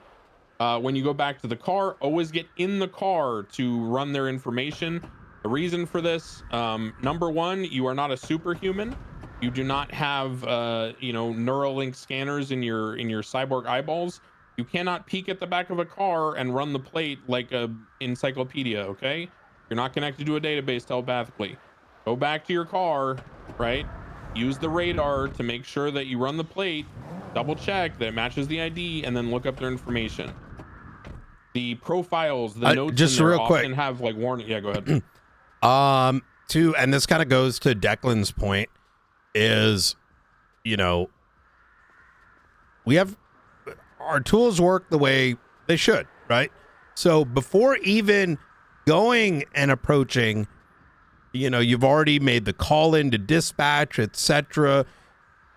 When you go back to the car, always get in the car to run their information. The reason for this, number one, you are not a superhuman. You do not have, Neuralink scanners in your cyborg eyeballs. You cannot peek at the back of a car and run the plate like a encyclopedia, okay? You're not connected to a database telepathically. Go back to your car, right? Use the radar to make sure that you run the plate, double check that it matches the ID, and then look up their information. The profiles, the notes just in there real quick often have like warning. Yeah, go ahead. And this kind of goes to Declan's point is, we have our tools work the way they should, right? So before even going and approaching, you've already made the call in to dispatch, etc.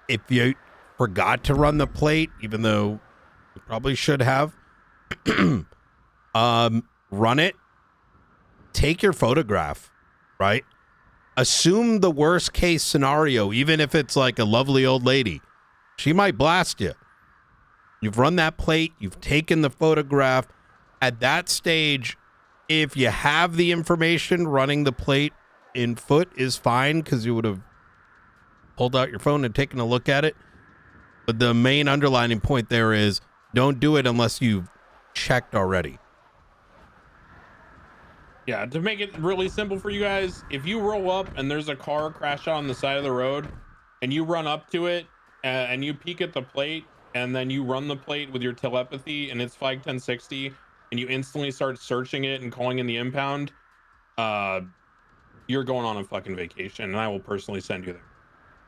If you forgot to run the plate, even though you probably should have, run it, take your photograph, right? Assume the worst case scenario, even if it's like a lovely old lady, she might blast you. You've run that plate, you've taken the photograph. At that stage, if you have the information, running the plate in foot is fine because you would have pulled out your phone and taken a look at it. But the main underlining point there is don't do it unless you've checked already. Yeah, to make it really simple for you guys, if you roll up and there's a car crash on the side of the road and you run up to it and you peek at the plate and then you run the plate with your telepathy and it's flag 1060 and you instantly start searching it and calling in the impound, you're going on a fucking vacation and I will personally send you there.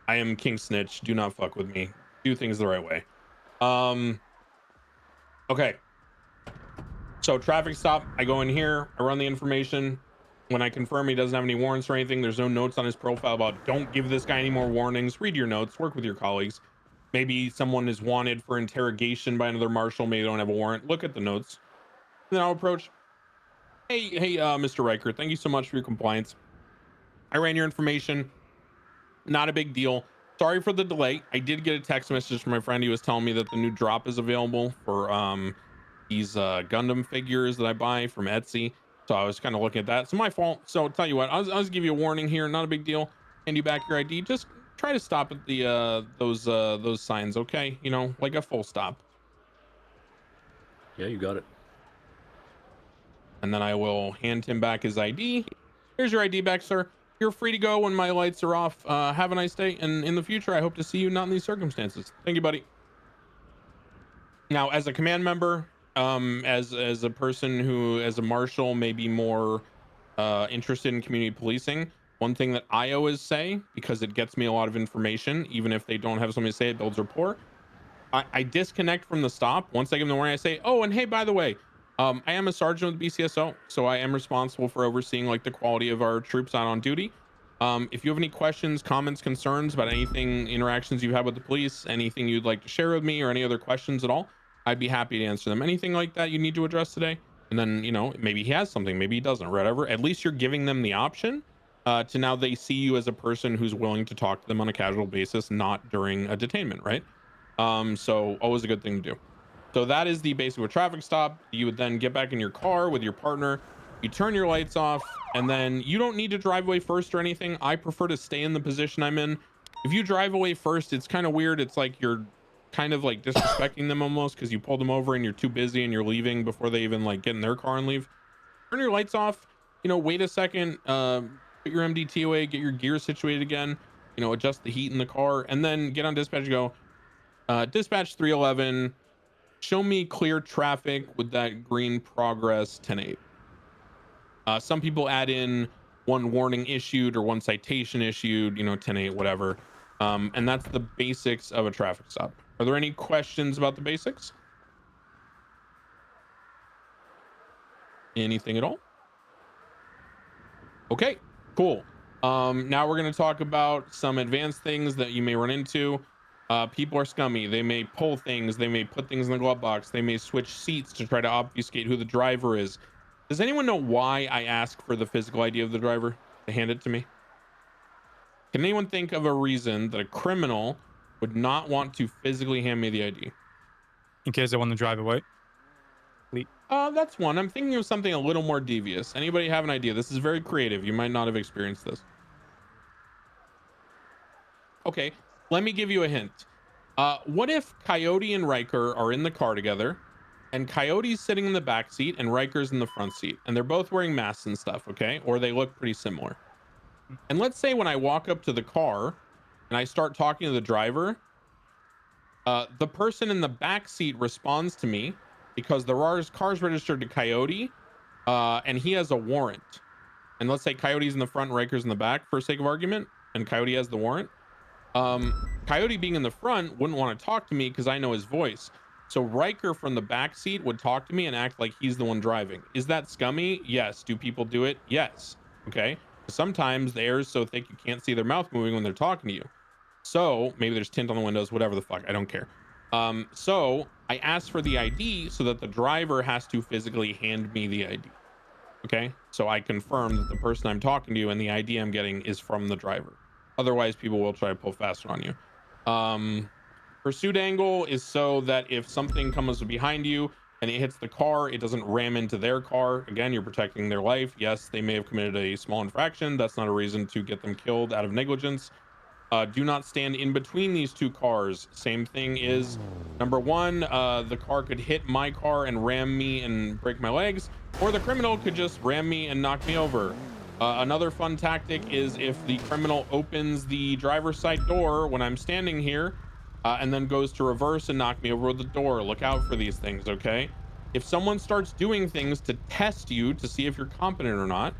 I am King Snitch. Do not fuck with me. Do things the right way. Okay. So traffic stop, I go in here, I run the information. When I confirm he doesn't have any warrants or anything, there's no notes on his profile about don't give this guy any more warnings. Read your notes, work with your colleagues. Maybe someone is wanted for interrogation by another marshal, maybe they don't have a warrant. Look at the notes. Then I'll approach. Hey, Mr. Riker, thank you so much for your compliance. I ran your information. Not a big deal. Sorry for the delay. I did get a text message from my friend. He was telling me that the new drop is available for these Gundam figures that I buy from Etsy. So I was kind of looking at that. It's my fault. So I'll tell you what, I'll give you a warning here. Not a big deal. Hand you back your ID. Just try to stop at the those signs, okay? Like a full stop. Yeah, you got it. And then I will hand him back his ID. Here's your ID back, sir. You're free to go when my lights are off. Have a nice day. And in the future, I hope to see you not in these circumstances. Thank you, buddy. Now, as a command member, as a person who, as a marshal, may be more interested in community policing, one thing that I always say, because it gets me a lot of information, even if they don't have something to say, it builds rapport, I disconnect from the stop. Once I give them the warning, I say, oh, and hey, by the way, I am a sergeant with BCSO, so I am responsible for overseeing like the quality of our troops out on duty. If you have any questions, comments, concerns about anything, interactions you've had with the police, anything you'd like to share with me, or any other questions at all, I'd be happy to answer them. Anything like that you need to address today? And then, you know, maybe he has something, maybe he doesn't, whatever. At least you're giving them the option to now they see you as a person who's willing to talk to them on a casual basis, not during a detainment, right? So always a good thing to do. So that is the basic of a traffic stop. You would then get back in your car with your partner. You turn your lights off, and then you don't need to drive away first or anything. I prefer to stay in the position I'm in. If you drive away first, it's kind of weird. It's like you're kind of like disrespecting them almost because you pulled them over and you're too busy and you're leaving before they even like get in their car and leave. Turn your lights off, you know, wait a second, put your MDT away, get your gear situated again, you know, adjust the heat in the car, and then get on dispatch and go, dispatch 311, show me clear traffic with that green progress 10-8. Some people add in one warning issued or one citation issued, you know, 10-8, whatever. And that's the basics of a traffic stop. Are there any questions about the basics? Anything at all? Okay, cool. Now we're going to talk about some advanced things that you may run into. People are scummy. They may pull things. They may put things in the glove box. They may switch seats to try to obfuscate who the driver is. Does anyone know why I ask for the physical ID of the driver to hand it to me? Can anyone think of a reason that a criminal would not want to physically hand me the ID? In case they want to drive away. That's one. I'm thinking of something a little more devious. Anybody have an idea? This is very creative. You might not have experienced this. Okay, let me give you a hint. What if Coyote and Riker are in the car together, and Coyote's sitting in the back seat and Riker's in the front seat, and they're both wearing masks and stuff, okay? Or they look pretty similar. And let's say when I walk up to the car and I start talking to the driver, the person in the back seat responds to me because the car's registered to Coyote, and he has a warrant. And let's say Coyote's in the front, Riker's in the back for sake of argument, and Coyote has the warrant. Coyote being in the front wouldn't want to talk to me because I know his voice. So Riker from the back seat would talk to me and act like he's the one driving. Is that scummy? Yes. Do people do it? Yes. Okay. Sometimes the air is so thick you can't see their mouth moving when they're talking to you. So maybe there's tint on the windows, whatever the fuck. I don't care. So I asked for the ID so that the driver has to physically hand me the ID. Okay. So I confirm that the person I'm talking to and the ID I'm getting is from the driver. Otherwise, people will try to pull faster on you. Pursuit angle is so that if something comes behind you and it hits the car, it doesn't ram into their car. Again, you're protecting their life. Yes, they may have committed a small infraction. That's not a reason to get them killed out of negligence. Do not stand in between these two cars. Same thing is, number one, the car could hit my car and ram me and break my legs, or the criminal could just ram me and knock me over. Another fun tactic is if the criminal opens the driver's side door when I'm standing here, and then goes to reverse and knock me over with the door. Look out for these things, okay? If someone starts doing things to test you to see if you're competent or not,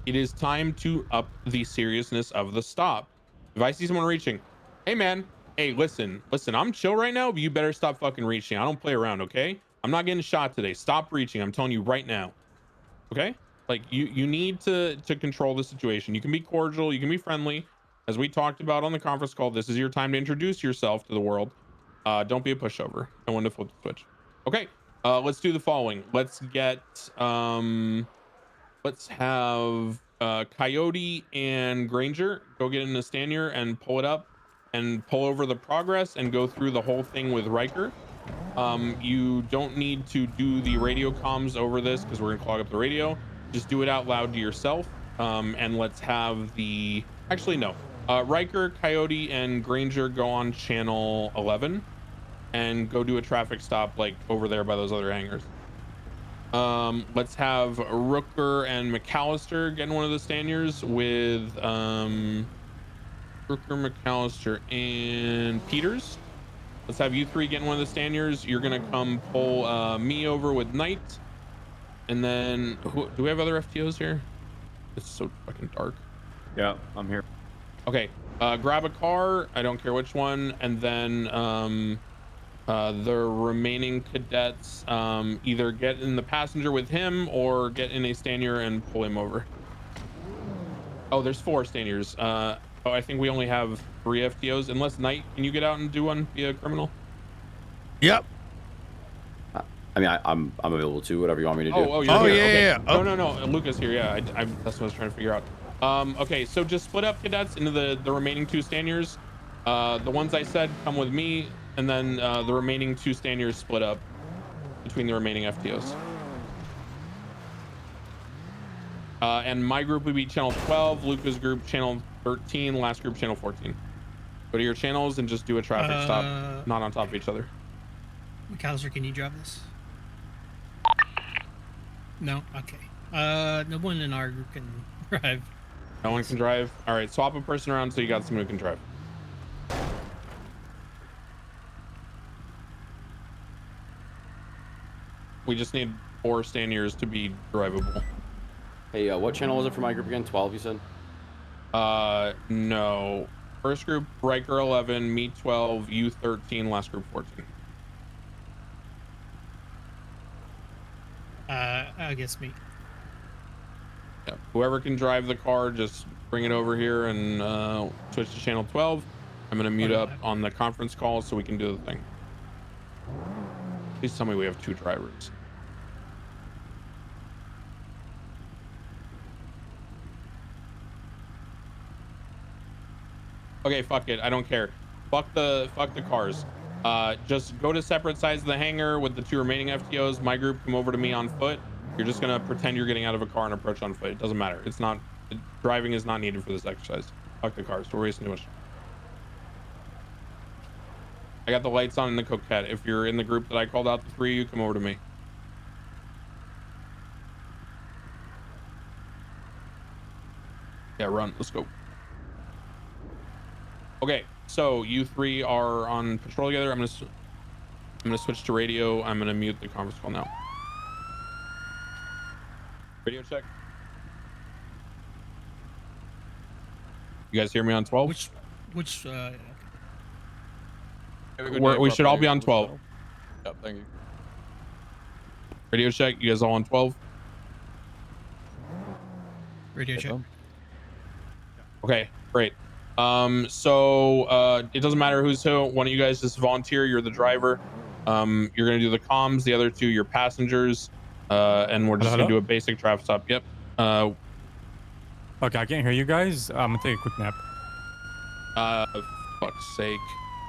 it is time to up the seriousness of the stop. If I see someone reaching, hey man, hey, listen, I'm chill right now, but you better stop fucking reaching. I don't play around, okay? I'm not getting shot today. Stop reaching. I'm telling you right now. Okay? Like you need to control the situation. You can be cordial, you can be friendly. As we talked about on the conference call, this is your time to introduce yourself to the world. Don't be a pushover. I want to flip the switch. Okay, let's do the following. Let's get let's have Coyote and Granger go get in the Stanier and pull it up and pull over the progress and go through the whole thing with Riker. You don't need to do the radio comms over this because we're gonna clog up the radio. Just do it out loud to yourself. And let's have the actually no. Riker, Coyote, and Granger go on channel 11 and go do a traffic stop like over there by those other hangars. Let's have Rooker and McAllister get in one of the Staniers with Rooker, McAllister, and Peters. Let's have you three get in one of the Staniers. You're gonna come pull me over with Knight. And then do we have other FTOs here? It's so fucking dark. Yeah, I'm here. Okay, grab a car. I don't care which one. And then The remaining cadets either get in the passenger with him or get in a Stanier and pull him over. Oh, there's 4 Staniers. Oh, I think we only have 3 FTOs. Unless Knight, can you get out and do one via criminal? Yep. I mean, I'm available too. Whatever you want me to do. Oh, you're here. yeah, Okay. yeah. Oh. No. Lucas here. Yeah, that's what I was trying to figure out. Okay, so just split up cadets into the remaining 2 Staniers. The ones I said come with me, and then the remaining 2 Staniers split up between the remaining FTOs. And my group would be channel 12, Luca's group channel 13, last group channel 14. Go to your channels and just do a traffic stop, not on top of each other. McAllister, can you drive this? No? Okay. No one in our group can drive. No one can drive? All right, swap a person around so you got someone who can drive. We just need 4 Staniers to be drivable. Hey, what channel was it for my group again? 12, you said? No. First group, Riker 11, me 12, you 13, last group 14. I guess me. Yeah. Whoever can drive the car, just bring it over here and switch to channel 12. I'm gonna mute up on the conference call so we can do the thing. Please tell me we have 2 drivers. Okay, fuck it. I don't care. Fuck the cars. Just go to separate sides of the hangar with the 2 remaining FTOs. My group come over to me on foot. You're just gonna pretend you're getting out of a car and approach on foot. It doesn't matter. It's not, driving is not needed for this exercise. Fuck the cars. We're wasting too much. I got the lights on in the coquette. If you're in the group that I called out, the 3 of you, come over to me. Yeah, run. Let's go. Okay, so you 3 are on patrol together. I'm gonna switch to radio. I'm gonna mute the conference call now. Radio check. You guys hear me on 12? Which We should all be on 12. Yep, thank you. Radio check. You guys all on 12? radio check. Okay, great. So it doesn't matter who's who. One of you guys just volunteer. You're the driver. You're gonna do the comms. The other 2, you're passengers. And we're just gonna do a basic traffic stop. Yep. Okay, I can't hear you guys. I'm gonna take a quick nap. Fuck's sake.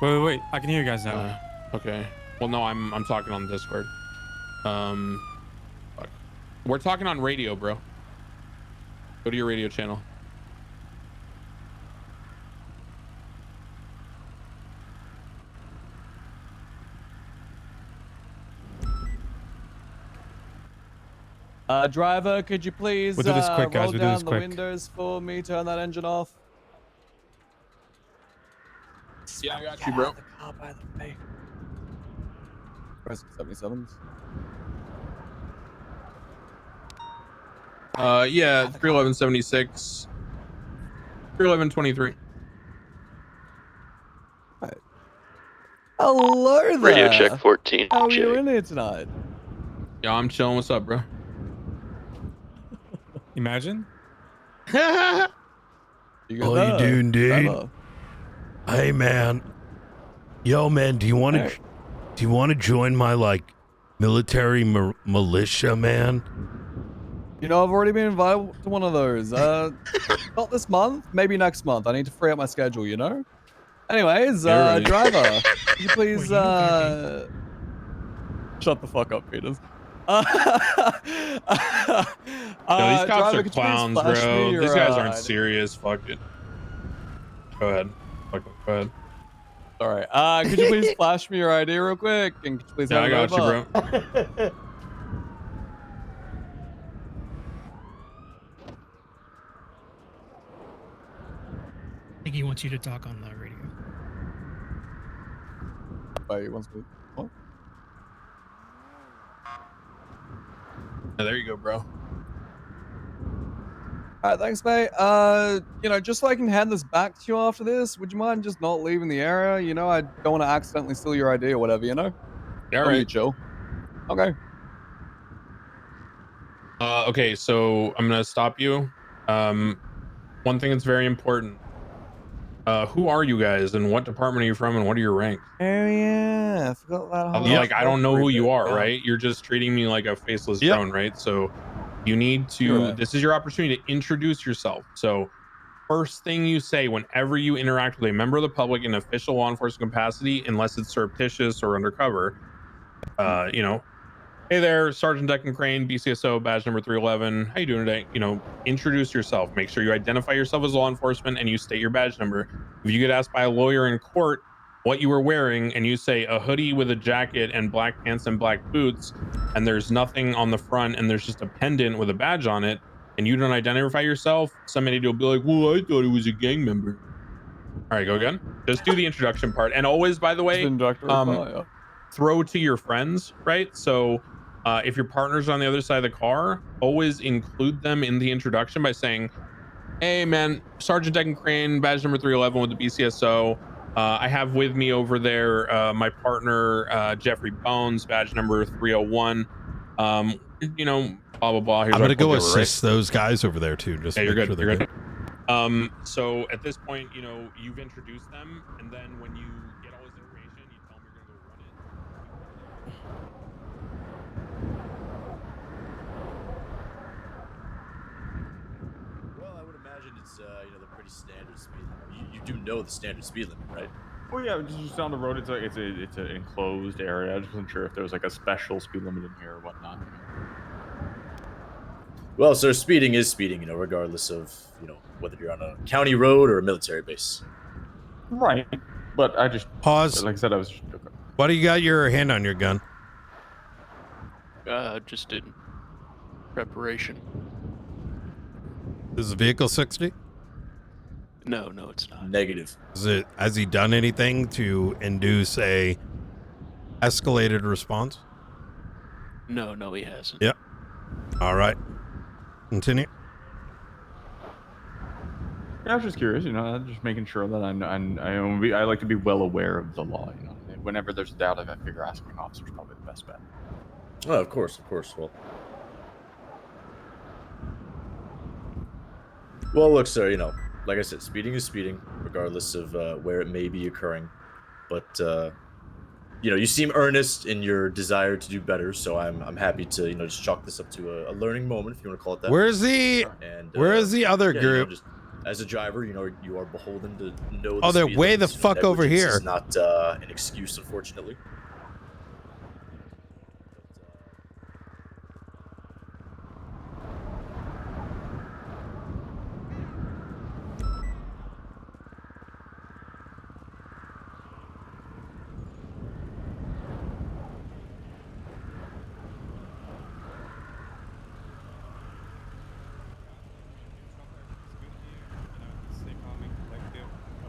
Wait. I can hear you guys now. Okay. Well, no, I'm talking on Discord. Fuck. We're talking on radio, bro. Go to your radio channel. Driver, could you please We'll do this quick, guys. roll We'll do down this the quick. windows for me, turn that engine off? Yeah, I got you, bro. The car by the way. Press 77s. Yeah, 31176. 31123. Hello there. Radio check 14. How are you in here tonight? Yeah, I'm chilling. What's up, bro? Imagine. How you doing, dude? Driver. Hey, man. Yo, man, do you want to join my like military militia, man? You know, I've already been invited to one of those. Not this month, maybe next month. I need to free up my schedule, you know? Anyways, driver, could you please shut the fuck up, Peters. Yo, these cops are clowns, bro. These guys aren't serious. Fuck it. Go ahead. Fuck it. Go ahead. All right. Could you please flash me your ID real quick? And could you please Yeah, I hand it got you, over? bro. I think he wants you to talk on the radio. Oh, he wants me. What? Yeah, there you go, bro. All right, thanks, mate. You know, just so I can hand this back to you after this, would you mind just not leaving the area? You know, I don't want to accidentally steal your ID or whatever, you know? Yeah, all You right. chill. Okay. Okay, so I'm gonna stop you. One thing that's very important. Who are you guys, and what department are you from, and what are your ranks? Oh yeah, I forgot that whole Like, I don't know who you are, yeah. right? You're just treating me like a faceless Yep. drone, right? So you need to. You're right. This is your opportunity to introduce yourself. So first thing you say whenever you interact with a member of the public in official law enforcement capacity, unless it's surreptitious or undercover, you know, hey there, Sergeant Declan Crane, BCSO, badge number 311. How you doing today? You know, introduce yourself. Make sure you identify yourself as law enforcement and you state your badge number. If you get asked by a lawyer in court what you were wearing and you say a hoodie with a jacket and black pants and black boots, and there's nothing on the front and there's just a pendant with a badge on it, and you don't identify yourself, somebody will be like, well, I thought it was a gang member. All right, go again. Just do the introduction part. And always, by the way, throw to your friends, right? So if your partner's on the other side of the car, always include them in the introduction by saying, hey man, Sergeant Declan Crane, badge number 311 with the BCSO. I have with me over there my partner Jeffrey Bones, badge number 301. You know, blah blah blah. Here's I'm gonna go over, assist those guys over there too. Just yeah, you're make good. sure they're You're good. So at this point, you know, you've introduced them, and then when you get all this information, you tell them you're gonna go run it. Well, I would imagine it's you know, the pretty standard speed limit. You do know the standard speed limit, right? Well, yeah, just down the road. It's an enclosed area. I just wasn't sure if there was like a special speed limit in here or whatnot. You know? Well, sir, speeding is speeding, you know, regardless of, you know, whether you're on a county road or a military base. Right, but I just pause. Like I said, I was just. Okay. Why do you got your hand on your gun? Just in preparation. Is the vehicle 60? No, it's not. Negative. Has he done anything to induce a escalated response? No, he hasn't. Yep. All right. Continue. Yeah, I was just curious, you know, just making sure that I like to be well aware of the law, you know. Whenever there's a doubt, I figure asking an officer is probably the best bet. Oh, of course. Well, look, sir, you know, like I said, speeding is speeding, regardless of where it may be occurring. But you know, you seem earnest in your desire to do better, so I'm happy to, you know, just chalk this up to a learning moment, if you want to call it that. Where's the other yeah, group? You know, just, as a driver, you know, you are beholden to know. Oh, they're speed way the limits. fuck over Negligence here. is not an excuse, unfortunately.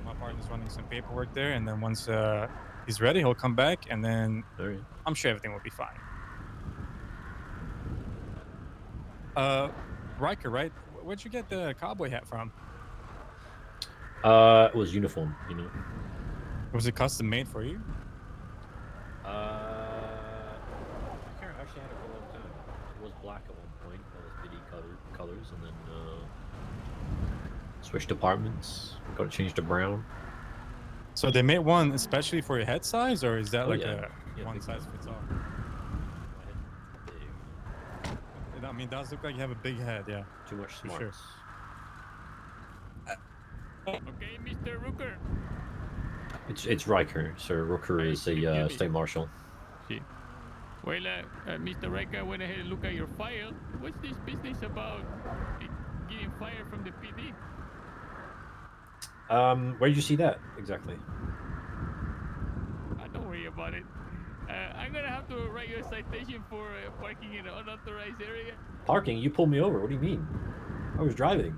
My partner's running some paperwork there, and then once he's ready, he'll come back, and then I'm sure everything will be fine. Riker, right? Where'd you get the cowboy hat from? It was uniform, you know. Was it custom made for you? I can't actually had it for a long time. It was black at one point. That was BD colors, and then switched departments. Got it changed to brown. So they made one especially for your head size, or is that like yeah, one size fits all? I mean, it does look like you have a big head, yeah. Too much For smarts. Sure. Okay, Mr. Rooker. It's Riker. So Rooker is the state marshal. See. Well, Mr. Riker went ahead and looked at your file. What's this business about getting fired from the PD? Where did you see that exactly? Don't worry about it. I'm gonna have to write you a citation for parking in an unauthorized area. Parking? You pulled me over. What do you mean? I was driving.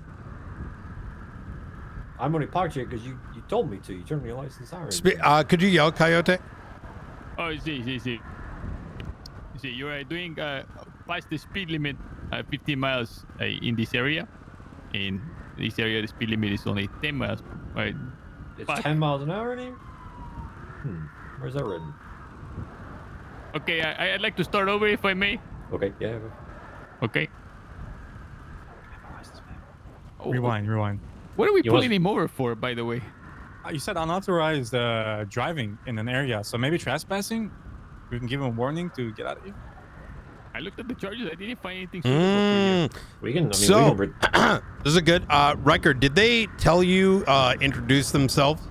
I'm only parked here because you told me to. You turned me a license siren. Could you yell, Coyote? Oh, see. You are doing past the speed limit, 15 miles in this area. in this area, the speed limit is only 10 miles. Right? It's 10 miles an hour in here? Where's that written? Okay, I'd like to start over if I may. Okay, yeah. Okay. Rewind. What are we pulling him over for, by the way? You said unauthorized driving in an area, so maybe trespassing? We can give him a warning to get out of here? I looked at the charges. I didn't find anything suitable for you. This is a good record. Did they tell you, introduce themselves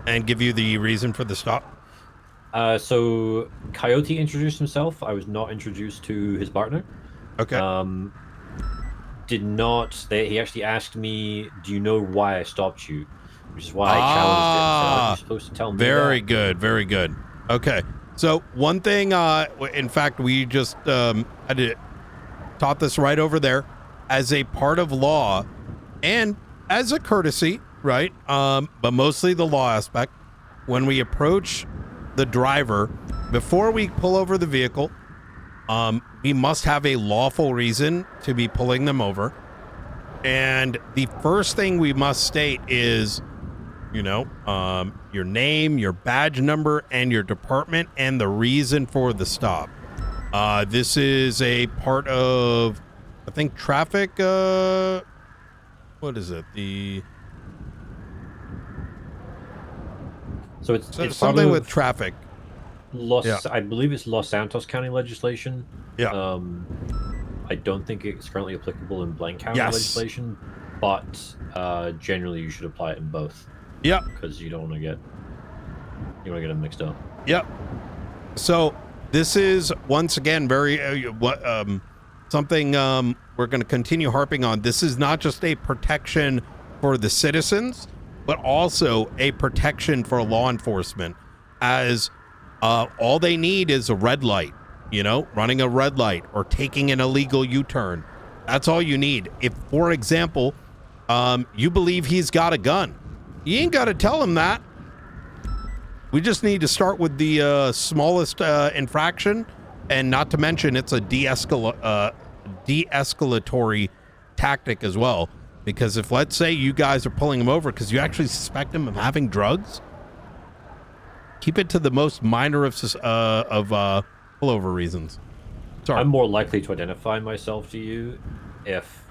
and give you the reason for the stop? So Coyote introduced himself. I was not introduced to his partner. Okay. He actually asked me, do you know why I stopped you? Which is why I challenged him. So you're supposed to tell me Very that. good. Very good. Okay. So one thing, in fact, we just taught this right over there as a part of law and as a courtesy, right? But mostly the law aspect. When we approach the driver, before we pull over the vehicle, we must have a lawful reason to be pulling them over. And the first thing we must state is, your name, your badge number, and your department, and the reason for the stop. This is a part of, I think, traffic. What is it? So it's something with traffic. I believe it's Los Santos County legislation. Yeah. I don't think it's currently applicable in Blaine County legislation, but generally you should apply it in both. Yeah. Because you don't want to get them mixed up. Yep. So this is once again very something we're going to continue harping on. This is not just a protection for the citizens, but also a protection for law enforcement, as all they need is a red light, running a red light or taking an illegal U-turn. That's all you need. If, for example, you believe he's got a gun, you ain't got to tell him that. We just need to start with the smallest infraction, and not to mention it's a de-escalatory tactic as well. Because if, let's say, you guys are pulling him over because you actually suspect him of having drugs, keep it to the most minor of pullover reasons. Sorry. I'm more likely to identify myself to you if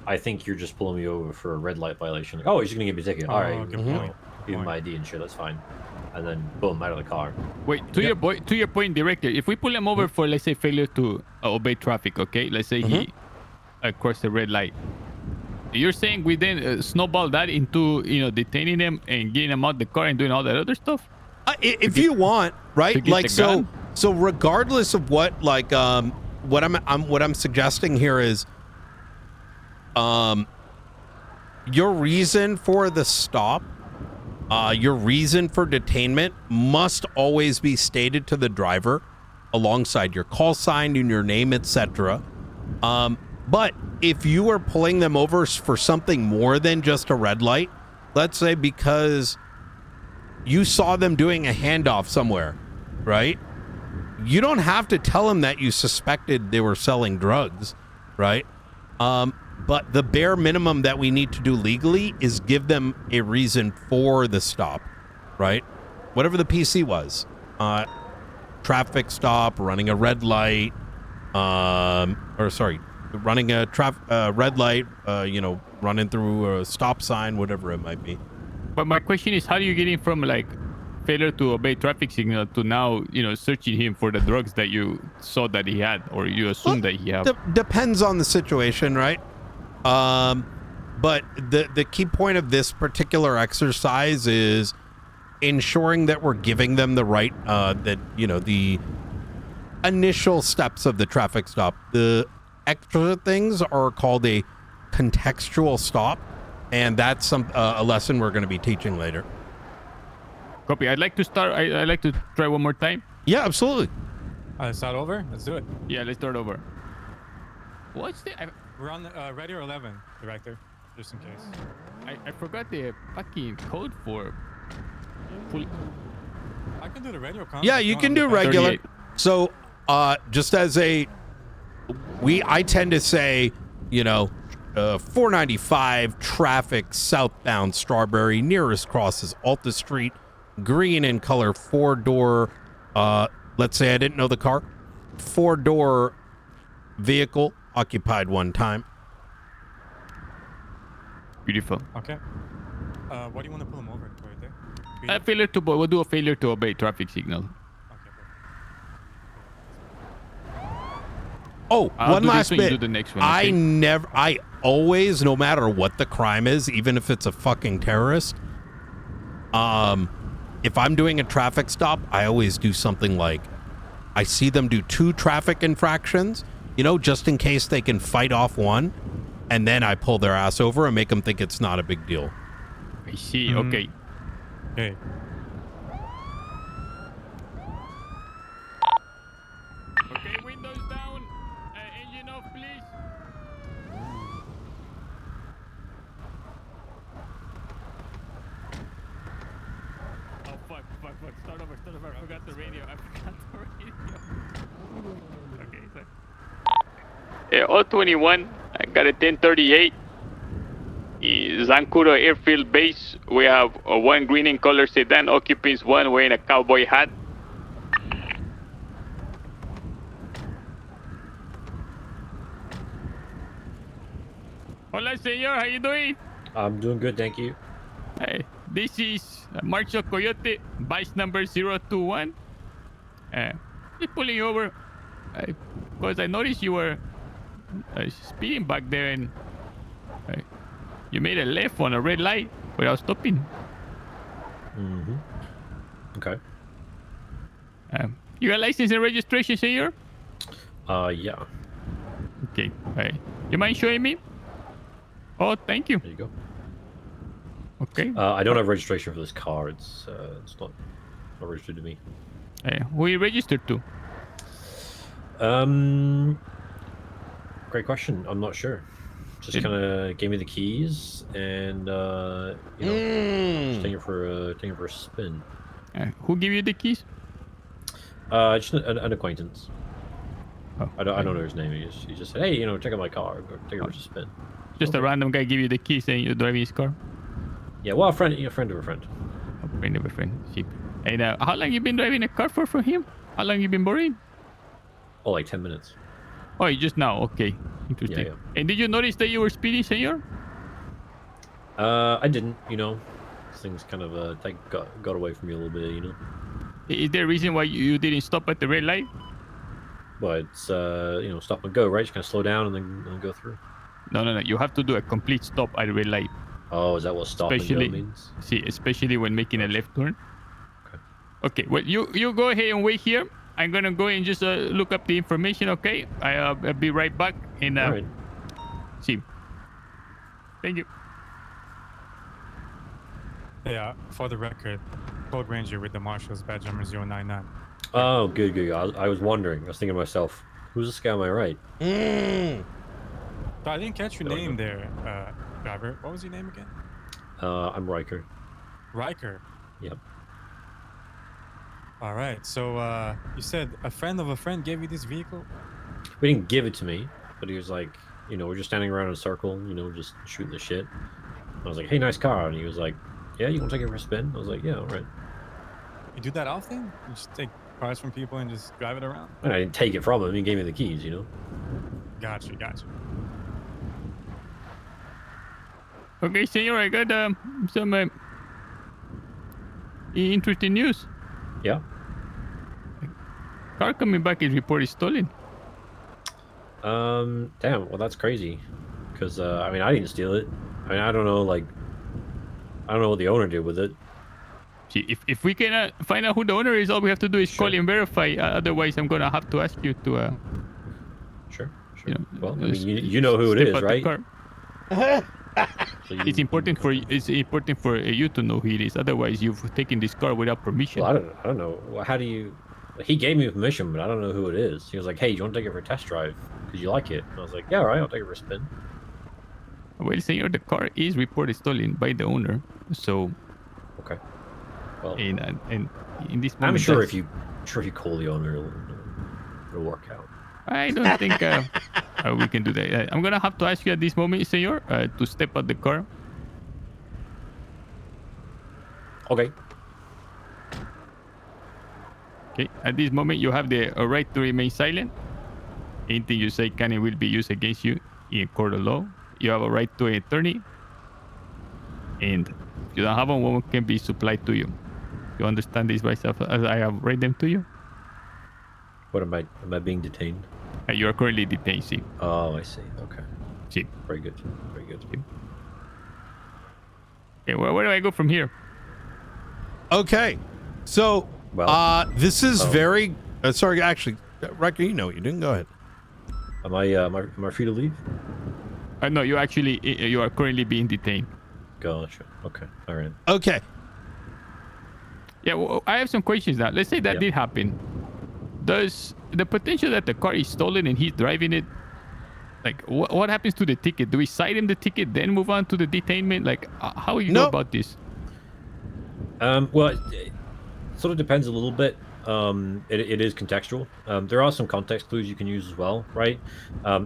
I think you're just pulling me over for a red light violation. Like, oh, he's just gonna give me a ticket. All right, give him my ID and shit. That's fine. And then boom, out of the car. Wait, to your point, director. If we pull him over for, let's say, failure to obey traffic, okay? Let's say he crossed the red light. You're saying we then snowball that into detaining him and getting him out the car and doing all that other stuff? If you want, right? Like so regardless of what what I'm suggesting here is your reason for the stop, your reason for detainment must always be stated to the driver alongside your call sign and your name, etc. But if you are pulling them over for something more than just a red light, let's say because you saw them doing a handoff somewhere, right? You don't have to tell them that you suspected they were selling drugs, right? But the bare minimum that we need to do legally is give them a reason for the stop, right? Whatever the PC was. Traffic stop, running a red light, running a red light, running through a stop sign, whatever it might be. But my question is, how do you get him from failure to obey traffic signal to now, searching him for the drugs that you saw that he had, or you assume that he had? Depends on the situation, right? But the key point of this particular exercise is ensuring that we're giving them the right, the initial steps of the traffic stop. The extra things are called a contextual stop, and that's a lesson we're going to be teaching later. Copy. I'd like to start. I'd like to try one more time. Yeah, absolutely. Start over? Let's do it. Yeah, let's start over. What's the... We're on ready or 11, director, just in case. I forgot the fucking code for... I can do the radio conference. Yeah, you can do regular. 38. So, just as I tend to say, 495 traffic southbound Strawberry. Nearest cross is Alta Street. Green in color, 4-door. Let's say I didn't know the car. 4-door vehicle, occupied one time. Beautiful. Okay. What do you want to pull him over right there? We'll do a failure to obey traffic signal. Oh, I'll one do last this one, you bit. do the next one, okay? I always, no matter what the crime is, even if it's a fucking terrorist, if I'm doing a traffic stop, I always do something like, I see them do 2 traffic infractions, just in case they can fight off one, and then I pull their ass over and make them think it's not a big deal. I see. Okay. Okay. Okay, windows down. Engine off, please. Oh, fuck. Start over. I forgot the radio. Okay, sorry. Yeah, 021. I got a 1038. Zancuro Airfield Base. We have one green in color sedan, occupants one wearing a cowboy hat. Hola, senor. How you doing? I'm doing good, thank you. Hey, this is Marshal Coyote, vice number 021. Just pulling you over because I noticed you were speeding back there and you made a left on a red light without stopping. Mm-hmm. Okay. You got license and registration, senor? Yeah. Okay. You mind showing me? Oh, thank you. There you go. Okay. I don't have registration for this car. It's not registered to me. Who you registered to? Great question. I'm not sure. Just kind of gave me the keys and just taking it for a spin. Who gave you the keys? Just an acquaintance. Oh, I don't know his name. He just said, "Hey, check out my car. Go take it for a spin." Just a random guy give you the keys and you're driving his car? Yeah, well, a friend of a friend. A friend of a friend. See. And how long you been driving a car for him? How long you been borrowing? Oh, like 10 minutes. Oh, just now. Okay. Interesting. Yeah. And did you notice that you were speeding, senor? I didn't. Things kind of got away from me a little bit. Is there a reason why you didn't stop at the red light? But it's stop and go, right? Just kind of slow down and then go through. No. You have to do a complete stop at the red light. Oh, is that what stop and go means? See, especially when making a left turn. Okay. Well, you go ahead and wait here. I'm gonna go and just look up the information. Okay. I'll be right back. And All right. See. Thank you. Yeah, for the record, Code Ranger with the Marshals, badge number 099. Oh, good. I was wondering. I was thinking to myself, who's this guy on my right? So I didn't catch your name there, driver. What was your name again? I'm Riker. Riker? Yep. All right. So you said a friend of a friend gave you this vehicle? We didn't give it to me, but he was like, we're just standing around in a circle, just shooting the shit. I was like, hey, nice car. And he was like, yeah, you want to take it for a spin? I was like, yeah, all right. You do that often? You just take cars from people and just drive it around? And I didn't take it from him. He gave me the keys, Gotcha. Okay, senor, I got some interesting news. Yeah. Car coming back is reported stolen. Damn. Well, that's crazy. Because I didn't steal it. I don't know. I don't know what the owner did with it. See, if we can find out who the owner is, all we have to do is call and verify. Otherwise, I'm gonna have to ask you to. Sure. Well, you know who it is, right? So it's important for you to know who it is. Otherwise, you've taken this car without permission. Well, I don't know. Well, how do you? He gave me permission, but I don't know who it is. He was like, "Hey, you want to take it for a test drive? Because you like it." And I was like, "Yeah, all right, I'll take it for a spin." Well, senor, the car is reported stolen by the owner. So. Okay. Well. And in this moment, I'm sure if you call the owner, it'll work out. I don't think we can do that. I'm gonna have to ask you at this moment, senor, to step out the car. Okay. Okay. At this moment, you have the right to remain silent. Anything you say can and will be used against you in court of law. You have a right to an attorney, and if you don't have one can be supplied to you. You understand this myself as I have read them to you? What am I being detained? You are currently detained, see. Oh, I see. Okay. See. Very good. Very good. Okay, where do I go from here? Okay. So, this is very... sorry, actually, Riker, you know what you're doing. Go ahead. Am I free to leave? No, you actually... You are currently being detained. Gotcha. Okay. All right. Okay. Yeah, well, I have some questions now. Let's say that did happen. Does the potential that the car is stolen and he's driving it, like, what happens to the ticket? Do we cite him the ticket, then move on to the detainment? Like, how you go about this? Well, it sort of depends a little bit. It is contextual. There are some context clues you can use as well, right?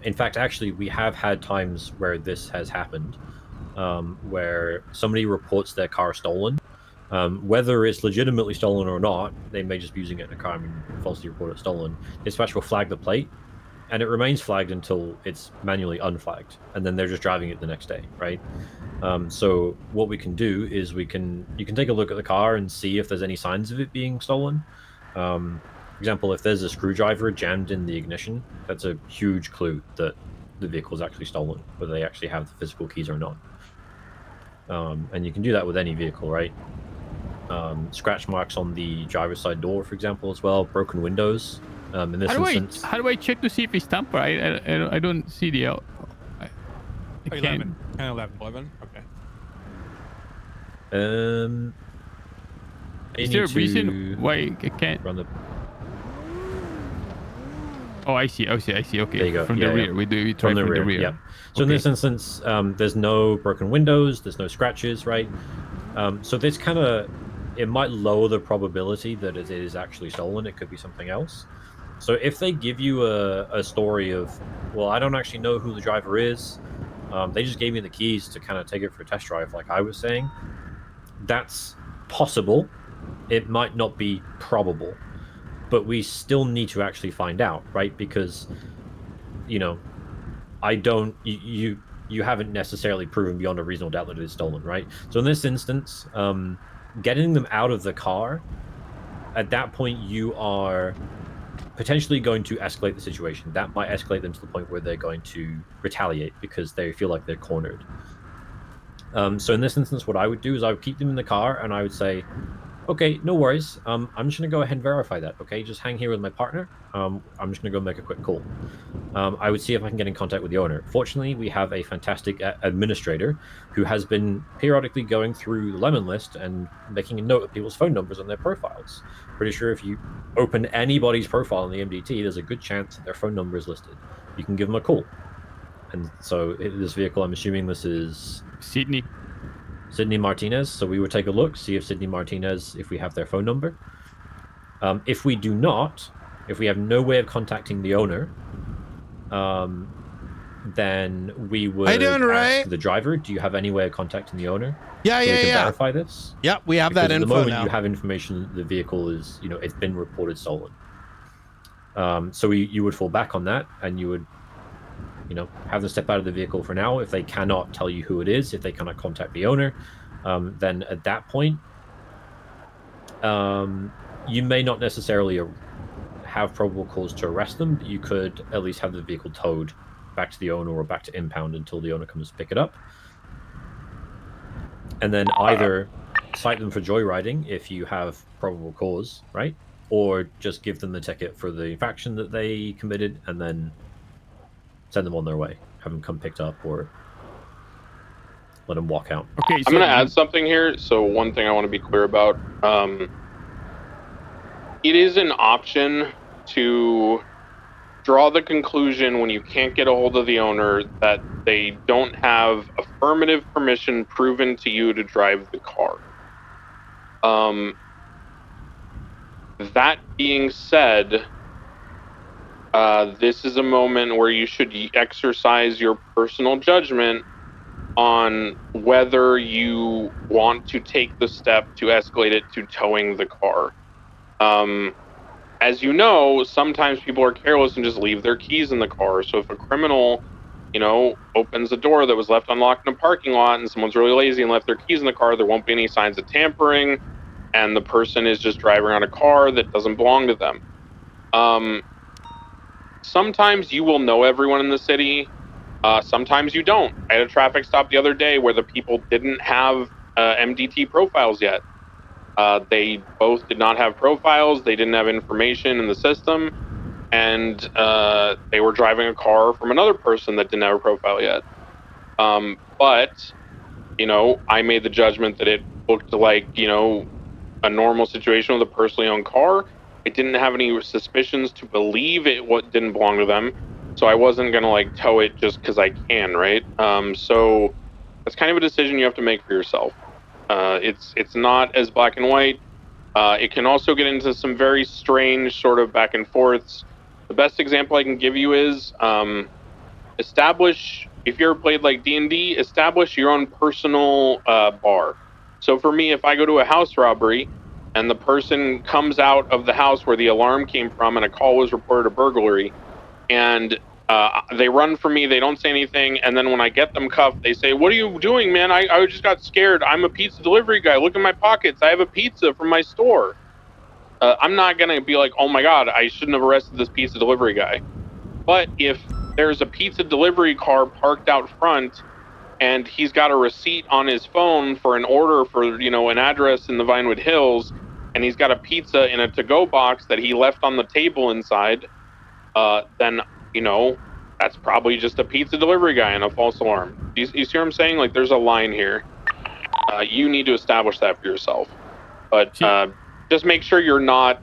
In fact, actually, we have had times where this has happened, where somebody reports their car stolen. Whether it's legitimately stolen or not, they may just be using it in a car and falsely report it stolen. Dispatch will flag the plate, and it remains flagged until it's manually unflagged, and then they're just driving it the next day, right? So what we can do is you can take a look at the car and see if there's any signs of it being stolen. For example, if there's a screwdriver jammed in the ignition, that's a huge clue that the vehicle is actually stolen, whether they actually have the physical keys or not. And you can do that with any vehicle, right? Scratch marks on the driver's side door, for example, as well. Broken windows. In this instance, how do I check to see if it's tamper? I don't see the. I 11. 10, 11. Okay. Is there a reason why I can't run the? Oh, I see. Okay. There you go. From the rear, we try from the rear. Yeah. So in this instance, there's no broken windows. There's no scratches, right? So this kind of, it might lower the probability that it is actually stolen. It could be something else. So if they give you a story of, well, I don't actually know who the driver is, they just gave me the keys to kind of take it for a test drive, like I was saying, that's possible. It might not be probable, but we still need to actually find out, right? Because, you know, you haven't necessarily proven beyond a reasonable doubt that it is stolen, right? So in this instance, getting them out of the car, at that point you are potentially going to escalate the situation. That might escalate them to the point where they're going to retaliate because they feel like they're cornered. So in this instance, what I would do is I would keep them in the car and I would say, okay, no worries. I'm just going to go ahead and verify that, okay? Just hang here with my partner. I'm just going to go make a quick call. I would see if I can get in contact with the owner. Fortunately, we have a fantastic administrator who has been periodically going through the Lemon List and making a note of people's phone numbers on their profiles. Pretty sure if you open anybody's profile in the MDT, there's a good chance that their phone number is listed. You can give them a call. And so this vehicle, I'm assuming this is... Sydney Martinez. So we would take a look, see if Sydney Martinez, if we have their phone number. If we do not, if we have no way of contacting the owner, then we would ask the driver, do you have any way of contacting the owner? Yeah, so we can yeah. verify this. Yeah, we have that info now. At the moment, you have information that the vehicle is, you know, it's been reported stolen. So you would fall back on that, and you would, you know, have them step out of the vehicle for now. If they cannot tell you who it is, if they cannot contact the owner, then at that point, you may not necessarily have probable cause to arrest them, but you could at least have the vehicle towed back to the owner or back to impound until the owner comes to pick it up. And then either cite them for joyriding if you have probable cause, right? Or just give them the ticket for the infraction that they committed and then send them on their way. Have them come picked up or let them walk out. Okay, I'm going to add something here. So one thing I want to be clear about. It is an option to draw the conclusion when you can't get a hold of the owner that they don't have affirmative permission proven to you to drive the car. That being said, this is a moment where you should exercise your personal judgment on whether you want to take the step to escalate it to towing the car. As you know, sometimes people are careless and just leave their keys in the car. So if a criminal, opens a door that was left unlocked in a parking lot and someone's really lazy and left their keys in the car, there won't be any signs of tampering, and the person is just driving around a car that doesn't belong to them. Sometimes you will know everyone in the city. Sometimes you don't. I had a traffic stop the other day where the people didn't have MDT profiles yet. They both did not have profiles. They didn't have information in the system. And they were driving a car from another person that didn't have a profile yet. But, I made the judgment that it looked like, a normal situation with a personally owned car. I didn't have any suspicions to believe it didn't belong to them. So I wasn't going to tow it just because I can, right? So that's kind of a decision you have to make for yourself. It's not as black and white. It can also get into some very strange sort of back and forths. The best example I can give you is establish, if you ever played like D&D, establish your own personal bar. So for me, if I go to a house robbery and the person comes out of the house where the alarm came from and a call was reported a burglary, and they run for me, they don't say anything, and then when I get them cuffed, they say, "What are you doing, man? I just got scared. I'm a pizza delivery guy. Look in my pockets. I have a pizza from my store." I'm not going to be like, "Oh my God, I shouldn't have arrested this pizza delivery guy." But if there's a pizza delivery car parked out front and he's got a receipt on his phone for an order for, an address in the Vinewood Hills, and he's got a pizza in a to-go box that he left on the table inside, then, that's probably just a pizza delivery guy and a false alarm. You see what I'm saying? There's a line here. You need to establish that for yourself. But just make sure you're not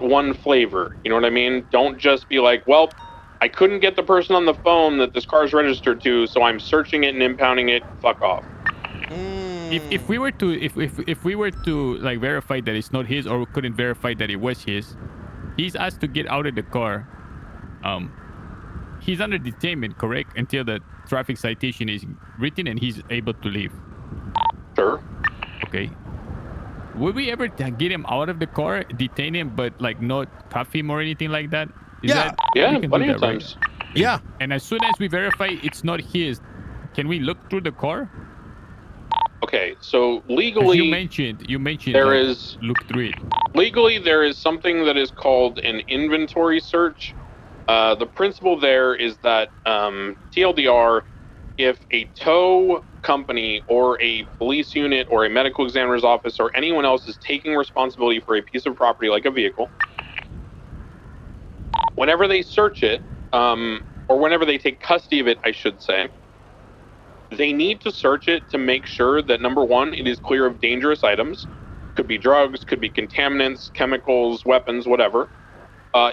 one flavor. You know what I mean? Don't just be like, well, I couldn't get the person on the phone that this car is registered to, so I'm searching it and impounding it. Fuck off. If we were to verify that it's not his, or we couldn't verify that it was his, he's asked to get out of the car. He's under detainment, correct? Until the traffic citation is written and he's able to leave. Sure. Okay. Would we ever get him out of the car, detain him, but not cuff him or anything like that? Yeah, plenty of times. Right? Yeah. And as soon as we verify it's not his, can we look through the car? Okay, so legally, you mentioned there is look through it. Legally, there is something that is called an inventory search. The principle there is that TLDR, if a tow company or a police unit or a medical examiner's office or anyone else is taking responsibility for a piece of property like a vehicle, whenever they search it, or whenever they take custody of it, I should say, they need to search it to make sure that, number one, it is clear of dangerous items. Could be drugs, could be contaminants, chemicals, weapons, whatever.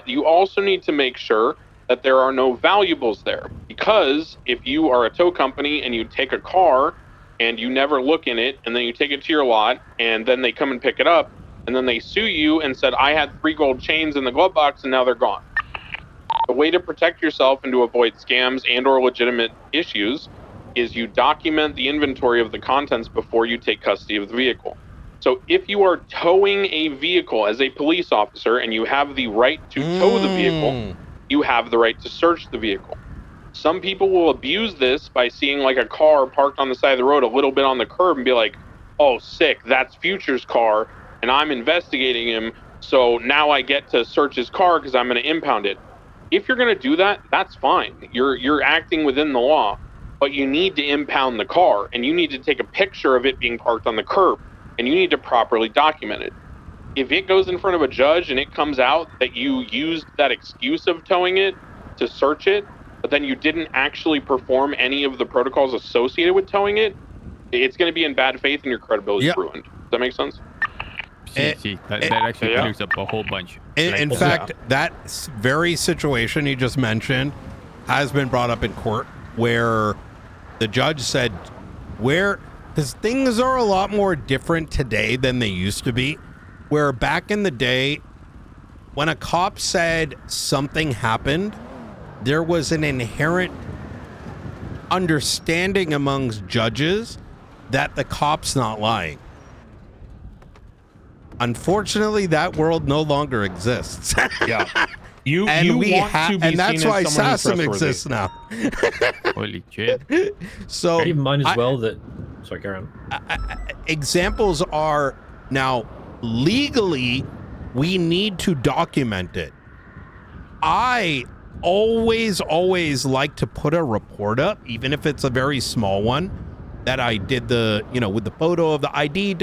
You also need to make sure that there are no valuables there, because if you are a tow company and you take a car and you never look in it, and then you take it to your lot, and then they come and pick it up, and then they sue you and said, "I had 3 gold chains in the glove box and now they're gone." The way to protect yourself and to avoid scams and or legitimate issues is you document the inventory of the contents before you take custody of the vehicle. So if you are towing a vehicle as a police officer and you have the right to tow the vehicle, you have the right to search the vehicle. Some people will abuse this by seeing a car parked on the side of the road a little bit on the curb and be like, "Oh, sick, that's Future's car and I'm investigating him, so now I get to search his car because I'm going to impound it." If you're going to do that, that's fine. You're acting within the law, but you need to impound the car and you need to take a picture of it being parked on the curb and you need to properly document it. If it goes in front of a judge and it comes out that you used that excuse of towing it to search it, but then you didn't actually perform any of the protocols associated with towing it, it's going to be in bad faith and your credibility is ruined. Does that make sense? That actually clears up a whole bunch. In fact, that very situation you just mentioned has been brought up in court, where the judge said, because things are a lot more different today than they used to be, where back in the day, when a cop said something happened, there was an inherent understanding amongst judges that the cop's not lying. Unfortunately, that world no longer exists. Yeah. You and you we want to be and that's seen why as someone who's SASM trustworthy. exists now. Holy shit. So keep in mind as well that sorry, carry on. Examples are now legally we need to document it. I always like to put a report up, even if it's a very small one, that I did with the photo of the ID.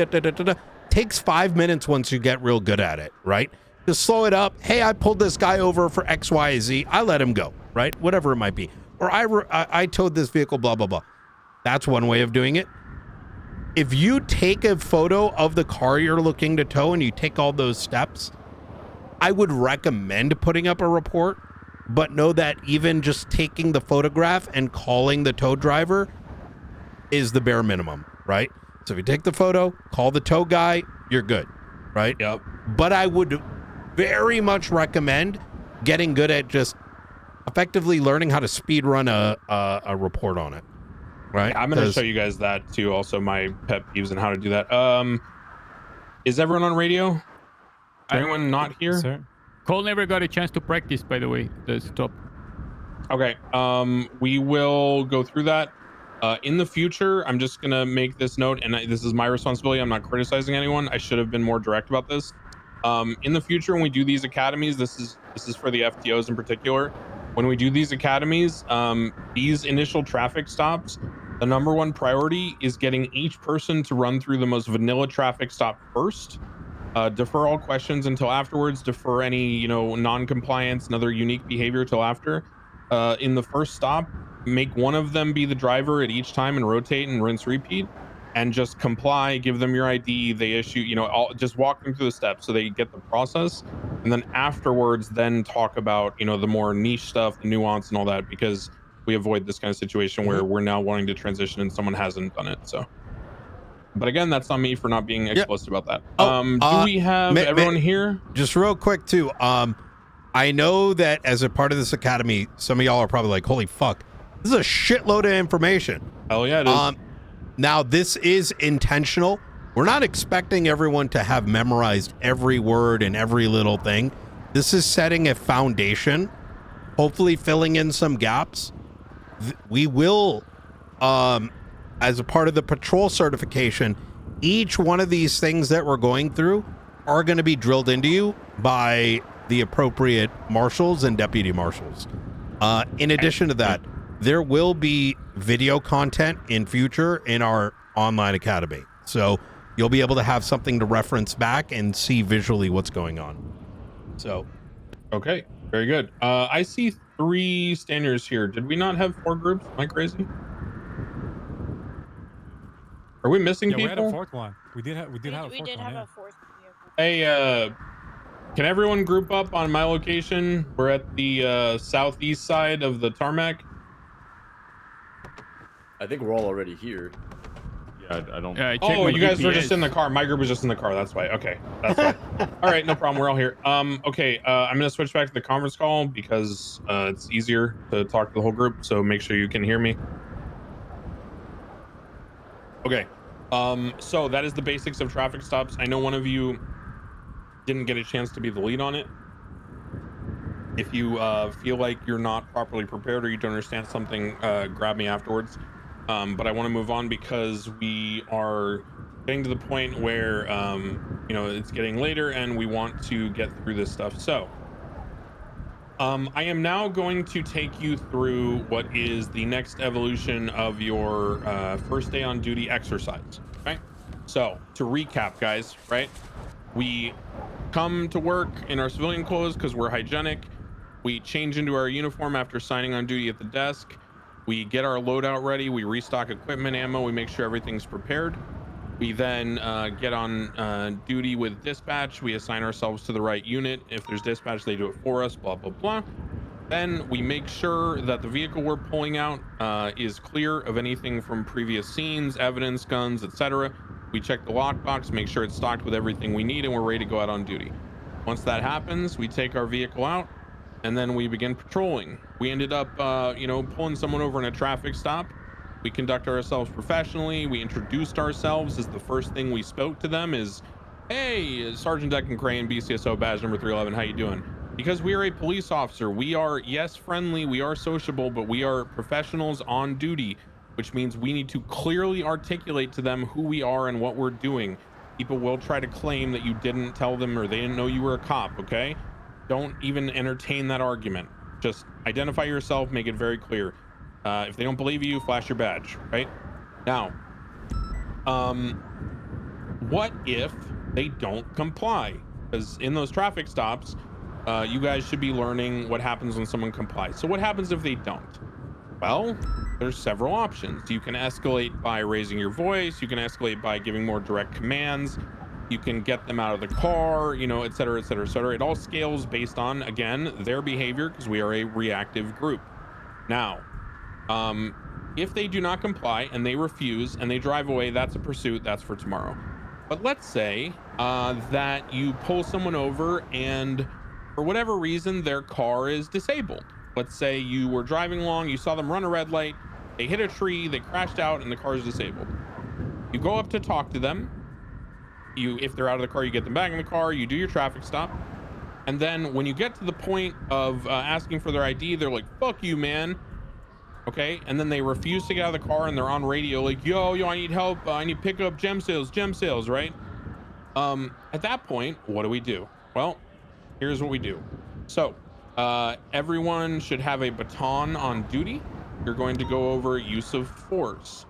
Takes 5 minutes once you get real good at it, right? Just slow it up. Hey, I pulled this guy over for X, Y, Z. I let him go, right? Whatever it might be. Or I towed this vehicle, blah, blah, blah. That's one way of doing it. If you take a photo of the car you're looking to tow and you take all those steps, I would recommend putting up a report, but know that even just taking the photograph and calling the tow driver is the bare minimum, right? So if you take the photo, call the tow guy, you're good, right? Yep. But I would very much recommend getting good at just effectively learning how to speed run a report on it, right? Yeah, I'm going to show you guys that too. Also, my pet peeves and how to do that. Is everyone on radio? Is anyone not here? Sir? Cole never got a chance to practice, by the way. The stop. Okay. We will go through that. In the future, I'm just gonna make this note, and this is my responsibility. I'm not criticizing anyone. I should have been more direct about this. In the future, when we do these academies, this is for the FTOs in particular. When we do these academies, these initial traffic stops, the number one priority is getting each person to run through the most vanilla traffic stop first. Defer all questions until afterwards. Defer any non-compliance and other unique behavior till after. In the first stop, make one of them be the driver at each time and rotate and rinse repeat, and just comply. Give them your ID. They issue, just walk them through the steps so they get the process, and then afterwards, then talk about the more niche stuff, the nuance, and all that, because we avoid this kind of situation where we're now wanting to transition and someone hasn't done it. So. But again, that's on me for not being explicit about that. Do we have everyone here? Just real quick too. I know that as a part of this academy, some of y'all are probably like, "Holy fuck, this is a shitload of information." Hell yeah, it is. Now this is intentional. We're not expecting everyone to have memorized every word and every little thing. This is setting a foundation, hopefully filling in some gaps. We will, as a part of the patrol certification, each one of these things that we're going through are going to be drilled into you by the appropriate marshals and deputy marshals. In addition to that, there will be video content in future in our online academy. So you'll be able to have something to reference back and see visually what's going on. So. Okay, very good. I see 3 standers here. Did we not have 4 groups? Am I crazy? Are we missing people? We had a 4th one. We did have a 4th one. Hey, can everyone group up on my location? We're at the southeast side of the tarmac. I think we're all already here. Yeah, I don't. Oh, you guys were just in the car. My group was just in the car. That's why. Okay, that's why. All right, no problem. We're all here. Okay, I'm gonna switch back to the conference call because it's easier to talk to the whole group. So make sure you can hear me. Okay. So that is the basics of traffic stops. I know one of you didn't get a chance to be the lead on it. If you feel like you're not properly prepared or you don't understand something, grab me afterwards. But I want to move on because we are getting to the point where it's getting later and we want to get through this stuff. So I am now going to take you through what is the next evolution of your first day on duty exercise. Right? So to recap, guys, right? We come to work in our civilian clothes because we're hygienic. We change into our uniform after signing on duty at the desk. We get our loadout ready. We restock equipment, ammo. We make sure everything's prepared. We then get on duty with dispatch. We assign ourselves to the right unit. If there's dispatch, they do it for us, blah, blah, blah. Then we make sure that the vehicle we're pulling out is clear of anything from previous scenes, evidence, guns, etc. We check the lockbox, make sure it's stocked with everything we need, and we're ready to go out on duty. Once that happens, we take our vehicle out and then we begin patrolling. We ended up, pulling someone over in a traffic stop. We conduct ourselves professionally. We introduced ourselves as the first thing we spoke to them is, hey, Sergeant Declan Crane, BCSO badge number 311. How you doing? Because we are a police officer. We are, yes, friendly. We are sociable, but we are professionals on duty, which means we need to clearly articulate to them who we are and what we're doing. People will try to claim that you didn't tell them or they didn't know you were a cop, okay? Don't even entertain that argument. Just identify yourself, make it very clear. If they don't believe you, flash your badge, right? Now, what if they don't comply? Because in those traffic stops, you guys should be learning what happens when someone complies. So what happens if they don't? Well, there's several options. You can escalate by raising your voice. You can escalate by giving more direct commands. You can get them out of the car, et cetera, et cetera, et cetera. It all scales based on, again, their behavior, because we are a reactive group. Now, if they do not comply and they refuse and they drive away, that's a pursuit. That's for tomorrow. But let's say that you pull someone over and for whatever reason, their car is disabled. Let's say you were driving along, you saw them run a red light, they hit a tree, they crashed out, and the car is disabled. You go up to talk to them. If they're out of the car, you get them back in the car, you do your traffic stop. And then when you get to the point of asking for their ID, they're like, fuck you, man. Okay, and then they refuse to get out of the car and they're on radio like, yo, I need help. I need to pick up gem sales, right? At that point, what do? Well, here's what we do. So everyone should have a baton on duty. You're going to go over use of force.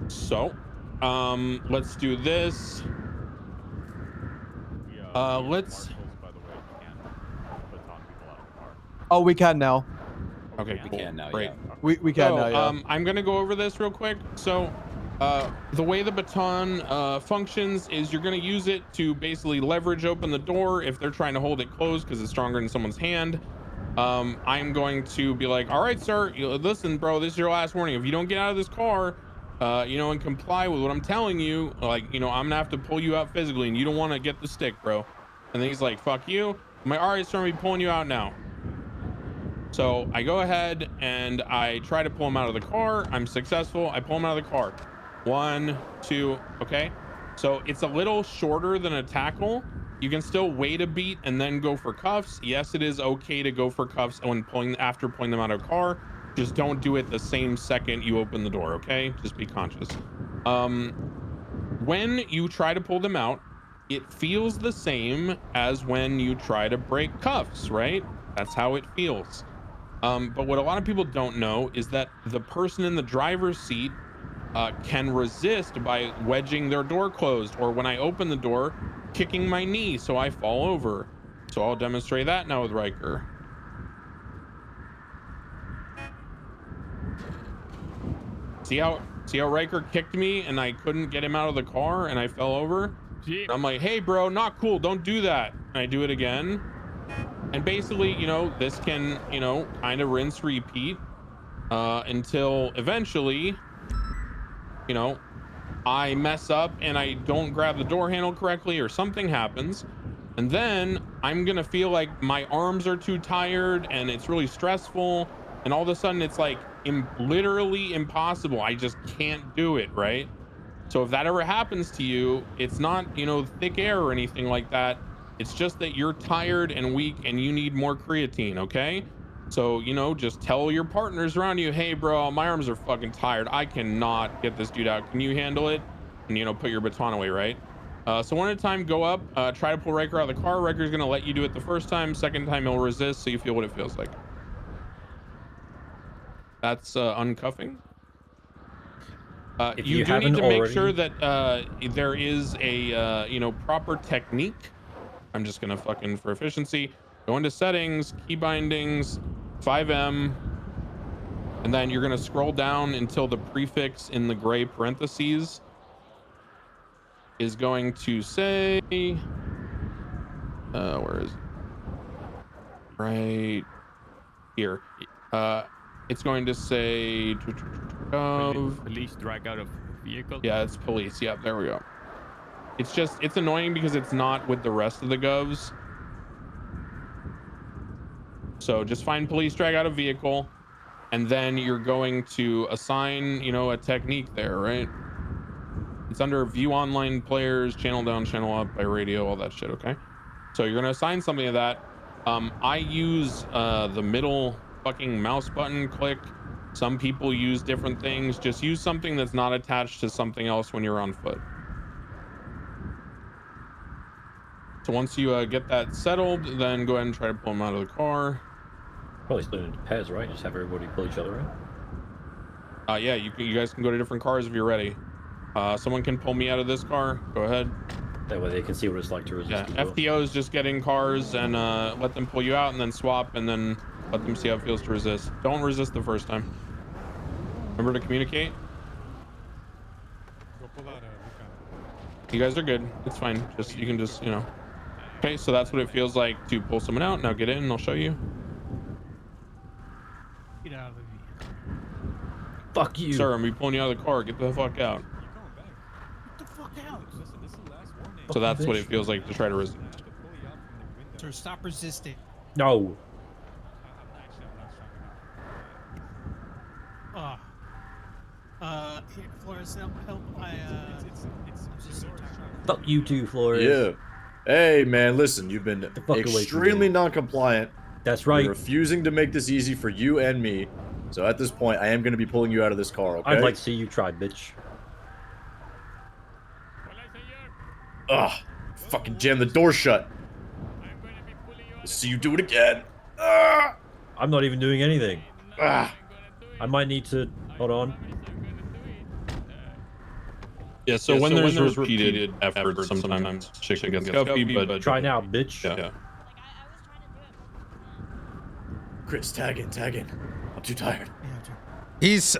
So let's do this. Let's. Oh, we can now. Okay, cool. We can now, great. yeah. We can now, yeah. I'm gonna go over this real quick. So the way the baton functions is you're gonna use it to basically leverage open the door if they're trying to hold it closed because it's stronger in someone's hand. I'm going to be like, all right, sir, listen, bro, this is your last warning. If you don't get out of this car, and comply with what I'm telling you, I'm gonna have to pull you out physically, and you don't want to get the stick, bro. And then he's like, fuck you. I'm like, all right, sir, I'm gonna be pulling you out now. So I go ahead and I try to pull him out of the car. I'm successful. I pull him out of the car. 1, 2, okay. So it's a little shorter than a tackle. You can still wait a beat and then go for cuffs. Yes, it is okay to go for cuffs after pulling them out of a car. Just don't do it the same second you open the door, okay? Just be conscious. When you try to pull them out, it feels the same as when you try to break cuffs, right? That's how it feels. But what a lot of people don't know is that the person in the driver's seat can resist by wedging their door closed, or when I open the door, kicking my knee so I fall over. So I'll demonstrate that now with Riker. See how Riker kicked me and I couldn't get him out of the car and I fell over? I'm like, hey bro, not cool, don't do that. And I do it again. And basically, this can, kind of rinse, repeat until eventually, I mess up and I don't grab the door handle correctly or something happens. And then I'm going to feel like my arms are too tired and it's really stressful. And all of a sudden it's like literally impossible. I just can't do it, right? So if that ever happens to you, it's not, thick air or anything like that. It's just that you're tired and weak and you need more creatine, okay? So, just tell your partners around you, hey, bro, my arms are fucking tired. I cannot get this dude out. Can you handle it? And, put your baton away, right? So one at a time, go up, try to pull Riker out of the car. Riker's going to let you do it the first time. Second time, he'll resist, so you feel what it feels like. That's uncuffing. You do need to make sure that there is a, proper technique. I'm just gonna fucking, for efficiency, go into settings, key bindings, 5M, and then you're gonna scroll down until the prefix in the gray parentheses is going to say, where is it? Right here. It's going to say police drag out of vehicle. Yeah, it's police. Yeah, there we go. It's annoying because it's not with the rest of the govs. So just find police, drag out a vehicle, and then you're going to assign, you know, a technique there, right? It's under view online players, channel down, channel up by radio, all that shit, okay? So you're gonna assign something to that. I use the middle fucking mouse button click. Some people use different things. Just use something that's not attached to something else when you're on foot. So once you get that settled, then go ahead and try to pull them out of the car. Probably split into pairs, right? Just have everybody pull each other out. Yeah, you guys can go to different cars if you're ready. Someone can pull me out of this car. Go ahead. That way they can see what it's like to resist. Yeah, FTO is just get in cars and let them pull you out, and then swap, and then let them see how it feels to resist. Don't resist the first time. Remember to communicate. You guys are good. It's fine. Just you can just, you know. Okay, so that's what it feels like to pull someone out. Now get in, and I'll show you. Get out of the vehicle. Fuck you. Sir, I'm pulling you out of the car. Get the fuck out. Get the fuck out. So that's what it feels like to try to resist. Sir, stop resisting. No. Here, Flores, help. I'm just so tired. Fuck you too, Flores. Yeah. Hey, man, listen, you've been extremely non-compliant. That's right. You're refusing to make this easy for you and me. So at this point, I am going to be pulling you out of this car, okay? I'd like to see you try, bitch. Ugh. Fucking jam the door shut. See you do it again. Ugh. I'm not even doing anything. Ugh. I might need to... Hold on. Yeah, so when there's repeated efforts, sometimes shit gets scuffy, but... Try now, bitch. Yeah. Chris, tag in. I'm too tired. He's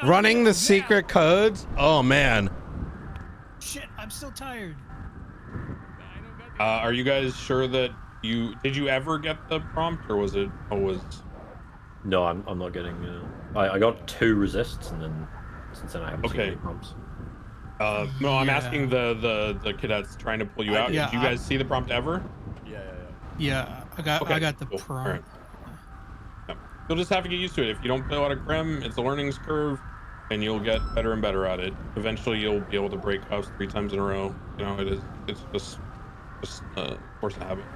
running the secret codes. Oh, man. Shit, I'm still tired. Are you guys sure that did you ever get the prompt, or was it always? No, I'm not getting. I got 2 resists, and then since then I haven't seen any prompts. No, I'm asking the cadets trying to pull you out. Yeah, did you guys see the prompt ever? Yeah, I got the prompt. Right. Yeah. You'll just have to get used to it. If you don't play a lot of Crim, it's a learning curve, and you'll get better and better at it. Eventually, you'll be able to break cuffs 3 times in a row. You know, it's just force of habit.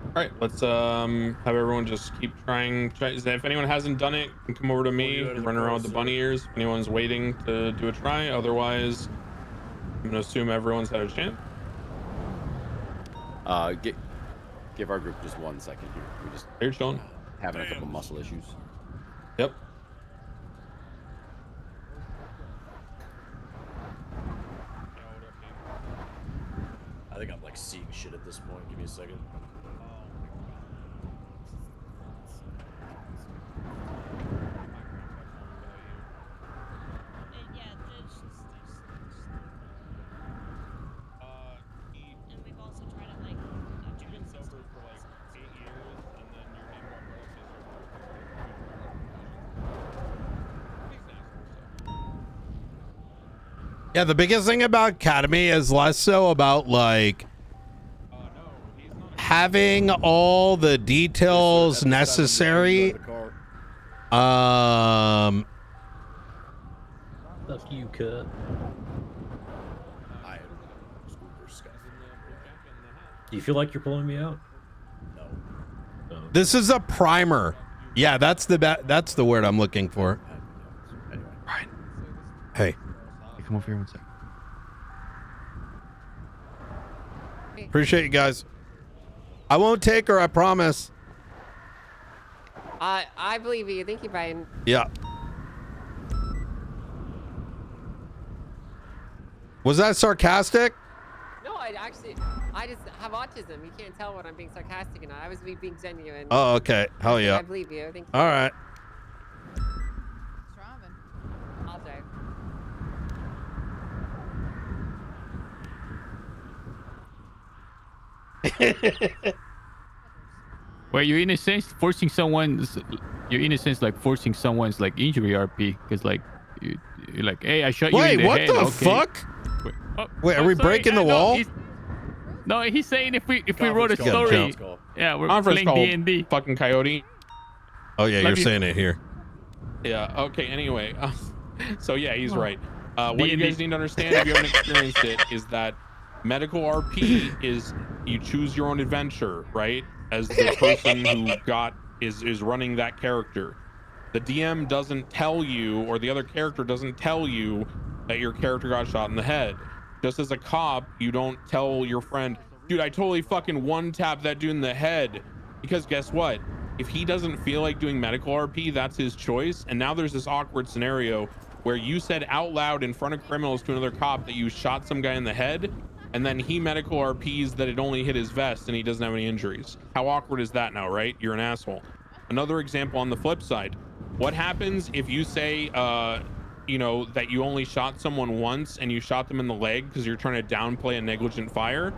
All right, let's have everyone just keep trying. If anyone hasn't done it, you can come over to me, run around with the bunny ears. If anyone's waiting to do a try, otherwise, I'm gonna assume everyone's had a chance. Give our group just 1 second here. We just You're chilling. Having a couple muscle issues. Yep. I think I'm like seeing shit at this point. Give me a second. And we've also tried to like Yeah, the biggest thing about Academy is less so about like having all the details necessary. Fuck you, Kurt. Do you feel like you're pulling me out? No. This is a primer. Yeah, that's the word I'm looking for. Right. Hey. Come over here 1 second. Appreciate you guys. I won't take her, I promise. I believe you. Thank you, Brian. Yeah. Was that sarcastic? No, I just have autism. You can't tell when I'm being sarcastic or not. I was being genuine. Oh, okay. Hell yeah. I believe you. Thank you. All right. I'll drive. Well, you're in a sense forcing someone's. You're in a sense like forcing someone's like injury RP, because like you're like, hey, I shot you in Wait, the what head. the Okay. fuck? Wait, oh, Wait, are we sorry, breaking the no, wall? No, he's saying if we wrote a Conference call. story, Conference yeah, we're Conference playing call, D&D. fucking coyote. Oh yeah, you're Love you. saying it here. Yeah. Okay. Anyway, so yeah, he's Oh. right. What you D&D. guys need to understand if you haven't experienced it is that medical RP is you choose your own adventure, right? As the person who is running that character. The DM doesn't tell you, or the other character doesn't tell you that your character got shot in the head. Just as a cop, you don't tell your friend, dude, I totally fucking one-tapped that dude in the head. Because guess what? If he doesn't feel like doing medical RP, that's his choice. And now there's this awkward scenario where you said out loud in front of criminals to another cop that you shot some guy in the head, and then he medical RPs that it only hit his vest and he doesn't have any injuries. How awkward is that now, right? You're an asshole. Another example on the flip side. What happens if you say, you know, that you only shot someone once and you shot them in the leg because you're trying to downplay a negligent fire?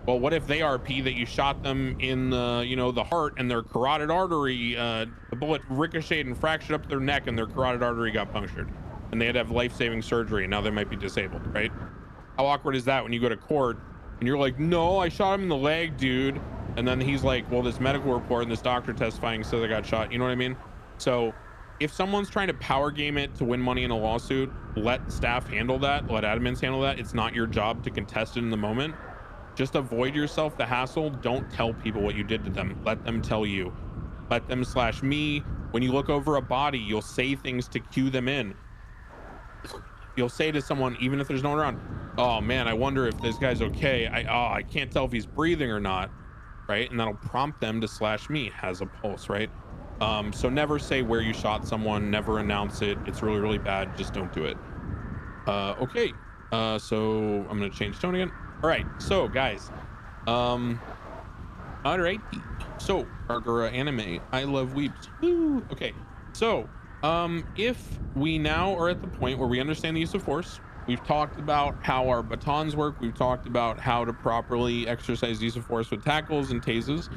Well, what if they RP that you shot them in the, you know, the heart and their carotid artery, the bullet ricocheted and fractured up their neck and their carotid artery got punctured and they had to have life-saving surgery and now they might be disabled, right? How awkward is that when you go to court and you're like, no, I shot him in the leg, dude. And then he's like, well, this medical report and this doctor testifying says I got shot. You know what I mean? So if someone's trying to power game it to win money in a lawsuit, let staff handle that. Let admins handle that. It's not your job to contest it in the moment. Just avoid yourself the hassle. Don't tell people what you did to them. Let them tell you. Let them / me. When you look over a body, you'll say things to cue them in. You'll say to someone, even if there's no one around, oh man, I wonder if this guy's okay. I can't tell if he's breathing or not, right? And that'll prompt them to / me, has a pulse, right? So never say where you shot someone, never announce it. It's really, really bad. Just don't do it. Okay. So I'm gonna change tone again. All right, so guys, all right, so Argura anime, I love weeps. Woo. Okay, so if we now are at the point where we understand the use of force, we've talked about how our batons work, we've talked about how to properly exercise use of force with tackles and tases.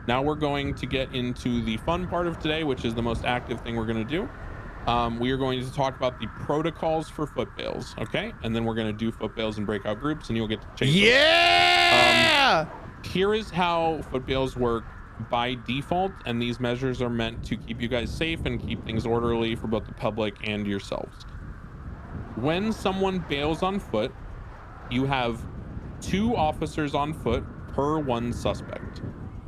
Now we're going to get into the fun part of today, which is the most active thing we're going to do. We are going to talk about the protocols for foot bails, okay? And then we're going to do foot bails in breakout groups, and you'll get to chase them. Yeah! Here is how foot bails work by default, and these measures are meant to keep you guys safe and keep things orderly for both the public and yourselves. When someone bails on foot, you have 2 officers on foot per 1 suspect.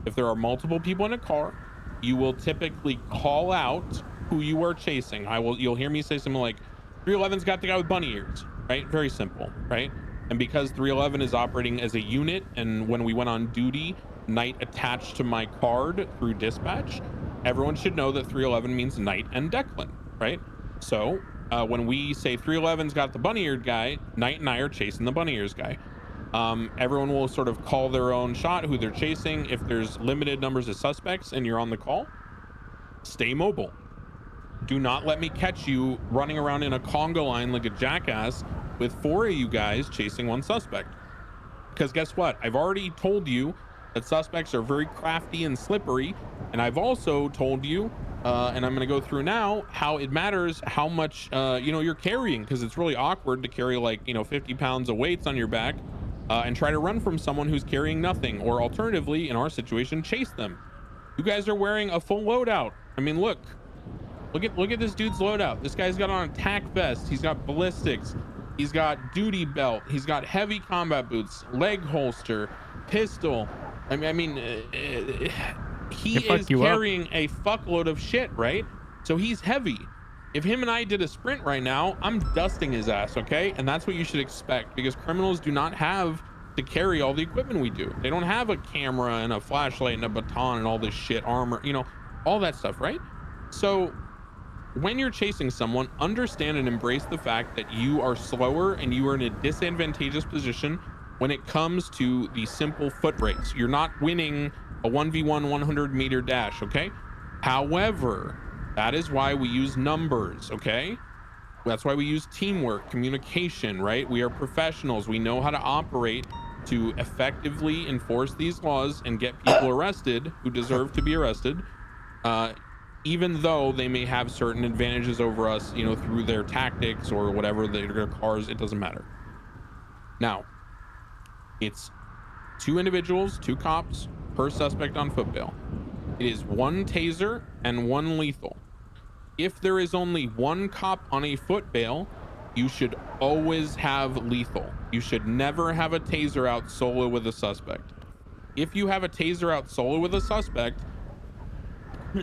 If there are multiple people in a car, you will typically call out who you are chasing. You'll hear me say something like 311's got the guy with bunny ears, right? Very simple, right? And because 311 is operating as a unit, and when we went on duty, Knight attached to my card through dispatch, everyone should know that 311 means Knight and Declan, right? So when we say 311's got the bunny eared guy, Knight and I are chasing the bunny ears guy. Everyone will sort of call their own shot, who they're chasing. If there's limited numbers of suspects and you're on the call, stay mobile. Do not let me catch you running around in a conga line like a jackass with 4 of you guys chasing 1 suspect. Because guess what? I've already told you that suspects are very crafty and slippery. And I've also told you, and I'm going to go through now, how it matters how much, you know, you're carrying. Because it's really awkward to carry like, you know, 50 pounds of weights on your back and try to run from someone who's carrying nothing. Or alternatively, in our situation, chase them. You guys are wearing a full loadout. I mean, look at this dude's loadout. This guy's got on a tack vest. He's got ballistics. He's got duty belt. He's got heavy combat boots, leg holster, pistol. I mean, he is carrying a fuckload of shit, right? So he's heavy. If him and I did a sprint right now, I'm dusting his ass, okay? And that's what you should expect, because criminals do not have to carry all the equipment we do. They don't have a camera and a flashlight and a baton and all this shit, armor, you know, all that stuff, right? So when you're chasing someone, understand and embrace the fact that you are slower and you are in a disadvantageous position when it comes to the simple foot race. You're not winning a 1v1 100-meter dash, okay? However, that is why we use numbers, okay? That's why we use teamwork, communication, right? We are professionals. We know how to operate to effectively enforce these laws and get people arrested who deserve to be arrested. even though they may have certain advantages over us, you know, through their tactics or whatever, their cars, it doesn't matter. Now, it's 2 individuals, 2 cops per suspect on foot bail. It is 1 taser and 1 lethal. If there is only 1 cop on a foot bail, you should always have lethal. You should never have a taser out solo with a suspect. If you have a taser out solo with a suspect,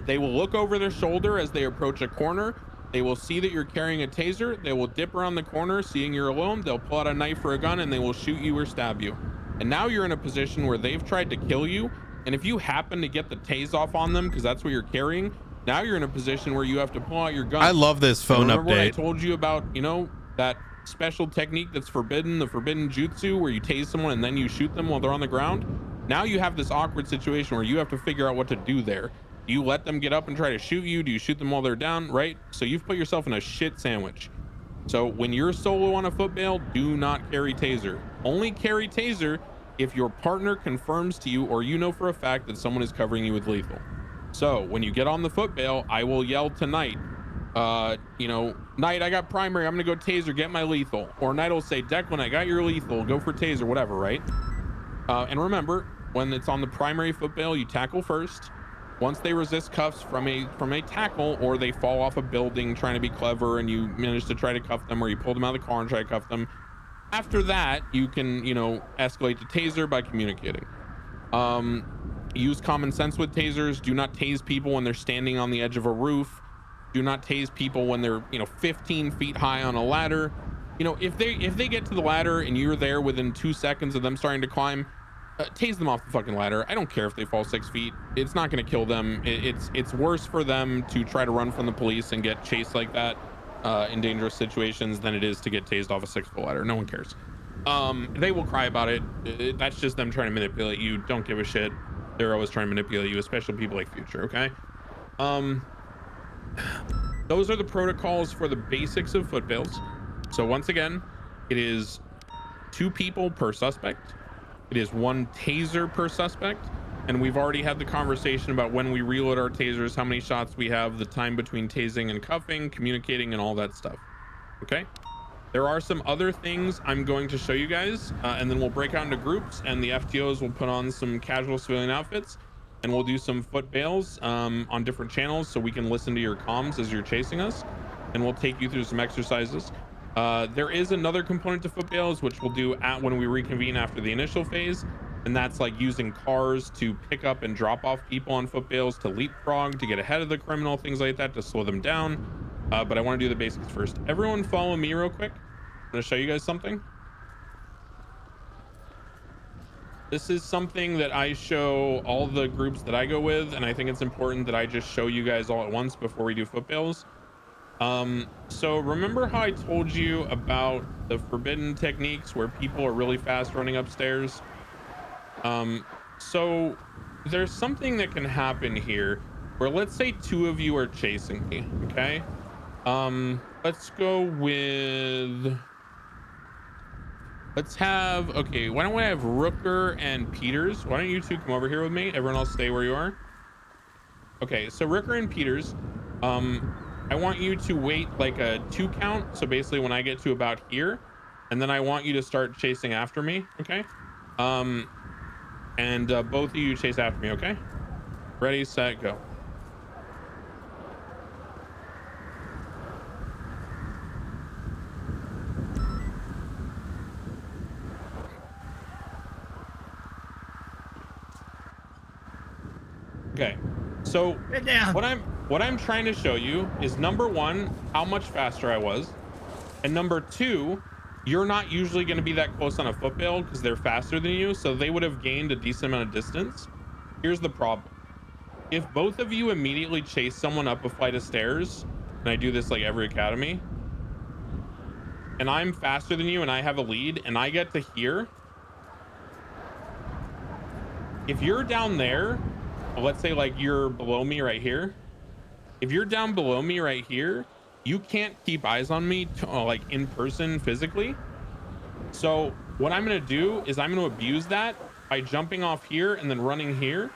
they will look over their shoulder as they approach a corner. They will see that you're carrying a taser. They will dip around the corner, seeing you're alone. They'll pull out a knife or a gun and they will shoot you or stab you. And now you're in a position where they've tried to kill you. And if you happen to get the tase off on them, because that's what you're carrying, now you're in a position where you have to pull out your gun. I love this phone remember update. When I told you about, you know, that special technique that's forbidden, the forbidden jutsu, where you tase someone and then you shoot them while they're on the ground? Now you have this awkward situation where you have to figure out what to do there. Do you let them get up and try to shoot you? Do you shoot them while they're down? Right? So you've put yourself in a shit sandwich. So when you're solo on a foot bail, do not carry taser. Only carry taser if your partner confirms to you or you know for a fact that someone is covering you with lethal. So when you get on the foot bail, I will yell to Knight, you know, Knight, I got primary, I'm gonna go taser, get my lethal. Or Knight will say, Declan, I got your lethal, go for taser, whatever, right? And remember, when it's on the primary foot bail, you tackle first. Once they resist cuffs from a tackle, or they fall off a building trying to be clever and you manage to try to cuff them, or you pull them out of the car and try to cuff them, after that you can, you know, escalate to taser by communicating. Use common sense with tasers. Do not tase people when they're standing on the edge of a roof. Do not tase people when they're, you know, 15 feet high on a ladder. You know, if they get to the ladder and you're there within 2 seconds of them starting to climb, tase them off the fucking ladder. I don't care if they fall 6 feet. It's not going to kill them. It's worse for them to try to run from the police and get chased like that in dangerous situations than it is to get tased off a 6-foot ladder. No one cares. They will cry about it. That's just them trying to manipulate you. Don't give a shit. They're always trying to manipulate you, especially people like Future. Okay. Those are the protocols for the basics of foot bails. So once again, it is 2 people per suspect. It is 1 taser per suspect. And we've already had the conversation about when we reload our tasers, how many shots we have, the time between tasing and cuffing, communicating, and all that stuff. Okay. There are some other things I'm going to show you guys, and then we'll break out into groups, and the FTOs will put on some casual civilian outfits, and we'll do some foot bails on different channels so we can listen to your comms as you're chasing us, and we'll take you through some exercises. There is another component to foot bails, which we'll do when we reconvene after the initial phase, and that's like using cars to pick up and drop off people on foot bails, to leapfrog, to get ahead of the criminal, things like that, to slow them down. But I want to do the basics first. Everyone follow me real quick. I'm going to show you guys something. This is something that I show all the groups that I go with, and I think it's important that I just show you guys all at once before we do foot bails. So remember how I told you about the forbidden techniques where people are really fast running upstairs? So there's something that can happen here where, let's say 2 of you are chasing me, okay? Let's go with, let's have, okay, why don't we have Rooker and Peters? Why don't you 2 come over here with me? Everyone else stay where you are. Okay, so Rooker and Peters, I want you to wait like a 2 count. So basically when I get to about here, and then I want you to start chasing after me, okay? And both of you chase after me, okay? Ready, set, go. Okay, so what I'm trying to show you is, number 1, how much faster I was, and number 2, you're not usually going to be that close on a foot bail because they're faster than you, so they would have gained a decent amount of distance. Here's the problem: if both of you immediately chase someone up a flight of stairs, and I do this like every academy, and I'm faster than you and I have a lead and I get to here, if you're down there, let's say like you're below me right here, if you're down below me right here, you can't keep eyes on me like in person physically. So what I'm going to do is I'm going to abuse that by jumping off here and then running here.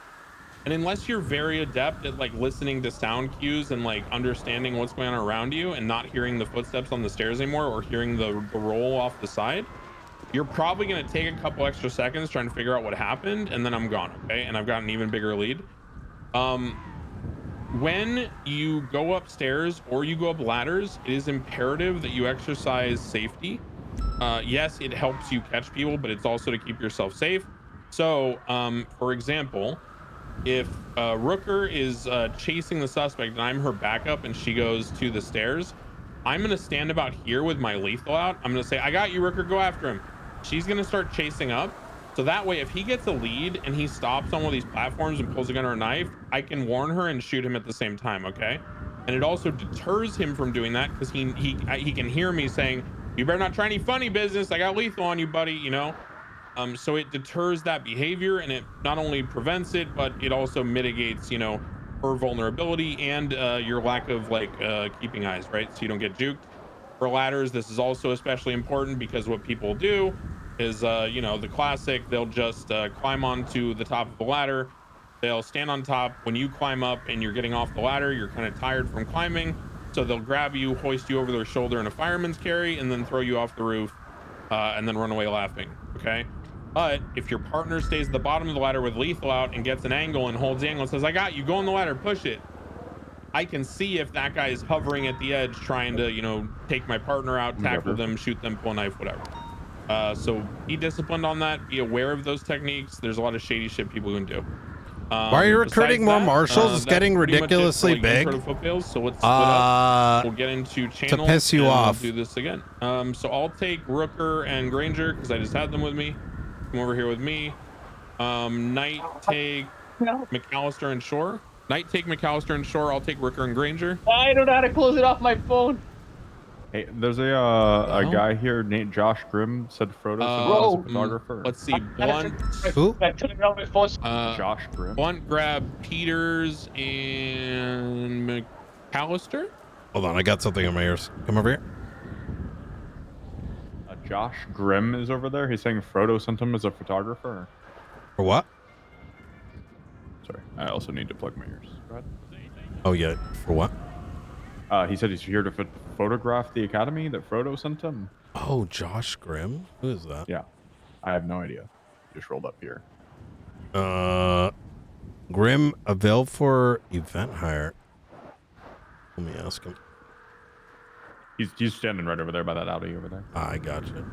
And unless you're very adept at like listening to sound cues and like understanding what's going on around you and not hearing the footsteps on the stairs anymore or hearing the roll off the side, you're probably going to take a couple extra seconds trying to figure out what happened, and then I'm gone. Okay, and I've got an even bigger lead. When you go upstairs or you go up ladders, it is imperative that you exercise safety. Yes, it helps you catch people, but it's also to keep yourself safe. So for example, if Rooker is chasing the suspect and I'm her backup and she goes to the stairs, I'm going to stand about here with my lethal out. I'm going to say, I got you, Rooker, go after him. She's going to start chasing up. So that way, if he gets a lead and he stops on one of these platforms and pulls a gun or a knife, I can warn her and shoot him at the same time, okay? And it also deters him from doing that because he can hear me saying, you better not try any funny business. I got lethal on you, buddy, you know? So it deters that behavior, and it not only prevents it, but it also mitigates, you know, her vulnerability and your lack of like keeping eyes, right? So you don't get juked. For ladders, this is also especially important because what people do is, you know, the classic, they'll just climb onto the top of the ladder. They'll stand on top. When you climb up and you're getting off the ladder, you're kind of tired from climbing. So they'll grab you, hoist you over their shoulder in a fireman's carry, and then throw you off the roof and then run away laughing, okay? But if your partner stays at the bottom of the ladder with lethal out and gets an angle and holds the angle and says, I got you, go on the ladder, push it, I can see if that guy is hovering at the edge trying to, you know, take my partner out, tackle them, shoot them, pull a knife, whatever. So be disciplined on that. Be aware of those techniques. There's a lot of shady shit people can do. Why are you recruiting more marshals? It's getting ridiculously big. So let's split up. We'll get into channel to piss you off. We'll do this again. So I'll take Rooker and Granger because I just had them with me. Come over here with me. Knight take McAllister and Shore. Knight take McAllister and Shore. I'll take Rooker and Granger. I don't know how to close it off my phone. Hey, there's a guy here named Josh Grimm said Frodo as a photographer. Let's see, Blunt. Who? Josh Grimm. Blunt grabbed Peters and McAllister. Hold on, I got something in my ears. Come over here. Josh Grimm is over there. He's saying Frodo sent him as a photographer. For what? Sorry, I also need to plug my ears. Go ahead. Oh yeah, for what? He said he's here to photograph the academy that Frodo sent him. Oh, Josh Grimm? Who is that? Yeah, I have no idea. Just rolled up here. Grimm available for event hire. Let me ask him. He's standing right over there by that Audi over there. I gotcha.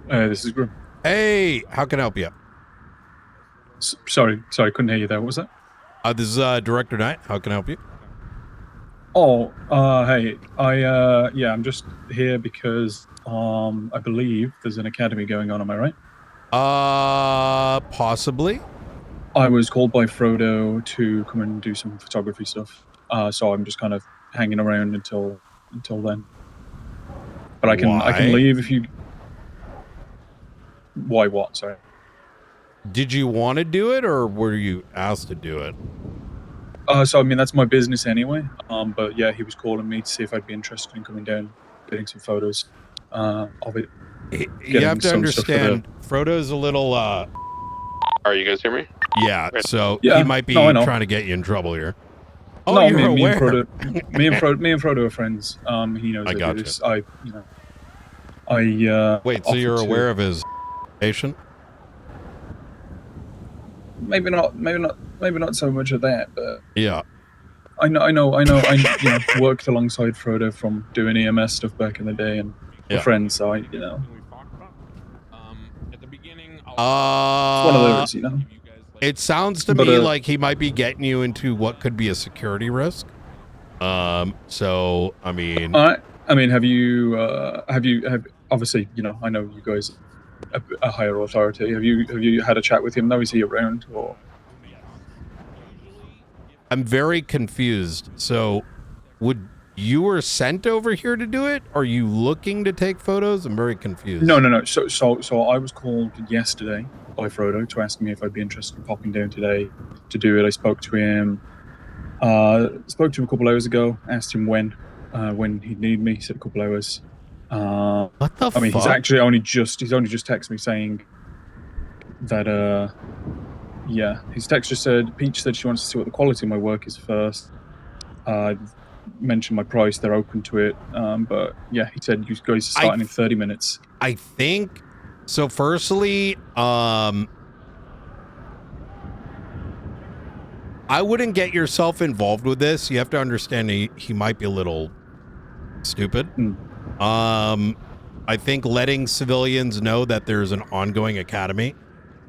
This is Grim. Hey, how can I help you? Sorry, couldn't hear you there. What was that? This is Director Knight. How can I help you? Oh, hey, yeah, I'm just here because I believe there's an academy going on. Am I right? Possibly. I was called by Frodo to come and do some photography stuff. So I'm just kind of hanging around until then. But I can leave if you. Why? What? Sorry. Did you want to do it, or were you asked to do it? So I mean that's my business anyway. But yeah, he was calling me to see if I'd be interested in coming down, getting some photos of it. You have to understand, Frodo's a little. Are you guys hear me? Yeah, so he might be trying to get you in trouble here. Oh, no, you're aware. Me and Frodo are friends. He knows I got you. This. Wait, so you're aware of his patient? Maybe not so much of that, but yeah. I worked alongside Frodo from doing EMS stuff back in the day, and we're friends, so At the beginning, it's one of those, you know. It sounds to me like he might be getting you into what could be a security risk. So I mean, have you obviously, you know, I know you guys are a higher authority. Have you had a chat with him though? Is he around or? I'm very confused. So you were sent over here to do it? Are you looking to take photos? I'm very confused. No. So I was called yesterday by Frodo to ask me if I'd be interested in popping down today to do it. I spoke to him a couple hours ago, asked him when he'd need me. He said a couple hours. What the I mean, fuck? he's only just texted me saying that yeah, his text just said Peach said she wants to see what the quality of my work is first. Mentioned my price, they're open to it. But yeah, he said you guys are starting in 30 minutes. I think so. Firstly, I wouldn't get yourself involved with this. You have to understand he might be a little stupid. I think letting civilians know that there's an ongoing academy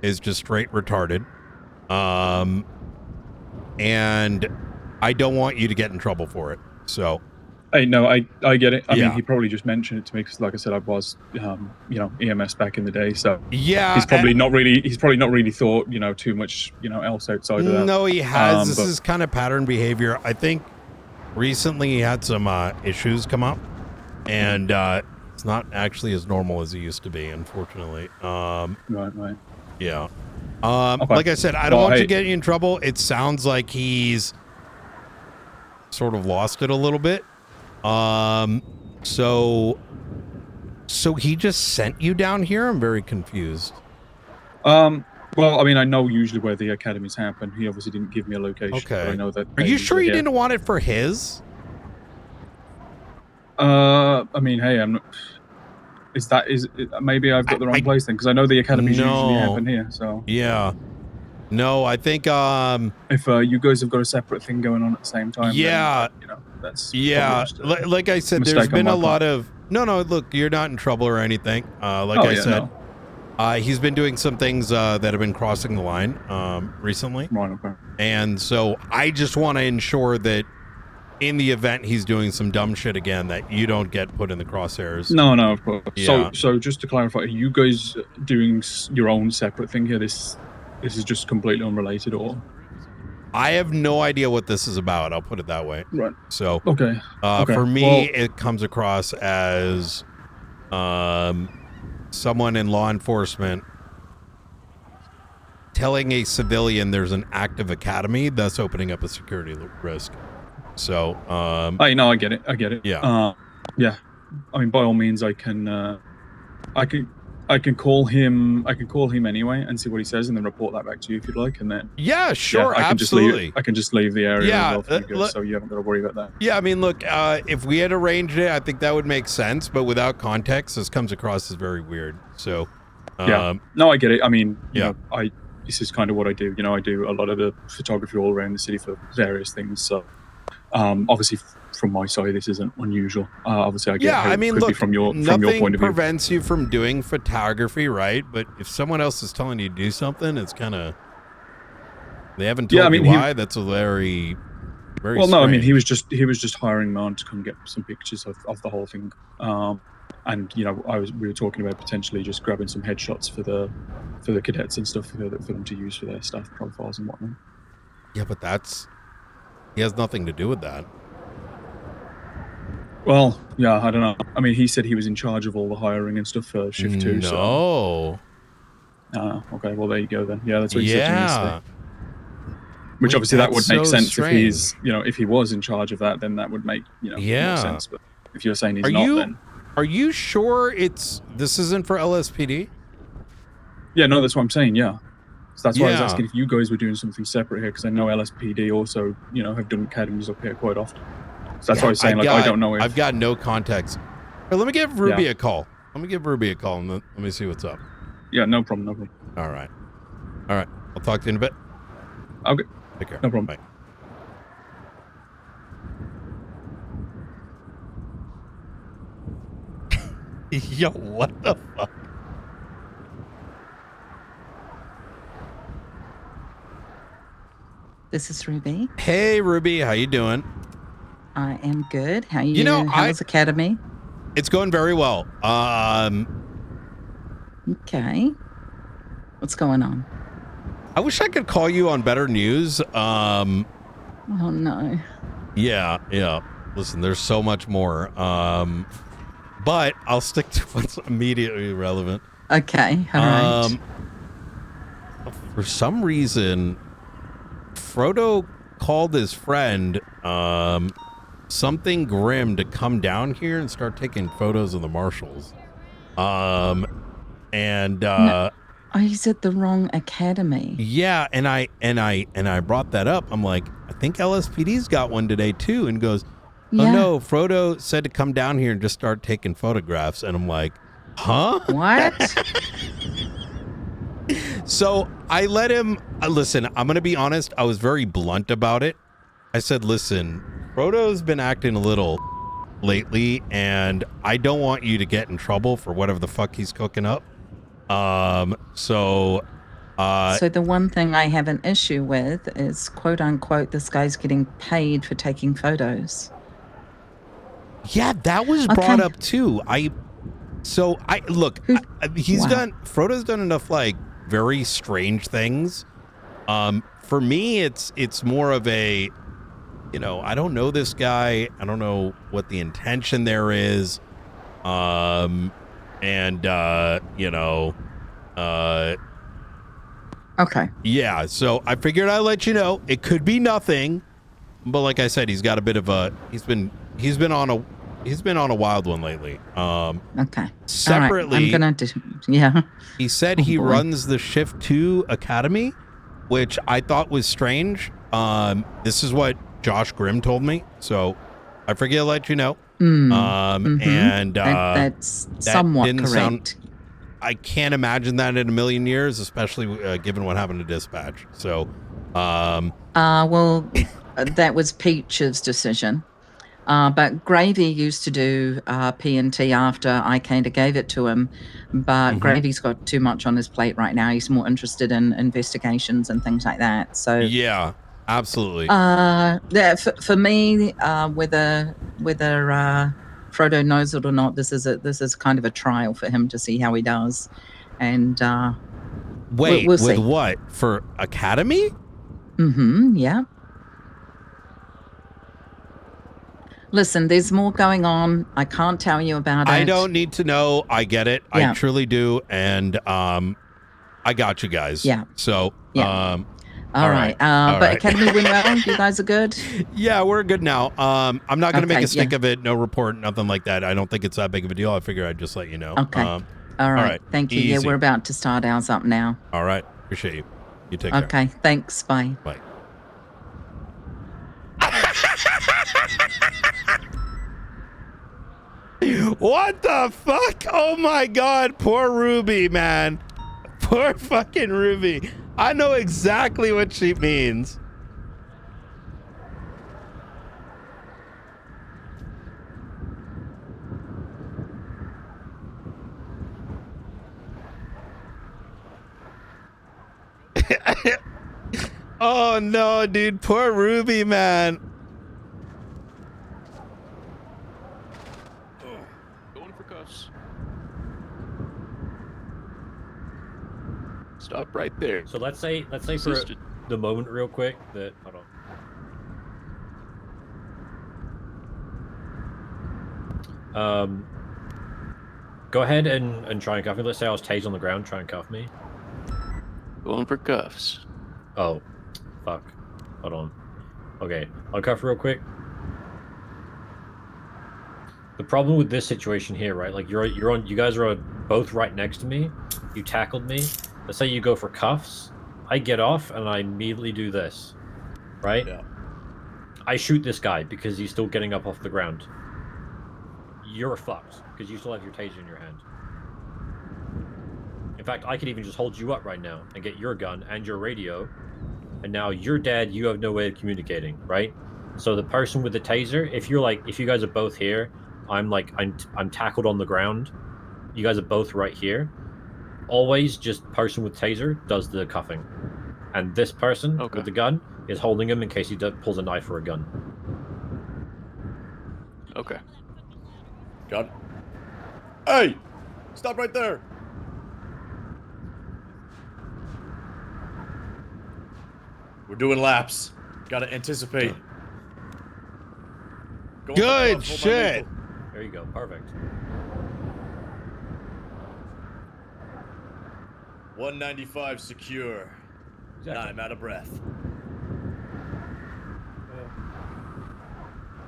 is just straight retarded. And I don't want you to get in trouble for it. So I get it. I Yeah. mean, he probably just mentioned it to me because, like I said, I was, EMS back in the day. So yeah, he's probably not really thought, too much, else outside of that. No, he has. This but- is kind of pattern behavior. I think recently he had some issues come up, and it's not actually as normal as it used to be, unfortunately. Right. Yeah. Okay. Like I said, I don't Well, want hey- you getting in trouble. It sounds like he's sort of lost it a little bit. So he just sent you down here? I'm very confused. Well, I mean, I know usually where the academies happen. He obviously didn't give me a location. Okay. But I know that. Are they you sure usually you get- didn't want it for his? I mean, hey, I'm not. Maybe I've got the wrong place then, because I know the academies usually happen here. So yeah, no, I think if you guys have got a separate thing going on at the same time, yeah, then, that's yeah. probably just a Like I said, there's mistake on been my a part. lot of no. Look, you're not in trouble or anything. Like Oh, I yeah, said, he's been doing some things that have been crossing the line recently. Right. Okay. And so I just want to ensure that in the event he's doing some dumb shit again, that you don't get put in the crosshairs. No, of course. Yeah. So just to clarify, are you guys doing your own separate thing here? This is just completely unrelated, or? I have no idea what this is about. I'll put it that way. Right. So Okay. For me, Well- it comes across as someone in law enforcement telling a civilian there's an active academy, thus opening up a security risk. So I get it. Yeah. Yeah. I mean, by all means, I can call him. I can call him anyway and see what he says, and then report that back to you if you'd like, and then. Yeah, sure, I can absolutely. I can just leave the area Yeah, as well for you guys, so you haven't got to worry about that. Yeah, I mean, look, if we had arranged it, I think that would make sense. But without context, this comes across as very weird. So, Yeah. No, I get it. I mean, yeah. This is kind of what I do. I do a lot of the photography all around the city for various things. So, obviously, from my side, this isn't unusual. Obviously, I get how I it mean, could be look, from your nothing point of view. prevents you from doing photography, right? But if someone else is telling you to do something, it's kind of they haven't told Yeah, I mean, you he- why. That's a very, very. Well, no, I mean, strange. he was just hiring me on to come get some pictures of the whole thing. And we were talking about potentially just grabbing some headshots for the cadets and stuff for them to use for their staff profiles and whatnot. Yeah, but he has nothing to do with that. Well, yeah, I don't know. I mean, he said he was in charge of all the hiring and stuff for shift 2. No. So. Okay, well there you go then. Yeah, that's what he said to me Yeah. yesterday. Which Wait, obviously that would that's make so sense strange. if he's, if he was in charge of that, then that would make, Yeah. more sense. But if you're saying he's Are not, you then are you sure this isn't for LSPD? yeah, no, that's what I'm saying. Yeah, so that's why I was Yeah. asking if you guys were doing something separate here, because I know LSPD also, have done academies up here quite often. So that's why I was saying, I don't know if I've got no context. Hey, let me give Ruby Yeah. a call. Let me give Ruby a call and let me see what's up. Yeah, no problem. All right. I'll talk to you in a bit. Okay. Take care. No problem. Bye. Yo, what the fuck? This is Ruby. Hey, Ruby, how you doing? I am good. How you? You know, how's Academy? It's going very well. Okay. What's going on? I wish I could call you on better news. Oh no. Yeah. Listen, there's so much more. But I'll stick to what's immediately relevant. Okay. All right. For some reason, Frodo called his friend, something grim to come down here and start taking photos of the Marshals. No, he's at the wrong academy. Yeah, and I brought that up. I'm like, I think LSPD's got one today too, and goes, oh Yeah. no, Frodo said to come down here and just start taking photographs, and I'm like, huh? What? So I let him listen. I'm gonna be honest. I was very blunt about it. I said, listen, Frodo's been acting a little lately, and I don't want you to get in trouble for whatever the fuck he's cooking up. So the one thing I have an issue with is, quote unquote, this guy's getting paid for taking photos. Yeah, that was brought up too. Frodo's done enough like very strange things. For me, it's more of a, you know, I don't know this guy. I don't know what the intention there is. Okay. Yeah, so I figured I'd let you know. It could be nothing, but like I said, he's got a bit of a he's been on a wild one lately. Okay. Separately, All right. Yeah. He said he runs the Shift 2 Academy, which I thought was strange. This is what Josh Grimm told me, so I figured I'd let you know. And that's that somewhat didn't correct. I can't imagine that in a million years, especially given what happened to Dispatch. So, well, that was Peach's decision. But Gravy used to do P&T after I kind of gave it to him. But Gravy's got too much on his plate right now. He's more interested in investigations and things like that. So yeah, absolutely. For me, whether Frodo knows it or not, this is kind of a trial for him to see how he does. And wait, we'll with see. what? For Academy? Yeah. Listen, there's more going on. I can't tell you about it. I don't need to know. I get it. Yeah. I truly do. And I got you guys. Yeah. So Yeah. all right. All But right. Academy went well. You guys are good. Yeah, we're good now. I'm not going to make Okay, a stink yeah. of it. No report, nothing like that. I don't think it's that big of a deal. I figure I'd just let you know. Okay. All right. Thank you. Easy. Yeah, we're about to start ours up now. All right. Appreciate you. You take care. Okay. Thanks. Bye. Bye. What the fuck? Oh my god, poor Ruby, man. Poor fucking Ruby. I know exactly what she means. Oh no, dude, poor Ruby, man. Going for cuffs. Stop right there. So let's say for Assisted. the moment real quick that hold on. Go ahead and try and cuff me. Let's say I was tased on the ground, try and cuff me. Going for cuffs. Oh, fuck. Hold on. Okay, I'll cuff real quick. The problem with this situation here, right? Like you guys are both right next to me. You tackled me. Let's say you go for cuffs. I get off and I immediately do this, right? Yeah. I shoot this guy because he's still getting up off the ground. You're fucked because you still have your taser in your hand. In fact, I could even just hold you up right now and get your gun and your radio, and now you're dead. You have no way of communicating, right? So the person with the taser, if you guys are both here, I'm tackled on the ground. You guys are both right here. Always just person with taser does the cuffing, and this person with the gun is holding him in case he pulls a knife or a gun. Okay. Got it. Hey! Stop right there! We're doing laps. Gotta anticipate. Go on, Good hold my shit. rifle. There you go. Perfect. 195 secure. Exactly. I'm out of breath.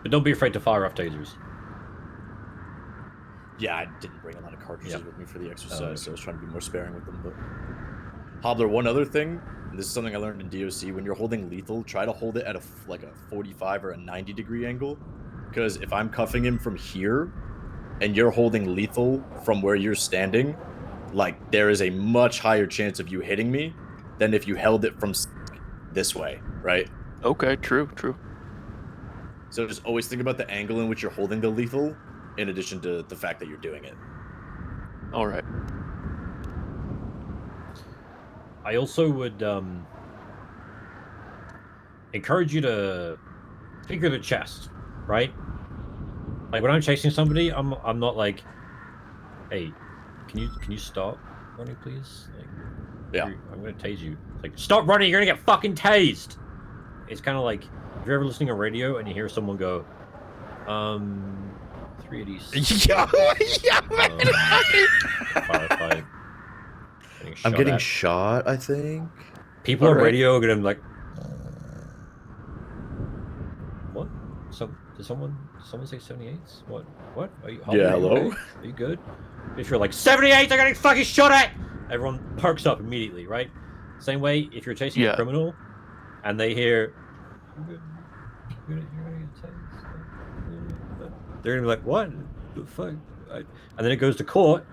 But don't be afraid to fire off tasers. Yeah, I didn't bring a lot of cartridges Yeah. with me for the exercise, Oh, okay. so I was trying to be more sparing with them. But Hobbler, one other thing, and this is something I learned in DOC: when you're holding lethal, try to hold it at a 45 or a 90-degree angle, because if I'm cuffing him from here, and you're holding lethal from where you're standing, like there is a much higher chance of you hitting me than if you held it from this way, right? Okay, true. So just always think about the angle in which you're holding the lethal, in addition to the fact that you're doing it. All right. I also would encourage you to figure the chest, right? Like when I'm chasing somebody, I'm not like, hey, can you stop running, please? Like, yeah, I'm gonna tase you. Like, stop running, you're gonna get fucking tased. It's kind of like if you're ever listening on radio and you hear someone go, 386. I'm getting shot, I think. People on radio are gonna be like, what? Did someone say 78s? What? Are you? Yeah, hello? Okay? Are you good? If you're like 78, they're getting fucking shot at. Everyone perks up immediately, right? Same way if you're chasing a criminal, and they hear, you're gonna get tased. They're gonna be like, what the fuck? And then it goes to court,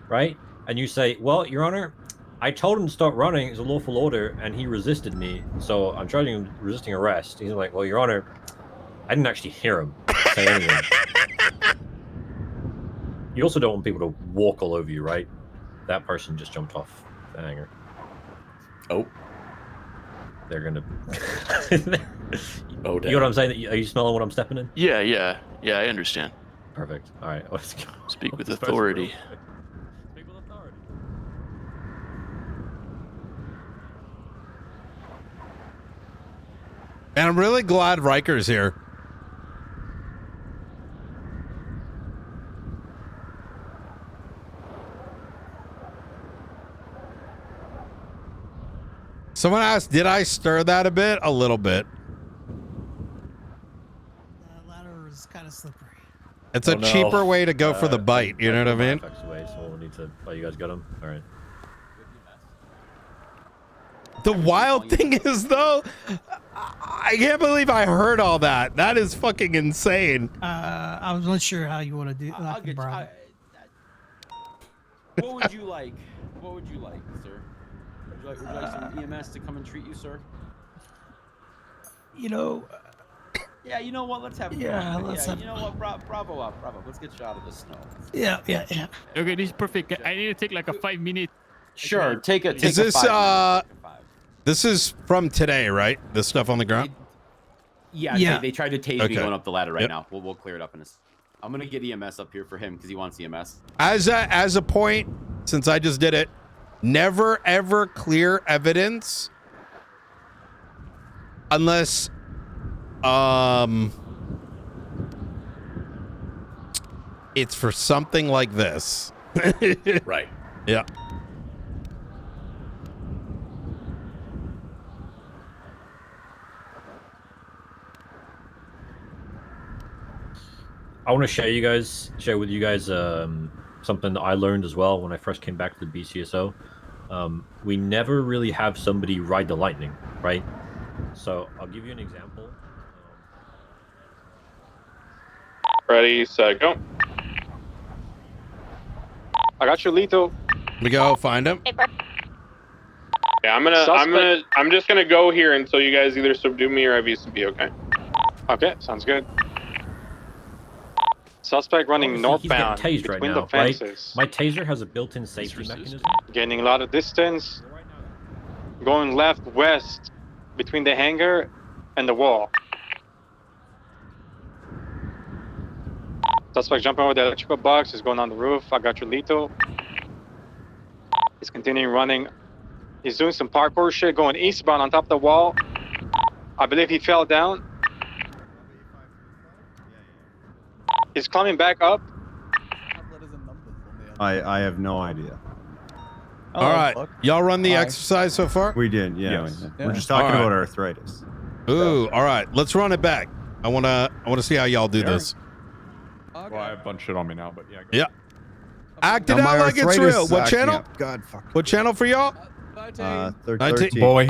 right? And you say, well, Your Honor, I told him to stop running. It's a lawful order, and he resisted me, so I'm charging him resisting arrest. He's like, well, Your Honor, I didn't actually hear him say anything. You also don't want people to walk all over you, right? That person just jumped off the hanger. Oh. They're gonna... Oh, damn. You know what I'm saying? Are you smelling what I'm stepping in? Yeah, I understand. Perfect. All right, let's go. Speak with authority. Speak with authority. And I'm really glad Riker's here. Someone asked, did I stir that a bit? A little bit. The ladder is kind of slippery. It's a cheaper way to go for the bite. You know what I mean? Away, so we'll need to... Oh, you guys got him? All right. The wild thing is, though, I can't believe I heard all that. That is fucking insane. I was not sure how you want to do that. I'll get you. What would you like? What would you like, sir? Would you like some EMS to come and treat you, sir? You know... Yeah, you know what? Let's have fun. Yeah, let's have you know what? Bravo up, bravo. Let's get you out of the snow. Yeah. Okay, this is perfect. I need to take like a 5-minute. Sure, take a. Is this this is from today, right? This stuff on the ground. Yeah. They tried to tase me Okay. going up the ladder right Yep. now. We'll clear it up in a. I'm gonna get EMS up here for him because he wants EMS. As a point, since I just did it, never ever clear evidence unless it's for something like this. Right. Yeah. I want to share with you guys something that I learned as well when I first came back to the BCSO. We never really have somebody ride the lightning, right? So I'll give you an example. Ready, set, go. I got your lethal. We go find him. Yeah, I'm just gonna go here until you guys either subdue me or IVCB, okay? Okay, sounds good. Suspect running northbound He's getting tased between right now, the fences. right? My taser has a built-in safety mechanism. Gaining a lot of distance. Going left, west, between the hangar and the wall. Suspect jumping over the electrical box is going on the roof. I got your lethal. He's continuing running. He's doing some parkour shit, going eastbound on top of the wall. I believe he fell down. He's climbing back up. I have no idea. All right. Y'all run the exercise so far? We did, yeah. Yes. We're just talking All right. about arthritis. Ooh, all right. Let's run it back. I wanna see how y'all do Yeah. this. Well, I have a bunch of shit on me now, but yeah. Go. Yeah. Act it Now my out like it's arthritis real. is What acting channel? up. God, fuck. What channel for y'all? 13. Boy.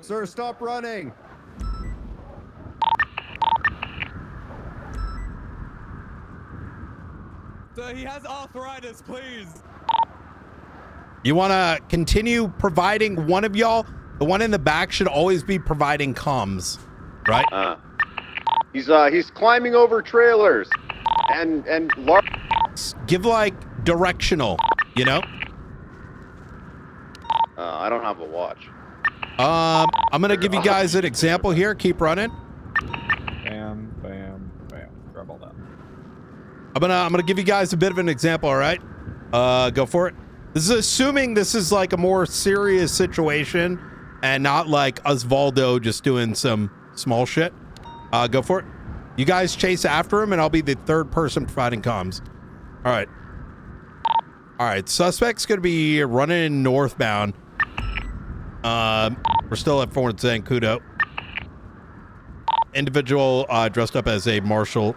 Sir, stop running. Sir, he has arthritis, please. You want to continue providing one of y'all? The one in the back should always be providing comms, right? He's climbing over trailers and large. Give like directional, you know? I don't have a watch. I'm gonna give you guys an example here. Keep running. Bam, bam, bam. Grab all that. I'm gonna give you guys a bit of an example. All right, go for it. This is assuming this is like a more serious situation and not like Osvaldo just doing some small shit. Go for it. You guys chase after him, and I'll be the third person providing comms. All right. All right. Suspect's gonna be running northbound. We're still at Fort Zancudo. Individual dressed up as a marshal.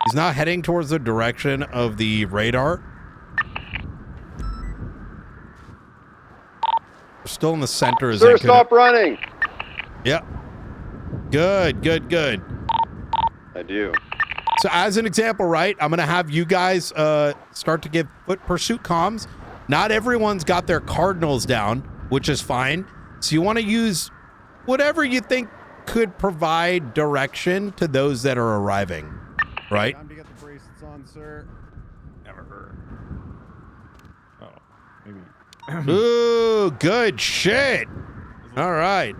He's not heading towards the direction of the radar. We're still in the center of Sir, Zancudo. stop running. Yep. Good, good, good. I do. So as an example, right, I'm going to have you guys start to give foot pursuit comms. Not everyone's got their cardinals down, which is fine. So you want to use whatever you think could provide direction to those that are arriving, right? Time to get the bracelets on, sir. Never heard. Oh, maybe. Ooh, good shit. All right.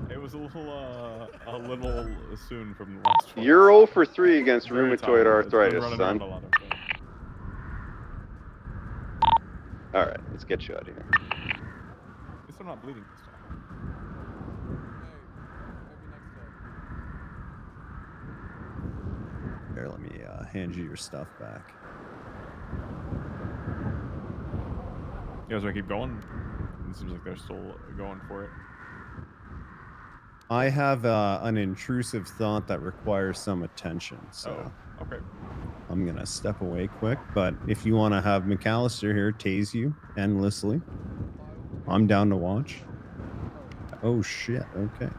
It was a little soon from the last one. You're 0 for 3 against Very rheumatoid tired. arthritis, It's been running son. around a lot of things. All right, let's get you out of here. At least I'm not bleeding this time. Here, let me hand you your stuff back. You guys want to keep going? It seems like they're still going for it. I have an intrusive thought that requires some attention, so okay. I'm gonna step away quick. But if you want to have McAllister here tase you endlessly, I'm down to watch. Oh shit! Okay.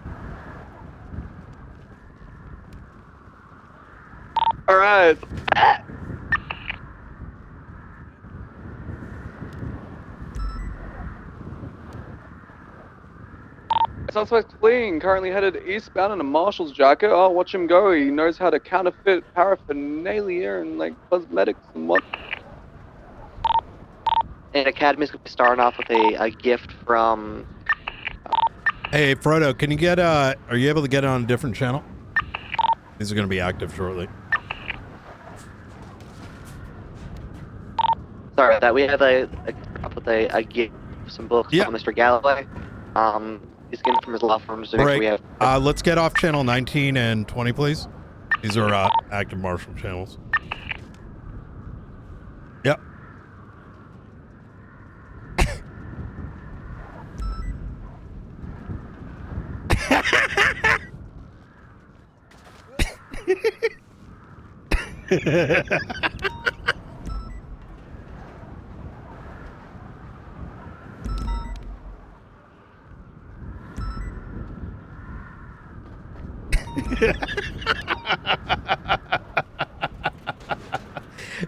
All right. Suspect fleeing, currently headed eastbound in a Marshals jacket. Oh, watch him go. He knows how to counterfeit paraphernalia and like cosmetics and what. And Academy's gonna be starting off with a gift from. Hey, Frodo, can you get, are you able to get on a different channel? These are going to be active shortly. Sorry about that. We have a gift, some books from Mr. Galloway. He's getting from his law firm. So Right. we have. Let's get off channel 19 and 20, please. These are active Marshal channels. Yep.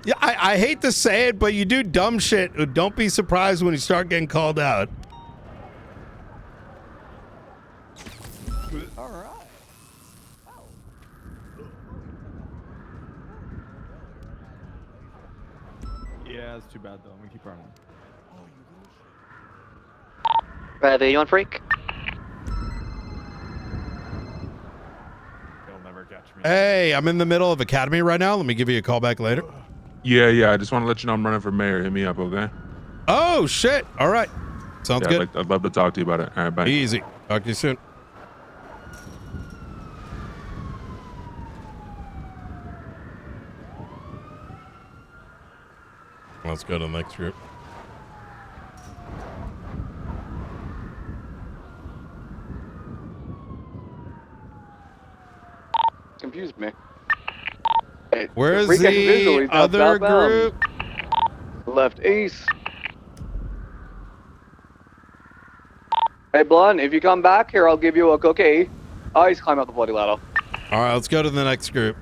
Yeah, I hate to say it, but you do dumb shit. Don't be surprised when you start getting called out. All right. Yeah, it's too bad though. I'm gonna keep running. Are you on freak? They'll never catch me. Hey, I'm in the middle of Academy right now. Let me give you a call back later. Yeah. I just want to let you know I'm running for mayor. Hit me up, okay? Oh, shit. All right. Sounds good. I'd love to talk to you about it. All right, bye. Easy. Talk to you soon. Let's go to the next group. Where's Recon visual, the he's now other southbound. group? Left east. Hey, Blunt, if you come back here, I'll give you a cookie. Oh, he's climbing up the bloody ladder. All right, let's go to the next group.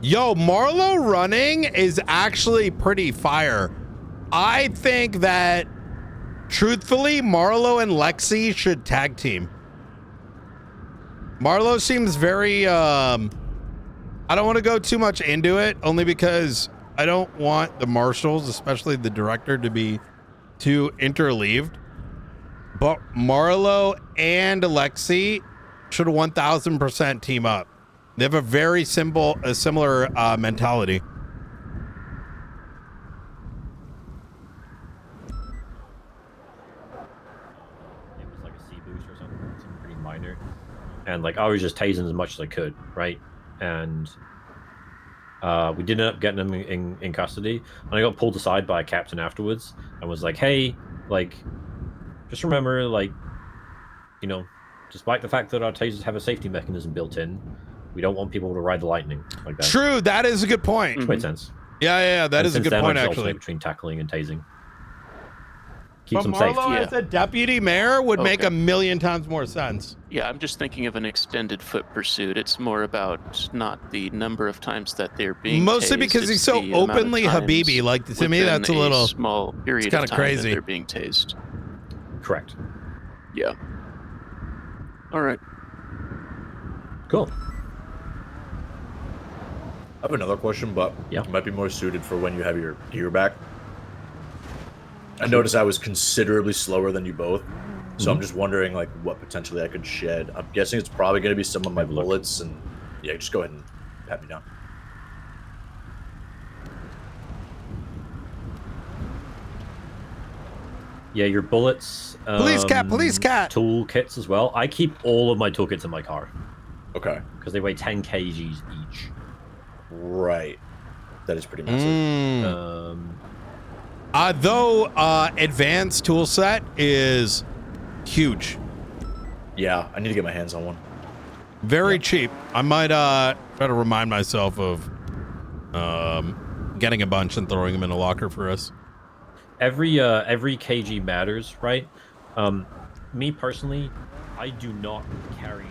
Yo, Marlo running is actually pretty fire. I think that, truthfully, Marlo and Lexi should tag team. Marlo seems very, I don't want to go too much into it, only because I don't want the Marshals, especially the director, to be too interleaved. But Marlo and Lexi should 1000% team up. They have a very similar mentality. It was like a C boost or something pretty minor, and like I was just tasing as much as I could, right? And we did end up getting him in custody, and I got pulled aside by a captain afterwards and was like, "Hey, like, just remember, like, you know, despite the fact that our tasers have a safety mechanism built in, we don't want people to ride the lightning like that." True, that is a good point. Which made sense. Yeah, that And is a since good then, point, I just actually. alternate between tackling and tasing. Keeps But them safe. Marlo as a deputy mayor would make a million times more sense. Yeah, I'm just thinking of an extended foot pursuit. It's more about not the number of times that they're being Mostly tased, because it's he's so the amount of openly times Habibi. Like, to me, within that's a little small period it's kinda of time crazy. that they're being tased. Correct. Yeah. All right. Cool. I have another question, but it might be more suited for when you have your gear back. I noticed I was considerably slower than you both, so I'm just wondering like what potentially I could shed. I'm guessing it's probably going to be some of my bullets, and yeah, just go ahead and pat me down. Yeah, your bullets. Police cat. Toolkits as well. I keep all of my toolkits in my car. Okay. Because they weigh 10 kgs each. Right. That is pretty massive. Though advanced tool set is huge. Yeah, I need to get my hands on one. Very cheap. I might try to remind myself of getting a bunch and throwing them in a locker for us. Every kg matters, right? Me personally, I do not carry.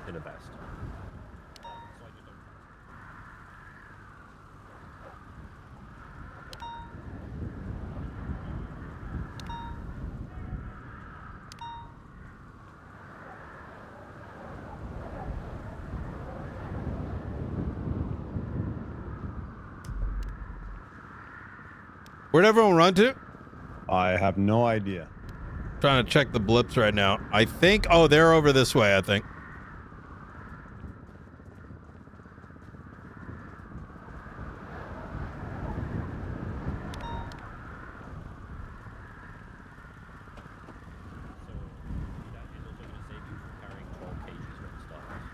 In a vest. Where'd everyone run to? I have no idea. Trying to check the blips right now. I think, oh, they're over this way, I think.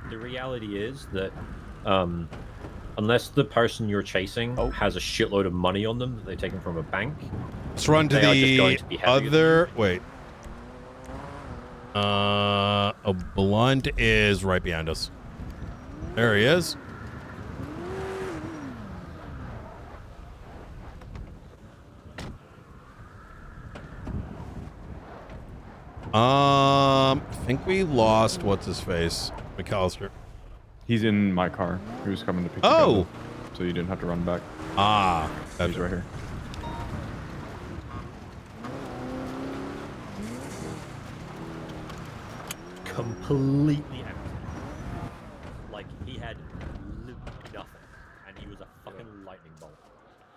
The reality is that unless the person you're chasing has a shitload of money on them that they've taken from a bank, Let's run to they are just going the to be heavier other. Wait. A blunt is right behind us. There he is. I think we lost what's his face, McAllister. He's in my car. He was coming to pick you Oh, up, so you didn't have to run back. Ah. He's right here. Completely empty. Like he had nothing, and he was a fucking lightning bolt.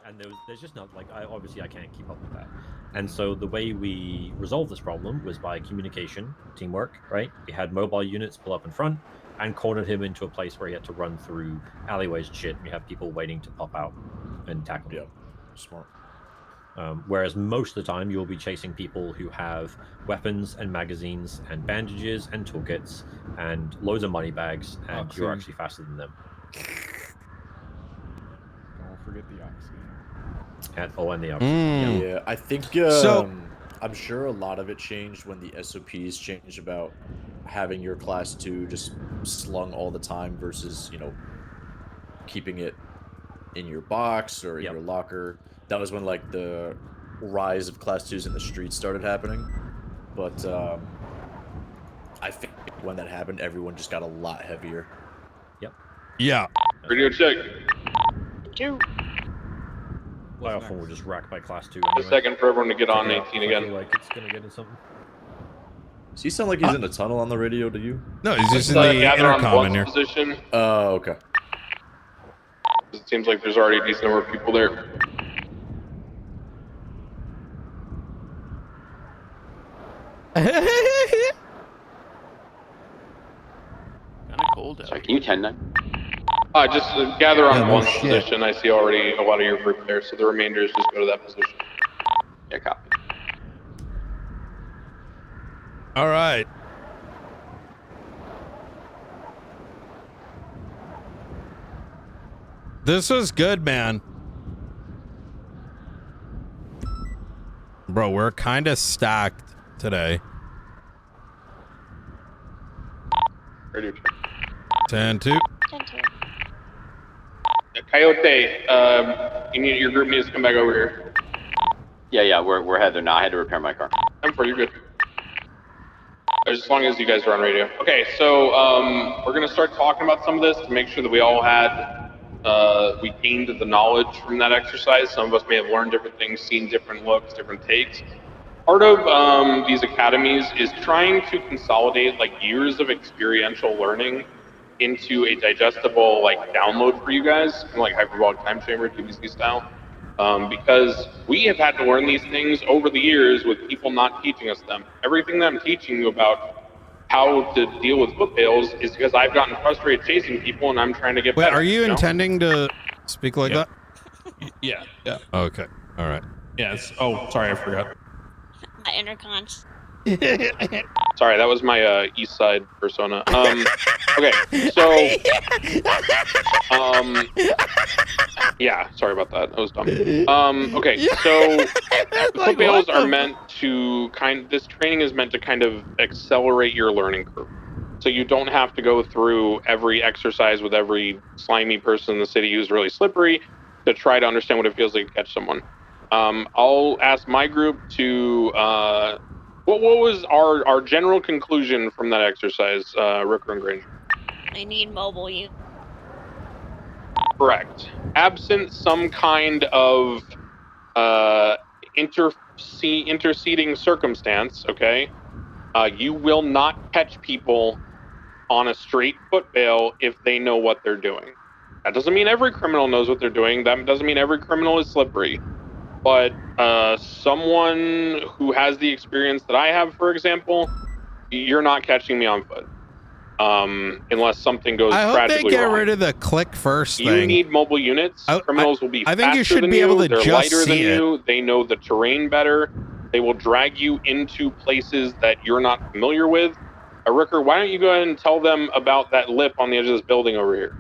And there's just not obviously I can't keep up with that. And so the way we resolved this problem was by communication, teamwork. Right? We had mobile units pull up in front and cornered him into a place where he had to run through alleyways and shit. And we have people waiting to pop out and tackle him. Yeah, smart. Whereas most of the time you'll be chasing people who have weapons and magazines and bandages and toolkits and loads of money bags, and Oxy. you're actually faster than them. Don't forget the oxy. And the oxy. Yeah, I think I'm sure a lot of it changed when the SOPs changed about having your class 2 just slung all the time versus, keeping it in your box or in your locker. That was when like the rise of class 2s in the streets started happening. But I think when that happened, everyone just got a lot heavier. Yep. Yeah. Radio check. I often would just rack by class 2 A second for everyone to get on 18 again. Like it's gonna get in something. Does he sound like he's in a tunnel on the radio to you? No, he's just in the intercom in here. Position. Oh, okay. It seems like there's already a decent number of people there. Kind of cold out. Sorry, can you 10-9? Just gather on no one shit. position. I see already a lot of your group there, so the remainders just go to that position. Yeah, copy. All right. This was good, man. Bro, we're kind of stacked today. Radio check. 10-2. Coyote, your group needs to come back over here. Yeah, we're headed now. I had to repair my car. I'm for you're good. As long as you guys are on radio. Okay, so we're gonna start talking about some of this to make sure that we all had we gained the knowledge from that exercise. Some of us may have learned different things, seen different looks, different takes. Part of these academies is trying to consolidate like years of experiential learning into a digestible like download for you guys, kind of like hyperbolic time chamber, TBC style. Because we have had to learn these things over the years with people not teaching us them. Everything that I'm teaching you about how to deal with footpails is because I've gotten frustrated chasing people and I'm trying to get Wait, better. are you know? intending to speak like that? Yeah. Okay. All right. Yes. Oh, sorry, I forgot. My intercon. Sorry, that was my East Side persona. Okay, so yeah, sorry about that. That was dumb. Okay, so footpails are meant to this training is meant to kind of accelerate your learning curve. So you don't have to go through every exercise with every slimy person in the city who's really slippery to try to understand what it feels like to catch someone. I'll ask my group to what was our general conclusion from that exercise, Rooker and Granger? I need mobile use. Correct. Absent some kind of interceding circumstance, okay, you will not catch people on a straight footpail if they know what they're doing. That doesn't mean every criminal knows what they're doing. That doesn't mean every criminal is slippery. But someone who has the experience that I have, for example, you're not catching me on foot. Unless something goes I hope tragically they get wrong. rid of the click first You thing. need mobile units. Criminals will be I think you faster should than be able to They're just lighter than see it. you. They know the terrain better. They will drag you into places that you're not familiar with. Rooker, why don't you go ahead and tell them about that lip on the edge of this building over here?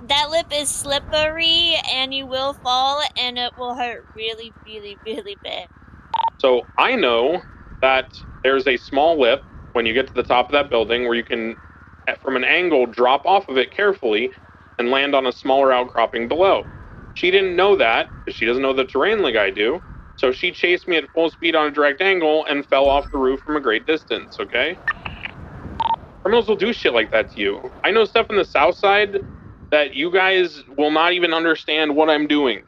That lip is slippery and you will fall and it will hurt really, really, really bad. So I know that there's a small lip when you get to the top of that building where you can, from an angle, drop off of it carefully and land on a smaller outcropping below. She didn't know that because she doesn't know the terrain like I do. So she chased me at full speed on a direct angle and fell off the roof from a great distance, okay? Criminals will do shit like that to you. I know stuff in the South Side that you guys will not even understand what I'm doing.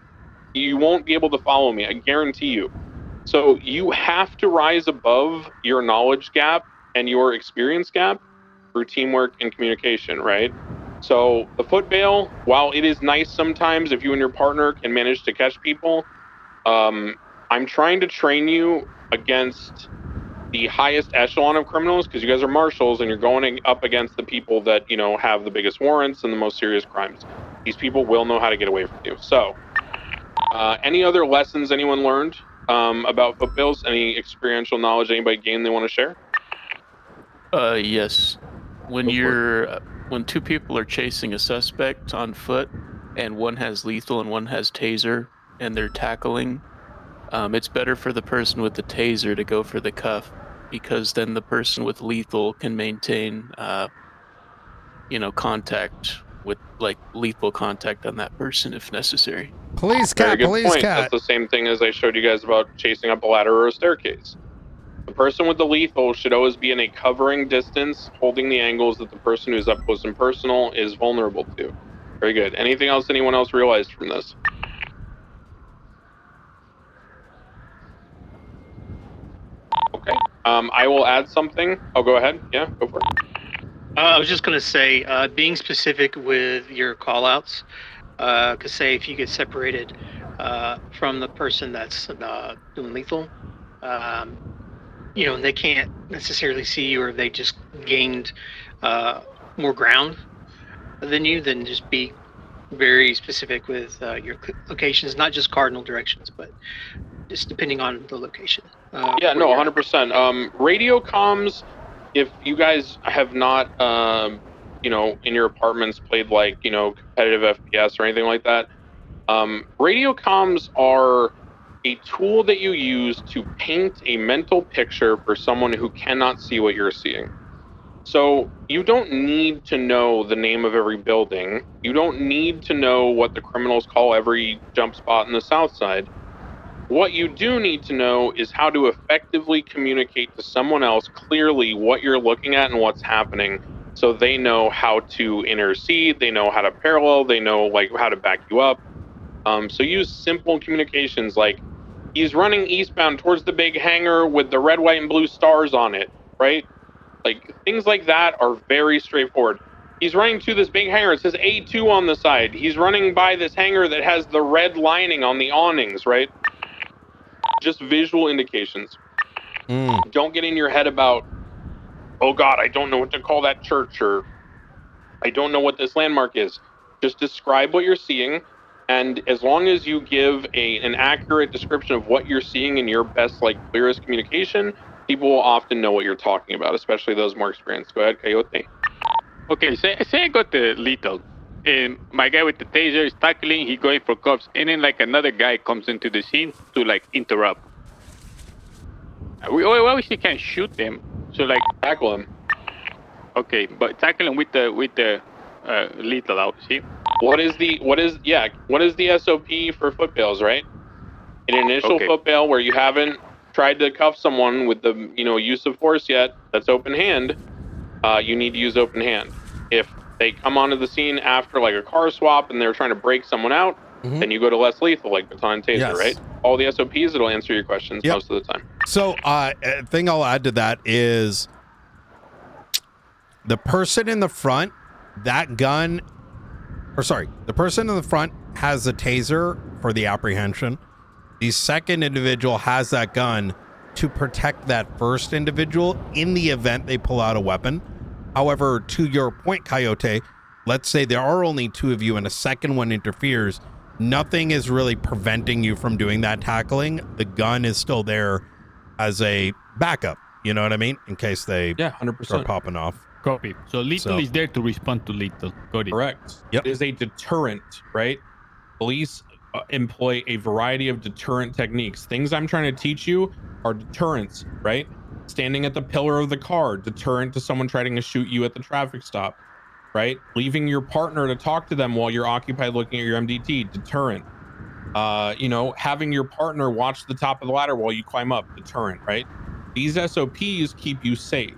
You won't be able to follow me. I guarantee you. So you have to rise above your knowledge gap and your experience gap through teamwork and communication, right? So the foot bail, while it is nice sometimes if you and your partner can manage to catch people, I'm trying to train you against the highest echelon of criminals because you guys are marshals and you're going up against the people that, you know, have the biggest warrants and the most serious crimes. These people will know how to get away from you. So any other lessons anyone learned about foot bails? Any experiential knowledge anybody gained they want to share? Yes. When when two people are chasing a suspect on foot and one has lethal and one has taser and they're tackling, it's better for the person with the taser to go for the cuff because then the person with lethal can maintain, you know, contact with like lethal contact on that person if necessary. Police Very cat, good police point. cat. That's the same thing as I showed you guys about chasing up a ladder or a staircase. The person with the lethal should always be in a covering distance, holding the angles that the person who's up close and personal is vulnerable to. Very good. Anything else anyone else realized from this? Okay. I will add something. Oh, go ahead. Yeah, go for it. I was just going to say, being specific with your callouts, because say if you get separated from the person that's doing lethal, you know, and they can't necessarily see you or they just gained more ground than you, then just be very specific with your locations, not just cardinal directions, but just depending on the location. Yeah, no, 100%. Radio comms, if you guys have not, you know, in your apartments played like, you know, competitive FPS or anything like that, radio comms are a tool that you use to paint a mental picture for someone who cannot see what you're seeing. So you don't need to know the name of every building. You don't need to know what the criminals call every jump spot in the South Side. What you do need to know is how to effectively communicate to someone else clearly what you're looking at and what's happening so they know how to intercede, they know how to parallel, they know like how to back you up. So use simple communications like he's running eastbound towards the big hangar with the red, white, and blue stars on it, right? Like things like that are very straightforward. He's running to this big hangar. It says A2 on the side. He's running by this hangar that has the red lining on the awnings, right? Just visual indications. Don't get in your head about, oh God, I don't know what to call that church, or I don't know what this landmark is. Just describe what you're seeing. And as long as you give an accurate description of what you're seeing in your best, like clearest communication, people will often know what you're talking about, especially those more experienced. Go ahead, Coyote. Okay, say I got the lethal, and my guy with the taser is tackling, he going for cops, and then like another guy comes into the scene to like interrupt. We obviously can't shoot them, so like tackle him. Okay, but tackle him with the lethal out. See? What is the SOP for foot bails, right? In an initial foot bail where you haven't tried to cuff someone with the use of force yet, that's open hand. You need to use open hand. If they come onto the scene after like a car swap and they're trying to break someone out, then you go to less lethal, like baton and taser, right? All the SOPs, it'll answer your questions most of the time. So, a thing I'll add to that is the person in the front, the person in the front has a taser for the apprehension. The second individual has that gun to protect that first individual in the event they pull out a weapon. However, to your point, Coyote, let's say there are only two of you and a second one interferes. Nothing is really preventing you from doing that tackling. The gun is still there as a backup. You know what I mean? In case they 100% start popping off. Copy. So lethal is there to respond to lethal. Got it. Correct. Yep. It is a deterrent, right? Police employ a variety of deterrent techniques. Things I'm trying to teach you are deterrents, right? Standing at the pillar of the car, deterrent to someone trying to shoot you at the traffic stop, right? Leaving your partner to talk to them while you're occupied looking at your MDT, deterrent. Having your partner watch the top of the ladder while you climb up, deterrent, right? These SOPs keep you safe.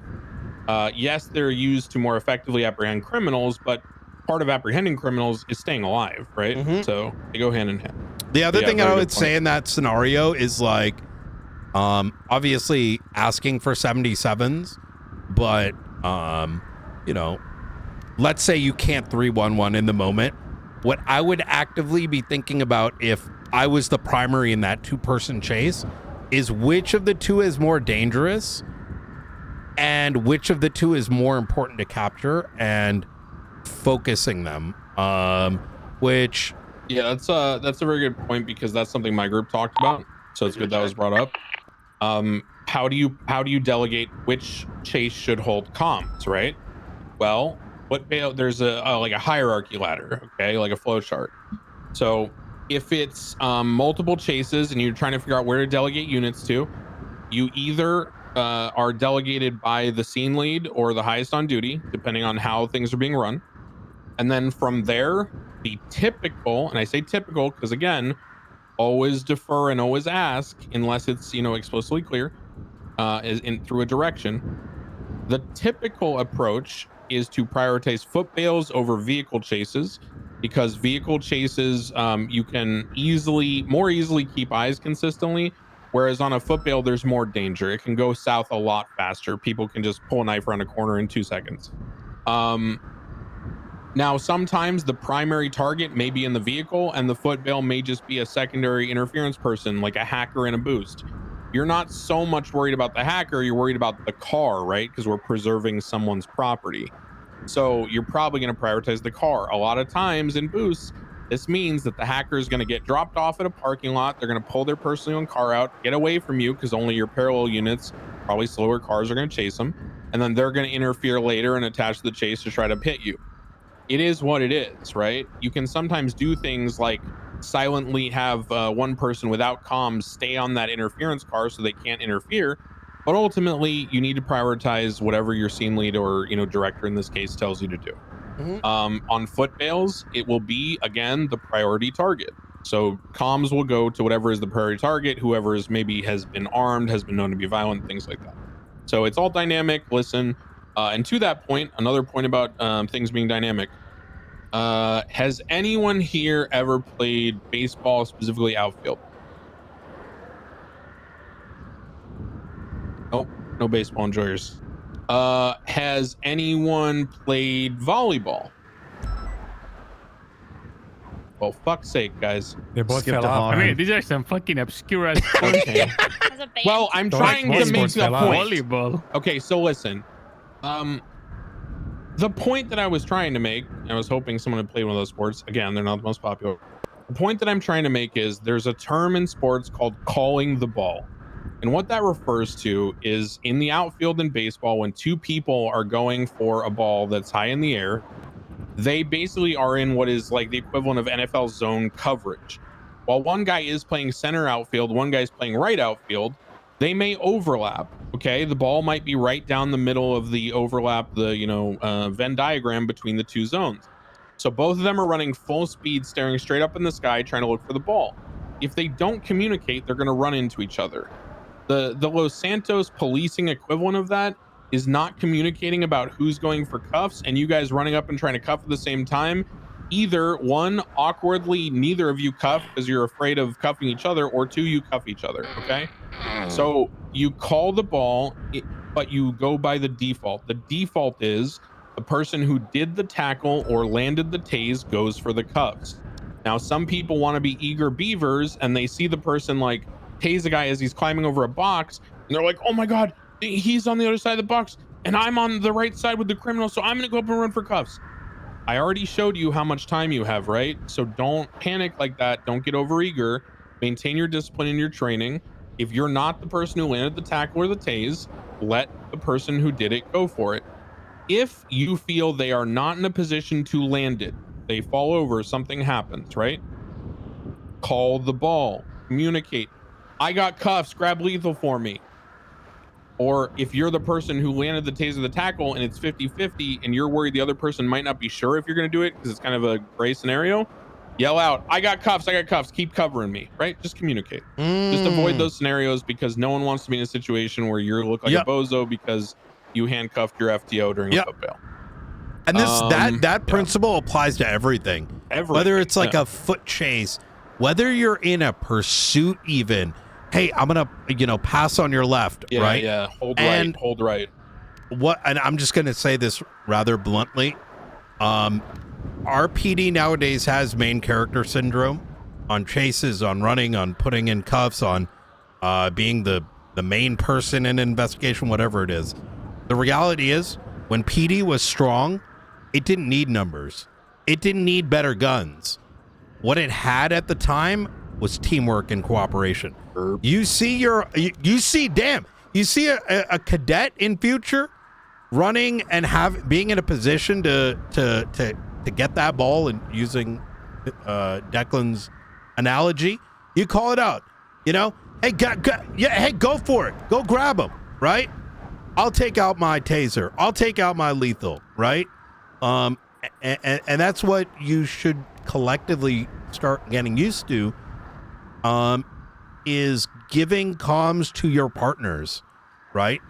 Yes, they're used to more effectively apprehend criminals, but part of apprehending criminals is staying alive, right? So they go hand in hand. The other Yeah, thing very I good would say point. in that scenario is like, obviously asking for 77s, but you know, let's say you can't 311 in the moment. What I would actively be thinking about if I was the primary in that 2-person chase is which of the two is more dangerous and which of the two is more important to capture and focusing them. Which Yeah, that's a very good point because that's something my group talked about. So it's good that was brought up. How do you delegate which chase should hold comms, right? Well, there's a like a hierarchy ladder, okay, like a flow chart. So if it's multiple chases and you're trying to figure out where to delegate units to, you either are delegated by the scene lead or the highest on duty, depending on how things are being run. And then from there, the typical, and I say typical because again, always defer and always ask unless it's explicitly clear, is in through a direction. The typical approach is to prioritize foot bails over vehicle chases because vehicle chases you can more easily keep eyes consistently, whereas on a foot bail there's more danger. It can go south a lot faster. People can just pull a knife around a corner in 2 seconds. Now, sometimes the primary target may be in the vehicle and the foot bail may just be a secondary interference person, like a hacker in a boost. You're not so much worried about the hacker, you're worried about the car, right? Because we're preserving someone's property. So you're probably going to prioritize the car. A lot of times in boosts, this means that the hacker is going to get dropped off at a parking lot. They're going to pull their personally owned car out, get away from you because only your parallel units, probably slower cars, are going to chase them. And then they're going to interfere later and attach the chase to try to hit you. It is what it is, right? You can sometimes do things like silently have one person without comms stay on that interference car so they can't interfere. But ultimately, you need to prioritize whatever your scene lead or director in this case tells you to do. On foot bails, it will be again the priority target. So comms will go to whatever is the priority target, whoever is maybe has been armed, has been known to be violent, things like that. So it's all dynamic. Listen, and to that point, another point about things being dynamic. Has anyone here ever played baseball, specifically outfield? Nope, no baseball enjoyers. Has anyone played volleyball? Well, fuck's sake, guys. They both fell off. I mean, these are some fucking obscure ass sports. Well, I'm trying to make a point. Volleyball. Okay, so listen. The point that I was trying to make, and I was hoping someone would play one of those sports. Again, they're not the most popular. The point that I'm trying to make is there's a term in sports called calling the ball. And what that refers to is in the outfield in baseball, when two people are going for a ball that's high in the air, they basically are in what is like the equivalent of NFL zone coverage. While one guy is playing center outfield, one guy's playing right outfield, they may overlap. Okay, the ball might be right down the middle of the overlap, the Venn diagram between the two zones. So both of them are running full speed, staring straight up in the sky, trying to look for the ball. If they don't communicate, they're going to run into each other. The Los Santos policing equivalent of that is not communicating about who's going for cuffs and you guys running up and trying to cuff at the same time. Either one, awkwardly, neither of you cuff because you're afraid of cuffing each other, or two, you cuff each other. Okay. So you call the ball, but you go by the default. The default is the person who did the tackle or landed the tase goes for the cuffs. Now, some people want to be eager beavers and they see the person like tase a guy as he's climbing over a box and they're like, oh my God, he's on the other side of the box and I'm on the right side with the criminal. So I'm going to go up and run for cuffs. I already showed you how much time you have, right? So don't panic like that. Don't get overeager. Maintain your discipline in your training. If you're not the person who landed the tackle or the tase, let the person who did it go for it. If you feel they are not in a position to land it, they fall over, something happens, right? Call the ball, communicate. I got cuffs, grab lethal for me. Or if you're the person who landed the taser, the tackle, and it's 50-50 and you're worried the other person might not be sure if you're going to do it because it's kind of a gray scenario, yell out, I got cuffs, keep covering me, right? Just communicate. Just avoid those scenarios because no one wants to be in a situation where you look like a bozo because you handcuffed your FTO during a foot bail. And this that principle applies to everything. Whether it's like a foot chase, whether you're in a pursuit even, hey, I'm going to, pass on your left, Yeah, right? yeah. Hold And right. Hold right. and I'm just going to say this rather bluntly. RPD nowadays has main character syndrome on chases, on running, on putting in cuffs, on being the main person in an investigation, whatever it is. The reality is, when PD was strong, it didn't need numbers. It didn't need better guns. What it had at the time was teamwork and cooperation. You see a cadet in future running and being in a position to get that ball, and using Declan's analogy, you call it out. Hey, go for it. Go grab him, right? I'll take out my taser. I'll take out my lethal, right? And that's what you should collectively start getting used to, is giving comms to your partners, right?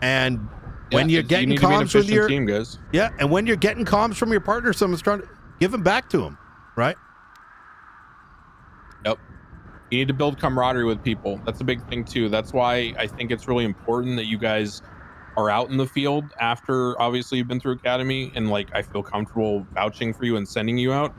And when you're getting comms with your team, guys. Yeah, and when you're getting comms from your partner, someone's trying to give them back to them, right? Yep. You need to build camaraderie with people. That's a big thing too. That's why I think it's really important that you guys are out in the field after obviously you've been through academy, and like I feel comfortable vouching for you and sending you out,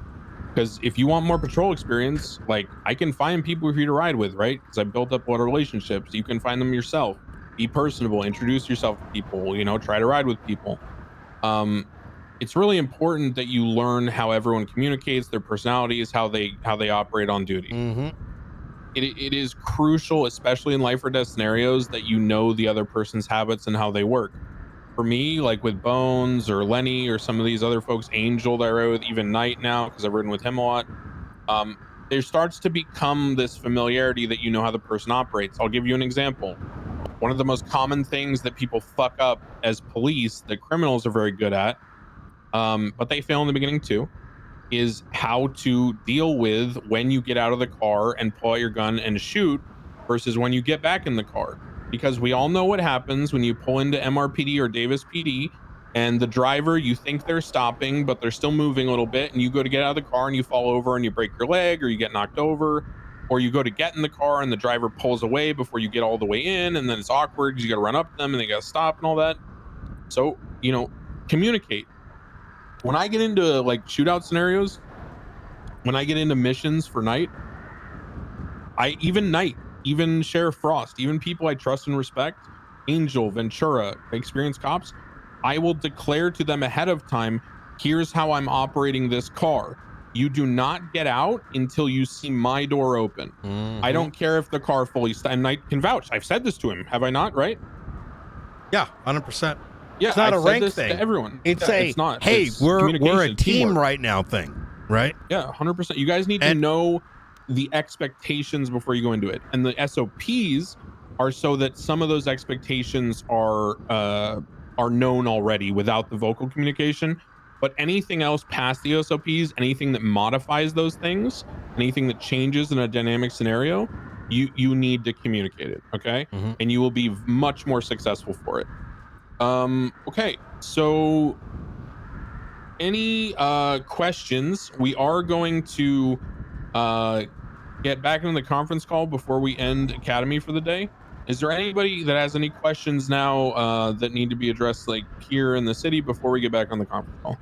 because if you want more patrol experience, like I can find people for you to ride with, right? Because I built up a lot of relationships. You can find them yourself. Be personable, introduce yourself to people, try to ride with people. It's really important that you learn how everyone communicates, their personalities, how they operate on duty. Mm-hmm. It is crucial, especially in life or death scenarios, that you know the other person's habits and how they work. For me, like with Bones or Lenny or some of these other folks, Angel that I rode with, even Knight now, because I've ridden with him a lot, there starts to become this familiarity that you know how the person operates. I'll give you an example. One of the most common things that people fuck up as police, that criminals are very good at, but they fail in the beginning too, is how to deal with when you get out of the car and pull out your gun and shoot versus when you get back in the car. Because we all know what happens when you pull into MRPD or Davis PD and the driver, you think they're stopping, but they're still moving a little bit, and you go to get out of the car and you fall over and you break your leg, or you get knocked over, or you go to get in the car and the driver pulls away before you get all the way in, and then it's awkward because you got to run up to them and they got to stop and all that. So, communicate. When I get into like shootout scenarios, when I get into missions for Knight, even Sheriff Frost, even people I trust and respect, Angel, Ventura, experienced cops, I will declare to them ahead of time, here's how I'm operating this car. You do not get out until you see my door open. I don't care if the car fully and Knight can vouch. I've said this to him, have I not? Right? Yeah, 100%. Yeah, it's not I've a said rank this thing. to everyone. It's not. Hey, it's we're a team teamwork. right now thing, right? Yeah, 100%. You guys need to know the expectations before you go into it, and the SOPs are so that some of those expectations are known already without the vocal communication. But anything else past the SOPs, anything that modifies those things, anything that changes in a dynamic scenario, you need to communicate it, okay? And you will be much more successful for it. Okay, so any questions? We are going to get back into the conference call before we end Academy for the day. Is there anybody that has any questions now that need to be addressed, like here in the city, before we get back on the conference call?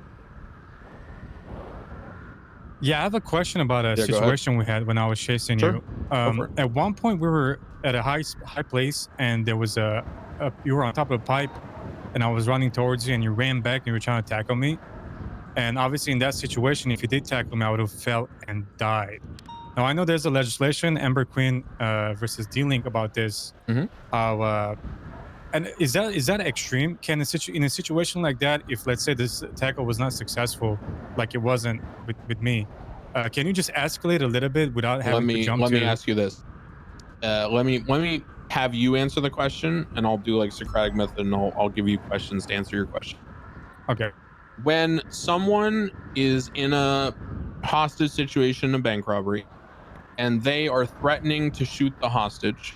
Yeah, I have a question about a situation we had when I was chasing you. At one point, we were at a high place, and there was you were on top of a pipe, and I was running towards you, and you ran back, and you were trying to tackle me. And obviously, in that situation, if you did tackle me, I would have fell and died. Now, I know there's a legislation, Ember Queen versus D-Link, about this. And is that extreme? Can in a situation like that, if let's say this tackle was not successful, like it wasn't with me, can you just escalate a little bit without having to jump? Let me ask you this. Let me have you answer the question, and I'll do like Socratic method, and I'll give you questions to answer your question. Okay. When someone is in a hostage situation, a bank robbery, and they are threatening to shoot the hostage,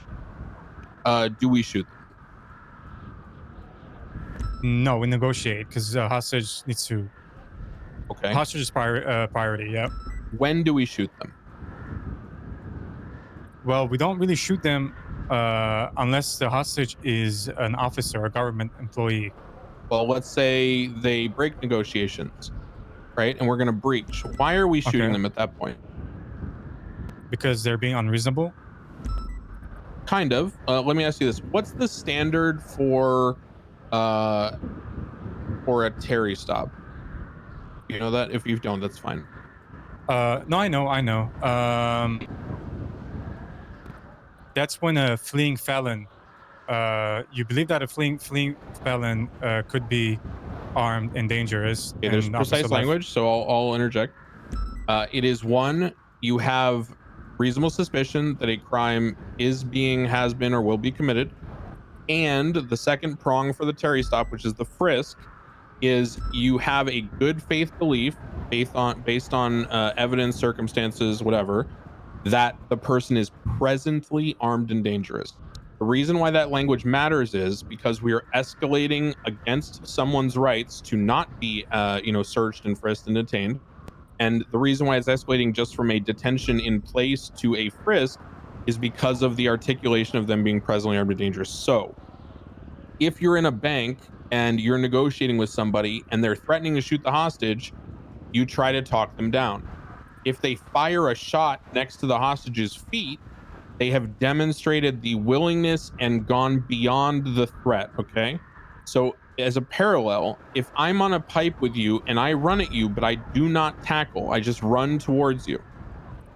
do we shoot them? No, we negotiate, because hostage needs to. Okay. Hostage is priority. Yeah. When do we shoot them? Well, we don't really shoot them unless the hostage is an officer, a government employee. Well, let's say they break negotiations, right? And we're going to breach. Why are we shooting them at that point? Because they're being unreasonable? Kind of. Let me ask you this. What's the standard for a Terry stop? You know that? If you don't, that's fine. No, I know. That's when a fleeing felon, you believe that a fleeing felon could be armed and dangerous. Okay, there's precise language, so I'll interject. It is one, you have reasonable suspicion that a crime is being, has been, or will be committed. And the second prong for the Terry stop, which is the frisk, is you have a good faith belief based on evidence, circumstances, whatever, that the person is presently armed and dangerous. The reason why that language matters is because we are escalating against someone's rights to not be, searched and frisked and detained. And the reason why it's escalating just from a detention in place to a frisk is because of the articulation of them being presently armed and dangerous. So if you're in a bank and you're negotiating with somebody and they're threatening to shoot the hostage, you try to talk them down. If they fire a shot next to the hostage's feet, they have demonstrated the willingness and gone beyond the threat, okay? So as a parallel, if I'm on a pipe with you and I run at you, but I do not tackle, I just run towards you,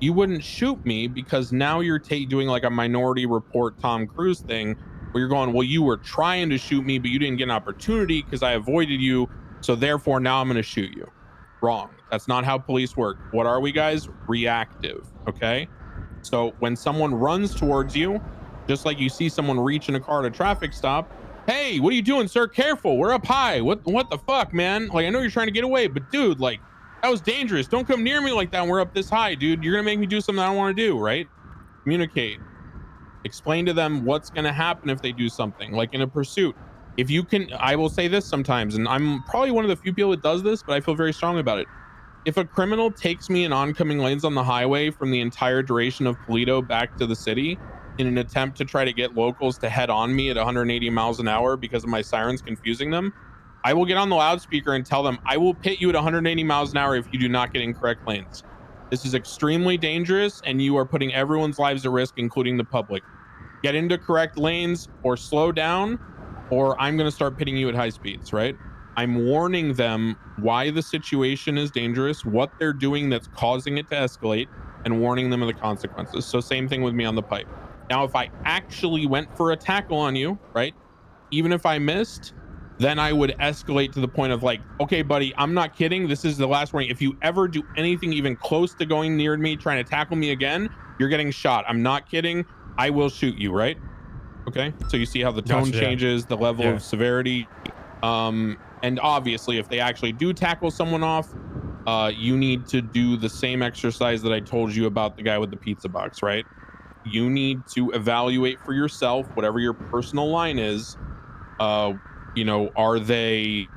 you wouldn't shoot me because now you're doing like a Minority Report Tom Cruise thing where you're going, well, you were trying to shoot me, but you didn't get an opportunity because I avoided you. So therefore now I'm going to shoot you. Wrong. That's not how police work. What are we, guys? Reactive. Okay. So when someone runs towards you, just like you see someone reach in a car at a traffic stop, hey, what are you doing, sir? Careful. We're up high. What the fuck, man? Like, I know you're trying to get away, but dude, like, that was dangerous. Don't come near me like that when we're up this high, dude. You're going to make me do something I don't want to do, right? Communicate. Explain to them what's going to happen if they do something, like in a pursuit. If you can, I will say this sometimes, and I'm probably one of the few people that does this, but I feel very strongly about it. If a criminal takes me in oncoming lanes on the highway from the entire duration of Polito back to the city in an attempt to try to get locals to head on me at 180 miles an hour because of my sirens confusing them, I will get on the loudspeaker and tell them, I will pit you at 180 miles an hour if you do not get in correct lanes. This is extremely dangerous and you are putting everyone's lives at risk, including the public. Get into correct lanes or slow down, or I'm going to start pitting you at high speeds, right? I'm warning them why the situation is dangerous, what they're doing that's causing it to escalate, and warning them of the consequences. So same thing with me on the pipe. Now, if I actually went for a tackle on you, right? Even if I missed, then I would escalate to the point of like, okay, buddy, I'm not kidding. This is the last warning. If you ever do anything even close to going near me, trying to tackle me again, you're getting shot. I'm not kidding. I will shoot you, right? Okay. So you see how the tone changes, the level of severity. And obviously, if they actually do tackle someone off, you need to do the same exercise that I told you about the guy with the pizza box, right? You need to evaluate for yourself, whatever your personal line is. Are they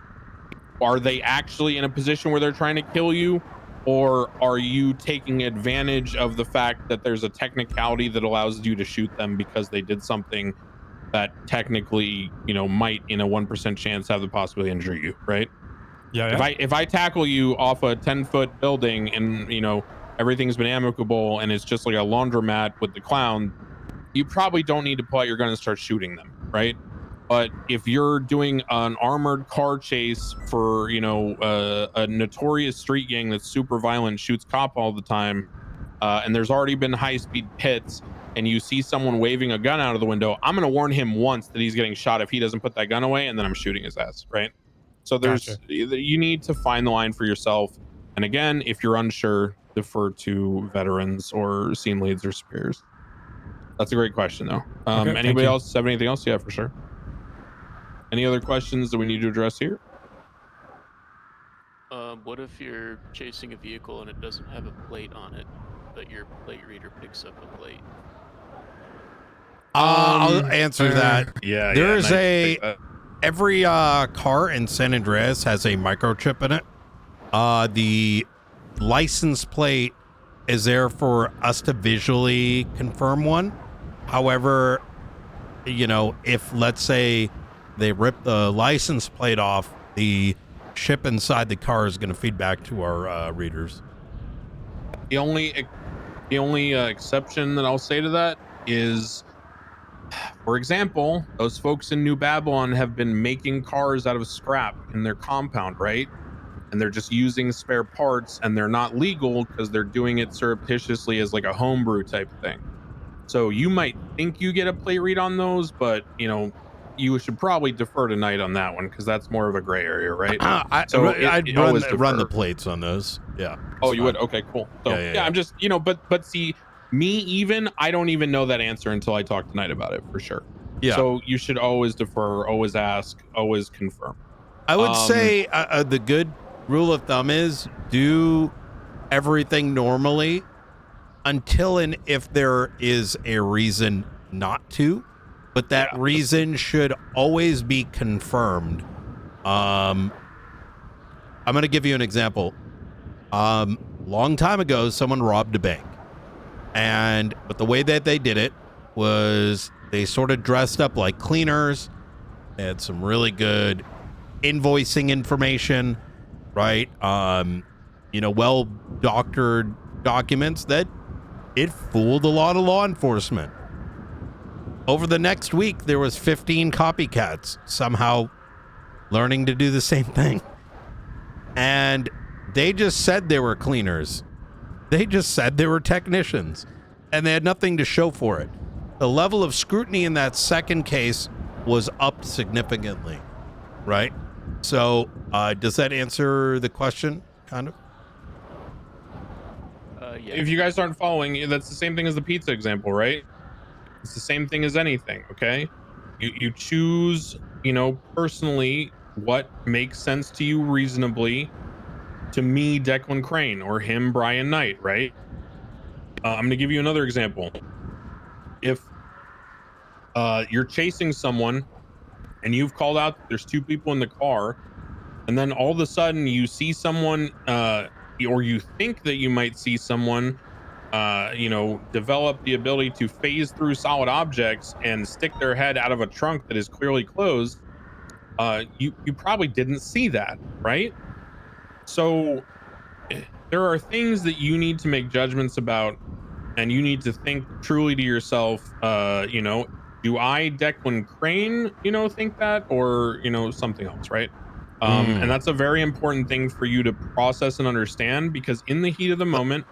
actually in a position where they're trying to kill you? Or are you taking advantage of the fact that there's a technicality that allows you to shoot them because they did something that technically, might in a 1% chance have the possibility to injure you, right? Yeah. If I tackle you off a 10-foot building and, everything's been amicable and it's just like a laundromat with the clown, you probably don't need to pull out your gun and start shooting them, right? But if you're doing an armored car chase for, a notorious street gang that's super violent, shoots cop all the time, and there's already been high-speed pits, and you see someone waving a gun out of the window, I'm going to warn him once that he's getting shot if he doesn't put that gun away, and then I'm shooting his ass, right? So you need to find the line for yourself. And again, if you're unsure, defer to veterans or scene leads or superiors. That's a great question, though. Anybody else have anything else? Yeah, for sure. Any other questions that we need to address here? What if you're chasing a vehicle and it doesn't have a plate on it, but your plate reader picks up a plate? I'll answer that. Yeah. There's every car in San Andreas has a microchip in it. The license plate is there for us to visually confirm one. However, you know, if let's say they rip the license plate off, the chip inside the car is going to feed back to our readers. The only exception that I'll say to that is, for example, those folks in New Babylon have been making cars out of scrap in their compound, right? And they're just using spare parts, and they're not legal because they're doing it surreptitiously as like a homebrew type thing. So you might think you get a plate read on those, but you know, you should probably defer tonight on that one because that's more of a gray area, right? I'd run the plates on those. Yeah. Oh, you would? Okay, cool. So yeah, I'm just, you know, but see, I don't even know that answer until I talk tonight about it for sure. Yeah. So you should always defer, always ask, always confirm. I would say the good rule of thumb is do everything normally until and if there is a reason not to, but that reason should always be confirmed. I'm going to give you an example. Long time ago, someone robbed a bank, but the way that they did it was they sort of dressed up like cleaners. They had some really good invoicing information, right? You know, well doctored documents that it fooled a lot of law enforcement. Over the next week, there was 15 copycats somehow learning to do the same thing. And they just said they were cleaners. They just said they were technicians. And they had nothing to show for it. The level of scrutiny in that second case was upped significantly, right? So, does that answer the question, kind of? Yeah. If you guys aren't following, that's the same thing as the pizza example, right? It's the same thing as anything, okay? You choose, you know, personally what makes sense to you reasonably. To me, Declan Crane, or him, Brian Knight, right? I'm going to give you another example. If you're chasing someone and you've called out there's two people in the car, and then all of a sudden you see someone, or you think that you might see someone, you know, develop the ability to phase through solid objects and stick their head out of a trunk that is clearly closed, you probably didn't see that, right? So there are things that you need to make judgments about, and you need to think truly to yourself, you know, do I, Declan Crane, you know, think that, or, you know, something else, right? And that's a very important thing for you to process and understand, because in the heat of the moment,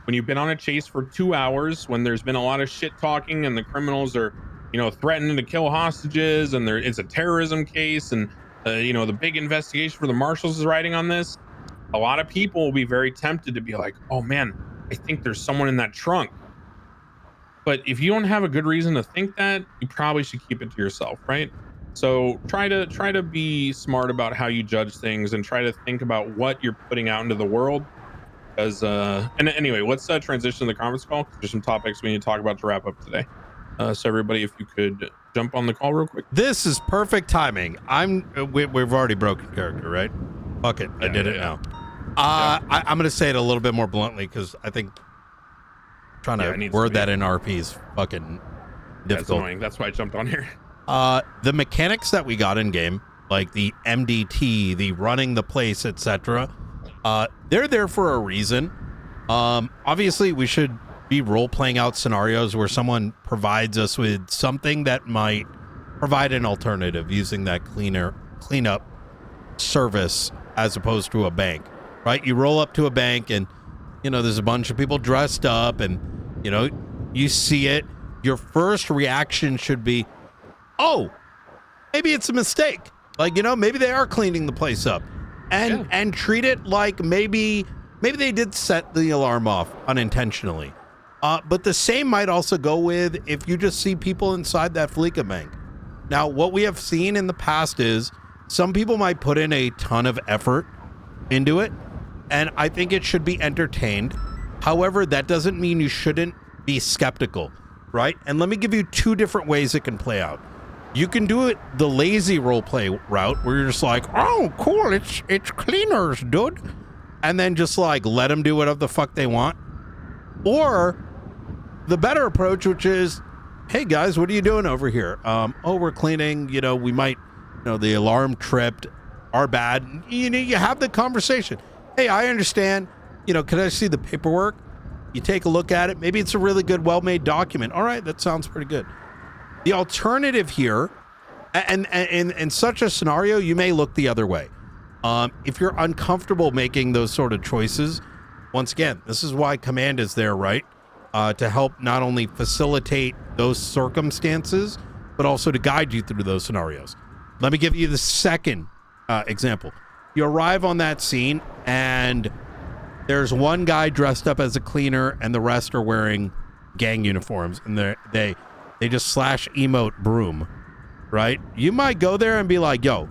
when you've been on a chase for 2 hours, when there's been a lot of shit talking and the criminals are, you know, threatening to kill hostages, and it's a terrorism case, and you know, the big investigation for the Marshals is riding on this, a lot of people will be very tempted to be like, oh man, I think there's someone in that trunk. But if you don't have a good reason to think that, you probably should keep it to yourself, right? So try to be smart about how you judge things, and try to think about what you're putting out into the world. Because and anyway, let's transition to the conference call, because there's some topics we need to talk about to wrap up today. So everybody, if you could jump on the call real quick. This is perfect timing. We've already broken character, right? Fuck it, I did it now. I'm going to say it a little bit more bluntly, because I think trying to word that in RP is fucking difficult. That's annoying. That's why I jumped on here. The mechanics that we got in game, like the MDT, the running the place, etc., they're there for a reason. Obviously, we should be role-playing out scenarios where someone provides us with something that might provide an alternative, using that cleanup service as opposed to a bank, right? You roll up to a bank and, you know, there's a bunch of people dressed up, and, you know, you see it. Your first reaction should be, oh, maybe it's a mistake. Like, you know, maybe they are cleaning the place up, and treat it like maybe they did set the alarm off unintentionally. But the same might also go with if you just see people inside that Fleeca bank. Now, what we have seen in the past is some people might put in a ton of effort into it, and I think it should be entertained. However, that doesn't mean you shouldn't be skeptical, right? And let me give you two different ways it can play out. You can do it the lazy roleplay route, where you're just like, oh, cool, it's cleaners, dude. And then just like let them do whatever the fuck they want. Or the better approach, which is, hey guys, what are you doing over here? Oh, we're cleaning. You know, we might, you know, the alarm tripped. Our bad. You know, you have the conversation. Hey, I understand. You know, can I see the paperwork? You take a look at it. Maybe it's a really good, well-made document. All right, that sounds pretty good. The alternative here, and in such a scenario, you may look the other way. If you're uncomfortable making those sort of choices, once again, this is why command is there, right? To help not only facilitate those circumstances, but also to guide you through those scenarios. Let me give you the second example. You arrive on that scene, and there's one guy dressed up as a cleaner, and the rest are wearing gang uniforms, and they just slash emote broom, right? You might go there and be like, yo,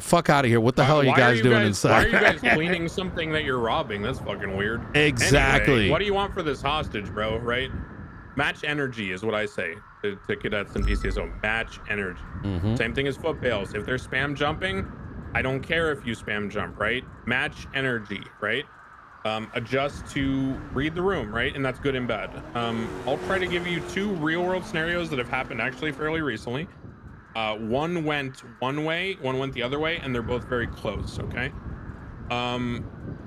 fuck out of here. What the hell are you guys doing inside? Why are you guys cleaning something that you're robbing? That's fucking weird. Exactly. Anyway, what do you want for this hostage, bro, right? Match energy is what I say to cadets and BCSO. Match energy. Same thing as foot pails. If they're spam jumping, I don't care if you spam jump, right? Match energy, right? Adjust to read the room, right? And that's good and bad. I'll try to give you 2 real world scenarios that have happened actually fairly recently. One went one way, one went the other way, and they're both very close, okay?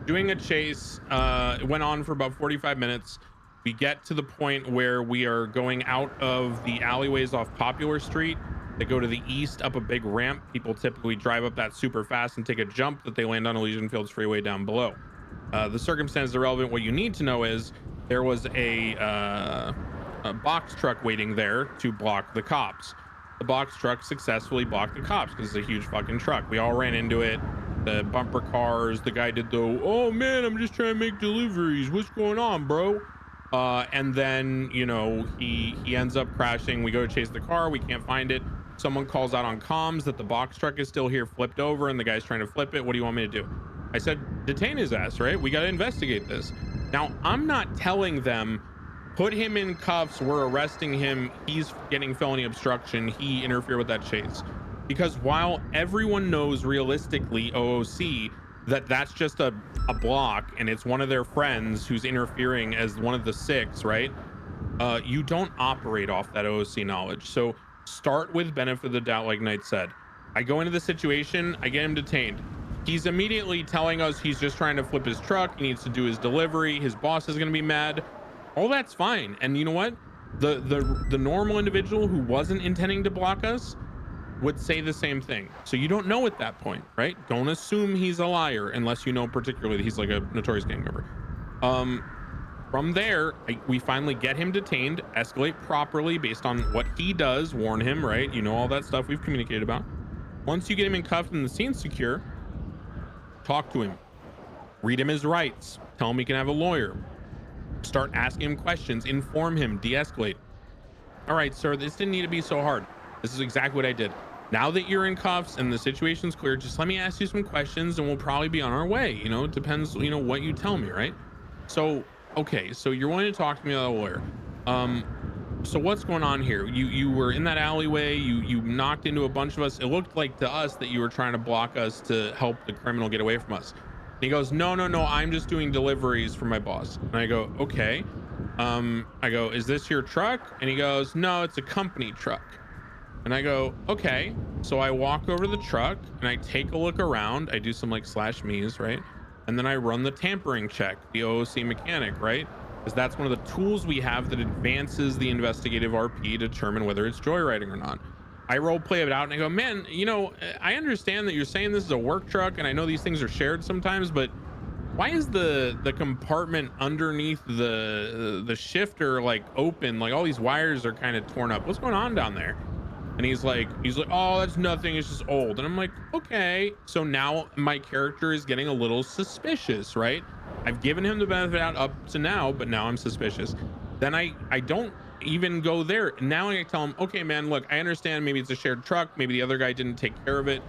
Doing a chase, it went on for about 45 minutes. We get to the point where we are going out of the alleyways off Popular Street. They go to the east up a big ramp. People typically drive up that super fast and take a jump that they land on Elysian Fields Freeway down below. The circumstances are relevant. What you need to know is there was a box truck waiting there to block the cops. The box truck successfully blocked the cops because it's a huge fucking truck. We all ran into it. The bumper cars, the guy did the, oh man, I'm just trying to make deliveries. What's going on, bro? And then, you know, he ends up crashing. We go to chase the car. We can't find it. Someone calls out on comms that the box truck is still here flipped over and the guy's trying to flip it. What do you want me to do? I said, detain his ass, right? We got to investigate this. Now, I'm not telling them, put him in cuffs. We're arresting him. He's getting felony obstruction. He interfered with that chase. Because while everyone knows realistically, OOC, that that's just a block and it's one of their friends who's interfering as one of the 6, right? You don't operate off that OOC knowledge. So start with benefit of the doubt, like Knight said. I go into the situation, I get him detained. He's immediately telling us he's just trying to flip his truck. He needs to do his delivery. His boss is going to be mad. All that's fine. And you know what? The normal individual who wasn't intending to block us would say the same thing. So you don't know at that point, right? Don't assume he's a liar unless you know particularly that he's like a notorious gang member. From there, we finally get him detained, escalate properly based on what he does, warn him, right? You know, all that stuff we've communicated about. Once you get him in cuffs and the scene's secure, talk to him, read him his rights, tell him he can have a lawyer, start asking him questions, inform him, de-escalate. All right, sir, this didn't need to be so hard. This is exactly what I did. Now that you're in cuffs and the situation's clear, just let me ask you some questions and we'll probably be on our way. You know, it depends, you know, what you tell me, right? So, okay, so you're wanting to talk to me about a lawyer. So what's going on here? You were in that alleyway, you knocked into a bunch of us. It looked like to us that you were trying to block us to help the criminal get away from us. And he goes, no, I'm just doing deliveries for my boss. And I go, okay. I go, is this your truck? And he goes, no, it's a company truck. And I go, okay. So I walk over to the truck and I take a look around. I do some like /me's, right? And then I run the tampering check, the OOC mechanic, right? Because that's one of the tools we have that advances the investigative RP to determine whether it's joyriding or not. I role play it out and I go, man, you know, I understand that you're saying this is a work truck and I know these things are shared sometimes, but why is the compartment underneath the shifter like open? Like all these wires are kind of torn up. What's going on down there? And he's like, oh, that's nothing. It's just old. And I'm like, okay. So now my character is getting a little suspicious, right? I've given him the benefit out up to now, but now I'm suspicious. Then I don't even go there. Now I tell him, okay, man, look, I understand maybe it's a shared truck. Maybe the other guy didn't take care of it.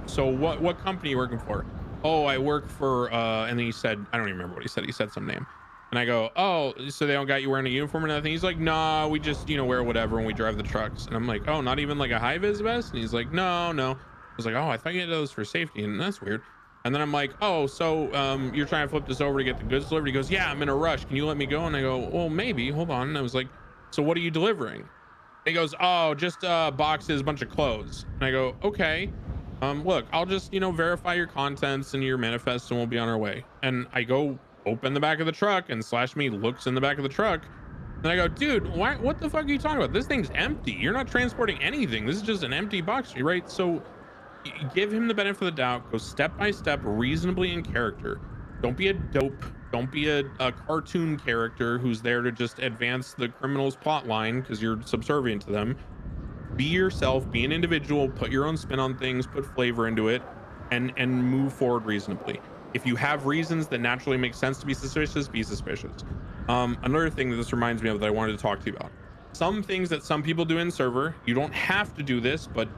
So what company are you working for? Oh, I work for, and then he said, I don't even remember what he said. He said some name. And I go, oh, so they don't got you wearing a uniform or nothing? He's like, nah, we just, you know, wear whatever when we drive the trucks. And I'm like, oh, not even like a high vis vest? And he's like, no. I was like, oh, I thought you had those for safety. And that's weird. And then I'm like, oh, so you're trying to flip this over to get the goods delivered? He goes, yeah, I'm in a rush. Can you let me go? And I go, well, maybe. Hold on. And I was like, so what are you delivering? He goes, oh, just boxes, a bunch of clothes. And I go, okay. Look, I'll just, verify your contents and your manifest and we'll be on our way. And I go open the back of the truck and /me looks in the back of the truck. And I go, dude, what the fuck are you talking about? This thing's empty. You're not transporting anything. This is just an empty box, right? So give him the benefit of the doubt. Go step by step, reasonably in character. Don't be a dope. Don't be a cartoon character who's there to just advance the criminal's plot line because you're subservient to them. Be yourself, be an individual, put your own spin on things, put flavor into it, and move forward reasonably. If you have reasons that naturally make sense to be suspicious, be suspicious. Another thing that this reminds me of that I wanted to talk to you about. Some things that some people do in server, you don't have to do this, but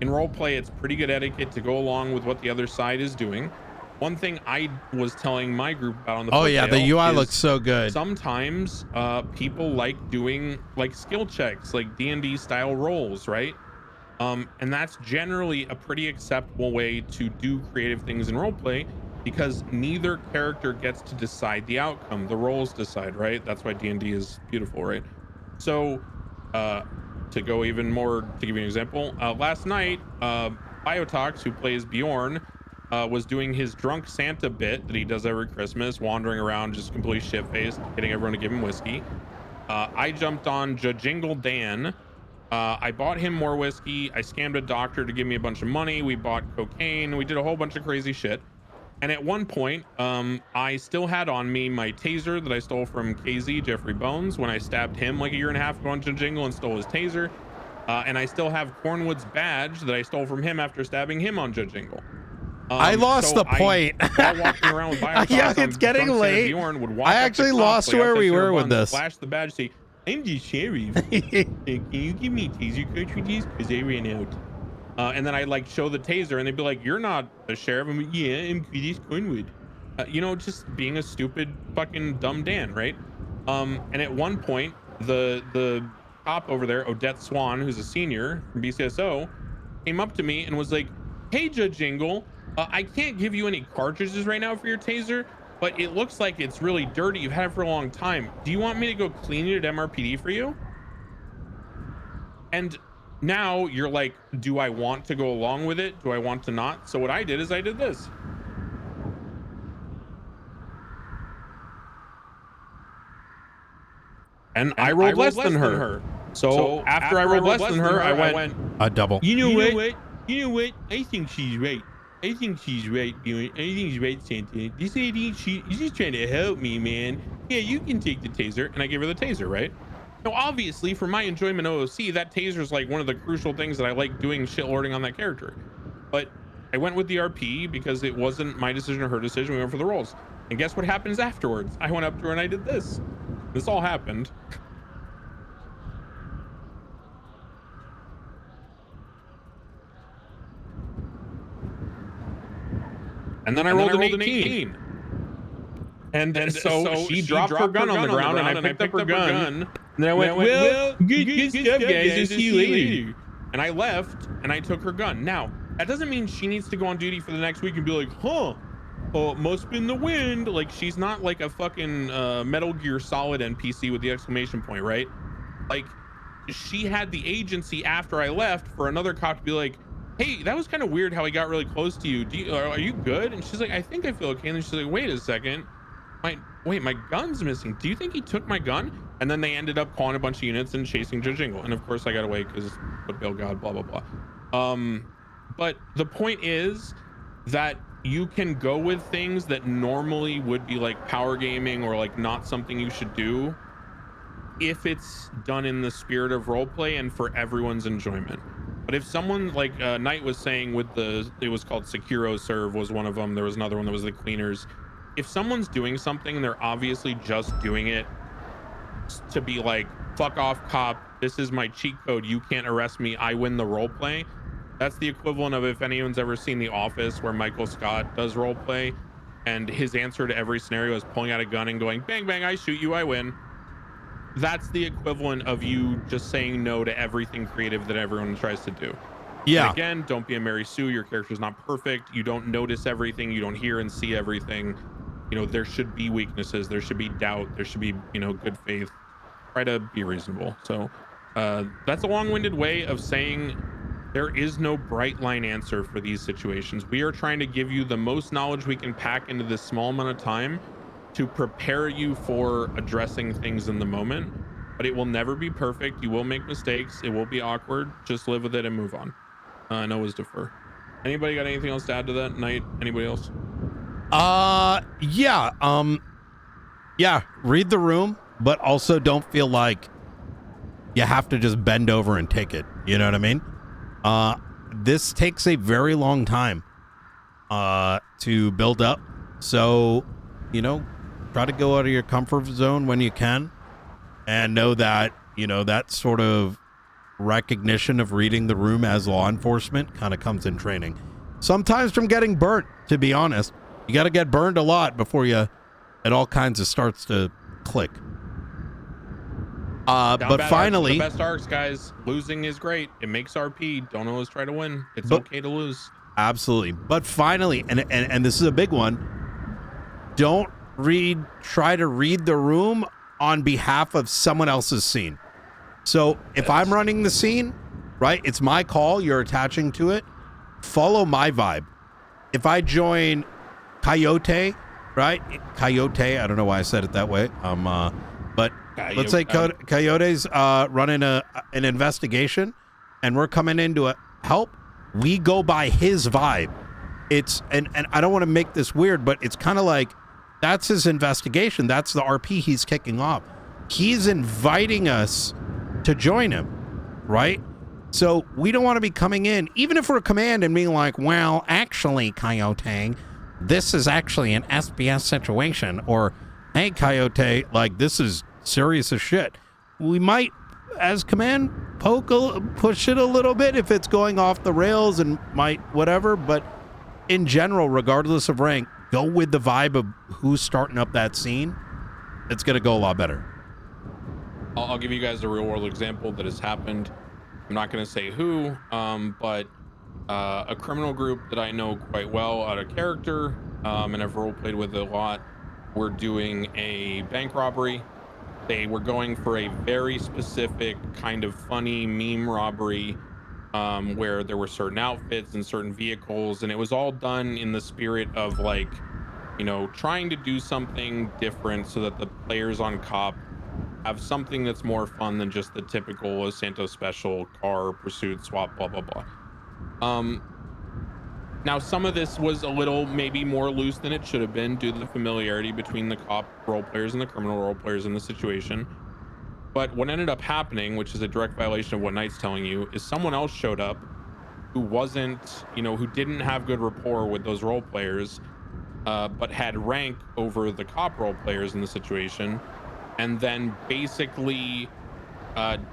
in roleplay, it's pretty good etiquette to go along with what the other side is doing. One thing I was telling my group about on the the UI looks so good. Sometimes people like doing like skill checks, like D&D style roles, right? And that's generally a pretty acceptable way to do creative things in roleplay because neither character gets to decide the outcome. The roles decide, right? That's why D&D is beautiful, right? So to go even more, to give you an example, last night, Biotox, who plays Bjorn, was doing his drunk Santa bit that he does every Christmas, wandering around just completely shit-faced, getting everyone to give him whiskey. I jumped on Jingle Dan. I bought him more whiskey. I scammed a doctor to give me a bunch of money. We bought cocaine. We did a whole bunch of crazy shit. And at one point, I still had on me my taser that I stole from KZ, Jeffrey Bones, when I stabbed him like a year and a half ago on Jingle and stole his taser. And I still have Cornwood's badge that I stole from him after stabbing him on Jingle. I lost the point. While walking around with Yeah, it's getting late. Bjorn would walk I up actually to cops, lost like, where we outside were Sarah with Buns, this. Flash the badge, say, I'm the sheriff. Can you give me taser cartridges? Because they ran out. And then I like show the taser and they'd be like, you're not the sheriff. I'm like, yeah, I'm Curtis Cornwood. Just being a stupid fucking dumb Dan, right? And at one point, the cop over there, Odette Swan, who's a senior from BCSO, came up to me and was like, hey, Judge Jingle, I can't give you any cartridges right now for your taser, but it looks like it's really dirty. You've had it for a long time. Do you want me to go clean it at MRPD for you? And now you're like, do I want to go along with it? Do I want to not? So what I did is I did this. And I rolled less than her. So after I rolled less than her, I went a double. You know what? I think she's right. I think she's right, Bjorn. I think she's right, Santa. This lady, she's just trying to help me, man. Yeah, you can take the taser. And I gave her the taser, right? Now, obviously, for my enjoyment OOC, that taser is like one of the crucial things that I like doing shit lording on that character. But I went with the RP because it wasn't my decision or her decision. We went for the rolls. And guess what happens afterwards? I went up to her and I did this. This all happened. And then I rolled an 18. And so she dropped her gun on the ground and I picked up her gun. And then I went, well, good stuff, guys. I'll see you later. And I left and I took her gun. Now, that doesn't mean she needs to go on duty for the next week and be like, huh, oh, must be in the wind. Like, she's not like a fucking Metal Gear Solid NPC with the exclamation point, right? Like, she had the agency after I left for another cop to be like, hey, that was kind of weird how he got really close to you. Are you good? And she's like, I think I feel okay. And then she's like, wait a second. My gun's missing. Do you think he took my gun? And then they ended up calling a bunch of units and chasing Judge Jingle. And of course I got away because but Bill God, blah, blah, blah. But the point is that you can go with things that normally would be like power gaming or like not something you should do if it's done in the spirit of roleplay and for everyone's enjoyment. But if someone like Knight was saying with it was called Sekiro Serve was one of them. There was another one that was the Cleaners. If someone's doing something and they're obviously just doing it to be like, fuck off cop, this is my cheat code, you can't arrest me, I win the role play. That's the equivalent of if anyone's ever seen The Office where Michael Scott does role play and his answer to every scenario is pulling out a gun and going bang bang, I shoot you, I win. That's the equivalent of you just saying no to everything creative that everyone tries to do. Yeah. And again, don't be a Mary Sue. Your character's not perfect. You don't notice everything. You don't hear and see everything. You know, there should be weaknesses. There should be doubt. There should be, you know, good faith. Try to be reasonable. So that's a long-winded way of saying there is no bright line answer for these situations. We are trying to give you the most knowledge we can pack into this small amount of time to prepare you for addressing things in the moment. But it will never be perfect. You will make mistakes. It will be awkward. Just live with it and move on. No always defer. Anybody got anything else to add to that? Night? Anybody else? Yeah. Yeah. Read the room, but also don't feel like you have to just bend over and take it. You know what I mean? This takes a very long time to build up. So, you know, try to go out of your comfort zone when you can, and know that, you know, that sort of recognition of reading the room as law enforcement kind of comes in training. Sometimes from getting burnt, to be honest. You got to get burned a lot before it all kinds of starts to click. But finally, the best arcs, guys. Losing is great. It makes RP. Don't always try to win. It's okay to lose. Absolutely. But finally, and this is a big one, don't try to read the room on behalf of someone else's scene. So if I'm running the scene, right, it's my call, you're attaching to it, follow my vibe. If I join Coyote, right? Coyote, I don't know why I said it that way. But let's say Coyote's running an investigation and we're coming in to help. We go by his vibe. And I don't want to make this weird, but it's kind of like that's his investigation. That's the RP he's kicking off. He's inviting us to join him, right? So we don't want to be coming in, even if we're a command, and being like, well, actually, Coyote, this is actually an SBS situation, or hey, Coyote, like, this is serious as shit. We might, as command, push it a little bit if it's going off the rails and might whatever, but in general, regardless of rank, go with the vibe of who's starting up that scene. It's going to go a lot better. I'll give you guys a real world example that has happened. I'm not going to say who, but a criminal group that I know quite well out of character, and I've role played with a lot. We're doing a bank robbery. They were going for a very specific kind of funny meme robbery, where there were certain outfits and certain vehicles, and it was all done in the spirit of, like, you know, trying to do something different so that the players on COP have something that's more fun than just the typical Los Santos special car pursuit swap, blah blah blah. Now some of this was a little maybe more loose than it should have been due to the familiarity between the cop role players and the criminal role players in the situation. But what ended up happening, which is a direct violation of what Knight's telling you, is someone else showed up who wasn't, you know, who didn't have good rapport with those role players, but had rank over the cop role players in the situation, and then basically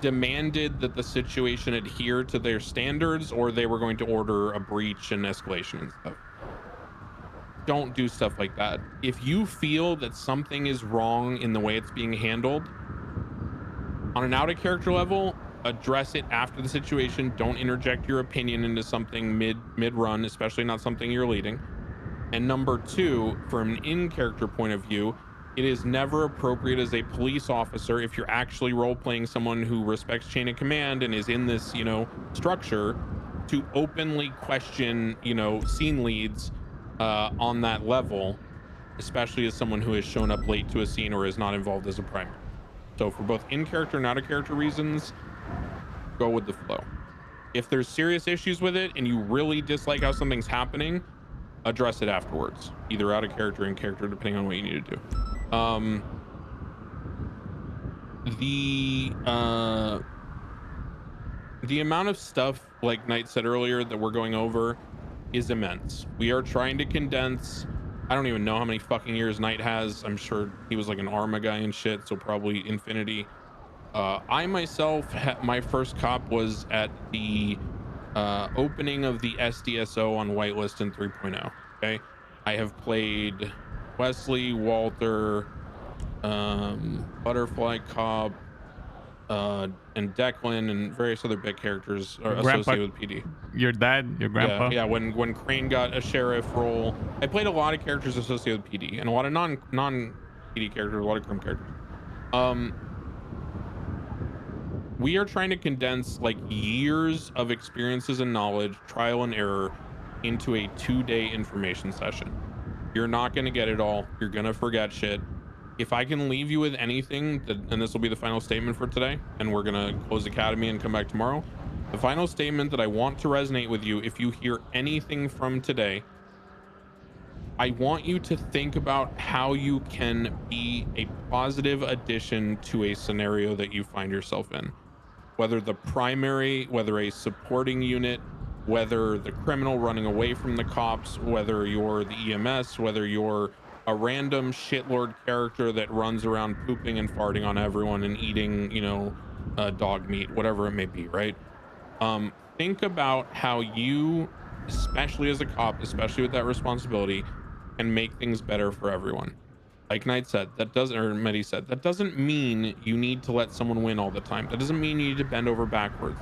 demanded that the situation adhere to their standards, or they were going to order a breach and escalation and stuff. Don't do stuff like that. If you feel that something is wrong in the way it's being handled, on an out of character level, address it after the situation. Don't interject your opinion into something mid run, especially not something you're leading. And number two, from an in character point of view, it is never appropriate as a police officer, if you're actually role playing someone who respects chain of command and is in this, you know, structure, to openly question, you know, scene leads on that level, especially as someone who has shown up late to a scene or is not involved as a primary. So for both in character and out of character reasons, go with the flow. If there's serious issues with it and you really dislike how something's happening, address it afterwards, either out of character or in character, depending on what you need to do. The amount of stuff, like Knight said earlier, that we're going over is immense. We are trying to condense. I don't even know how many fucking years Knight has. I'm sure he was like an Arma guy and shit, so probably infinity. I myself, my first cop was at the opening of the SDSO on Whitelist in 3.0. Okay, I have played Wesley, Walter, Butterfly Cop, and Declan and various other big characters are Grandpa, associated with PD. Your dad, your grandpa. Yeah, when Crane got a sheriff role, I played a lot of characters associated with PD and a lot of non PD characters, a lot of Crim characters. We are trying to condense like years of experiences and knowledge, trial and error, into a 2-day information session. You're not going to get it all. You're going to forget shit. If I can leave you with anything, and this will be the final statement for today, and we're going to close Academy and come back tomorrow. The final statement that I want to resonate with you, if you hear anything from today, I want you to think about how you can be a positive addition to a scenario that you find yourself in. Whether the primary, whether a supporting unit, whether the criminal running away from the cops, whether you're the EMS, whether you're a random shitlord character that runs around pooping and farting on everyone and eating, you know, dog meat, whatever it may be, right? Think about how you, especially as a cop, especially with that responsibility, can make things better for everyone. Like Knight said, that doesn't, or Medi said, that doesn't mean you need to let someone win all the time. That doesn't mean you need to bend over backwards.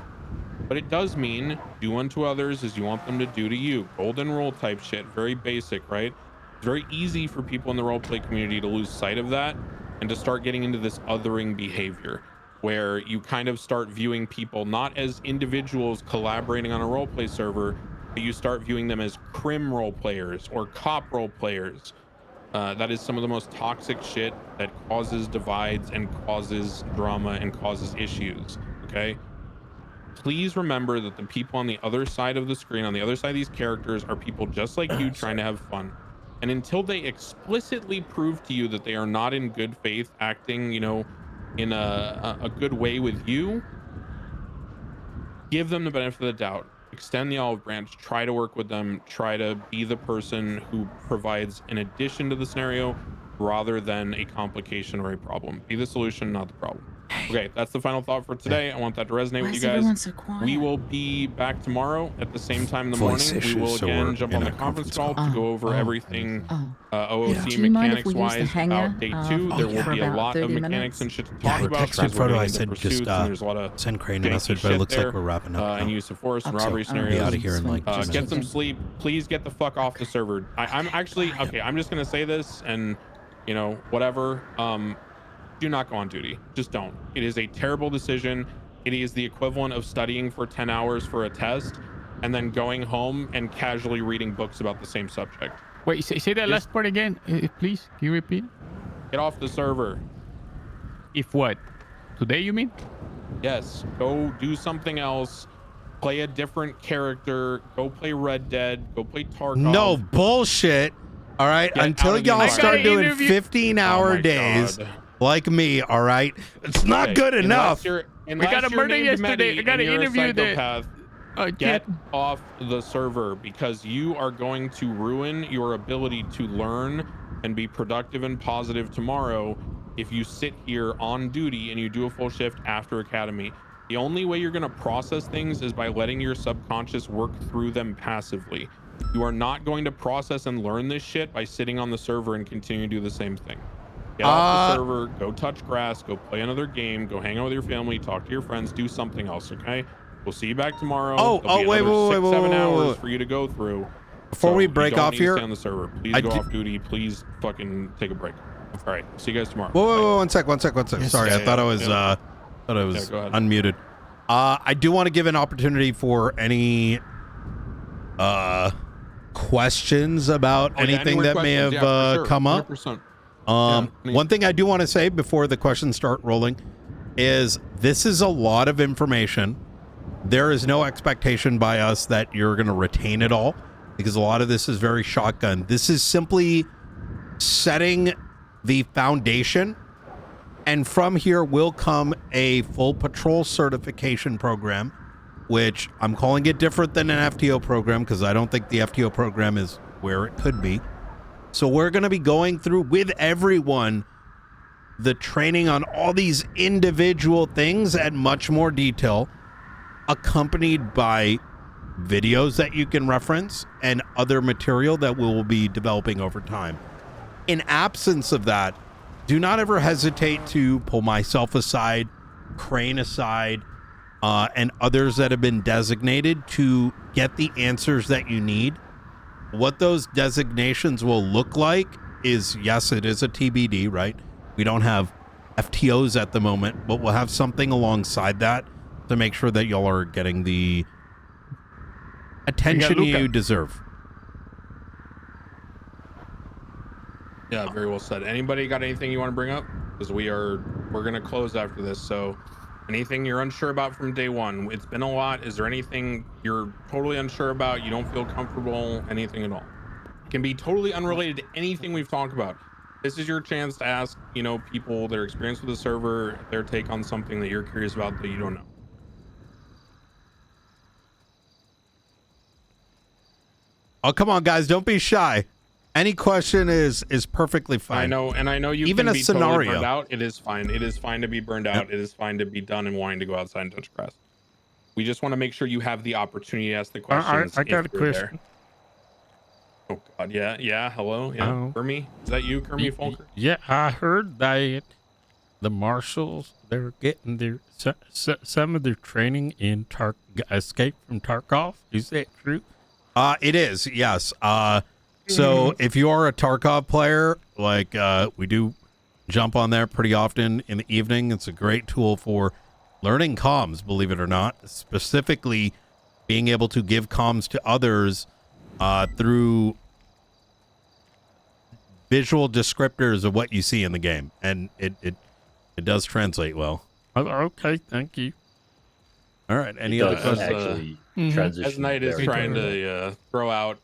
But it does mean do unto others as you want them to do to you. Golden rule type shit, very basic, right? It's very easy for people in the roleplay community to lose sight of that and to start getting into this othering behavior where you kind of start viewing people not as individuals collaborating on a roleplay server, but you start viewing them as crim role players or cop role players. That is some of the most toxic shit that causes divides and causes drama and causes issues, okay? Please remember that the people on the other side of the screen, on the other side of these characters, are people just like you trying to have fun. And until they explicitly prove to you that they are not in good faith acting, you know, in a good way with you, give them the benefit of the doubt. Extend the olive branch, try to work with them, try to be the person who provides an addition to the scenario rather than a complication or a problem. Be the solution, not the problem. Okay, that's the final thought for today. I want that to resonate with you guys. We will be back tomorrow at the same time in the morning. We will again jump on the conference call to go over everything OOC mechanics-wise about day 2. There will be a lot of mechanics and shit to talk about. Texted Frodo, I said just there's a lot of send Crane a message, but it looks like we're wrapping up. And use of force and robbery scenarios. Be out of here in like 2 minutes. Get some sleep. Please get the fuck off the server. I'm actually okay. I'm just gonna say this, and you know, whatever. Do not go on duty. Just don't. It is a terrible decision. It is the equivalent of studying for 10 hours for a test and then going home and casually reading books about the same subject. Wait, say that last part again, please. Can you repeat? Get off the server. If what? Today, you mean? Yes. Go do something else. Play a different character. Go play Red Dead. Go play Tarkov. No bullshit. All right. Until y'all start doing 15-hour days. Like me, all right? It's not good enough. We got a murder yesterday. I got an interview there. Get off the server because you are going to ruin your ability to learn and be productive and positive tomorrow if you sit here on duty and you do a full shift after Academy. The only way you're going to process things is by letting your subconscious work through them passively. You are not going to process and learn this shit by sitting on the server and continue to do the same thing. Get off the server, go touch grass, go play another game, go hang out with your family, talk to your friends, do something else, okay? We'll see you back tomorrow. Wait, 6-7 hours for you to go through. Before we break off here, stay on the server. Please go off duty. Please fucking take a break. All right, see you guys tomorrow. Whoa, one sec. Sorry, I thought I was unmuted. I do want to give an opportunity for any questions about anything that may have come up. 100%. One thing I do want to say before the questions start rolling is this is a lot of information. There is no expectation by us that you're going to retain it all because a lot of this is very shotgun. This is simply setting the foundation, and from here will come a full patrol certification program, which I'm calling it different than an FTO program because I don't think the FTO program is where it could be. So we're going to be going through with everyone the training on all these individual things at much more detail, accompanied by videos that you can reference and other material that we will be developing over time. In absence of that, do not ever hesitate to pull myself aside Crane aside, and others that have been designated to get the answers that you need. What those designations will look like is, yes, it is a TBD, right? We don't have FTOs at the moment, but we'll have something alongside that to make sure that y'all are getting the attention you deserve. Yeah, very well said. Anybody got anything you want to bring up? Because we're gonna close after this. So anything you're unsure about from day one? It's been a lot. Is there anything you're totally unsure about? You don't feel comfortable? Anything at all? It can be totally unrelated to anything we've talked about. This is your chance to ask, people that are experienced with the server, their take on something that you're curious about that you don't know. Oh, come on, guys. Don't be shy. Any question is perfectly fine. I know you even can a be scenario. totally burned out. It is fine. It is fine to be burned out. It is fine to be done and wanting to go outside and touch grass. We just want to make sure you have the opportunity to ask the questions. I got a question. There. Oh God, yeah. Hello, yeah. Kermie, is that you, Kermie Folker? Yeah, I heard that the Marshals, they're getting their some of their training in Escape from Tarkov. Is that true? It is, yes. So if you are a Tarkov player, like we do jump on there pretty often in the evening. It's a great tool for learning comms, believe it or not, specifically being able to give comms to others through visual descriptors of what you see in the game. And it does translate well. Okay, thank you. All right. Any other questions? As Knight is trying to throw out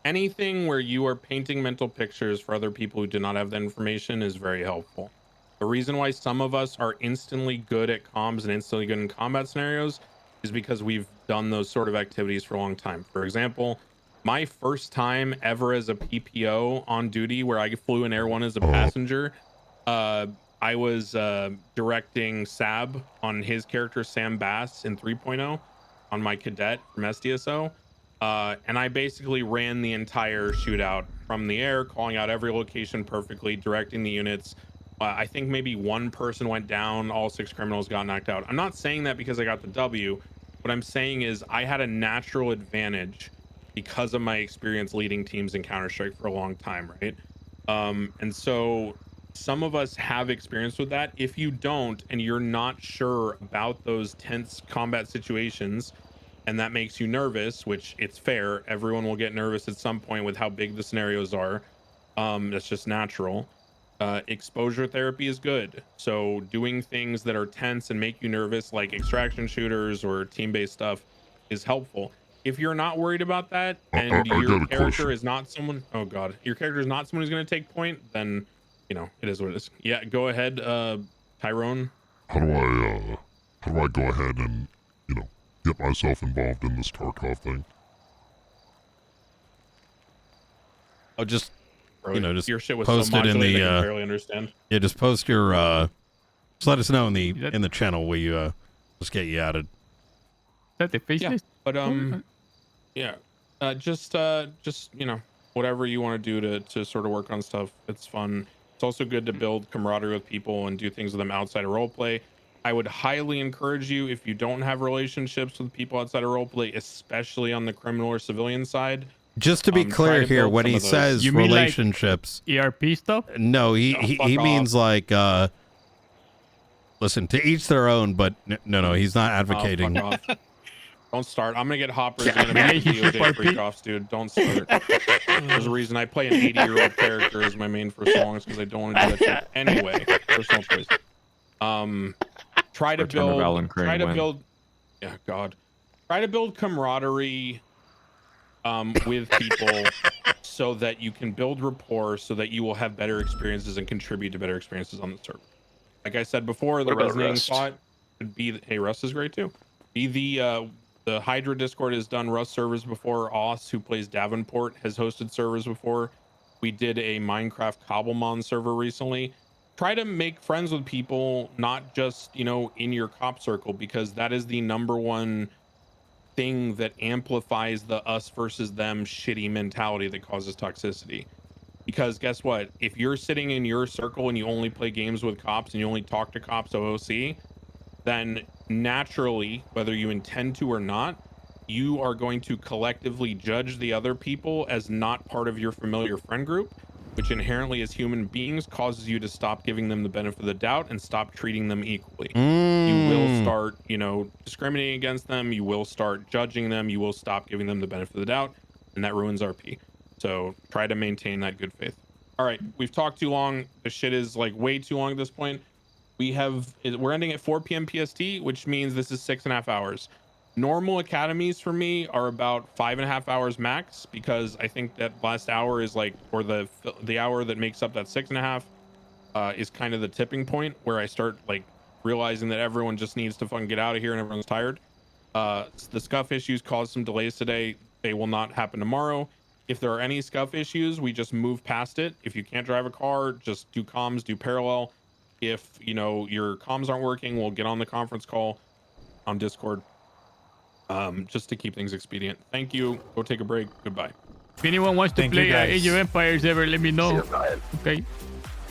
anything where you are painting mental pictures for other people who do not have the information is very helpful. The reason why some of us are instantly good at comms and instantly good in combat scenarios is because we've done those sort of activities for a long time. For example, my first time ever as a PPO on duty where I flew in Air One as a passenger, I was directing Sab on his character Sam Bass in 3.0 on my cadet from SDSO. And I basically ran the entire shootout from the air, calling out every location perfectly, directing the units. I think maybe one person went down, all 6 criminals got knocked out. I'm not saying that because I got the W. What I'm saying is I had a natural advantage because of my experience leading teams in Counter-Strike for a long time, right? And so some of us have experience with that. If you don't, and you're not sure about those tense combat situations, and that makes you nervous, which it's fair. Everyone will get nervous at some point with how big the scenarios are. That's just natural. Exposure therapy is good. So doing things that are tense and make you nervous, like extraction shooters or team-based stuff, is helpful. If you're not worried about that, and your character is not someone, oh God, your character is not someone who's going to take point, then, it is what it is. Yeah, go ahead, Tyrone. How do I go ahead and, get myself involved in this Tarkov thing? Oh, just just your shit was post so it in the. I can barely understand. Yeah, just post your. Just let us know in the channel where you just get you added. Is that the face list? But yeah, just whatever you want to do to sort of work on stuff. It's fun. It's also good to build camaraderie with people and do things with them outside of roleplay. I would highly encourage you, if you don't have relationships with people outside of roleplay, especially on the criminal or civilian side. Just to be clear here, when he says You mean relationships, like ERP stuff? No, he means like listen, to each their own, but no, he's not advocating. Fuck off. Don't start. I'm gonna get hoppers gonna make DOJ freak-offs, dude. Don't start. There's a reason I play an 80-year-old character as my main for songs, because I don't want to do that shit anyway. Personal choice. Try to build. Yeah, God. Try to build camaraderie with people so that you can build rapport, so that you will have better experiences and contribute to better experiences on the server. Like I said before, the resonating thought could be hey, Rust is great too. Be the Hydra Discord has done Rust servers before. Oss, who plays Davenport, has hosted servers before. We did a Minecraft Cobblemon server recently. Try to make friends with people, not just in your cop circle, because that is the #1 thing that amplifies the us versus them shitty mentality that causes toxicity. Because guess what? If you're sitting in your circle and you only play games with cops and you only talk to cops OOC, then naturally, whether you intend to or not, you are going to collectively judge the other people as not part of your familiar friend group, which inherently as human beings causes you to stop giving them the benefit of the doubt and stop treating them equally. You will start, discriminating against them. You will start judging them. You will stop giving them the benefit of the doubt, and that ruins RP. So try to maintain that good faith. All right, we've talked too long. The shit is like way too long at this point. We're ending at 4 p.m. PST, which means this is 6.5 hours. Normal academies for me are about 5.5 hours max, because I think that last hour is like, or the hour that makes up that 6.5 is kind of the tipping point where I start like realizing that everyone just needs to fucking get out of here and everyone's tired. The scuff issues caused some delays today. They will not happen tomorrow. If there are any scuff issues, we just move past it. If you can't drive a car, just do comms, do parallel. If your comms aren't working, we'll get on the conference call on Discord, just to keep things expedient. Thank you. Go take a break. Goodbye. If anyone wants to play Age of Empires ever, let me know. Okay.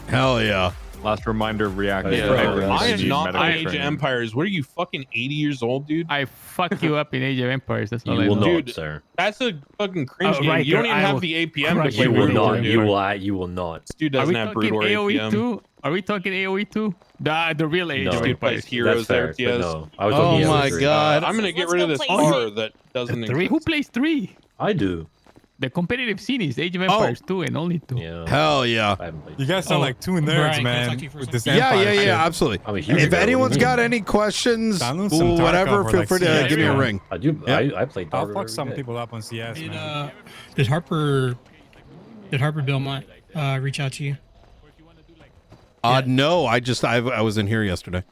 Hell yeah. Last reminder, react. I am not playing Age of Empires. What are you, fucking 80 years old, dude? I fuck you up in Age of Empires. That's all You I will know. not, sir. That's a fucking cringe Oh, game. right, You don't even I have will the APM to crush play You will Brood War, not. dude. You will not. This dude Are doesn't we have talking Brood War AoE APM. too? Are we talking AoE too? The real Age No. of Dude Empires. plays Heroes there, That's fair, but TS. no. I was talking my AoE3. god. I'm gonna get Let's rid of go this play R that doesn't exist. Who plays 3? I do. The competitive scene is Age of Empires 2 and only 2. Yeah. Hell yeah. I haven't played. You guys sound like two nerds, Brian, can I man. talk to you for a With this second? Empire shit. Absolutely. I'm a huge If nerd. anyone's What do you got mean? any questions, Download some Tarkov whatever, or feel like free to CS, give me a man. ring. I do. Yep. I played I'll Tarkov fuck every some day. people up on CS, man. Did Harper Bill reach out to you? No, I was in here yesterday.